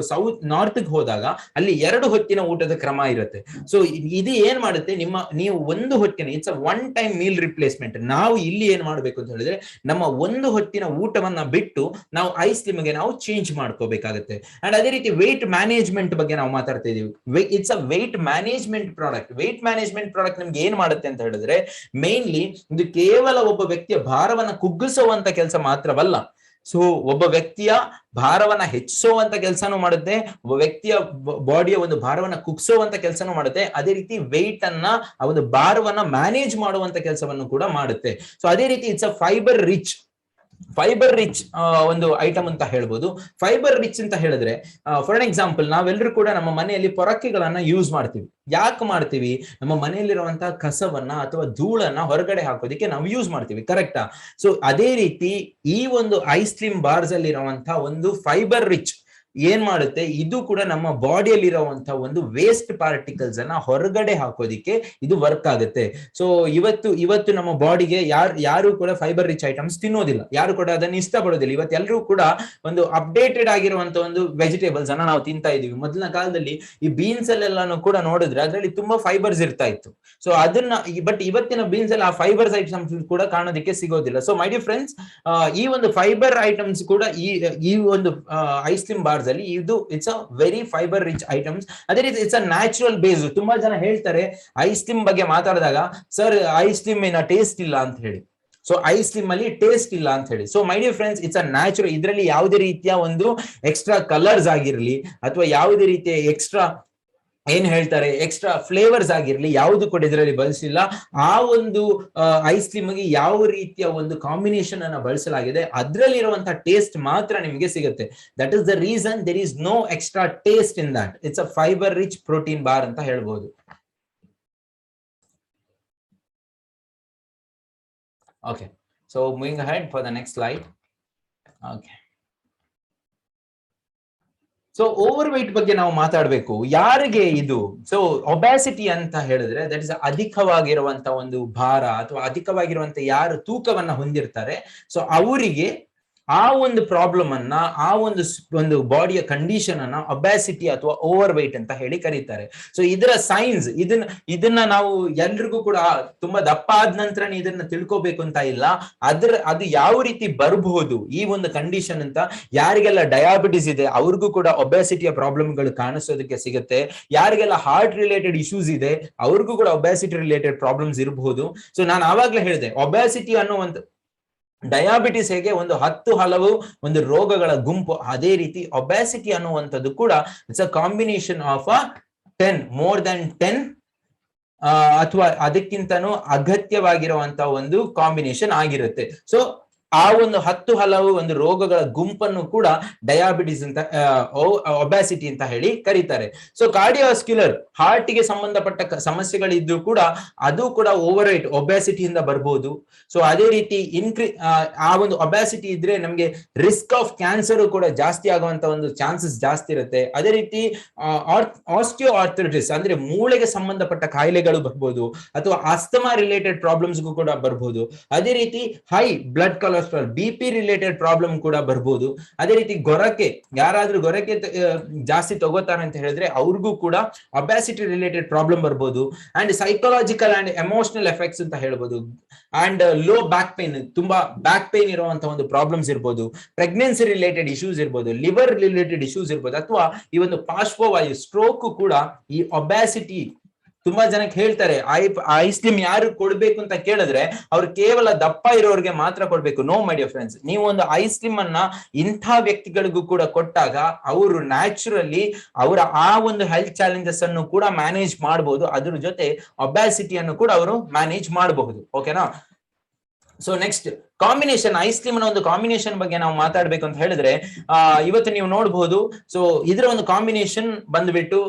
ನಾರ್ತ್ ಹೋದಾಗ ಅಲ್ಲಿ 2 ಹೊತ್ತಿನ ಊಟದ ಕ್ರಮ ಇರುತ್ತೆ. ಸೊ ಇದು ಏನ್ ಮಾಡುತ್ತೆ, ನೀವು 1 ಹೊತ್ತಿನ, it's a one time meal replacement. ನಾವು ಇಲ್ಲಿ ಏನ್ ಮಾಡ್ಬೇಕು ಅಂತ ಹೇಳಿದ್ರೆ, ನಮ್ಮ 1 ಹೊತ್ತಿನ ಊಟವನ್ನ ಬಿಟ್ಟು ನಾವು ಐ ಸ್ಲಿಮ್ಗೆ ನಾವು ಚೇಂಜ್ ಮಾಡ್ಕೋಬೇಕಾಗುತ್ತೆ. ಅಂಡ್ ಅದೇ ರೀತಿ ವೇಟ್ ಮ್ಯಾನೇಜ್ಮೆಂಟ್ ಬಗ್ಗೆ ನಾವು ಮಾತಾಡ್ತಾ ಇದೀವಿ. It's a weight management product. Weight management product ನಿಮ್ಗೆ ಏನ್ ಮಾಡುತ್ತೆ ಅಂತ ಹೇಳಿದ್ರೆ, ಮೇನ್ಲಿ ಇದು ಕೇವಲ ಒಬ್ಬ ವ್ಯಕ್ತಿಯ ಭಾರವನ್ನ ಕುಗ್ಗಿಸುವಂತ ಕೆಲಸ ಮಾತ್ರವಲ್ಲ. ಸೊ ಒಬ್ಬ ವ್ಯಕ್ತಿಯ ಭಾರವನ್ನ ಹೆಚ್ಚಿಸುವಂತ ಕೆಲಸನೂ ಮಾಡುತ್ತೆ, ಒಬ್ಬ ವ್ಯಕ್ತಿಯ ಬಾಡಿಯ ಒಂದು ಭಾರವನ್ನ ಕುಗ್ಗಿಸುವಂತ ಕೆಲಸನೂ ಮಾಡುತ್ತೆ, ಅದೇ ರೀತಿ ವೆಯ್ಟ್ ಅನ್ನ, ಆ ಒಂದು ಭಾರವನ್ನ ಮ್ಯಾನೇಜ್ ಮಾಡುವಂತ ಕೆಲಸವನ್ನು ಕೂಡ ಮಾಡುತ್ತೆ. ಸೊ ಅದೇ ರೀತಿ ಇಟ್ಸ್ ಅ ಫೈಬರ್ ರಿಚ್ ಒಂದು ಐಟಮ್ ಅಂತ ಹೇಳ್ಬೋದು. ಫೈಬರ್ ರಿಚ್ ಅಂತ ಹೇಳಿದ್ರೆ, ಫಾರ್ ಎಕ್ಸಾಂಪಲ್, ನಾವೆಲ್ಲರೂ ಕೂಡ ನಮ್ಮ ಮನೆಯಲ್ಲಿ ಪೊರಕೆಗಳನ್ನ ಯೂಸ್ ಮಾಡ್ತೀವಿ. ಯಾಕೆ ಮಾಡ್ತೀವಿ? ನಮ್ಮ ಮನೆಯಲ್ಲಿರುವಂತಹ ಕಸವನ್ನ ಅಥವಾ ಧೂಳನ್ನ ಹೊರಗಡೆ ಹಾಕೋದಿಕ್ಕೆ ನಾವು ಯೂಸ್ ಮಾಡ್ತೀವಿ, ಕರೆಕ್ಟಾ? ಸೊ ಅದೇ ರೀತಿ ಈ ಒಂದು ಐ ಸ್ಲಿಮ್ ಬಾರ್ಸ್ ಅಲ್ಲಿ ಇರುವಂತಹ ಒಂದು ಫೈಬರ್ ರಿಚ್ ಏನ್ ಮಾಡುತ್ತೆ, ಇದು ಕೂಡ ನಮ್ಮ ಬಾಡಿಯಲ್ಲಿ ಇರುವಂತಹ ಒಂದು ವೇಸ್ಟ್ ಪಾರ್ಟಿಕಲ್ಸ್ ಅನ್ನ ಹೊರಗಡೆ ಹಾಕೋದಿಕ್ಕೆ ಇದು ವರ್ಕ್ ಆಗುತ್ತೆ. ಸೊ ಇವತ್ತು ನಮ್ಮ ಬಾಡಿಗೆ ಯಾರು ಕೂಡ ಫೈಬರ್ ರಿಚ್ ಐಟಮ್ಸ್ ತಿನ್ನೋದಿಲ್ಲ, ಯಾರು ಕೂಡ ಅದನ್ನ ಇಷ್ಟಪಡೋದಿಲ್ಲ. ಇವತ್ತು ಎಲ್ಲರೂ ಕೂಡ ಒಂದು ಅಪ್ಡೇಟೆಡ್ ಆಗಿರುವಂತ ಒಂದು ವೆಜಿಟೇಬಲ್ಸ್ ಅನ್ನ ನಾವು ತಿಂತಾ ಇದೀವಿ. ಮೊದಲಿನ ಕಾಲದಲ್ಲಿ ಈ ಬೀನ್ಸ್ ಅಲ್ಲೆಲ್ಲಾನು ಕೂಡ ನೋಡಿದ್ರೆ ಅದರಲ್ಲಿ ತುಂಬಾ ಫೈಬರ್ಸ್ ಇರ್ತಾ ಇತ್ತು. ಸೊ ಅದನ್ನ, ಬಟ್ ಇವತ್ತಿನ ಬೀನ್ಸ್ ಅಲ್ಲಿ ಆ ಫೈಬರ್ಸ್ ಐಟಮ್ಸ್ ಕೂಡ ಕಾಣೋದಿಕ್ಕೆ ಸಿಗೋದಿಲ್ಲ. ಸೊ ಮೈ ಡಿಯರ್ ಫ್ರೆಂಡ್ಸ್, ಈ ಒಂದು ಫೈಬರ್ ಐಟಮ್ಸ್ ಕೂಡ ಈ ಒಂದು ಐ ಸ್ಲಿಮ್ ಬಾರ್ಸ್ ಅಲ್ಲಿ ಇದು it's a very fibre rich items. ಅದೇ ರೀತಿ ಇಟ್ಸ್ ಅ ನ್ಯಾಚುರಲ್ ಬೇಸ್. ತುಂಬಾ ಜನ ಹೇಳ್ತಾರೆ ಐ ಸ್ಲಿಮ್ ಬಗ್ಗೆ ಮಾತಾಡಿದಾಗ, ಸರ್ ಐ ಸ್ಲಿಮ್ ಏನ ಟೇಸ್ಟ್ ಇಲ್ಲ ಅಂತ ಹೇಳಿ. ಸೊ ಐ ಸ್ಲಿಮ್ ಅಲ್ಲಿ ಟೇಸ್ಟ್ ಇಲ್ಲ ಅಂತ ಹೇಳಿ. So my dear friends, it's a natural. ಇದರಲ್ಲಿ ಯಾವುದೇ ರೀತಿಯ ಒಂದು ಎಕ್ಸ್ಟ್ರಾ ಕಲರ್ಸ್ ಆಗಿರ್ಲಿ ಅಥವಾ ಯಾವುದೇ ರೀತಿಯ ಎಕ್ಸ್ಟ್ರಾ ಫ್ಲೇವರ್ಸ್ ಆಗಿರ್ಲಿ, ಯಾವುದು ಕೂಡ ಇದರಲ್ಲಿ ಬಳಸಿಲ್ಲ. ಆ ಒಂದು ಐಸ್ ಕ್ರೀಮ್ಗೆ ಯಾವ ರೀತಿಯ ಒಂದು ಕಾಂಬಿನೇಷನ್ ಅನ್ನ ಬಳಸಲಾಗಿದೆ, ಅದರಲ್ಲಿರುವಂತಹ ಟೇಸ್ಟ್ ಮಾತ್ರ ನಿಮಗೆ ಸಿಗುತ್ತೆ. That is the reason there is no extra taste in that. It's a fibre rich protein bar ಅಂತ ಹೇಳ್ಬೋದು. Okay, so moving ahead for the next slide. Okay. So overweight ಬಗ್ಗೆ ನಾವು ಮಾತಾಡ್ಬೇಕು. ಯಾರಿಗೆ ಇದು? ಸೊ ಒಬ್ಯಾಸಿಟಿ ಅಂತ ಹೇಳಿದ್ರೆ ದಟ್ ಇಸ್ ಅಧಿಕವಾಗಿರುವಂತ ಒಂದು ಭಾರ ಅಥವಾ ಅಧಿಕವಾಗಿರುವಂತ ಯಾರು ತೂಕವನ್ನ ಹೊಂದಿರ್ತಾರೆ, ಸೊ ಅವರಿಗೆ ಆ ಒಂದು ಪ್ರಾಬ್ಲಮ್ ಅನ್ನ, ಆ ಒಂದು ಬಾಡಿಯ ಕಂಡೀಷನ್ ಅನ್ನ ಒಬ್ಯಾಸಿಟಿ ಅಥವಾ ಓವರ್ ವೆಯ್ಟ್ ಅಂತ ಹೇಳಿ ಕರೀತಾರೆ. ಸೊ ಇದರ ಸೈನ್ಸ್ ಇದನ್ನ ನಾವು ಎಲ್ರಿಗೂ ಕೂಡ ತುಂಬಾ ದಪ್ಪ ಆದ ನಂತರ ಇದನ್ನ ತಿಳ್ಕೋಬೇಕು ಅಂತ ಇಲ್ಲ. ಅದು ಯಾವ ರೀತಿ ಬರಬಹುದು ಈ ಒಂದು ಕಂಡೀಷನ್ ಅಂತ. ಯಾರಿಗೆಲ್ಲ ಡಯಾಬಿಟಿಸ್ ಇದೆ ಅವ್ರಿಗೂ ಕೂಡ ಒಬ್ಯಾಸಿಟಿಯ ಪ್ರಾಬ್ಲಮ್ಗಳು ಕಾಣಿಸೋದಕ್ಕೆ ಸಿಗುತ್ತೆ. ಯಾರಿಗೆಲ್ಲ ಹಾರ್ಟ್ ರಿಲೇಟೆಡ್ ಇಶ್ಯೂಸ್ ಇದೆ ಅವ್ರಿಗೂ ಕೂಡ ಒಬ್ಯಾಸಿಟಿ ರಿಲೇಟೆಡ್ ಪ್ರಾಬ್ಲಮ್ಸ್ ಇರಬಹುದು. ಸೊ ನಾನು ಆವಾಗ್ಲೇ ಹೇಳಿದೆ, ಒಬ್ಯಾಸಿಟಿ ಅನ್ನುವಂತ ಡಯಾಬಿಟಿಸ್ ಹೇಗೆ ಒಂದು 10 ಹಲವು ಒಂದು ರೋಗಗಳ ಗುಂಪು, ಅದೇ ರೀತಿ ಒಬ್ಯಾಸಿಟಿ ಅನ್ನುವಂಥದ್ದು ಕೂಡ it's a combination of 10 more than 10 ಅಥವಾ ಅದಕ್ಕಿಂತನೂ ಅಗತ್ಯವಾಗಿರುವಂತ ಒಂದು ಕಾಂಬಿನೇಷನ್ ಆಗಿರುತ್ತೆ. ಸೊ ಆ ಒಂದು 10 ಹಲವು ಒಂದು ರೋಗಗಳ ಗುಂಪನ್ನು ಕೂಡ ಡಯಾಬಿಟಿಸ್ ಅಂತ ಒಬ್ಯಾಸಿಟಿ ಅಂತ ಹೇಳಿ ಕರೀತಾರೆ. ಸೊ ಕಾರ್ಡಿಯೋವಾಸ್ಕ್ಯುಲರ್ ಹಾರ್ಟ್ ಗೆ ಸಂಬಂಧಪಟ್ಟ ಸಮಸ್ಯೆಗಳಿದ್ರು ಕೂಡ ಅದು ಕೂಡ ಓವರ್ ವೇಟ್ ಒಬ್ಯಾಸಿಟಿಯಿಂದ ಬರ್ಬೋದು. ಸೊ ಅದೇ ರೀತಿ ಆ ಒಂದು ಒಬ್ಯಾಸಿಟಿ ಇದ್ರೆ ನಮ್ಗೆ ರಿಸ್ಕ್ ಆಫ್ ಕ್ಯಾನ್ಸರ್ ಕೂಡ ಜಾಸ್ತಿ ಆಗುವಂತ ಒಂದು ಚಾನ್ಸಸ್ ಜಾಸ್ತಿ ಇರುತ್ತೆ. ಅದೇ ರೀತಿ ಆಸ್ಟಿಯೋ ಆರ್ಥರೈಟಿಸ್ ಅಂದ್ರೆ ಮೂಳೆಗೆ ಸಂಬಂಧಪಟ್ಟ ಕಾಯಿಲೆಗಳು ಬರ್ಬೋದು, ಅಥವಾ ಅಸ್ತಮಾ ರಿಲೇಟೆಡ್ ಪ್ರಾಬ್ಲಮ್ಸ್ಗೂ ಕೂಡ ಬರ್ಬೋದು. ಅದೇ ರೀತಿ high blood cholesterol BP related problem ಕೂಡ ಬರ್ಬೋದು. ಅದೇ ರೀತಿ ಯಾರಾದ್ರೂ ಗೊರಕೆ ಜಾಸ್ತಿ ತಗೋತಾರೆ ಅಂತ ಹೇಳಿದ್ರೆ ಅವ್ರಿಗೂ ಕೂಡ ಒಬ್ಯಾಸಿಟಿ ರಿಲೇಟೆಡ್ ಪ್ರಾಬ್ಲಮ್ ಬರ್ಬೋದು. And psychological and emotional effects ಅಂತ ಹೇಳ್ಬೋದು. ಅಂಡ್ ಲೋ ಬ್ಯಾಕ್ ಪೇನ್, ತುಂಬಾ ಬ್ಯಾಕ್ ಪೇನ್ ಇರುವಂತ ಒಂದು ಪ್ರಾಬ್ಲಮ್ಸ್ ಇರ್ಬೋದು. ಪ್ರೆಗ್ನೆನ್ಸಿ ರಿಲೇಟೆಡ್ ಇಶ್ಯೂಸ್ ಇರ್ಬೋದು, ಲಿವರ್ ರಿಲೇಟೆಡ್ ಇಶ್ಯೂಸ್ ಇರ್ಬೋದು, ಅಥವಾ ಈ ಒಂದು ಪಾರ್ಶ್ವವಾಯು ಸ್ಟ್ರೋಕ್ ಕೂಡ ಈ ಒಬ್ಯಾಸಿಟಿ. ತುಂಬಾ ಜನಕ್ಕೆ ಹೇಳ್ತಾರೆ ಐಸ್ಕ್ರೀಮ್ ಯಾರು ಕೊಡ್ಬೇಕು ಅಂತ ಕೇಳಿದ್ರೆ ಅವ್ರು ಕೇವಲ ದಪ್ಪ ಇರೋರಿಗೆ ಮಾತ್ರ ಕೊಡ್ಬೇಕು. ನೋ ಮೈ ಡಿಯರ್ ಫ್ರೆಂಡ್ಸ್, ನೀವು ಒಂದು ಐಸ್ಕ್ರೀಮ್ ಅನ್ನ ಇಂಥ ವ್ಯಕ್ತಿಗಳಿಗೂ ಕೂಡ ಕೊಟ್ಟಾಗ ಅವರು ನ್ಯಾಚುರಲಿ ಅವರ ಆ ಒಂದು ಹೆಲ್ತ್ ಚಾಲೆಂಜಸ್ ಅನ್ನು ಕೂಡ ಮ್ಯಾನೇಜ್ ಮಾಡಬಹುದು. ಅದ್ರ ಜೊತೆ ಒಬ್ಯಾಸಿಟಿಯನ್ನು ಕೂಡ ಅವರು ಮ್ಯಾನೇಜ್ ಮಾಡಬಹುದು. ಓಕೆನಾ? So next combination, ice cream ನ ಒಂದು ಕಾಂಬಿನೇಷನ್ ಬಗ್ಗೆ ನಾವು ಮಾತಾಡ್ಬೇಕು ಅಂತ ಹೇಳಿದ್ರೆ ಇವತ್ತು ನೀವು ನೋಡಬಹುದು. ಸೊ ಇದರ ಒಂದು ಕಾಂಬಿನೇಷನ್ ಬಂದ್ಬಿಟ್ಟು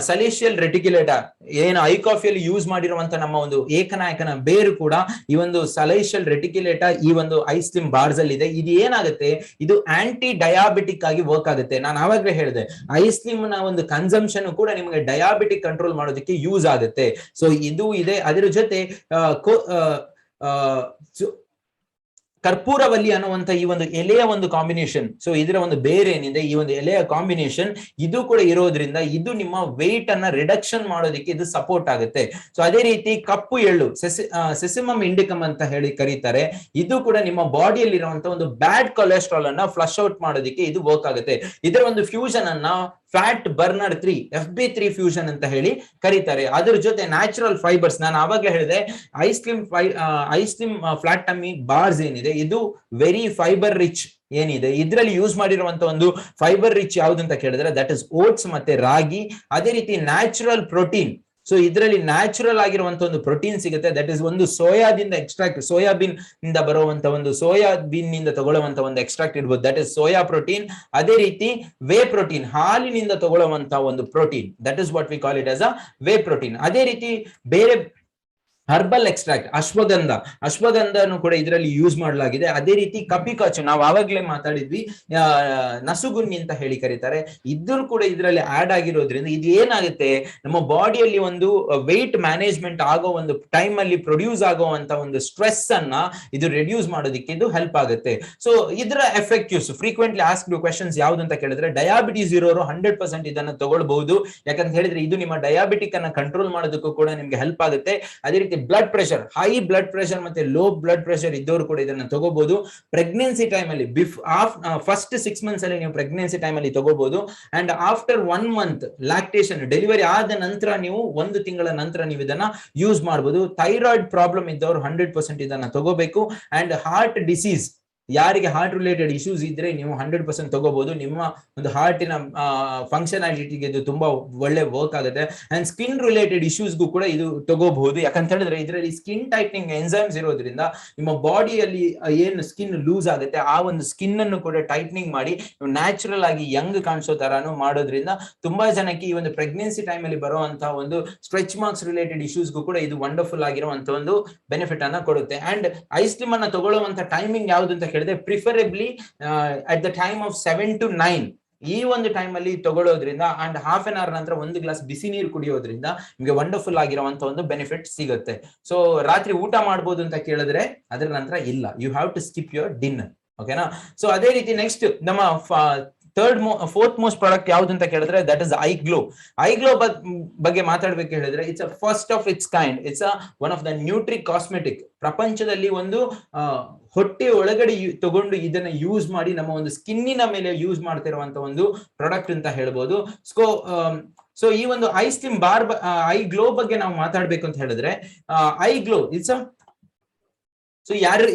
ಸಲೇಷಿಯಲ್ ರೆಟಿಕ್ಯುಲೇಟಾ, ಏನು ಐ ಕಾಫಿಯಲ್ಲಿ ಯೂಸ್ ಮಾಡಿರುವಂತ ನಮ್ಮ ಒಂದು ಏಕನಾಯಕನ ಬೇರು ಕೂಡ ಈ ಒಂದು ಸಲೇಷಿಯಲ್ ರೆಟಿಕ್ಯುಲೇಟಾ ಈ ಒಂದು ಐಸ್ ಕ್ರೀಮ್ ಬಾರ್ಸ್ ಅಲ್ಲಿ ಇದೆ. ಇದು ಏನಾಗುತ್ತೆ, ಇದು ಆಂಟಿ ಡಯಾಬಿಟಿಕ್ ಆಗಿ ವರ್ಕ್ ಆಗುತ್ತೆ. ನಾನು ಆವಾಗಲೇ ಹೇಳಿದೆ ಐಸ್ ಕ್ರೀಮ್ ನ ಒಂದು ಕನ್ಸಂಪ್ಷನ್ ಕೂಡ ನಿಮಗೆ ಡಯಾಬಿಟಿಕ್ ಕಂಟ್ರೋಲ್ ಮಾಡೋದಕ್ಕೆ ಯೂಸ್ ಆಗುತ್ತೆ. ಸೊ ಇದು ಇದೆ. ಅದರ ಜೊತೆ ಕರ್ಪೂರವಲ್ಲಿ ಅನ್ನುವಂತ ಈ ಒಂದು ಎಲೆಯ ಒಂದು ಕಾಂಬಿನೇಷನ್, ಸೊ ಇದರ ಒಂದು ಬೇರೆ ಏನಿದೆ ಈ ಒಂದು ಎಲೆಯ ಕಾಂಬಿನೇಷನ್ ಇದು ಕೂಡ ಇರೋದ್ರಿಂದ ಇದು ನಿಮ್ಮ ವೆಯ್ಟ್ ಅನ್ನ ರಿಡಕ್ಷನ್ ಮಾಡೋದಕ್ಕೆ ಇದು ಸಪೋರ್ಟ್ ಆಗುತ್ತೆ. ಸೊ ಅದೇ ರೀತಿ ಕಪ್ಪು ಎಳ್ಳು, ಸೆಸಿಮಮ್ ಇಂಡಿಕಮ್ ಅಂತ ಹೇಳಿ ಕರೀತಾರೆ. ಇದು ಕೂಡ ನಿಮ್ಮ ಬಾಡಿಯಲ್ಲಿ ಇರುವಂತಹ ಒಂದು ಬ್ಯಾಡ್ ಕೊಲೆಸ್ಟ್ರಾಲ್ ಅನ್ನ ಫ್ಲಶ್ ಔಟ್ ಮಾಡೋದಕ್ಕೆ ಇದು ವರ್ಕ್ ಆಗುತ್ತೆ. ಇದರ ಒಂದು ಫ್ಯೂಷನ್ ಅನ್ನ ಫ್ಯಾಟ್ ಬರ್ನರ್ 3 FB3 ಫ್ಯೂಷನ್ ಅಂತ ಹೇಳಿ ಕರೀತಾರೆ. ಅದ್ರ ಜೊತೆ ನ್ಯಾಚುರಲ್ ಫೈಬರ್ಸ್, ನಾನು ಆವಾಗಲೇ ಹೇಳಿದೆ ice cream flat tummy bars ಏನಿದೆ ಇದು ವೆರಿ ಫೈಬರ್ ರಿಚ್ ಏನಿದೆ. ಇದರಲ್ಲಿ ಯೂಸ್ ಮಾಡಿರುವಂತ ಒಂದು ಫೈಬರ್ ರಿಚ್ ಯಾವ್ದು ಅಂತ ಕೇಳಿದ್ರೆ ದಟ್ ಇಸ್ ಓಟ್ಸ್ ಮತ್ತೆ ರಾಗಿ. ಅದೇ ರೀತಿ ನ್ಯಾಚುರಲ್ ಪ್ರೋಟೀನ್, ಸೊ ಇದರಲ್ಲಿ ನ್ಯಾಚುರಲ್ ಆಗಿರುವಂತ ಒಂದು ಪ್ರೋಟೀನ್ ಸಿಗುತ್ತೆ. ದಟ್ ಇಸ್ ಒಂದು ಸೋಯಾದಿಂದ ಎಕ್ಸ್ಟ್ರಾಕ್ಟ್, ಸೋಯಾಬೀನ್ ಇಂದ ಬರುವಂತ ಒಂದು ಸೋಯಾಬೀನ್ ನಿಂದ ತಗೊಳ್ಳುವಂತ ಒಂದು ಎಕ್ಸ್ಟ್ರಾಕ್ಟ್ ಇರ್ಬೋದು, ದಟ್ ಇಸ್ ಸೋಯಾ ಪ್ರೋಟೀನ್. ಅದೇ ರೀತಿ ವೇ ಪ್ರೋಟೀನ್, ಹಾಲಿನಿಂದ ತಗೊಳ್ಳುವಂತ ಒಂದು protein, that is what we call it as a whey protein. ಅದೇ ರೀತಿ ಬೇರೆ ಹರ್ಬಲ್ ಎಕ್ಸ್ಟ್ರಾಕ್ಟ್, ಅಶ್ವಗಂಧನು ಕೂಡ ಇದರಲ್ಲಿ ಯೂಸ್ ಮಾಡಲಾಗಿದೆ. ಅದೇ ರೀತಿ ಕಪಿಕಾಚು, ನಾವು ಆವಾಗಲೇ ಮಾತಾಡಿದ್ವಿ, ನಸುಗುನ್ನಿ ಅಂತ ಹೇಳಿ ಕರೀತಾರೆ, ಇದ್ರೂ ಕೂಡ ಇದರಲ್ಲಿ ಆಡ್ ಆಗಿರೋದ್ರಿಂದ ಇದು ಏನಾಗುತ್ತೆ, ನಮ್ಮ ಬಾಡಿಯಲ್ಲಿ ಒಂದು ವೆಯ್ಟ್ ಮ್ಯಾನೇಜ್ಮೆಂಟ್ ಆಗೋ ಒಂದು ಟೈಮ್ ಅಲ್ಲಿ ಪ್ರೊಡ್ಯೂಸ್ ಆಗುವಂತ ಒಂದು ಸ್ಟ್ರೆಸ್ ಅನ್ನ ಇದು ರೆಡ್ಯೂಸ್ ಮಾಡೋದಕ್ಕೆ ಇದು ಹೆಲ್ಪ್ ಆಗುತ್ತೆ. ಸೊ ಇದರ ಎಫೆಕ್ಟಿವ್ಸ್, ಫ್ರೀಕ್ವೆಂಟ್ಲಿ ಆಸ್ಕ್ಡ್ ಕ್ವೆಶನ್ಸ್ ಯಾವ್ದು ಅಂತ ಕೇಳಿದ್ರೆ ಡಯಾಬಿಟೀಸ್ ಇರೋರು 100% ಇದನ್ನ ತಗೊಳ್ಬಹುದು. ಯಾಕಂತ ಹೇಳಿದ್ರೆ ಇದು ನಿಮ್ಮ ಡಯಾಬಿಟಿಕ್ ಅನ್ನ ಕಂಟ್ರೋಲ್ ಮಾಡೋದಕ್ಕೂ ಕೂಡ ನಿಮ್ಗೆ ಹೆಲ್ಪ್ ಆಗುತ್ತೆ. ಅದೇ ರೀತಿ blood pressure, high blood pressure ಮತ್ತೆ ಲೋ ಬ್ಲಡ್ ಪ್ರೆಷರ್ ಇದ್ದವರು ಕೂಡ ಇದನ್ನ ತಗೋಬಹುದು. ಪ್ರೆಗ್ನೆನ್ಸಿ ಟೈಮ್ ಅಲ್ಲಿ ಫಸ್ಟ್ 6 ಮಂತ್ಸ್ ಅಲ್ಲಿ ನೀವು ಪ್ರೆಗ್ನೆನ್ಸಿ ಟೈಮ್ ಅಲ್ಲಿ ತಗೋಬಹುದು. And after 1 month lactation, delivery ಆದ ನಂತರ ನೀವು 1 ತಿಂಗಳ ನಂತರ ನೀವು ಇದನ್ನ ಯೂಸ್ ಮಾಡಬಹುದು. ಥೈರಾಯ್ಡ್ ಪ್ರಾಬ್ಲಮ್ ಇದ್ದವರು 100% ಇದನ್ನ ತಗೋಬೇಕು. ಅಂಡ್ ಹಾರ್ಟ್ ಡಿಸೀಸ್, ಯಾರಿಗೆ ಹಾರ್ಟ್ ರಿಲೇಟೆಡ್ ಇಶ್ಯೂಸ್ ಇದ್ರೆ ನೀವು 100% ತಗೋಬಹುದು. ನಿಮ್ಮ ಒಂದು ಹಾರ್ಟಿನ ಫಂಕ್ಷನಾಲಿಟಿಗೆ ಇದು ತುಂಬಾ ಒಳ್ಳೆ ವರ್ಕ್ ಆಗುತ್ತೆ. ಅಂಡ್ ಸ್ಕಿನ್ ರಿಲೇಟೆಡ್ ಇಶ್ಯೂಸ್ಗೂ ಕೂಡ ಇದು ತಗೋಬಹುದು. ಯಾಕಂತ ಹೇಳಿದ್ರೆ ಇದರಲ್ಲಿ ಸ್ಕಿನ್ ಟೈಟ್ನಿಂಗ್ ಎನ್ಸೈಮ್ಸ್ ಇರೋದ್ರಿಂದ ನಿಮ್ಮ ಬಾಡಿಯಲ್ಲಿ ಏನು ಸ್ಕಿನ್ ಲೂಸ್ ಆಗುತ್ತೆ ಆ ಒಂದು ಸ್ಕಿನ್ ಅನ್ನು ಕೂಡ ಟೈಟ್ನಿಂಗ್ ಮಾಡಿ ನ್ಯಾಚುರಲ್ ಆಗಿ ಯಂಗ್ ಕಾಣಿಸೋ ತರಾನು ಮಾಡೋದ್ರಿಂದ ತುಂಬಾ ಜನಕ್ಕೆ ಈ ಒಂದು ಪ್ರೆಗ್ನೆನ್ಸಿ ಟೈಮ್ ಅಲ್ಲಿ ಬರುವಂತಹ ಒಂದು ಸ್ಟ್ರೆಚ್ ಮಾರ್ಕ್ಸ್ ರಿಲೇಟೆಡ್ ಇಶ್ಯೂಸ್ಗೂ ಕೂಡ ಇದು ವಂಡರ್ಫುಲ್ ಆಗಿರುವಂತ ಒಂದು ಬೆನಿಫಿಟ್ ಅನ್ನ ಕೊಡುತ್ತೆ. ಅಂಡ್ ಐಸ್ ಕ್ರೀಮ್ ಅನ್ನ ತಗೊಳ್ಳುವಂತ ಟೈಮಿಂಗ್ ಯಾವ್ದು ಅಂತ ಹೇಳಿದ್ರೆ preferably at the time of 7 to 9 ಈ ಒಂದು ಟೈಮ್ ಅಲ್ಲಿ ತಗೊಳ್ಳೋದ್ರಿಂದ ಅಂಡ್ ಹಾಫ್ ಅನ್ ಅವರ್ ನಂತರ ಒಂದು ಗ್ಲಾಸ್ ಬಿಸಿ ನೀರು ಕುಡಿಯೋದ್ರಿಂದ ನಿಮ್ಗೆ ವಂಡರ್ಫುಲ್ ಆಗಿರುವಂತ ಒಂದು ಬೆನಿಫಿಟ್ ಸಿಗುತ್ತೆ. ಸೊ ರಾತ್ರಿ ಊಟ ಮಾಡ್ಬೋದು ಅಂತ ಕೇಳಿದ್ರೆ ಅದರ ನಂತರ ಇಲ್ಲ, you have to skip your dinner. ಓಕೆನಾ? ಸೊ ಅದೇ ರೀತಿ ನೆಕ್ಸ್ಟ್ ನಮ್ಮ ಫೋರ್ತ್ ಮೋಸ್ಟ್ ಪ್ರಾಡಕ್ಟ್ ಯಾವ್ದು ಅಂತ ಕೇಳಿದ್ರೆ ದಟ್ ಇಸ್ ಐಗ್ಲೋ. ಐಗ್ಲೋ ಬಗ್ಗೆ ಮಾತಾಡ್ಬೇಕು ಹೇಳಿದ್ರೆ it's a first of it's kind. It's one of the nutri cosmetic. ಪ್ರಪಂಚದಲ್ಲಿ ಒಂದು ಹೊಟ್ಟೆ ಒಳಗಡೆ ತಗೊಂಡು ಇದನ್ನ ಯೂಸ್ ಮಾಡಿ ನಮ್ಮ ಒಂದು ಸ್ಕಿನ್ನಿನ ಮೇಲೆ ಯೂಸ್ ಮಾಡ್ತಿರುವಂತ ಒಂದು ಪ್ರಾಡಕ್ಟ್ ಅಂತ ಹೇಳ್ಬೋದು. ಸೊ ಈ ಒಂದು I slim bar I glow ಬಗ್ಗೆ ನಾವು ಮಾತಾಡ್ಬೇಕು ಅಂತ ಹೇಳಿದ್ರೆ ಐ ಗ್ಲೋ ಇಟ್ಸ್ ಸೊ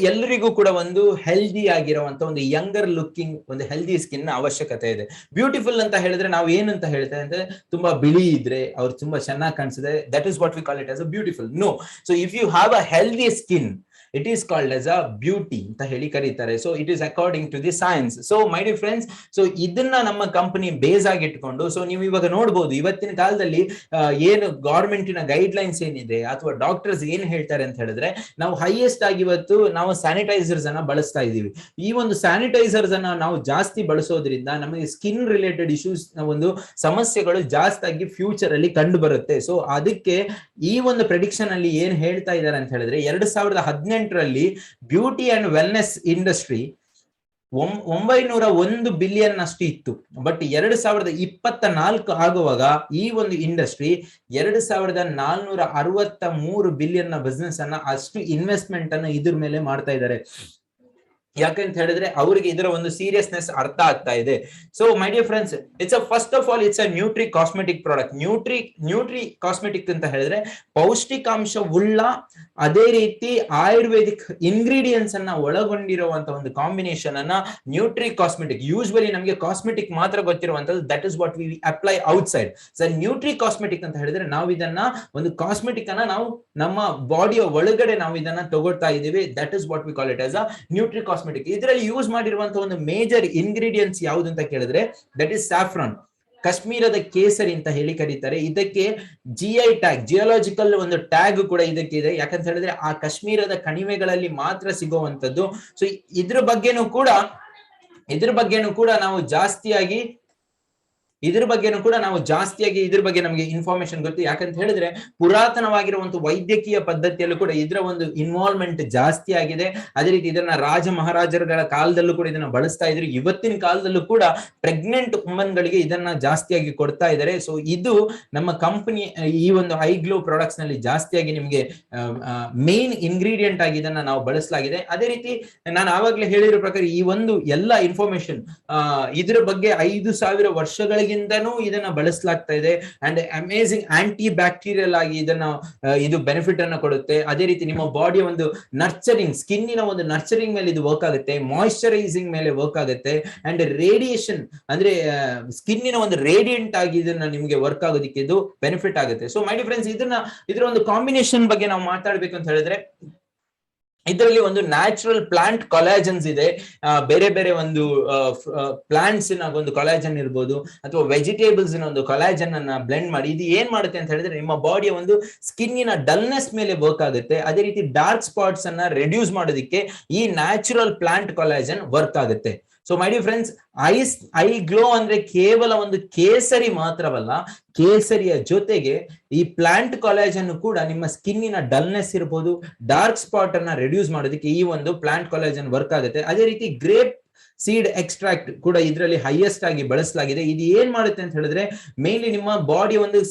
ಎಲ್ಲರಿಗೂ ಕೂಡ ಒಂದು ಹೆಲ್ದಿ ಆಗಿರುವಂತ ಒಂದು ಯಂಗರ್ ಲುಕಿಂಗ್ ಒಂದು ಹೆಲ್ದಿ ಸ್ಕಿನ್ ಅವಶ್ಯಕತೆ ಇದೆ. ಬ್ಯೂಟಿಫುಲ್ ಅಂತ ಹೇಳಿದ್ರೆ ನಾವು ಏನಂತ ಹೇಳ್ತೇವೆ ಅಂದ್ರೆ ತುಂಬಾ ಬಿಳಿ ಇದ್ರೆ ಅವ್ರು ತುಂಬಾ ಚೆನ್ನಾಗಿ ಕಾಣಿಸಿದ್ರೆ that is what we call it as a beautiful. No, so if you have a healthy skin it is called as a beauty ಅಂತ ಹೇಳಿ ಕರೀತಾರೆ. So it is according to the science. So my dear friends, so ಇದನ್ನ ನಮ್ಮ company base ಆಗಿಟ್ಕೊಂಡು, so ನೀವು ಇವಾಗ ನೋಡ್ಬೋದು ಇವತ್ತಿನ ಕಾಲದಲ್ಲಿ ಏನು ಗವರ್ಮೆಂಟಿನ ಗೈಡ್ ಲೈನ್ಸ್ ಏನಿದೆ ಅಥವಾ ಡಾಕ್ಟರ್ಸ್ ಏನ್ ಹೇಳ್ತಾರೆ ಅಂತ ಹೇಳಿದ್ರೆ ನಾವು ಹೈಯೆಸ್ಟ್ ಆಗಿ ಇವತ್ತು ನಾವು ಸ್ಯಾನಿಟೈಸರ್ಸ್ ಅನ್ನ ಬಳಸ್ತಾ ಇದೀವಿ. ಈ ಒಂದು ಸ್ಯಾನಿಟೈಸರ್ಸ್ ಅನ್ನ ನಾವು ಜಾಸ್ತಿ ಬಳಸೋದ್ರಿಂದ ನಮಗೆ ಸ್ಕಿನ್ ರಿಲೇಟೆಡ್ ಇಶ್ಯೂಸ್ ಒಂದು ಸಮಸ್ಯೆಗಳು ಜಾಸ್ತಿ ಆಗಿ ಫ್ಯೂಚರ್ ಅಲ್ಲಿ ಕಂಡು ಬರುತ್ತೆ. ಸೊ ಅದಕ್ಕೆ ಈ ಒಂದು ಪ್ರೆಡಿಕ್ಷನ್ ಅಲ್ಲಿ ಏನ್ ಹೇಳ್ತಾ ಇದ್ದಾರೆ ಅಂತ ಹೇಳಿದ್ರೆ 2018ರಲ್ಲಿ beauty and wellness industry 901 billion ಅಷ್ಟು ಇತ್ತು. ಬಟ್ 2024 ಆಗುವಾಗ ಈ ಒಂದು ಇಂಡಸ್ಟ್ರಿ 2463 ಬಿಲಿಯನ್ ನ ಬಿಸ್ನೆಸ್ ಅನ್ನ ಅಷ್ಟು ಇನ್ವೆಸ್ಟ್ಮೆಂಟ್ ಅನ್ನ ಇದ್ರ ಮೇಲೆ ಮಾಡ್ತಾ ಇದ್ದಾರೆ. ಯಾಕಂತ ಹೇಳಿದ್ರೆ ಅವರಿಗೆ ಇದರ ಒಂದು ಸೀರಿಯಸ್ನೆಸ್ ಅರ್ಥ ಆಗ್ತಾ ಇದೆ. So my dear friends, it's a first of all it's a nutri cosmetic product. Nutri cosmetic ಅಂತ ಹೇಳಿದ್ರೆ ಪೌಷ್ಟಿಕಾಂಶ ಉಳ್ಳ ಅದೇ ರೀತಿ ಆಯುರ್ವೇದಿಕ್ ಇಂಗ್ರೀಡಿಯೆಂಟ್ಸ್ ಅನ್ನ ಒಳಗೊಂಡಿರುವಂತ ಒಂದು ಕಾಂಬಿನೇಷನ್ ಅನ್ನ ನ್ಯೂಟ್ರಿ ಕಾಸ್ಮೆಟಿಕ್. ಯೂಶುವಲಿ ನಮಗೆ ಕಾಸ್ಮೆಟಿಕ್ ಮಾತ್ರ ಗೊತ್ತಿರುವಂತದ್ದು, that is what we apply outside. So nutricosmetic ಅಂತ ಹೇಳಿದ್ರೆ ನಾವು ಇದನ್ನ ಒಂದು ಕಾಸ್ಮೆಟಿಕ್ ಅನ್ನ ನಾವು ನಮ್ಮ ಬಾಡಿಯ ಒಳಗಡೆ ನಾವು ಇದನ್ನ ತಗೊಳ್ತಾ ಇದೀವಿ. That is what we call it as a nutri cosmetic. ಇದರಲ್ಲಿ ಯೂಸ್ ಮಾಡಿರುವಂತಹ ಒಂದು ಮೇಜರ್ ಇಂಗ್ರೀಡಿಯೆಂಟ್ಸ್ ಯಾವುದು ಅಂತ ಕೇಳಿದ್ರೆ ದಟ್ ಇಸ್ ಸ್ಯಾಫ್ರಾನ್. ಕಾಶ್ಮೀರದ ಕೇಸರಿ ಅಂತ ಹೇಳಿ ಕರೀತಾರೆ. ಇದಕ್ಕೆ GI ಟ್ಯಾಗ್, ಜಿಯೋಲಾಜಿಕಲ್ ಒಂದು ಟ್ಯಾಗ್ ಕೂಡ ಇದಕ್ಕೆ ಇದೆ. ಯಾಕಂತ ಹೇಳಿದ್ರೆ ಆ ಕಾಶ್ಮೀರದ ಕಣಿವೆಗಳಲ್ಲಿ ಮಾತ್ರ ಸಿಗುವಂತದ್ದು. ಸೊ ಇದ್ರ ಬಗ್ಗೆನೂ ಕೂಡ ನಾವು ಜಾಸ್ತಿಯಾಗಿ ಇದ್ರ ಬಗ್ಗೆ ನಮಗೆ ಇನ್ಫಾರ್ಮೇಶನ್ ಗೊತ್ತು. ಯಾಕಂತ ಹೇಳಿದ್ರೆ ಪುರಾತನವಾಗಿರುವಂತಹ ವೈದ್ಯಕೀಯ ಪದ್ಧತಿಯಲ್ಲೂ ಕೂಡ ಇದರ ಒಂದು ಇನ್ವಾಲ್ವ್ಮೆಂಟ್ ಜಾಸ್ತಿ ಆಗಿದೆ. ಅದೇ ರೀತಿ ಇದನ್ನ ರಾಜ ಮಹಾರಾಜರುಗಳ ಕಾಲದಲ್ಲೂ ಕೂಡ ಇದನ್ನ ಬಳಸ್ತಾ ಇದ್ರು. ಇವತ್ತಿನ ಕಾಲದಲ್ಲೂ ಕೂಡ ಪ್ರೆಗ್ನೆಂಟ್ ವುಮನ್ ಗಳಿಗೆ ಇದನ್ನ ಜಾಸ್ತಿಯಾಗಿ ಕೊಡ್ತಾ ಇದ್ದಾರೆ. ಸೊ ಇದು ನಮ್ಮ ಕಂಪನಿ ಈ ಒಂದು ಐಗ್ಲೋ ಪ್ರಾಡಕ್ಟ್ಸ್ ನಲ್ಲಿ ಜಾಸ್ತಿಯಾಗಿ ನಿಮಗೆ ಮೇನ್ ಇಂಗ್ರೀಡಿಯೆಂಟ್ ಆಗಿ ಇದನ್ನ ನಾವು ಬಳಸಲಾಗಿದೆ. ಅದೇ ರೀತಿ ನಾನು ಆವಾಗಲೇ ಹೇಳಿರೋ ಪ್ರಕಾರ ಈ ಒಂದು ಎಲ್ಲ ಇನ್ಫಾರ್ಮೇಶನ್ ಇದ್ರ ಬಗ್ಗೆ 5000 ವರ್ಷಗಳಿಗೆ ಇದನ್ನ ಬಳಸಲಾಗ್ತಾ ಇದೆ. ಅಂಡ್ ಅಮೇಸಿಂಗ್ ಆಂಟಿ ಬ್ಯಾಕ್ಟೀರಿಯಲ್ ಆಗಿ ಇದು ಬೆನಿಫಿಟ್ ಅನ್ನ ಕೊಡುತ್ತೆ. ಅದೇ ರೀತಿ ನಿಮ್ಮ ಬಾಡಿಯ ಒಂದು ನರ್ಚರಿಂಗ್, ಸ್ಕಿನ್ನಿನ ಒಂದು ನರ್ಚರಿಂಗ್ ಮೇಲೆ ಇದು ವರ್ಕ್ ಆಗುತ್ತೆ, ಮಾಯಿಶ್ಚರೈಸಿಂಗ್ ಮೇಲೆ ವರ್ಕ್ ಆಗುತ್ತೆ, ಅಂಡ್ ರೇಡಿಯೇಷನ್ ಅಂದ್ರೆ ಸ್ಕಿನ್ನಿನ ಒಂದು ರೇಡಿಯಂಟ್ ಆಗಿ ಇದನ್ನ ನಿಮಗೆ ವರ್ಕ್ ಆಗೋದಕ್ಕೆ ಇದು ಬೆನಿಫಿಟ್ ಆಗುತ್ತೆ. ಸೊ ಮೈ ಡಿಯರ್ ಫ್ರೆಂಡ್ಸ್, ಇದರ ಒಂದು ಕಾಂಬಿನೇಷನ್ ಬಗ್ಗೆ ನಾವು ಮಾತಾಡ್ಬೇಕು ಅಂತ ಹೇಳಿದ್ರೆ ಇದರಲ್ಲಿ ಒಂದು ನ್ಯಾಚುರಲ್ ಪ್ಲಾಂಟ್ ಕೊಲಾಜನ್ಸ್ ಇದೆ. ಬೇರೆ ಬೇರೆ ಒಂದು ಪ್ಲಾಂಟ್ಸ್ ಒಂದು ಕೊಲಾಜನ್ ಇರ್ಬೋದು ಅಥವಾ ವೆಜಿಟೇಬಲ್ಸ್ ಒಂದು ಕೊಲಾಜನ್ ಅನ್ನ ಬ್ಲೆಂಡ್ ಮಾಡಿ ಇದು ಏನ್ ಮಾಡುತ್ತೆ ಅಂತ ಹೇಳಿದ್ರೆ ನಿಮ್ಮ ಬಾಡಿಯ ಒಂದು ಸ್ಕಿನ್ನಿನ ಡಲ್ನೆಸ್ ಮೇಲೆ ವರ್ಕ್ ಆಗುತ್ತೆ. ಅದೇ ರೀತಿ ಡಾರ್ಕ್ ಸ್ಪಾಟ್ಸ್ ಅನ್ನ ರೆಡ್ಯೂಸ್ ಮಾಡೋದಕ್ಕೆ ಈ ನ್ಯಾಚುರಲ್ ಪ್ಲಾಂಟ್ ಕೊಲಾಜನ್ ವರ್ಕ್ ಆಗುತ್ತೆ. So my dear friends, I glow ಅಂದ್ರೆ ಕೇವಲ ಒಂದು ಕೇಸರಿ ಮಾತ್ರವಲ್ಲ, ಕೇಸರಿಯ ಜೊತೆಗೆ ಈ ಪ್ಲಾಂಟ್ ಕೊಲಾಜನ್ ಕೂಡ ನಿಮ್ಮ ಸ್ಕಿನ್ನಿನ ಡಲ್ನೆಸ್ ಇರಬಹುದು, ಡಾರ್ಕ್ ಸ್ಪಾಟ್ ಅನ್ನ ರೆಡ್ಯೂಸ್ ಮಾಡೋದಕ್ಕೆ ಈ ಒಂದು ಪ್ಲಾಂಟ್ ಕೊಲಾಜನ್ ವರ್ಕ್ ಆಗುತ್ತೆ. ಅದೇ ರೀತಿ ಗ್ರೇಪ್ ಸೀಡ್ ಎಕ್ಸ್ಟ್ರಾಕ್ಟ್ ಕೂಡ ಇದರಲ್ಲಿ ಹೈಯೆಸ್ಟ್ ಆಗಿ ಬಳಸಲಾಗಿದೆ. ಇದು ಏನ್ ಮಾಡುತ್ತೆ ಅಂತ ಹೇಳಿದ್ರೆ ಮೇನ್ಲಿ ನಿಮ್ಮ ಬಾಡಿ ಒಂದು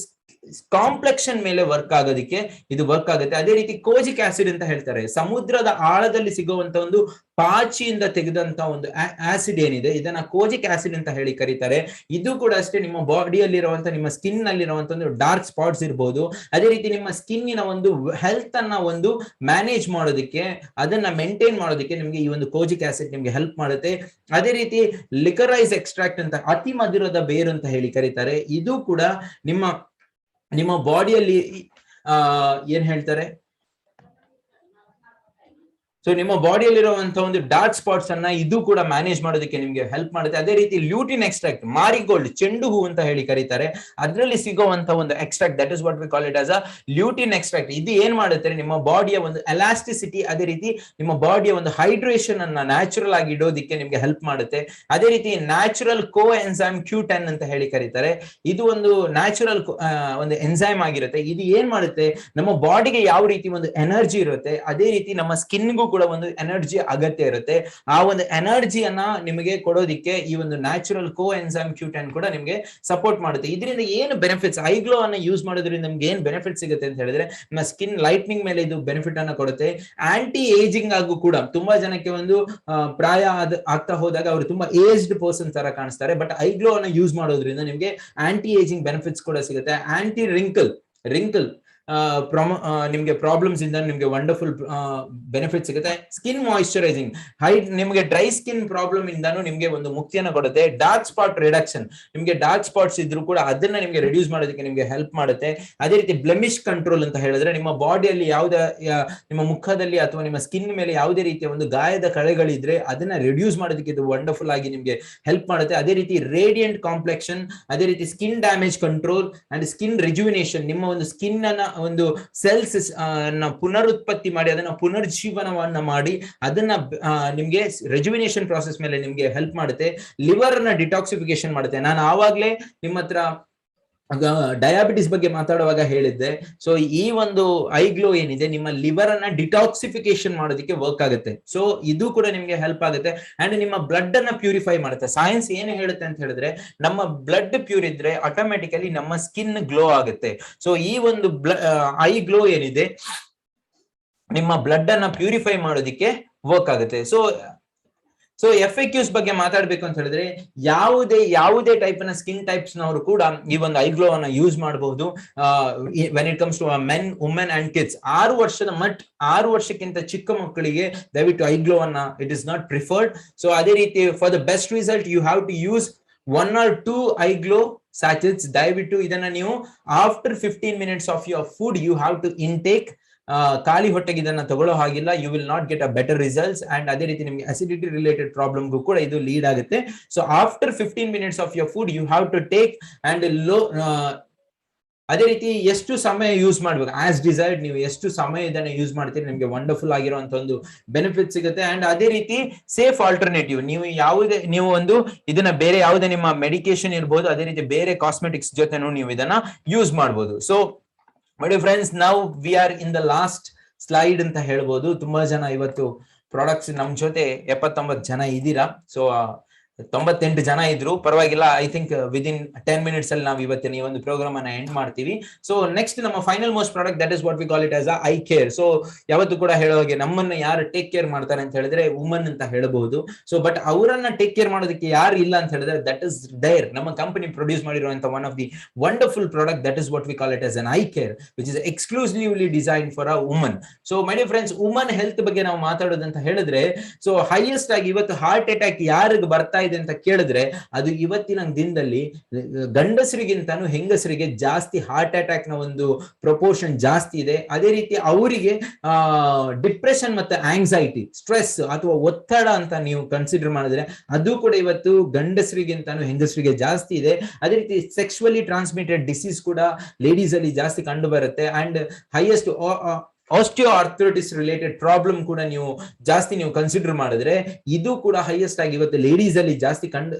ಕಾಂಪ್ಲೆಕ್ಷನ್ ಮೇಲೆ ವರ್ಕ್ ಆಗೋದಕ್ಕೆ ಇದು ವರ್ಕ್ ಆಗುತ್ತೆ. ಅದೇ ರೀತಿ ಕೋಜಿಕ್ ಆಸಿಡ್ ಅಂತ ಹೇಳ್ತಾರೆ, ಸಮುದ್ರದ ಆಳದಲ್ಲಿ ಸಿಗುವಂತ ಒಂದು ಪಾಚಿಯಿಂದ ತೆಗೆದಂತ ಒಂದು ಆಸಿಡ್ ಏನಿದೆ ಇದನ್ನ ಕೋಜಿಕ್ ಆಸಿಡ್ ಅಂತ ಹೇಳಿ ಕರೀತಾರೆ. ಇದು ಕೂಡ ಅಷ್ಟೇ ನಿಮ್ಮ ಬಾಡಿಯಲ್ಲಿರುವಂತ ನಿಮ್ಮ ಸ್ಕಿನ್ ನಲ್ಲಿರುವಂತ ಒಂದು ಡಾರ್ಕ್ ಸ್ಪಾಟ್ಸ್ ಇರಬಹುದು. ಅದೇ ರೀತಿ ನಿಮ್ಮ ಸ್ಕಿನ್ನಿನ ಒಂದು ಹೆಲ್ತ್ ಅನ್ನ ಒಂದು ಮ್ಯಾನೇಜ್ ಮಾಡೋದಕ್ಕೆ, ಅದನ್ನ ಮೇಂಟೈನ್ ಮಾಡೋದಕ್ಕೆ ನಿಮ್ಗೆ ಈ ಒಂದು ಕೋಜಿಕ್ ಆಸಿಡ್ ನಿಮ್ಗೆ ಹೆಲ್ಪ್ ಮಾಡುತ್ತೆ. ಅದೇ ರೀತಿ ಲಿಕರೈಸ್ ಎಕ್ಸ್ಟ್ರಾಕ್ಟ್ ಅಂತ ಅತಿ ಮಧುರದ ಬೇರು ಅಂತ ಹೇಳಿ ಕರೀತಾರೆ. ಇದು ಕೂಡ ನಿಮ್ಮ ಬಾಡಿಯಲ್ಲಿ ಏನ್ ಹೇಳ್ತಾರೆ, ಸೊ ನಿಮ್ಮ ಬಾಡಿಯಲ್ಲಿರುವಂತಹ ಒಂದು ಡಾರ್ಕ್ ಸ್ಪಾಟ್ಸ್ ಅನ್ನ ಇದು ಕೂಡ ಮ್ಯಾನೇಜ್ ಮಾಡೋದಕ್ಕೆ ನಿಮ್ಗೆ ಹೆಲ್ಪ್ ಮಾಡುತ್ತೆ. ಅದೇ ರೀತಿ ಲ್ಯೂಟಿನ್ ಎಕ್ಸ್ಟ್ರಾಕ್ಟ್, ಮಾರಿಗೋಲ್ಡ್, ಚೆಂಡು ಹೂ ಅಂತ ಹೇಳಿ ಕರೀತಾರೆ, ಅದರಲ್ಲಿ ಸಿಗುವಂತ ಒಂದು extract, that is what we call it as a lutein extract. ಇದು ಏನ್ ಮಾಡುತ್ತೆ, ನಿಮ್ಮ ಬಾಡಿಯ ಒಂದು ಎಲಾಸ್ಟಿಸಿಟಿ, ಅದೇ ರೀತಿ ನಿಮ್ಮ ಬಾಡಿಯ ಒಂದು ಹೈಡ್ರೇಷನ್ ಅನ್ನ ನ್ಯಾಚುರಲ್ ಆಗಿ ಇಡೋದಕ್ಕೆ ನಿಮ್ಗೆ ಹೆಲ್ಪ್ ಮಾಡುತ್ತೆ. ಅದೇ ರೀತಿ ನ್ಯಾಚುರಲ್ ಕೋ ಎನ್ಸೈಮ್ Q10 ಅಂತ ಹೇಳಿ ಕರೀತಾರೆ. ಇದು ಒಂದು ನ್ಯಾಚುರಲ್ ಒಂದು ಎನ್ಸೈಮ್ ಆಗಿರುತ್ತೆ. ಇದು ಏನ್ ಮಾಡುತ್ತೆ, ನಮ್ಮ ಬಾಡಿಗೆ ಯಾವ ರೀತಿ ಒಂದು ಎನರ್ಜಿ ಇರುತ್ತೆ ಅದೇ ರೀತಿ ನಮ್ಮ ಸ್ಕಿನ್ಗೂ ಕೂಡ ಒಂದು ಎನರ್ಜಿ ಅಗತ್ಯ ಇರುತ್ತೆ. ಆ ಒಂದು ಎನರ್ಜಿಯನ್ನ ನಿಮಗೆ ಕೊಡೋದಿಕ್ಕೆ ಈ ಒಂದು ನ್ಯಾಚುರಲ್ ಕೋ ಎನ್ಸೈಮ್ Q10 ಕೂಡ ನಿಮಗೆ ಸಪೋರ್ಟ್ ಮಾಡುತ್ತೆ. ಇದರಿಂದ ಏನು ಬೆನಿಫಿಟ್ಸ್, ಐಗ್ಲೋ ಅನ್ನ ಯೂಸ್ ಮಾಡೋದ್ರಿಂದ ನಮ್ಗೆ ಏನ್ ಬೆನಿಫಿಟ್ ಸಿಗುತ್ತೆ ಅಂತ ಹೇಳಿದ್ರೆ, ನಮ್ಮ ಸ್ಕಿನ್ ಲೈಟ್ನಿಂಗ್ ಮೇಲೆ ಇದು ಬೆನಿಫಿಟ್ ಅನ್ನ ಕೊಡುತ್ತೆ. ಆಂಟಿ ಏಜಿಂಗ್ ಆಗು ಕೂಡ ತುಂಬಾ ಜನಕ್ಕೆ ಒಂದು ಪ್ರಾಯ ಆಗ್ತಾ ಹೋದಾಗ ಅವರು ತುಂಬಾ ಏಜ್ಡ್ ಪರ್ಸನ್ ತರ ಕಾಣಿಸ್ತಾರೆ. ಬಟ್ ಐಗ್ಲೋ ಅನ್ನ ಯೂಸ್ ಮಾಡೋದ್ರಿಂದ ನಿಮ್ಗೆ ಆಂಟಿ ಏಜಿಂಗ್ ಬೆನಿಫಿಟ್ಸ್ ಕೂಡ ಸಿಗುತ್ತೆ. ಆಂಟಿ ರಿಂಕಲ್ ನಿಮ್ಗೆ ಪ್ರಾಬ್ಲಮ್ಸ್ ಇಂದ ನಿಮ್ಗೆ ವಂಡರ್ಫುಲ್ ಬೆನಿಫಿಟ್ ಸಿಗುತ್ತೆ. ಸ್ಕಿನ್ ಮಾಯಿಶ್ಚರೈಸಿಂಗ್, ನಿಮ್ಗೆ ಡ್ರೈ ಸ್ಕಿನ್ ಪ್ರಾಬ್ಲಮ್ ಇಂದಾನು ನಿಮ್ಗೆ ಒಂದು ಮುಕ್ತಿಯನ್ನು ಕೊಡುತ್ತೆ. ಡಾರ್ಕ್ ಸ್ಪಾಟ್ ರಿಡಕ್ಷನ್, ನಿಮ್ಗೆ ಡಾರ್ಕ್ ಸ್ಪಾಟ್ಸ್ ಇದ್ರು ಕೂಡ ಅದನ್ನ ನಿಮ್ಗೆ ರಿಡ್ಯೂಸ್ ಮಾಡೋದಕ್ಕೆ ನಿಮ್ಗೆ ಹೆಲ್ಪ್ ಮಾಡುತ್ತೆ. ಅದೇ ರೀತಿ ಬ್ಲೆಮಿಶ್ ಕಂಟ್ರೋಲ್ ಅಂತ ಹೇಳಿದ್ರೆ, ನಿಮ್ಮ ಬಾಡಿಯಲ್ಲಿ ಯಾವುದೇ ನಿಮ್ಮ ಮುಖದಲ್ಲಿ ಅಥವಾ ನಿಮ್ಮ ಸ್ಕಿನ್ ಮೇಲೆ ಯಾವುದೇ ರೀತಿಯ ಒಂದು ಗಾಯದ ಕಳೆಗಳಿದ್ರೆ ಅದನ್ನ ರಿಡ್ಯೂಸ್ ಮಾಡೋದಕ್ಕೆ ಇದು ವಂಡರ್ಫುಲ್ ಆಗಿ ನಿಮ್ಗೆ ಹೆಲ್ಪ್ ಮಾಡುತ್ತೆ. ಅದೇ ರೀತಿ ರೇಡಿಯಂಟ್ ಕಾಂಪ್ಲೆಕ್ಷನ್, ಅದೇ ರೀತಿ skin damage control and skin rejuvenation, ನಿಮ್ಮ ಒಂದು ಸ್ಕಿನ್ ಅನ್ನ ಒಂದು ಸೆಲ್ಸ್ ಪುನರುತ್ಪತ್ತಿ ಮಾಡಿ ಅದನ್ನ ಪುನರ್ಜೀವನವನ್ನ ಮಾಡಿ ಅದನ್ನ ನಿಮ್ಗೆ ರೆಜುವಿನೇಷನ್ ಪ್ರಾಸೆಸ್ ಮೇಲೆ ನಿಮ್ಗೆ ಹೆಲ್ಪ್ ಮಾಡುತ್ತೆ. ಲಿವರ್ ನ ಡಿಟಾಕ್ಸಿಫಿಕೇಶನ್ ಮಾಡುತ್ತೆ. ನಾನು ಆವಾಗ್ಲೇ ನಿಮ್ಮ ಹತ್ರ ಡಯಾಬಿಟಿಸ್ ಬಗ್ಗೆ ಮಾತಾಡುವಾಗ ಹೇಳಿದ್ದೆ. ಸೊ ಈ ಒಂದು ಐಗ್ಲೋ ಏನಿದೆ ನಿಮ್ಮ ಲಿವರ್ ಅನ್ನ ಡಿಟಾಕ್ಸಿಫಿಕೇಶನ್ ಮಾಡೋದಕ್ಕೆ ವರ್ಕ್ ಆಗುತ್ತೆ. ಸೊ ಇದು ಕೂಡ ನಿಮ್ಗೆ ಹೆಲ್ಪ್ ಆಗುತ್ತೆ. ಅಂಡ್ ನಿಮ್ಮ ಬ್ಲಡ್ ಅನ್ನ ಪ್ಯೂರಿಫೈ ಮಾಡುತ್ತೆ. ಸೈನ್ಸ್ ಏನು ಹೇಳುತ್ತೆ ಅಂತ ಹೇಳಿದ್ರೆ, ನಮ್ಮ ಬ್ಲಡ್ ಪ್ಯೂರ್ ಇದ್ರೆ ಆಟೋಮ್ಯಾಟಿಕಲಿ ನಮ್ಮ ಸ್ಕಿನ್ ಗ್ಲೋ ಆಗುತ್ತೆ. ಸೊ ಈ ಒಂದು ಐಗ್ಲೋ ಏನಿದೆ ನಿಮ್ಮ ಬ್ಲಡ್ ಅನ್ನ ಪ್ಯೂರಿಫೈ ಮಾಡೋದಕ್ಕೆ ವರ್ಕ್ ಆಗುತ್ತೆ. ಸೊ FAQs ಬಗ್ಗೆ ಮಾತಾಡ್ಬೇಕು ಅಂತ ಹೇಳಿದ್ರೆ, ಯಾವುದೇ ಟೈಪ್ ನ ಸ್ಕಿನ್ ಟೈಪ್ಸ್ ನವರು ಕೂಡ ಈ ಒಂದು ಐಗ್ಲೋ ಅನ್ನ ಯೂಸ್ ಮಾಡಬಹುದು. When it comes to men, women and kids. 6 ವರ್ಷಕ್ಕಿಂತ ಚಿಕ್ಕ ಮಕ್ಕಳಿಗೆ ದಯವಿಟ್ಟು ಐಗ್ಲೋ ಅನ್ನ it is not preferred. So ಅದೇ ರೀತಿ for the best result you have to use 1 or 2 iGlow sachets. ದಯವಿಟ್ಟು ಇದನ್ನ ನೀವು after 15 minutes of your food you have to intake. ಖಾಲಿ ಹೊಟ್ಟೆಗೆ ಇದನ್ನ ತಗೊಳ್ಳೋ ಹಾಗಿಲ್ಲ. You will not get a better results. And ಅದೇ ರೀತಿ ನಿಮಗೆ ಅಸಿಡಿಟಿ ರಿಲೇಟೆಡ್ ಪ್ರಾಬ್ಲಮ್ಗೂ ಕೂಡ ಇದು ಲೀಡ್ ಆಗುತ್ತೆ. So after 15 minutes of your food you have to take. And ಅದೇ ರೀತಿ ಎಷ್ಟು ಸಮಯ ಯೂಸ್ ಮಾಡ್ಬೇಕು, ಆಸ್ ಡಿಸೈರ್ಡ್ ನೀವು ಎಷ್ಟು ಸಮಯ ಇದನ್ನ ಯೂಸ್ ಮಾಡ್ತೀರಿ ನಿಮ್ಗೆ ವಂಡರ್ಫುಲ್ ಆಗಿರುವಂತ ಒಂದು ಬೆನಿಫಿಟ್ ಸಿಗುತ್ತೆ. ಅಂಡ್ ಅದೇ ರೀತಿ ಸೇಫ್ ಆಲ್ಟರ್ನೇಟಿವ್, ನೀವು ಒಂದು ಇದನ್ನ ಬೇರೆ ಯಾವುದೇ ನಿಮ್ಮ ಮೆಡಿಕೇಶನ್ ಇರ್ಬೋದು, ಅದೇ ರೀತಿ ಬೇರೆ ಕಾಸ್ಮೆಟಿಕ್ಸ್ ಜೊತೆನೂ ನೀವು ಇದನ್ನ ಯೂಸ್ ಮಾಡ್ಬೋದು. ಸೊ ಮೈ ಡಿಯರ್ ಫ್ರೆಂಡ್ಸ್, ನಾವು we are in the last slide ಅಂತ ಹೇಳ್ಬೋದು. ತುಂಬಾ ಜನ ಇವತ್ತು ಪ್ರಾಡಕ್ಟ್ಸ್ ನಮ್ ಜೊತೆ 79 ಜನ ಇದ್ದೀರಾ. ಸೊ 98 ಜನ ಇದ್ರು, ಪರವಾಗಿಲ್ಲ. ಐ ಥಿಂಕ್ ವಿದಿನ್ 10 minutes ಅಲ್ಲಿ ನಾವು ಇವತ್ತಿನ ಈ ಒಂದು ಪ್ರೋಗ್ರಾಮ್ ಅನ್ನ ಎಂಡ್ ಮಾಡ್ತೀವಿ. ಸೊ ನೆಕ್ಸ್ಟ್ ನಮ್ಮ final most product, that is what we call it as I care. So ಯಾವತ್ತು ಕೂಡ ಹೇಳೋ ಹಾಗೆ ನಮ್ಮನ್ನ ಯಾರು ಟೇಕ್ ಕೇರ್ ಮಾಡ್ತಾರೆ ಅಂತ ಹೇಳಿದ್ರೆ ವುಮನ್ ಅಂತ ಹೇಳಬಹುದು. ಸೊ ಬಟ್ ಅವರನ್ನ ಟೇಕ್ ಕೇರ್ ಮಾಡೋದಕ್ಕೆ ಯಾರು ಇಲ್ಲ ಅಂತ ಹೇಳಿದ್ರೆ ದಟ್ ಇಸ್ ಡೈರ್. ನಮ್ಮ ಕಂಪನಿ ಪ್ರೊಡ್ಯೂಸ್ ಮಾಡಿರುವಂತ one of the wonderful product, that is what we call it as an I care which is exclusively design for a woman. So my dear friends, woman health ಬಗ್ಗೆ ನಾವು ಮಾತಾಡೋದಂತ ಹೇಳಿದ್ರೆ, so highest ಆಗಿ ಇವತ್ತು heart attack ಯಾರಿಗೆ ಬರ್ತಾ ಇದೆ ಅಂತ ಕೇಳಿದ್ರೆ ಅದು ಇವತ್ತಿನ ದಿನದಲ್ಲಿ ಗಂಡಸರಿಗಿಂತಾನು ಹೆಂಗಸರಿಗೆ ಜಾಸ್ತಿ ಹಾರ್ಟ್ ಅಟ್ಯಾಕ್ ನ ಒಂದು ಪ್ರಪೋರ್ಷನ್ ಜಾಸ್ತಿ ಇದೆ. ಅದೇ ರೀತಿ ಅವರಿಗೆ ಡಿಪ್ರೆಷನ್ ಮತ್ತೆ ಆಂಗ್ಸೈಟಿ, ಸ್ಟ್ರೆಸ್ ಅಥವಾ ಒತ್ತಡ ಅಂತ ನೀವು ಕನ್ಸಿಡರ್ ಮಾಡಿದ್ರೆ ಅದು ಕೂಡ ಇವತ್ತು ಗಂಡಸರಿಗಿಂತಾನು ಹೆಂಗಸರಿಗೆ ಜಾಸ್ತಿ ಇದೆ. ಅದೇ ರೀತಿ ಸೆಕ್ಸುವಲಿ ಟ್ರಾನ್ಸ್ಮಿಟೆಡ್ ಡಿಸೀಸ್ ಕೂಡ ಲೇಡೀಸ್ ಅಲ್ಲಿ ಜಾಸ್ತಿ ಕಂಡು ಬರುತ್ತೆ. ಅಂಡ್ ಹೈಯೆಸ್ಟ್ ಆಸ್ಟಿಯೋಆರ್ಥರೈಟಿಸ್ ರಿಲೇಟೆಡ್ ಪ್ರಾಬ್ಲಮ್ ಕೂಡ ನೀವು ಕನ್ಸಿಡರ್ ಮಾಡಿದ್ರೆ ಇದು ಕೂಡ ಹೈಯೆಸ್ಟ್ ಆಗಿ ಇವತ್ತು ಲೇಡೀಸ್ ಅಲ್ಲಿ ಜಾಸ್ತಿ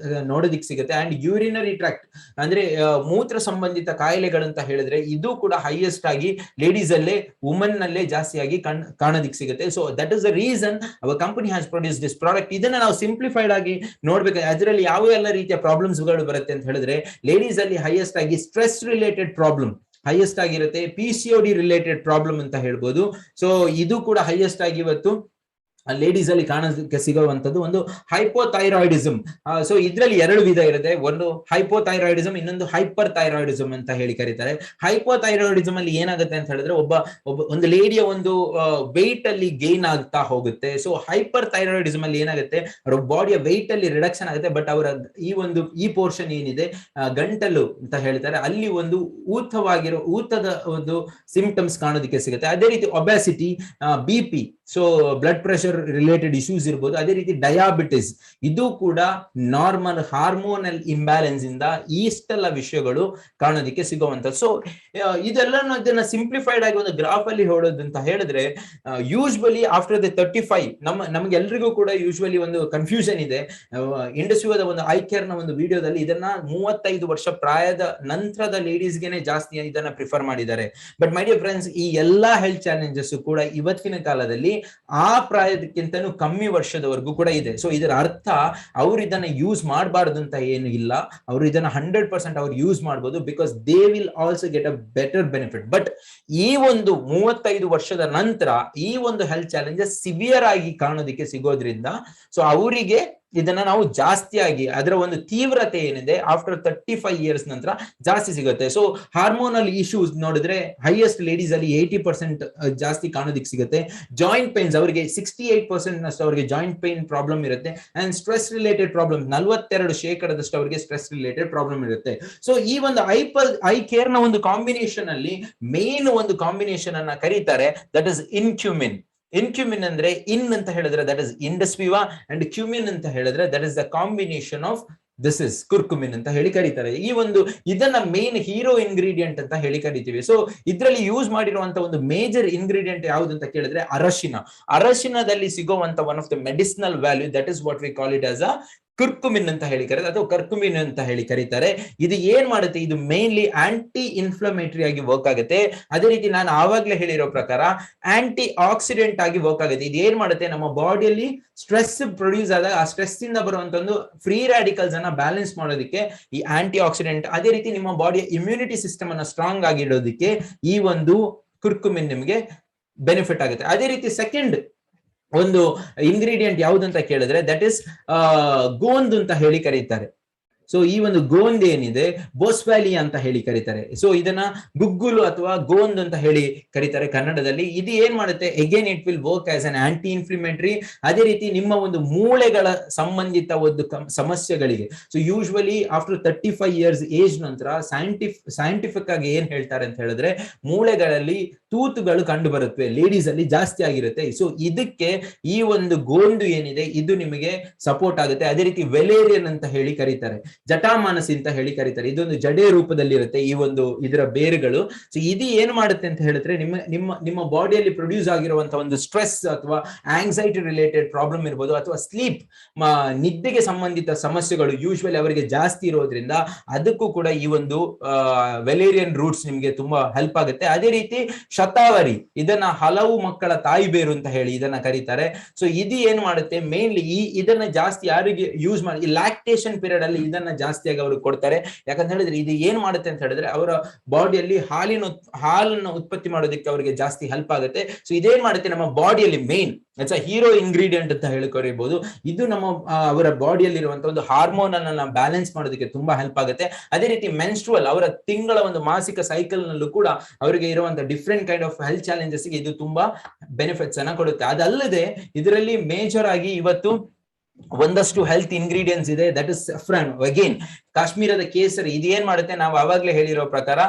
ನೋಡೋದಿಕ್ ಸಿಗುತ್ತೆ. ಅಂಡ್ ಯೂರಿನರಿ ಟ್ರಾಕ್ಟ್ ಅಂದ್ರೆ ಮೂತ್ರ ಸಂಬಂಧಿತ ಕಾಯಿಲೆಗಳಂತ ಹೇಳಿದ್ರೆ ಇದು ಕೂಡ ಹೈಯೆಸ್ಟ್ ಆಗಿ ಲೇಡೀಸ್ ಅಲ್ಲೇ, ವುಮನ್ ನಲ್ಲೇ ಜಾಸ್ತಿ ಆಗಿ ಕಾಣೋದಿಕ್ ಸಿಗುತ್ತೆ. So that is the reason our company has produce this product. ಇದನ್ನ ನಾವು ಸಿಂಪ್ಲಿಫೈಡ್ ಆಗಿ ನೋಡ್ಬೇಕು. ಅದರಲ್ಲಿ ಯಾವ ಎಲ್ಲ ರೀತಿಯ ಪ್ರಾಬ್ಲಮ್ಸ್ ಗಳು ಬರುತ್ತೆ ಅಂತ ಹೇಳಿದ್ರೆ, ಲೇಡೀಸ್ ಅಲ್ಲಿ ಹೈಯೆಸ್ಟ್ ಆಗಿ ಸ್ಟ್ರೆಸ್ ರಿಲೇಟೆಡ್ ಪ್ರಾಬ್ಲಮ್ ಹೈಯೆಸ್ಟ್ ಆಗಿರುತ್ತೆ. PCOD ರಿಲೇಟೆಡ್ ಪ್ರಾಬ್ಲಮ್ ಅಂತ ಹೇಳ್ಬೋದು. ಸೊ ಇದು ಕೂಡ ಹೈಯೆಸ್ಟ್ ಆಗಿ ಇವತ್ತು ಲೇಡೀಸ್ ಅಲ್ಲಿ ಕಾಣೋದಕ್ಕೆ ಸಿಗುವಂತದ್ದು ಒಂದು ಹೈಪೋಥೈರಾಯ್ಡಿಸಮ್. ಸೊ ಇದ್ರಲ್ಲಿ 2 ವಿಧ ಇರುತ್ತೆ. ಒಂದು ಹೈಪೋಥೈರಾಯ್ಡಿಸಮ್, ಇನ್ನೊಂದು ಹೈಪರ್ ಥೈರಾಯ್ಡಿಸಮ್ ಅಂತ ಹೇಳಿ ಕರೀತಾರೆ. ಹೈಪೋಥೈರಾಯ್ಡಿಸಮ್ ಅಲ್ಲಿ ಏನಾಗುತ್ತೆ ಅಂತ ಹೇಳಿದ್ರೆ ಒಂದು ಲೇಡಿಯ ಒಂದು ವೆಯ್ಟ್ ಅಲ್ಲಿ ಗೇನ್ ಆಗ್ತಾ ಹೋಗುತ್ತೆ. ಸೊ ಹೈಪರ್ ಥೈರಾಯ್ಡಿಸಮ್ ಅಲ್ಲಿ ಏನಾಗುತ್ತೆ, ಅವರ ಬಾಡಿಯ ವೆಯ್ಟ್ ಅಲ್ಲಿ ರಿಡಕ್ಷನ್ ಆಗುತ್ತೆ. ಬಟ್ ಅವರ ಈ ಪೋರ್ಷನ್ ಏನಿದೆ ಗಂಟಲು ಅಂತ ಹೇಳ್ತಾರೆ, ಅಲ್ಲಿ ಒಂದು ಊತದ ಒಂದು ಸಿಂಪ್ಟಮ್ಸ್ ಕಾಣೋದಕ್ಕೆ ಸಿಗುತ್ತೆ. ಅದೇ ರೀತಿ obesity, BP, so blood pressure related issues ಇರ್ಬೋದು, ಅದೇ ರೀತಿ ಡಯಾಬಿಟಿಸ್, ಇದು ಕೂಡ ನಾರ್ಮಲ್ ಹಾರ್ಮೋನಲ್ ಇಂಬ್ಯಾಲೆನ್ಸ್ ಇಂದ ಇಷ್ಟೆಲ್ಲ ವಿಷಯಗಳು ಕಾಣೋದಿಕ್ಕೆ ಸಿಗುವಂತದ್ದು. ಸೊ ಇದೆಲ್ಲ ಸಿಂಪ್ಲಿಫೈಡ್ ಆಗಿ ಒಂದು ಗ್ರಾಫ್ ಅಲ್ಲಿ ಹೇಳೋದು ಅಂತ ಹೇಳಿದ್ರೆ, ಯೂಶ್ವಲಿ ಆಫ್ಟರ್ ದ 35 ನಮ್ಗೆಲ್ರಿಗೂ ಕೂಡ ಯೂಶ್ವಲಿ ಒಂದು ಕನ್ಫ್ಯೂಷನ್ ಇದೆ. ಇಂಡಸ್ಟ್ರಿಯದ ಒಂದು ಐ ಕೇರ್ ನ ಒಂದು ವಿಡಿಯೋದಲ್ಲಿ ಇದನ್ನ 35 ವರ್ಷ ಪ್ರಾಯದ ನಂತರದ ಲೇಡೀಸ್ಗೆನೆ ಜಾಸ್ತಿ ಇದನ್ನ ಪ್ರಿಫರ್ ಮಾಡಿದ್ದಾರೆ. ಬಟ್ ಮೈ ಡಿಯರ್ ಫ್ರೆಂಡ್ಸ್, ಈ ಎಲ್ಲಾ ಹೆಲ್ತ್ ಚಾಲೆಂಜಸ್ ಕೂಡ ಇವತ್ತಿನ ಕಾಲದಲ್ಲಿ ಆ ಪ್ರಾಯದಕ್ಕಿಂತನೂ ಕಮ್ಮಿ ವರ್ಷದವರೆಗೂ ಕೂಡ ಇದೆ. ಸೊ ಇದರ ಅರ್ಥ ಅವ್ರು ಇದನ್ನ ಯೂಸ್ ಮಾಡಬಾರ್ದು ಅಂತ ಏನು ಇಲ್ಲ, ಅವರು ಇದನ್ನ 100% ಅವ್ರು ಯೂಸ್ ಮಾಡಬಹುದು, because they will also get a better benefit. But ಈ ಒಂದು 35 ವರ್ಷದ ನಂತರ ಈ ಒಂದು ಹೆಲ್ತ್ ಚಾಲೆಂಜಸ್ ಸಿವಿಯರ್ ಆಗಿ ಕಾಣೋದಿಕ್ಕೆ ಸಿಗೋದ್ರಿಂದ ಸೊ ಅವರಿಗೆ ಇದನ್ನ ನಾವು ಜಾಸ್ತಿಯಾಗಿ ಅದರ ಒಂದು ತೀವ್ರತೆ ಏನಿದೆ ಆಫ್ಟರ್ 35 ಇಯರ್ಸ್ ನಂತರ ಜಾಸ್ತಿ ಸಿಗುತ್ತೆ. ಸೊ ಹಾರ್ಮೋನಲ್ ಇಶ್ಯೂಸ್ ನೋಡಿದ್ರೆ ಹೈಯೆಸ್ಟ್ ಲೇಡೀಸ್ ಅಲ್ಲಿ 80% ಜಾಸ್ತಿ ಕಾಣೋದಿಕ್ಕೆ ಸಿಗುತ್ತೆ. ಜಾಯಿಂಟ್ ಪೈನ್ಸ್ ಅವರಿಗೆ 68% ನಷ್ಟು ಅವರಿಗೆ ಜಾಯಿಂಟ್ ಪೈನ್ ಪ್ರಾಬ್ಲಮ್ ಇರುತ್ತೆ. ಅಂಡ್ ಸ್ಟ್ರೆಸ್ ರಿಲೇಟೆಡ್ ಪ್ರಾಬ್ಲಮ್ 42% ಅವರಿಗೆ ಸ್ಟ್ರೆಸ್ ರಿಲೇಟೆಡ್ ಪ್ರಾಬ್ಲಮ್ ಇರುತ್ತೆ. ಸೊ ಈ ಒಂದು ಐ ಕೇರ್ ನ ಒಂದು ಕಾಂಬಿನೇಷನ್ ಅಲ್ಲಿ ಮೇನ್ ಒಂದು ಕಾಂಬಿನೇಷನ್ ಅನ್ನ ಕರೀತಾರೆ, ದಟ್ ಇಸ್ ಇನ್ಕ್ಯುಮಿನ್. ಇನ್ಕ್ಯುಮಿನ್ ಅಂದ್ರೆ ಇನ್ ಅಂತ ಹೇಳಿದ್ರೆ that is IndusViva, and cumin ಅಂತ ಹೇಳಿದ್ರೆ that is the combination of this is curcumin ಅಂತ ಹೇಳಿ ಕರೀತಾರೆ. ಈ ಒಂದು ಇದನ್ನ ಮೇನ್ ಹೀರೋ ಇಂಗ್ರೀಡಿಯಂಟ್ ಅಂತ ಹೇಳಿ ಕರಿತೀವಿ. ಸೊ ಇದರಲ್ಲಿ ಯೂಸ್ ಮಾಡಿರುವಂತ ಒಂದು ಮೇಜರ್ ಇಂಗ್ರೀಡಿಯಂಟ್ ಯಾವುದು ಅಂತ ಕೇಳಿದ್ರೆ ಅರಶಿನ. ಅರಶಿನದಲ್ಲಿ ಸಿಗುವಂತ one of the medicinal value, that is what we call it as a curcumin ಅಂತ ಹೇಳಿ ಕರೀತಾರೆ, ಅಥವಾ ಕರ್ಕುಮಿನ್ ಅಂತ ಹೇಳಿ ಕರೀತಾರೆ. ಇದು ಏನ್ ಮಾಡುತ್ತೆ, ಇದು ಮೇನ್ಲಿ ಆಂಟಿ ಇನ್ಫ್ಲಮೇಟರಿ ಆಗಿ ವರ್ಕ್ ಆಗುತ್ತೆ. ಅದೇ ರೀತಿ ನಾನು ಆವಾಗ್ಲೇ ಹೇಳಿರೋ ಪ್ರಕಾರ ಆಂಟಿ ಆಕ್ಸಿಡೆಂಟ್ ಆಗಿ ವರ್ಕ್ ಆಗುತ್ತೆ. ಇದು ಏನ್ ಮಾಡುತ್ತೆ, ನಮ್ಮ ಬಾಡಿಯಲ್ಲಿ ಸ್ಟ್ರೆಸ್ ಪ್ರೊಡ್ಯೂಸ್ ಆದಾಗ ಆ ಸ್ಟ್ರೆಸ್ ಇಂದ ಬರುವಂತ ಒಂದು ಫ್ರೀ ರಾಡಿಕಲ್ಸ್ ಅನ್ನ ಬ್ಯಾಲೆನ್ಸ್ ಮಾಡೋದಕ್ಕೆ ಈ ಆಂಟಿ ಆಕ್ಸಿಡೆಂಟ್, ಅದೇ ರೀತಿ ನಿಮ್ಮ ಬಾಡಿಯ ಇಮ್ಯುನಿಟಿ ಸಿಸ್ಟಮ್ ಅನ್ನ ಸ್ಟ್ರಾಂಗ್ ಆಗಿ ಇಡೋದಕ್ಕೆ ಈ ಒಂದು ಕುರ್ಕುಮಿನ್ ನಿಮಗೆ ಬೆನಿಫಿಟ್ ಆಗುತ್ತೆ. ಅದೇ ರೀತಿ ಸೆಕೆಂಡ್ ಒಂದು ಇಂಗ್ರೀಡಿಯಂಟ್ ಯಾವ್ದಂತ ಕೇಳಿದ್ರೆ ದಟ್ ಇಸ್ ಗೋಂದ್ ಅಂತ ಹೇಳಿ ಕರೀತಾರೆ. ಸೊ ಈ ಒಂದು ಗೋಂದ್ ಏನಿದೆ ಬೋಸ್ವ್ಯಾಲಿ ಅಂತ ಹೇಳಿ ಕರೀತಾರೆ. ಸೊ ಇದನ್ನ ಗುಗ್ಗುಲು ಅಥವಾ ಗೋಂದ್ ಅಂತ ಹೇಳಿ ಕರೀತಾರೆ ಕನ್ನಡದಲ್ಲಿ. ಇದು ಏನ್ ಮಾಡುತ್ತೆ, again it will work as an aunty inflammatory. ಅದೇ ರೀತಿ ನಿಮ್ಮ ಒಂದು ಮೂಳೆಗಳ ಸಂಬಂಧಿತ ಒಂದು ಸಮಸ್ಯೆಗಳಿಗೆ, so usually after 35 years age ನಂತರ ಸೈಂಟಿಫಿಕ್ ಆಗಿ ಏನ್ ಹೇಳ್ತಾರೆ ಅಂತ ಹೇಳಿದ್ರೆ, ಮೂಳೆಗಳಲ್ಲಿ ತೂತುಗಳು ಕಂಡು ಬರುತ್ತವೆ, ಲೇಡೀಸ್ ಅಲ್ಲಿ ಜಾಸ್ತಿ ಆಗಿರುತ್ತೆ. ಸೊ ಇದಕ್ಕೆ ಈ ಒಂದು ಗೋಂದು ಏನಿದೆ ಇದು ನಿಮಗೆ ಸಪೋರ್ಟ್ ಆಗುತ್ತೆ. ಅದೇ ರೀತಿ ವೆಲೇರಿಯನ್ ಅಂತ ಹೇಳಿ ಕರೀತಾರೆ, ಜಟಾಮಾನಸಿ ಅಂತ ಹೇಳಿ ಕರೀತಾರೆ. ಇದೊಂದು ಜಡೆ ರೂಪದಲ್ಲಿ ಇರುತ್ತೆ ಈ ಒಂದು ಇದರ ಬೇರುಗಳು. ಸೊ ಇದು ಏನ್ ಮಾಡುತ್ತೆ ಅಂತ ಹೇಳಿದ್ರೆ, ನಿಮ್ಮ ಬಾಡಿಯಲ್ಲಿ ಪ್ರೊಡ್ಯೂಸ್ ಆಗಿರುವಂತಹ ಒಂದು ಸ್ಟ್ರೆಸ್ ಅಥವಾ ಆಂಗ್ಸೈಟಿ ರಿಲೇಟೆಡ್ ಪ್ರಾಬ್ಲಮ್ ಇರ್ಬೋದು, ಅಥವಾ ಸ್ಲೀಪ್ ನಿದ್ದೆಗೆ ಸಂಬಂಧಿತ ಸಮಸ್ಯೆಗಳು ಯೂಶ್ವಲಿ ಅವರಿಗೆ ಜಾಸ್ತಿ ಇರೋದ್ರಿಂದ ಅದಕ್ಕೂ ಕೂಡ ಈ ಒಂದು ವೆಲೇರಿಯನ್ ರೂಟ್ಸ್ ನಿಮ್ಗೆ ತುಂಬಾ ಹೆಲ್ಪ್ ಆಗುತ್ತೆ. ಅದೇ ರೀತಿ ಶತಾವರಿ, ಇದನ್ನ ಹಲವು ಮಕ್ಕಳ ತಾಯಿ ಬೇರು ಅಂತ ಹೇಳಿ ಇದನ್ನ ಕರೀತಾರೆ. ಸೊ ಇದು ಏನ್ ಮಾಡುತ್ತೆ, ಮೇನ್ಲಿ ಇದನ್ನ ಜಾಸ್ತಿ ಯಾರಿಗೆ ಯೂಸ್ ಮಾಡಿ, ಈ ಲ್ಯಾಕ್ಟೇಷನ್ ಪೀರಿಯಡ್ ಅಲ್ಲಿ ಇದನ್ನ ಜಾಸ್ತಿಯಾಗಿ ಅವರು ಕೊಡ್ತಾರೆ. ಯಾಕಂತ ಹೇಳಿದ್ರೆ ಇದು ಏನ್ ಮಾಡುತ್ತೆ ಅಂತ ಹೇಳಿದ್ರೆ ಅವರ ಬಾಡಿಯಲ್ಲಿ ಹಾಲನ್ನು ಉತ್ಪತ್ತಿ ಮಾಡೋದಕ್ಕೆ ಅವರಿಗೆ ಜಾಸ್ತಿ ಹೆಲ್ಪ್ ಆಗುತ್ತೆ. ಸೊ ಇದೇನ್ ಮಾಡುತ್ತೆ, ನಮ್ಮ ಬಾಡಿಯಲ್ಲಿ main it's a hero ingredient ಅಂತ ಹೇಳಿಕೊರಿಬಹುದು. ಇದು ನಮ್ಮ ಅವರ ಬಾಡಿಯಲ್ಲಿ ಇರುವಂತಹ ಒಂದು ಹಾರ್ಮೋನ್ ಅನ್ನ ಬ್ಯಾಲೆನ್ಸ್ ಮಾಡೋದಕ್ಕೆ ತುಂಬಾ ಹೆಲ್ಪ್ ಆಗುತ್ತೆ. ಅದೇ ರೀತಿ ಮೆನ್ಸ್ಟ್ರುವಲ್, ಅವರ ತಿಂಗಳ ಒಂದು ಮಾಸಿಕ ಸೈಕಲ್ ನಲ್ಲೂ ಕೂಡ ಅವರಿಗೆ ಇರುವಂತಹ different kind of health challenges ಗೆ ಇದು ತುಂಬಾ ಬೆನಿಫಿಟ್ಸ್ ಅನ್ನ ಕೊಡುತ್ತೆ. ಅದಲ್ಲದೆ ಇದರಲ್ಲಿ ಮೇಜರ್ ಆಗಿ ಇವತ್ತು ಒಂದಷ್ಟು ಹೆಲ್ತ್ ಇಂಗ್ರೀಡಿಯೆಂಟ್ಸ್ ಇದೆ, ದಟ್ ಇಸ್ ಸಫ್ರಾನ್. ಅಗೇನ್ ಕಾಶ್ಮೀರದ ಕೇಸರಿ, ಇದು ಏನ್ ಮಾಡುತ್ತೆ, ನಾವು ಆವಾಗ್ಲೇ ಹೇಳಿರೋ ಪ್ರಕಾರ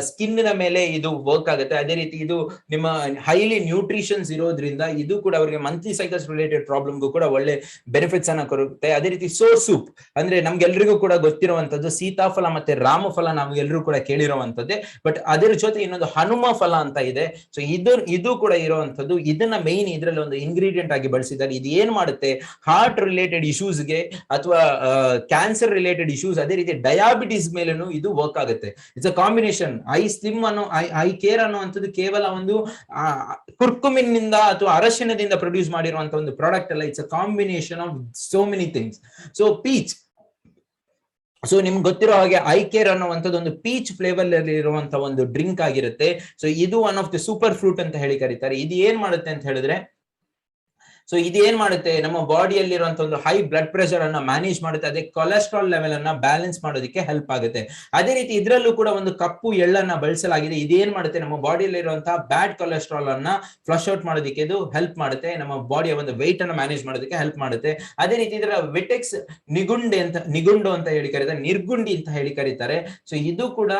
ಸ್ಕಿನ್ ನ ಮೇಲೆ ಇದು ವರ್ಕ್ ಆಗುತ್ತೆ. ಅದೇ ರೀತಿ ಇದು ನಿಮ್ಮ ಹೈಲಿ ನ್ಯೂಟ್ರಿಷನ್ಸ್ ಇರೋದ್ರಿಂದ ಇದು ಕೂಡ ಅವರಿಗೆ ಮಂತ್ಲಿ ಸೈಕಲ್ಸ್ ರಿಲೇಟೆಡ್ ಪ್ರಾಬ್ಲಮ್ಗೂ ಕೂಡ ಒಳ್ಳೆ ಬೆನಿಫಿಟ್ಸ್ ಅನ್ನ ಕೊಡುತ್ತೆ. ಅದೇ ರೀತಿ ಸೋರ್ ಸೂಪ್, ಅಂದ್ರೆ ನಮ್ಗೆಲ್ರಿಗೂ ಕೂಡ ಗೊತ್ತಿರುವಂತದ್ದು ಸೀತಾಫಲ ಮತ್ತೆ ರಾಮಫಲ, ನಮ್ಗೆಲ್ರಿಗೂ ಕೂಡ ಕೇಳಿರುವಂತದ್ದೇ. ಬಟ್ ಅದರ ಜೊತೆ ಇನ್ನೊಂದು ಹನುಮ ಫಲ ಅಂತ ಇದೆ. ಸೊ ಇದು ಕೂಡ ಇರುವಂತದ್ದು. ಇದನ್ನ ಮೇನ್ ಇದರಲ್ಲಿ ಒಂದು ಇಂಗ್ರೀಡಿಯೆಂಟ್ ಆಗಿ ಬಳಸಿದ್ದಾರೆ. ಇದು ಏನ್ ಮಾಡುತ್ತೆ, ಹಾರ್ಟ್ ರಿಲೇಟೆಡ್ ಇಶ್ಯೂಸ್ಗೆ ಅಥವಾ ಕ್ಯಾನ್ಸರ್ ರಿಲೇಟೆಡ್ ಇಶ್ಯೂಸ್, ಅದೇ ರೀತಿ ಡಯಾಬಿಟಿಸ್ ಮೇಲೂ ಇದು ವರ್ಕ್ ಆಗುತ್ತೆ. It's a combination. I slim ಅನ್ನೋ ಐ ಕೇರ್ ಅನ್ನುವಂಥದ್ದು ಕೇವಲ ಒಂದು ಕುರ್ಕುಮಿನ್ ನಿಂದ ಅಥವಾ ಅರಶಿನದಿಂದ ಪ್ರೊಡ್ಯೂಸ್ ಮಾಡಿರುವಂತಹ ಒಂದು ಪ್ರಾಡಕ್ಟ್ ಅಲ್ಲ. It's a combination of so many things. So peach, so ನಿಮ್ಗೆ ಗೊತ್ತಿರೋ ಹಾಗೆ ಐ ಕೇರ್ ಅನ್ನುವಂಥದ್ದು ಒಂದು ಪೀಚ್ ಫ್ಲೇವರ್ ಅಲ್ಲಿ ಇರುವಂತಹ ಒಂದು ಡ್ರಿಂಕ್ ಆಗಿರುತ್ತೆ. ಸೊ ಇದು one of the super fruit ಅಂತ ಹೇಳಿ ಕರೀತಾರೆ. ಇದು ಏನ್ ಮಾಡುತ್ತೆ ಅಂತ ಹೇಳಿದ್ರೆ, ಸೊ ಇದೇನ್ ಮಾಡುತ್ತೆ, ನಮ್ಮ ಬಾಡಿಯಲ್ಲಿರುವಂತಹ ಒಂದು ಹೈ ಬ್ಲಡ್ ಪ್ರೆಷರ್ ಅನ್ನ ಮ್ಯಾನೇಜ್ ಮಾಡುತ್ತೆ. ಅದೇ ಕೊಲೆಸ್ಟ್ರಾಲ್ ಲೆವೆಲ್ ಅನ್ನ ಬ್ಯಾಲೆನ್ಸ್ ಮಾಡೋದಕ್ಕೆ ಹೆಲ್ಪ್ ಆಗುತ್ತೆ. ಅದೇ ರೀತಿ ಇದರಲ್ಲೂ ಕೂಡ ಒಂದು ಕಪ್ಪು ಎಳ್ಳನ್ನ ಬಳಸಲಾಗಿದೆ. ಇದೇನ್ ಮಾಡುತ್ತೆ, ನಮ್ಮ ಬಾಡಿಯಲ್ಲಿರುವಂತಹ ಬ್ಯಾಡ್ ಕೊಲೆಸ್ಟ್ರಾಲ್ ಅನ್ನ ಫ್ಲಶ್ ಔಟ್ ಮಾಡೋದಕ್ಕೆ ಇದು ಹೆಲ್ಪ್ ಮಾಡುತ್ತೆ. ನಮ್ಮ ಬಾಡಿಯ ಒಂದು ವೆಯ್ಟ್ ಅನ್ನ ಮ್ಯಾನೇಜ್ ಮಾಡೋದಕ್ಕೆ ಹೆಲ್ಪ್ ಮಾಡುತ್ತೆ. ಅದೇ ರೀತಿ ಇದರ ವಿಟೆಕ್ಸ್ ನಿಗುಂಡು ಅಂತ ಹೇಳಿ ಕರೀತಾರೆ, ನಿರ್ಗುಂಡಿ ಅಂತ ಹೇಳಿ ಕರೀತಾರೆ. ಸೊ ಇದು ಕೂಡ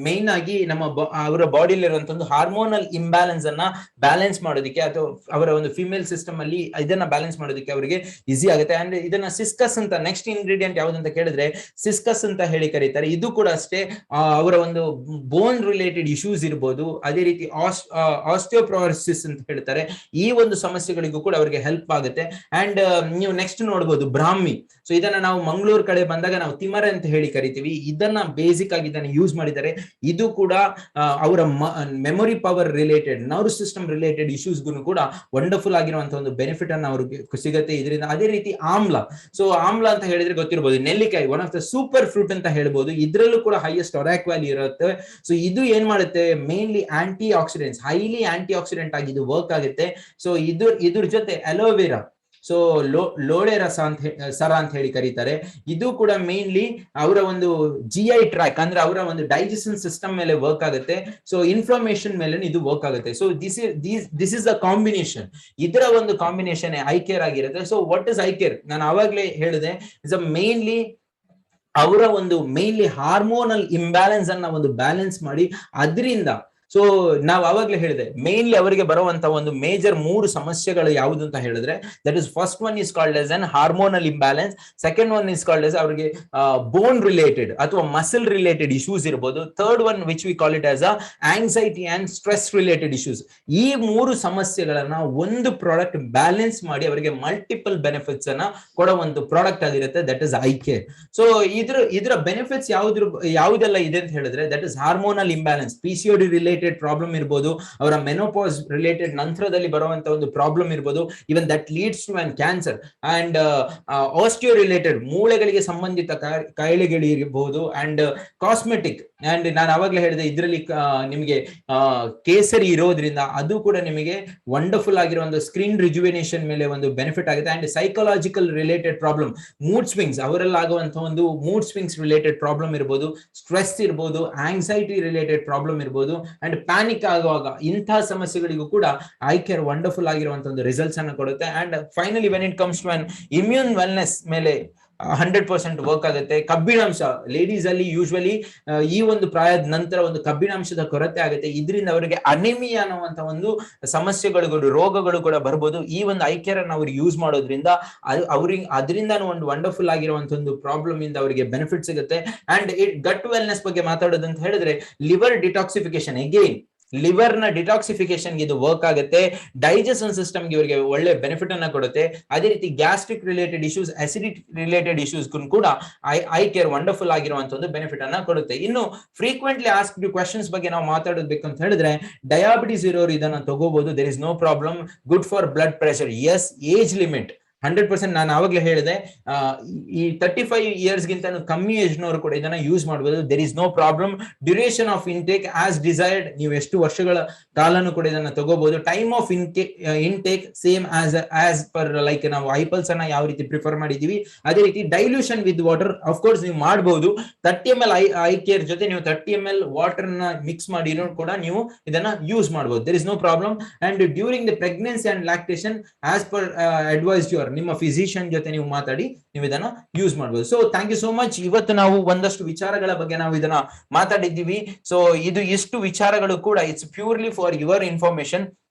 ಮೇನ್ ಆಗಿ ನಮ್ಮ ಅವರ ಬಾಡಿಲಿ ಇರುವಂತ ಒಂದು ಹಾರ್ಮೋನಲ್ ಇಂಬ್ಯಾಲೆನ್ಸ್ ಅನ್ನ ಬ್ಯಾಲೆನ್ಸ್ ಮಾಡೋದಕ್ಕೆ ಅಥವಾ ಅವರ ಒಂದು ಫಿಮೇಲ್ ಸಿಸ್ಟಮ್ ಅಲ್ಲಿ ಇದನ್ನ ಬ್ಯಾಲೆನ್ಸ್ ಮಾಡೋದಕ್ಕೆ ಅವರಿಗೆ ಈಸಿ ಆಗುತ್ತೆ. ಅಂಡ್ ಇದನ್ನ ಸಿಸ್ಕಸ್ ಅಂತ ನೆಕ್ಸ್ಟ್ ಇಂಗ್ರೀಡಿಯಂಟ್ ಯಾವ್ದಂತ ಕೇಳಿದ್ರೆ ಸಿಸ್ಕಸ್ ಅಂತ ಹೇಳಿ ಕರೀತಾರೆ. ಇದು ಕೂಡ ಅಷ್ಟೇ ಅವರ ಒಂದು ಬೋನ್ ರಿಲೇಟೆಡ್ ಇಶ್ಯೂಸ್ ಇರ್ಬೋದು, ಅದೇ ರೀತಿ ಆಸ್ಟಿಯೋಪ್ರೋಸಿಸ್ ಅಂತ ಹೇಳ್ತಾರೆ, ಈ ಒಂದು ಸಮಸ್ಯೆಗಳಿಗೂ ಕೂಡ ಅವರಿಗೆ ಹೆಲ್ಪ್ ಆಗುತ್ತೆ. ಅಂಡ್ ನೀವು ನೆಕ್ಸ್ಟ್ ನೋಡ್ಬೋದು ಬ್ರಾಹ್ಮಿ. ಸೊ ಇದನ್ನ ನಾವು ಮಂಗಳೂರು ಕಡೆ ಬಂದಾಗ ನಾವು ತಿಮರೆ ಅಂತ ಹೇಳಿ ಕರಿತೀವಿ. ಇದನ್ನ ಬೇಸಿಕ್ ಆಗಿ ಇದನ್ನ ಯೂಸ್ ಮಾಡಿದ್ದಾರೆ. ಇದು ಕೂಡ ಅವರ memory power related, nerve system related ಇಶ್ಯೂಸ್ಗೂ ಕೂಡ ವಂಡರ್ಫುಲ್ ಆಗಿರುವಂತಹ ಒಂದು ಬೆನಿಫಿಟ್ ಅನ್ನ ಅವ್ರಿಗೆ ಸಿಗುತ್ತೆ ಇದರಿಂದ. ಅದೇ ರೀತಿ ಆಮ್ಲ. ಸೊ ಆಮ್ಲ ಅಂತ ಹೇಳಿದ್ರೆ ಗೊತ್ತಿರಬಹುದು, ನೆಲ್ಲಿಕಾಯಿ one of the super fruit ಅಂತ ಹೇಳ್ಬೋದು. ಇದ್ರಲ್ಲೂ ಕೂಡ ಹೈಯೆಸ್ಟ್ ಒರಾಕ್ ವ್ಯಾಲ್ಯೂ ಇರುತ್ತೆ. ಸೊ ಇದು ಏನ್ ಮಾಡುತ್ತೆ, mainly antioxidants, highly antioxidant ಆಗಿ ಇದು ವರ್ಕ್ ಆಗುತ್ತೆ. ಸೊ ಇದ್ರ ಜೊತೆ ಅಲೋವೆರಾ, ಸೊ ಲೋಳೆ ರಸ ಸರ ಅಂತ ಹೇಳಿ ಕರೀತಾರೆ. ಇದು ಕೂಡ ಮೇನ್ಲಿ ಅವರ ಒಂದು GI ಟ್ರ್ಯಾಕ್ ಅಂದ್ರೆ ಅವರ ಒಂದು ಡೈಜೆಷನ್ ಸಿಸ್ಟಮ್ ಮೇಲೆ ವರ್ಕ್ ಆಗುತ್ತೆ. ಸೊ ಇನ್ಫ್ಲಮೇಷನ್ ಮೇಲೆ ಇದು ವರ್ಕ್ ಆಗುತ್ತೆ. So this is a combination. ಇದರ ಒಂದು ಕಾಂಬಿನೇಷನ್ ಐ ಕೇರ್ ಆಗಿರುತ್ತೆ. So what is I care? ನಾನು ಆವಾಗ್ಲೇ ಹೇಳಿದೆ, ಇಸ್ ಅ ಮೇನ್ಲಿ ಅವರ ಒಂದು ಮೇನ್ಲಿ ಹಾರ್ಮೋನಲ್ ಇಂಬ್ಯಾಲೆನ್ಸ್ ಅನ್ನ ಒಂದು ಬ್ಯಾಲೆನ್ಸ್ ಮಾಡಿ ಅದರಿಂದ. ಸೊ ನಾವು ಅವಾಗ್ಲೇ ಹೇಳಿದೆ, ಮೇನ್ಲಿ ಅವರಿಗೆ ಬರುವಂತ ಒಂದು ಮೇಜರ್ 3 ಸಮಸ್ಯೆಗಳು ಯಾವುದು ಅಂತ ಹೇಳಿದ್ರೆ, that is first one is called as an hormonal imbalance, second one is called as ಅವರಿಗೆ ಬೋನ್ ರಿಲೇಟೆಡ್ ಅಥವಾ ಮಸಲ್ ರಿಲೇಟೆಡ್ ಇಶ್ಯೂಸ್ ಇರಬಹುದು, third one which we call it as a anxiety and stress related issues. ಈ 3 ಸಮಸ್ಯೆಗಳನ್ನ ಒಂದು product balance ಮಾಡಿ ಅವರಿಗೆ multiple benefits ಅನ್ನ ಕೊಡೋ ಒಂದು ಪ್ರಾಡಕ್ಟ್ ಆಗಿರುತ್ತೆ, that is I care. So ಇದರ ಬೆನಿಫಿಟ್ಸ್ ಯಾವುದೆಲ್ಲ ಇದೆ ಅಂತ ಹೇಳಿದ್ರೆ, that is hormonal imbalance, PCOD related problem ಇರಬಹುದು, ಅವರ ಮೆನೋಪಾಸ್ ರಿಲೇಟೆಡ್ ನಂತರದಲ್ಲಿ ಬರುವಂತ ಒಂದು ಪ್ರಾಬ್ಲಮ್ ಇರಬಹುದು, even that leads to an cancer. And osteo related ಮೂಳೆಗಳಿಗೆ ಸಂಬಂಧಿತ ಕಾಯಿಲೆಗಳಿರಬಹುದು, ಅಂಡ್ ಕಾಸ್ಮೆಟಿಕ್. ಅಂಡ್ ನಾನು ಅವಾಗಲೇ ಹೇಳಿದೆ, ಇದರಲ್ಲಿ ನಿಮಗೆ ಕೇಸರಿ ಇರೋದ್ರಿಂದ ಅದು ಕೂಡ ನಿಮಗೆ ವಂಡರ್ಫುಲ್ ಆಗಿರೋ ಒಂದು ಸ್ಕ್ರೀನ್ ರಿಜುವಿನೇಷನ್ ಮೇಲೆ ಒಂದು ಬೆನಿಫಿಟ್ ಆಗುತ್ತೆ. And psychological related problem, mood swings, ಅವರಲ್ಲಿ ಆಗುವಂತಹ ಒಂದು ಮೂಡ್ ಸ್ವಿಂಗ್ಸ್ ರಿಲೇಟೆಡ್ ಪ್ರಾಬ್ಲಮ್ ಇರಬಹುದು, ಸ್ಟ್ರೆಸ್ ಇರಬಹುದು, ಆಂಗ್ಸೈಟಿ ರಿಲೇಟೆಡ್ ಪ್ರಾಬ್ಲಮ್ ಇರಬಹುದು, ಅಂಡ್ ಪ್ಯಾನಿಕ್ ಆಗುವಾಗ ಇಂತಹ ಸಮಸ್ಯೆಗಳಿಗೂ ಕೂಡ ಐ ಕೇರ್ ವಂಡರ್ಫುಲ್ ಆಗಿರುವಂತಹ ಒಂದು ರಿಸಲ್ಟ್ಸ್ ಅನ್ನು ಕೊಡುತ್ತೆ. And finally when it comes to an immune wellness ಮೇಲೆ 100% ವರ್ಕ್ ಆಗುತ್ತೆ. ಕಬ್ಬಿಣಾಂಶ ಲೇಡೀಸ್ ಅಲ್ಲಿ ಯೂಶುವಲಿ ಈ ಒಂದು ಪ್ರಾಯದ ನಂತರ ಒಂದು ಕಬ್ಬಿಣಾಂಶದ ಕೊರತೆ ಆಗುತ್ತೆ. ಇದರಿಂದ ಅವರಿಗೆ ಅನಿಮಿಯಾ ಅನ್ನುವಂತ ಒಂದು ಸಮಸ್ಯೆಗಳು, ರೋಗಗಳು ಕೂಡ ಬರ್ಬೋದು. ಈ ಒಂದು ಐ ಕೇರ್ ಅನ್ನು ಅವ್ರಿಗೆ ಯೂಸ್ ಮಾಡೋದ್ರಿಂದ ಅವ್ರಿಗೆ ಅದರಿಂದ ಒಂದು ವಂಡರ್ಫುಲ್ ಆಗಿರುವಂತ ಒಂದು ಪ್ರಾಬ್ಲಮ್ ಇಂದ ಅವರಿಗೆ ಬೆನಿಫಿಟ್ ಸಿಗುತ್ತೆ. ಅಂಡ್ ಗಟ್ ವೆಲ್ನೆಸ್ ಬಗ್ಗೆ ಮಾತಾಡೋದಂತ ಹೇಳಿದ್ರೆ, ಲಿವರ್ ಡಿಟಾಕ್ಸಿಫಿಕೇಶನ್, ಅಗೇನ್ ಲಿವರ್ ನ ಡಿಟಾಕ್ಸಿಫಿಕೇಶನ್ ಇದು ವರ್ಕ್ ಆಗುತ್ತೆ. ಡೈಜೆಷನ್ ಸಿಸ್ಟಮ್ ಇವರಿಗೆ ಒಳ್ಳೆ ಬೆನಿಫಿಟ್ ಅನ್ನ ಕೊಡುತ್ತೆ. ಅದೇ ರೀತಿ gastric related issues, acidity related issues ಕೂಡ ಐ ಕೇರ್ ವಂಡರ್ಫುಲ್ ಆಗಿರುವಂತ ಒಂದು ಬೆನಿಫಿಟ್ ಅನ್ನ ಕೊಡುತ್ತೆ. ಇನ್ನು ಫ್ರೀಕ್ವೆಂಟ್ಲಿ ಆಸ್ಕ್ಡ್ ಕ್ವೆಶನ್ಸ್ ಬಗ್ಗೆ ನಾವು ಮಾತಾಡೋದಬೇಕು ಅಂತ ಹೇಳಿದ್ರೆ, ಡಯಾಬಿಟಿಸ್ ಇರೋರು ಇದನ್ನ ತಗೋಬಹುದು, there is no problem. Good for blood pressure, yes. Age limit 100%, ನಾನು ಆವಾಗಲೇ ಹೇಳಿದೆ, ಈ 35 ಇಯರ್ಸ್ ಗಿಂತ ಕಮ್ಮಿ ಏಜ್ ನವರು ಕೂಡ ಇದನ್ನ ಯೂಸ್ ಮಾಡಬಹುದು. There is no problem. Duration of intake as desired, ನೀವು ಎಷ್ಟು ವರ್ಷಗಳ ಕಾಲನು ಕೂಡ ಇದನ್ನ ತಗೋಬಹುದು. Time of intake same as per like ನಾವು ಐಪಲ್ಸ್ ಅನ್ನ ಯಾವ ರೀತಿ ಪ್ರಿಫರ್ ಮಾಡಿದೀವಿ ಅದೇ ರೀತಿ. ಡೈಲ್ಯೂಷನ್ ವಿತ್ ವಾಟರ್ ಅಫ್ಕೋರ್ಸ್ ನೀವು ಮಾಡಬಹುದು. 30 ml ಐ ಕೇರ್ ಜೊತೆ ನೀವು 30 ml ವಾಟರ್ ನ ಮಿಕ್ಸ್ ಮಾಡಿ ಕೂಡ ನೀವು ಇದನ್ನ ಯೂಸ್ ಮಾಡಬಹುದು. There is no problem. And during the pregnancy and lactation as per advice your, ನಿಮ್ಮ ಫಿಸಿಷಿಯನ್ ಜೊತೆ ನೀವು ಮಾತಾಡಿ ನೀವು ಇದನ್ನ ಯೂಸ್ ಮಾಡಬಹುದು. So thank you so much. ಇವತ್ತು ನಾವು ಒಂದಷ್ಟು ವಿಚಾರಗಳ ಬಗ್ಗೆ ನಾವು ಇದನ್ನ ಮಾತಾಡಿದ್ದೀವಿ. ಸೊ ಇದು ಎಷ್ಟು ವಿಚಾರಗಳು ಕೂಡ it's purely for your information,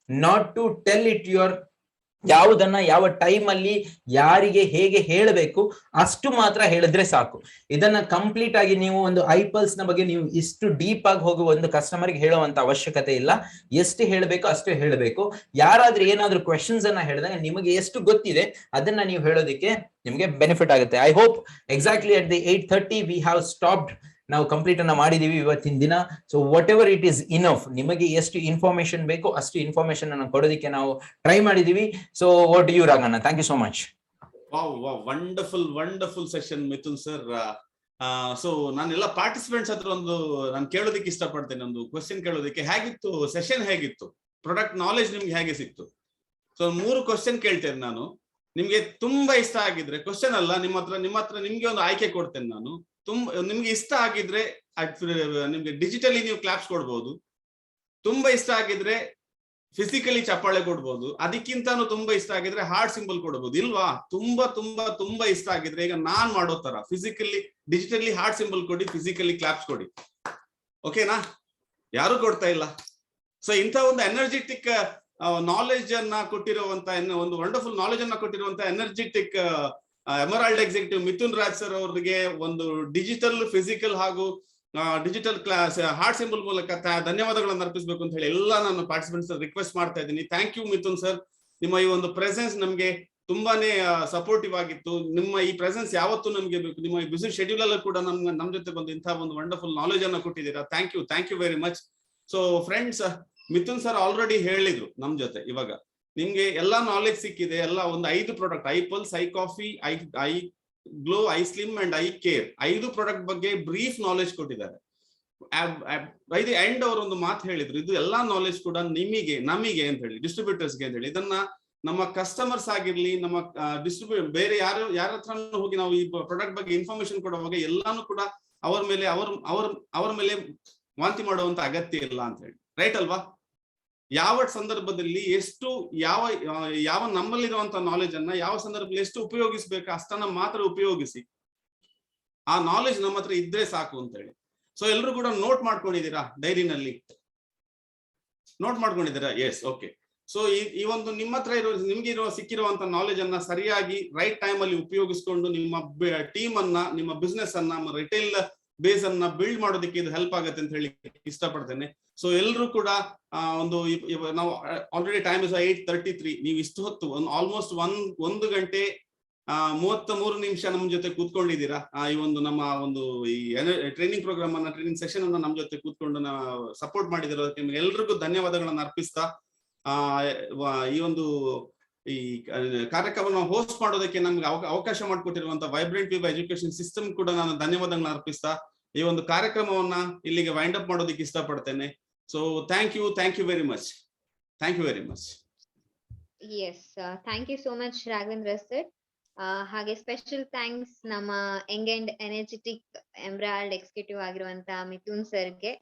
not to tell it your ಯಾವುದನ್ನ ಯಾವ ಟೈಮ್ ಅಲ್ಲಿ ಯಾರಿಗೆ ಹೇಗೆ ಹೇಳಬೇಕು ಅಷ್ಟು ಮಾತ್ರ ಹೇಳಿದ್ರೆ ಸಾಕು. ಇದನ್ನ ಕಂಪ್ಲೀಟ್ ಆಗಿ ನೀವು ಒಂದು ಐಪಲ್ಸ್ ನ ಬಗ್ಗೆ ನೀವು ಇಷ್ಟು ಡೀಪ್ ಆಗಿ ಹೋಗುವ ಒಂದು ಕಸ್ಟಮರ್ಗೆ ಹೇಳುವಂತ ಅವಶ್ಯಕತೆ ಇಲ್ಲ. ಎಷ್ಟು ಹೇಳಬೇಕು ಅಷ್ಟೇ ಹೇಳಬೇಕು. ಯಾರಾದ್ರೂ ಏನಾದ್ರೂ ಕ್ವೆಶನ್ಸ್ ಅನ್ನ ಹೇಳಿದಾಗ ನಿಮಗೆ ಎಷ್ಟು ಗೊತ್ತಿದೆ ಅದನ್ನ ನೀವು ಹೇಳೋದಕ್ಕೆ ನಿಮಗೆ ಬೆನಿಫಿಟ್ ಆಗುತ್ತೆ. I hope exactly at the 8:30 we have stopped. ನಾವು ಕಂಪ್ಲೀಟ್ ಅನ್ನ ಮಾಡಿದೀವಿ ಇವತ್ತಿನ ದಿನ. So what ever it is enough, ನಿಮಗೆ ಎಷ್ಟು ಇನ್ಫಾರ್ಮೇಶನ್ ಬೇಕು ಅಷ್ಟು ಇನ್ಫಾರ್ಮೇಶನ್ ಅನ್ನು ಕೊಡೋದಕ್ಕೆ ನಾವು ಟ್ರೈ ಮಾಡಿದೀವಿ. So what you Raghanna, thank you so much. Wonderful session Mithun sir. So ನಾನೆಲ್ಲ ಪಾರ್ಟಿಸಿಪೆಂಟ್ಸ್ ಹತ್ರ ನಾನು ಕೇಳೋದಕ್ಕೆ ಇಷ್ಟಪಡ್ತೇನೆ, ಒಂದು ಕ್ವೆಶ್ಚನ್ ಕೇಳೋದಕ್ಕೆ. ಹೇಗಿತ್ತು ಸೆಷನ್? ಹೇಗಿತ್ತು? ಪ್ರಾಡಕ್ಟ್ ನಾಲೆಜ್ ನಿಮ್ಗೆ ಹೇಗೆ ಸಿಕ್ತು? ಸೊ 3 ಕ್ವೆಶ್ಚನ್ ಕೇಳ್ತೇನೆ ನಾನು. ನಿಮ್ಗೆ ತುಂಬಾ ಇಷ್ಟ ಆಗಿದ್ರೆ, ಕ್ವೆಶ್ಚನ್ ಅಲ್ಲ, ನಿಮ್ಮ ಹತ್ರ ನಿಮ್ಗೆ ಒಂದು ಆಯ್ಕೆ ಕೊಡ್ತೇನೆ ನಾನು. ನಿಮ್ಗೆ ಇಷ್ಟ ಆಗಿದ್ರೆ ನಿಮ್ಗೆ ಡಿಜಿಟಲಿ ನೀವು ಕ್ಲಾಪ್ಸ್ ಕೊಡ್ಬೋದು. ತುಂಬಾ ಇಷ್ಟ ಆಗಿದ್ರೆ ಫಿಸಿಕಲಿ ಚಪ್ಪಾಳೆ ಕೊಡ್ಬೋದು. ಅದಕ್ಕಿಂತಾನು ತುಂಬಾ ಇಷ್ಟ ಆಗಿದ್ರೆ ಹಾರ್ಟ್ ಸಿಂಬಲ್ ಕೊಡ್ಬೋದು, ಇಲ್ವಾ? ತುಂಬಾ ತುಂಬಾ ತುಂಬಾ ಇಷ್ಟ ಆಗಿದ್ರೆ ಈಗ ನಾನ್ ಮಾಡೋ ತರ ಫಿಸಿಕಲಿ ಡಿಜಿಟಲಿ ಹಾರ್ಟ್ ಸಿಂಬಲ್ ಕೊಡಿ, ಫಿಸಿಕಲಿ ಕ್ಲಾಪ್ಸ್ ಕೊಡಿ. ಓಕೆನಾ? ಯಾರು ಕೊಡ್ತಾ ಇಲ್ಲ. ಸೊ ಇಂಥ ಒಂದು ಎನರ್ಜೆಟಿಕ್ ನಾಲೆಜ್ ಅನ್ನ ಕೊಟ್ಟಿರುವಂತ ಒಂದು ವಂಡರ್ಫುಲ್ ನಾಲೆಜ್ ಅನ್ನ ಕೊಟ್ಟಿರುವಂತ energetic emerald executive Mithun Raj sir ಅವರಿಗೆ ಒಂದು ಡಿಜಿಟಲ್, ಫಿಸಿಕಲ್ ಹಾಗೂ ಡಿಜಿಟಲ್ ಕ್ಲಾಸ್ ಹಾರ್ಟ್ ಸಿಂಬಲ್ ಮೂಲಕ ಧನ್ಯವಾದಗಳನ್ನು ಅರ್ಪಿಸಬೇಕು ಅಂತ ಹೇಳಿ ಎಲ್ಲ ನಾನು ಪಾರ್ಟಿಸಿಪೆಂಟ್ಸ್ ರಿಕ್ವೆಸ್ಟ್ ಮಾಡ್ತಾ ಇದ್ದೀನಿ. ಥ್ಯಾಂಕ್ ಯು ಮಿಥುನ್ ಸರ್, ನಿಮ್ಮ ಈ ಒಂದು ಪ್ರೆಸೆನ್ಸ್ ನಮ್ಗೆ ತುಂಬಾನೇ ಸಪೋರ್ಟಿವ್ ಆಗಿತ್ತು. ನಿಮ್ಮ ಈ ಪ್ರೆಸೆನ್ಸ್ ಯಾವತ್ತೂ ನಮ್ಗೆ ಬೇಕು. ನಿಮ್ಮ ಈ ಬಿಸಿ ಶೆಡ್ಯೂಲ್ ಅಲ್ಲೂ ಕೂಡ ನಮ್ ಜೊತೆ ಬಂದು ಇಂತಹ ಒಂದು ವಂಡರ್ಫುಲ್ ನಾಲೆಜ್ ಅನ್ನ ಕೊಟ್ಟಿದ್ದೀರಾ. Thank you very much. So friends, Mithun sir already ಹೇಳಿದ್ರು ನಮ್ ಜೊತೆ. ಇವಾಗ ನಿಮ್ಗೆ ಎಲ್ಲಾ ನಾಲೆಜ್ ಸಿಕ್ಕಿದೆ. ಎಲ್ಲ ಒಂದು 5 product, I pulse, I coffee, I glow, I slim and I care, 5 product ಬಗ್ಗೆ ಬ್ರೀಫ್ ನಾಲೆಜ್ ಕೊಟ್ಟಿದ್ದಾರೆ. ಬೈ ದಿ ಎಂಡ್ ಅವರು ಒಂದು ಮಾತು ಹೇಳಿದ್ರು, ಇದು ಎಲ್ಲಾ ನಾಲೆಜ್ ಕೂಡ ನಮಗೆ ಅಂತ ಹೇಳಿ, ಡಿಸ್ಟ್ರಿಬ್ಯೂಟರ್ಸ್ಗೆ ಅಂತ ಹೇಳಿ, ಇದನ್ನ ನಮ್ಮ ಕಸ್ಟಮರ್ಸ್ ಆಗಿರ್ಲಿ, ನಮ್ಮ ಬೇರೆ ಯಾರ ಹತ್ರ ಹೋಗಿ ನಾವು ಈ ಪ್ರಾಡಕ್ಟ್ ಬಗ್ಗೆ ಇನ್ಫಾರ್ಮೇಶನ್ ಕೊಡುವಾಗ ಎಲ್ಲಾನು ಕೂಡ ಅವರ ಮೇಲೆ ವಾಂತಿ ಮಾಡುವಂತ ಅಗತ್ಯ ಇಲ್ಲ ಅಂತ ಹೇಳಿ. ರೈಟ್ ಅಲ್ವಾ? ಯಾವ ಸಂದರ್ಭದಲ್ಲಿ ಎಷ್ಟು ಯಾವ ನಮ್ಮಲ್ಲಿರುವಂತ ನಾಲೆಜ್ ಅನ್ನ ಯಾವ ಸಂದರ್ಭದಲ್ಲಿ ಎಷ್ಟು ಉಪಯೋಗಿಸ್ಬೇಕು ಅಷ್ಟನ್ನ ಮಾತ್ರ ಉಪಯೋಗಿಸಿ. ಆ ನಾಲೆಜ್ ನಮ್ಮ ಹತ್ರ ಇದ್ರೆ ಸಾಕು ಅಂತ ಹೇಳಿ. ಸೊ ಎಲ್ಲರೂ ಕೂಡ ನೋಟ್ ಮಾಡ್ಕೊಂಡಿದ್ದೀರಾ? ಡೈರಿನಲ್ಲಿ ನೋಟ್ ಮಾಡ್ಕೊಂಡಿದ್ದೀರಾ? Yes, okay. ಸೊ ಈ ಒಂದು ನಿಮ್ಮ ಹತ್ರ ನಿಮ್ಗೆ ಸಿಕ್ಕಿರುವಂತ ನಾಲೆಜ್ ಅನ್ನ ಸರಿಯಾಗಿ ರೈಟ್ ಟೈಮ್ ಅಲ್ಲಿ ಉಪಯೋಗಿಸ್ಕೊಂಡು ನಿಮ್ಮ ಟೀಮ್ ಅನ್ನ, ನಿಮ್ಮ ಬಿಸ್ನೆಸ್ ಅನ್ನ, ರಿಟೇಲ್ ಬೇಸ್ ಅನ್ನ ಬಿಲ್ಡ್ ಮಾಡೋದಕ್ಕೆ ಇದು ಹೆಲ್ಪ್ ಆಗುತ್ತೆ ಅಂತ ಹೇಳಿ ಇಷ್ಟಪಡ್ತೇನೆ. ಸೊ ಎಲ್ಲರೂ ಕೂಡ ನಾವು ಆಲ್ರೆಡಿ ಟೈಮ್ ಇಸ್ 8:33. ನೀವು ಇಷ್ಟು ಹೊತ್ತು ಆಲ್ಮೋಸ್ಟ್ 1 ಗಂಟೆ 33 ನಿಮಿಷ ನಮ್ಮ ಜೊತೆ ಕೂತ್ಕೊಂಡಿದ್ದೀರಾ. ಈ ಒಂದು ನಮ್ಮ ಒಂದು ಈ ಟ್ರೈನಿಂಗ್ ಪ್ರೋಗ್ರಾಮ್ ಅನ್ನ, ಟ್ರೈನಿಂಗ್ ಸೆಷನ್ ಅನ್ನ ನಮ್ಮ ಜೊತೆ ಕೂತ್ಕೊಂಡು ಸಪೋರ್ಟ್ ಮಾಡಿದಿರೋದಕ್ಕೆ ನಿಮ್ಗೆ ಎಲ್ರಿಗೂ ಧನ್ಯವಾದಗಳನ್ನ ಅರ್ಪಿಸ್ತಾ, ಈ ಒಂದು ಈ ಕಾರ್ಯಕ್ರಮವನ್ನು ಹೋಸ್ಟ್ ಮಾಡೋದಕ್ಕೆ ನಮ್ಗೆ ಅವಕಾಶ ಮಾಡಿಕೊಟ್ಟಿರುವಂತ ವೈಬ್ರೆಂಟ್ ವಿವ್ ಎಜುಕೇಶನ್ ಸಿಸ್ಟಮ್ ಕೂಡ ನಾನು ಧನ್ಯವಾದಗಳನ್ನ ಅರ್ಪಿಸ್ತಾ ಈ ಒಂದು ಕಾರ್ಯಕ್ರಮವನ್ನ ಇಲ್ಲಿಗೆ ವೈಂಡ್ ಅಪ್ ಮಾಡೋದಕ್ಕೆ ಇಷ್ಟಪಡ್ತೇನೆ. So thank you very much. Yes, thank you so much Raghavendra sir. ಹಾಗೆ ಸ್ಪೆಷಲ್ ಥ್ಯಾಂಕ್ಸ್ ನಮ್ಮ young and energetic emerald executive ಆಗಿರುವಂತ ಮಿಥುನ್ ಸರ್ಗೆ.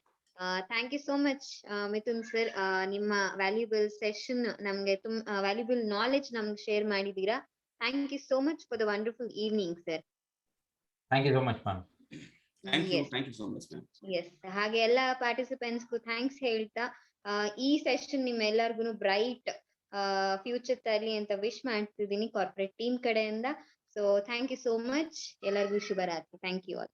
Thank you so much Mithun sir. ನಿಮ್ಮ ವ್ಯಾಲ್ಯೂಬಲ್ ಸೆಷನ್ ನಮ್ಗೆ ವ್ಯಾಲ್ಯೂಬಲ್ ನಾಲೆಜ್ ನಮ್ಗೆ ಶೇರ್ ಮಾಡಿದೀರಾ. Thank you so much for the wonderful evening sir. Thank you so much ma'am. Thank you so much ma'am. Yes, ಹಾಗೆ ಎಲ್ಲ ಪಾರ್ಟಿಸಿಪೆಂಟ್ಸ್ಗೂ thanks ಹೇಳ್ತಾ ಈ session ನಿಮ್ಮೆಲ್ಲರಿಗೂ bright future ತರಲಿ ಅಂತ ವಿಶ್ ಮಾಡ್ತಿದ್ದೀನಿ ಕಾರ್ಪೊರೇಟ್ ಟೀಮ್ ಕಡೆಯಿಂದ. So thank you so much. ಎಲ್ಲರಿಗೂ ಶುಭರಾತ್ರಿ. Thank you all.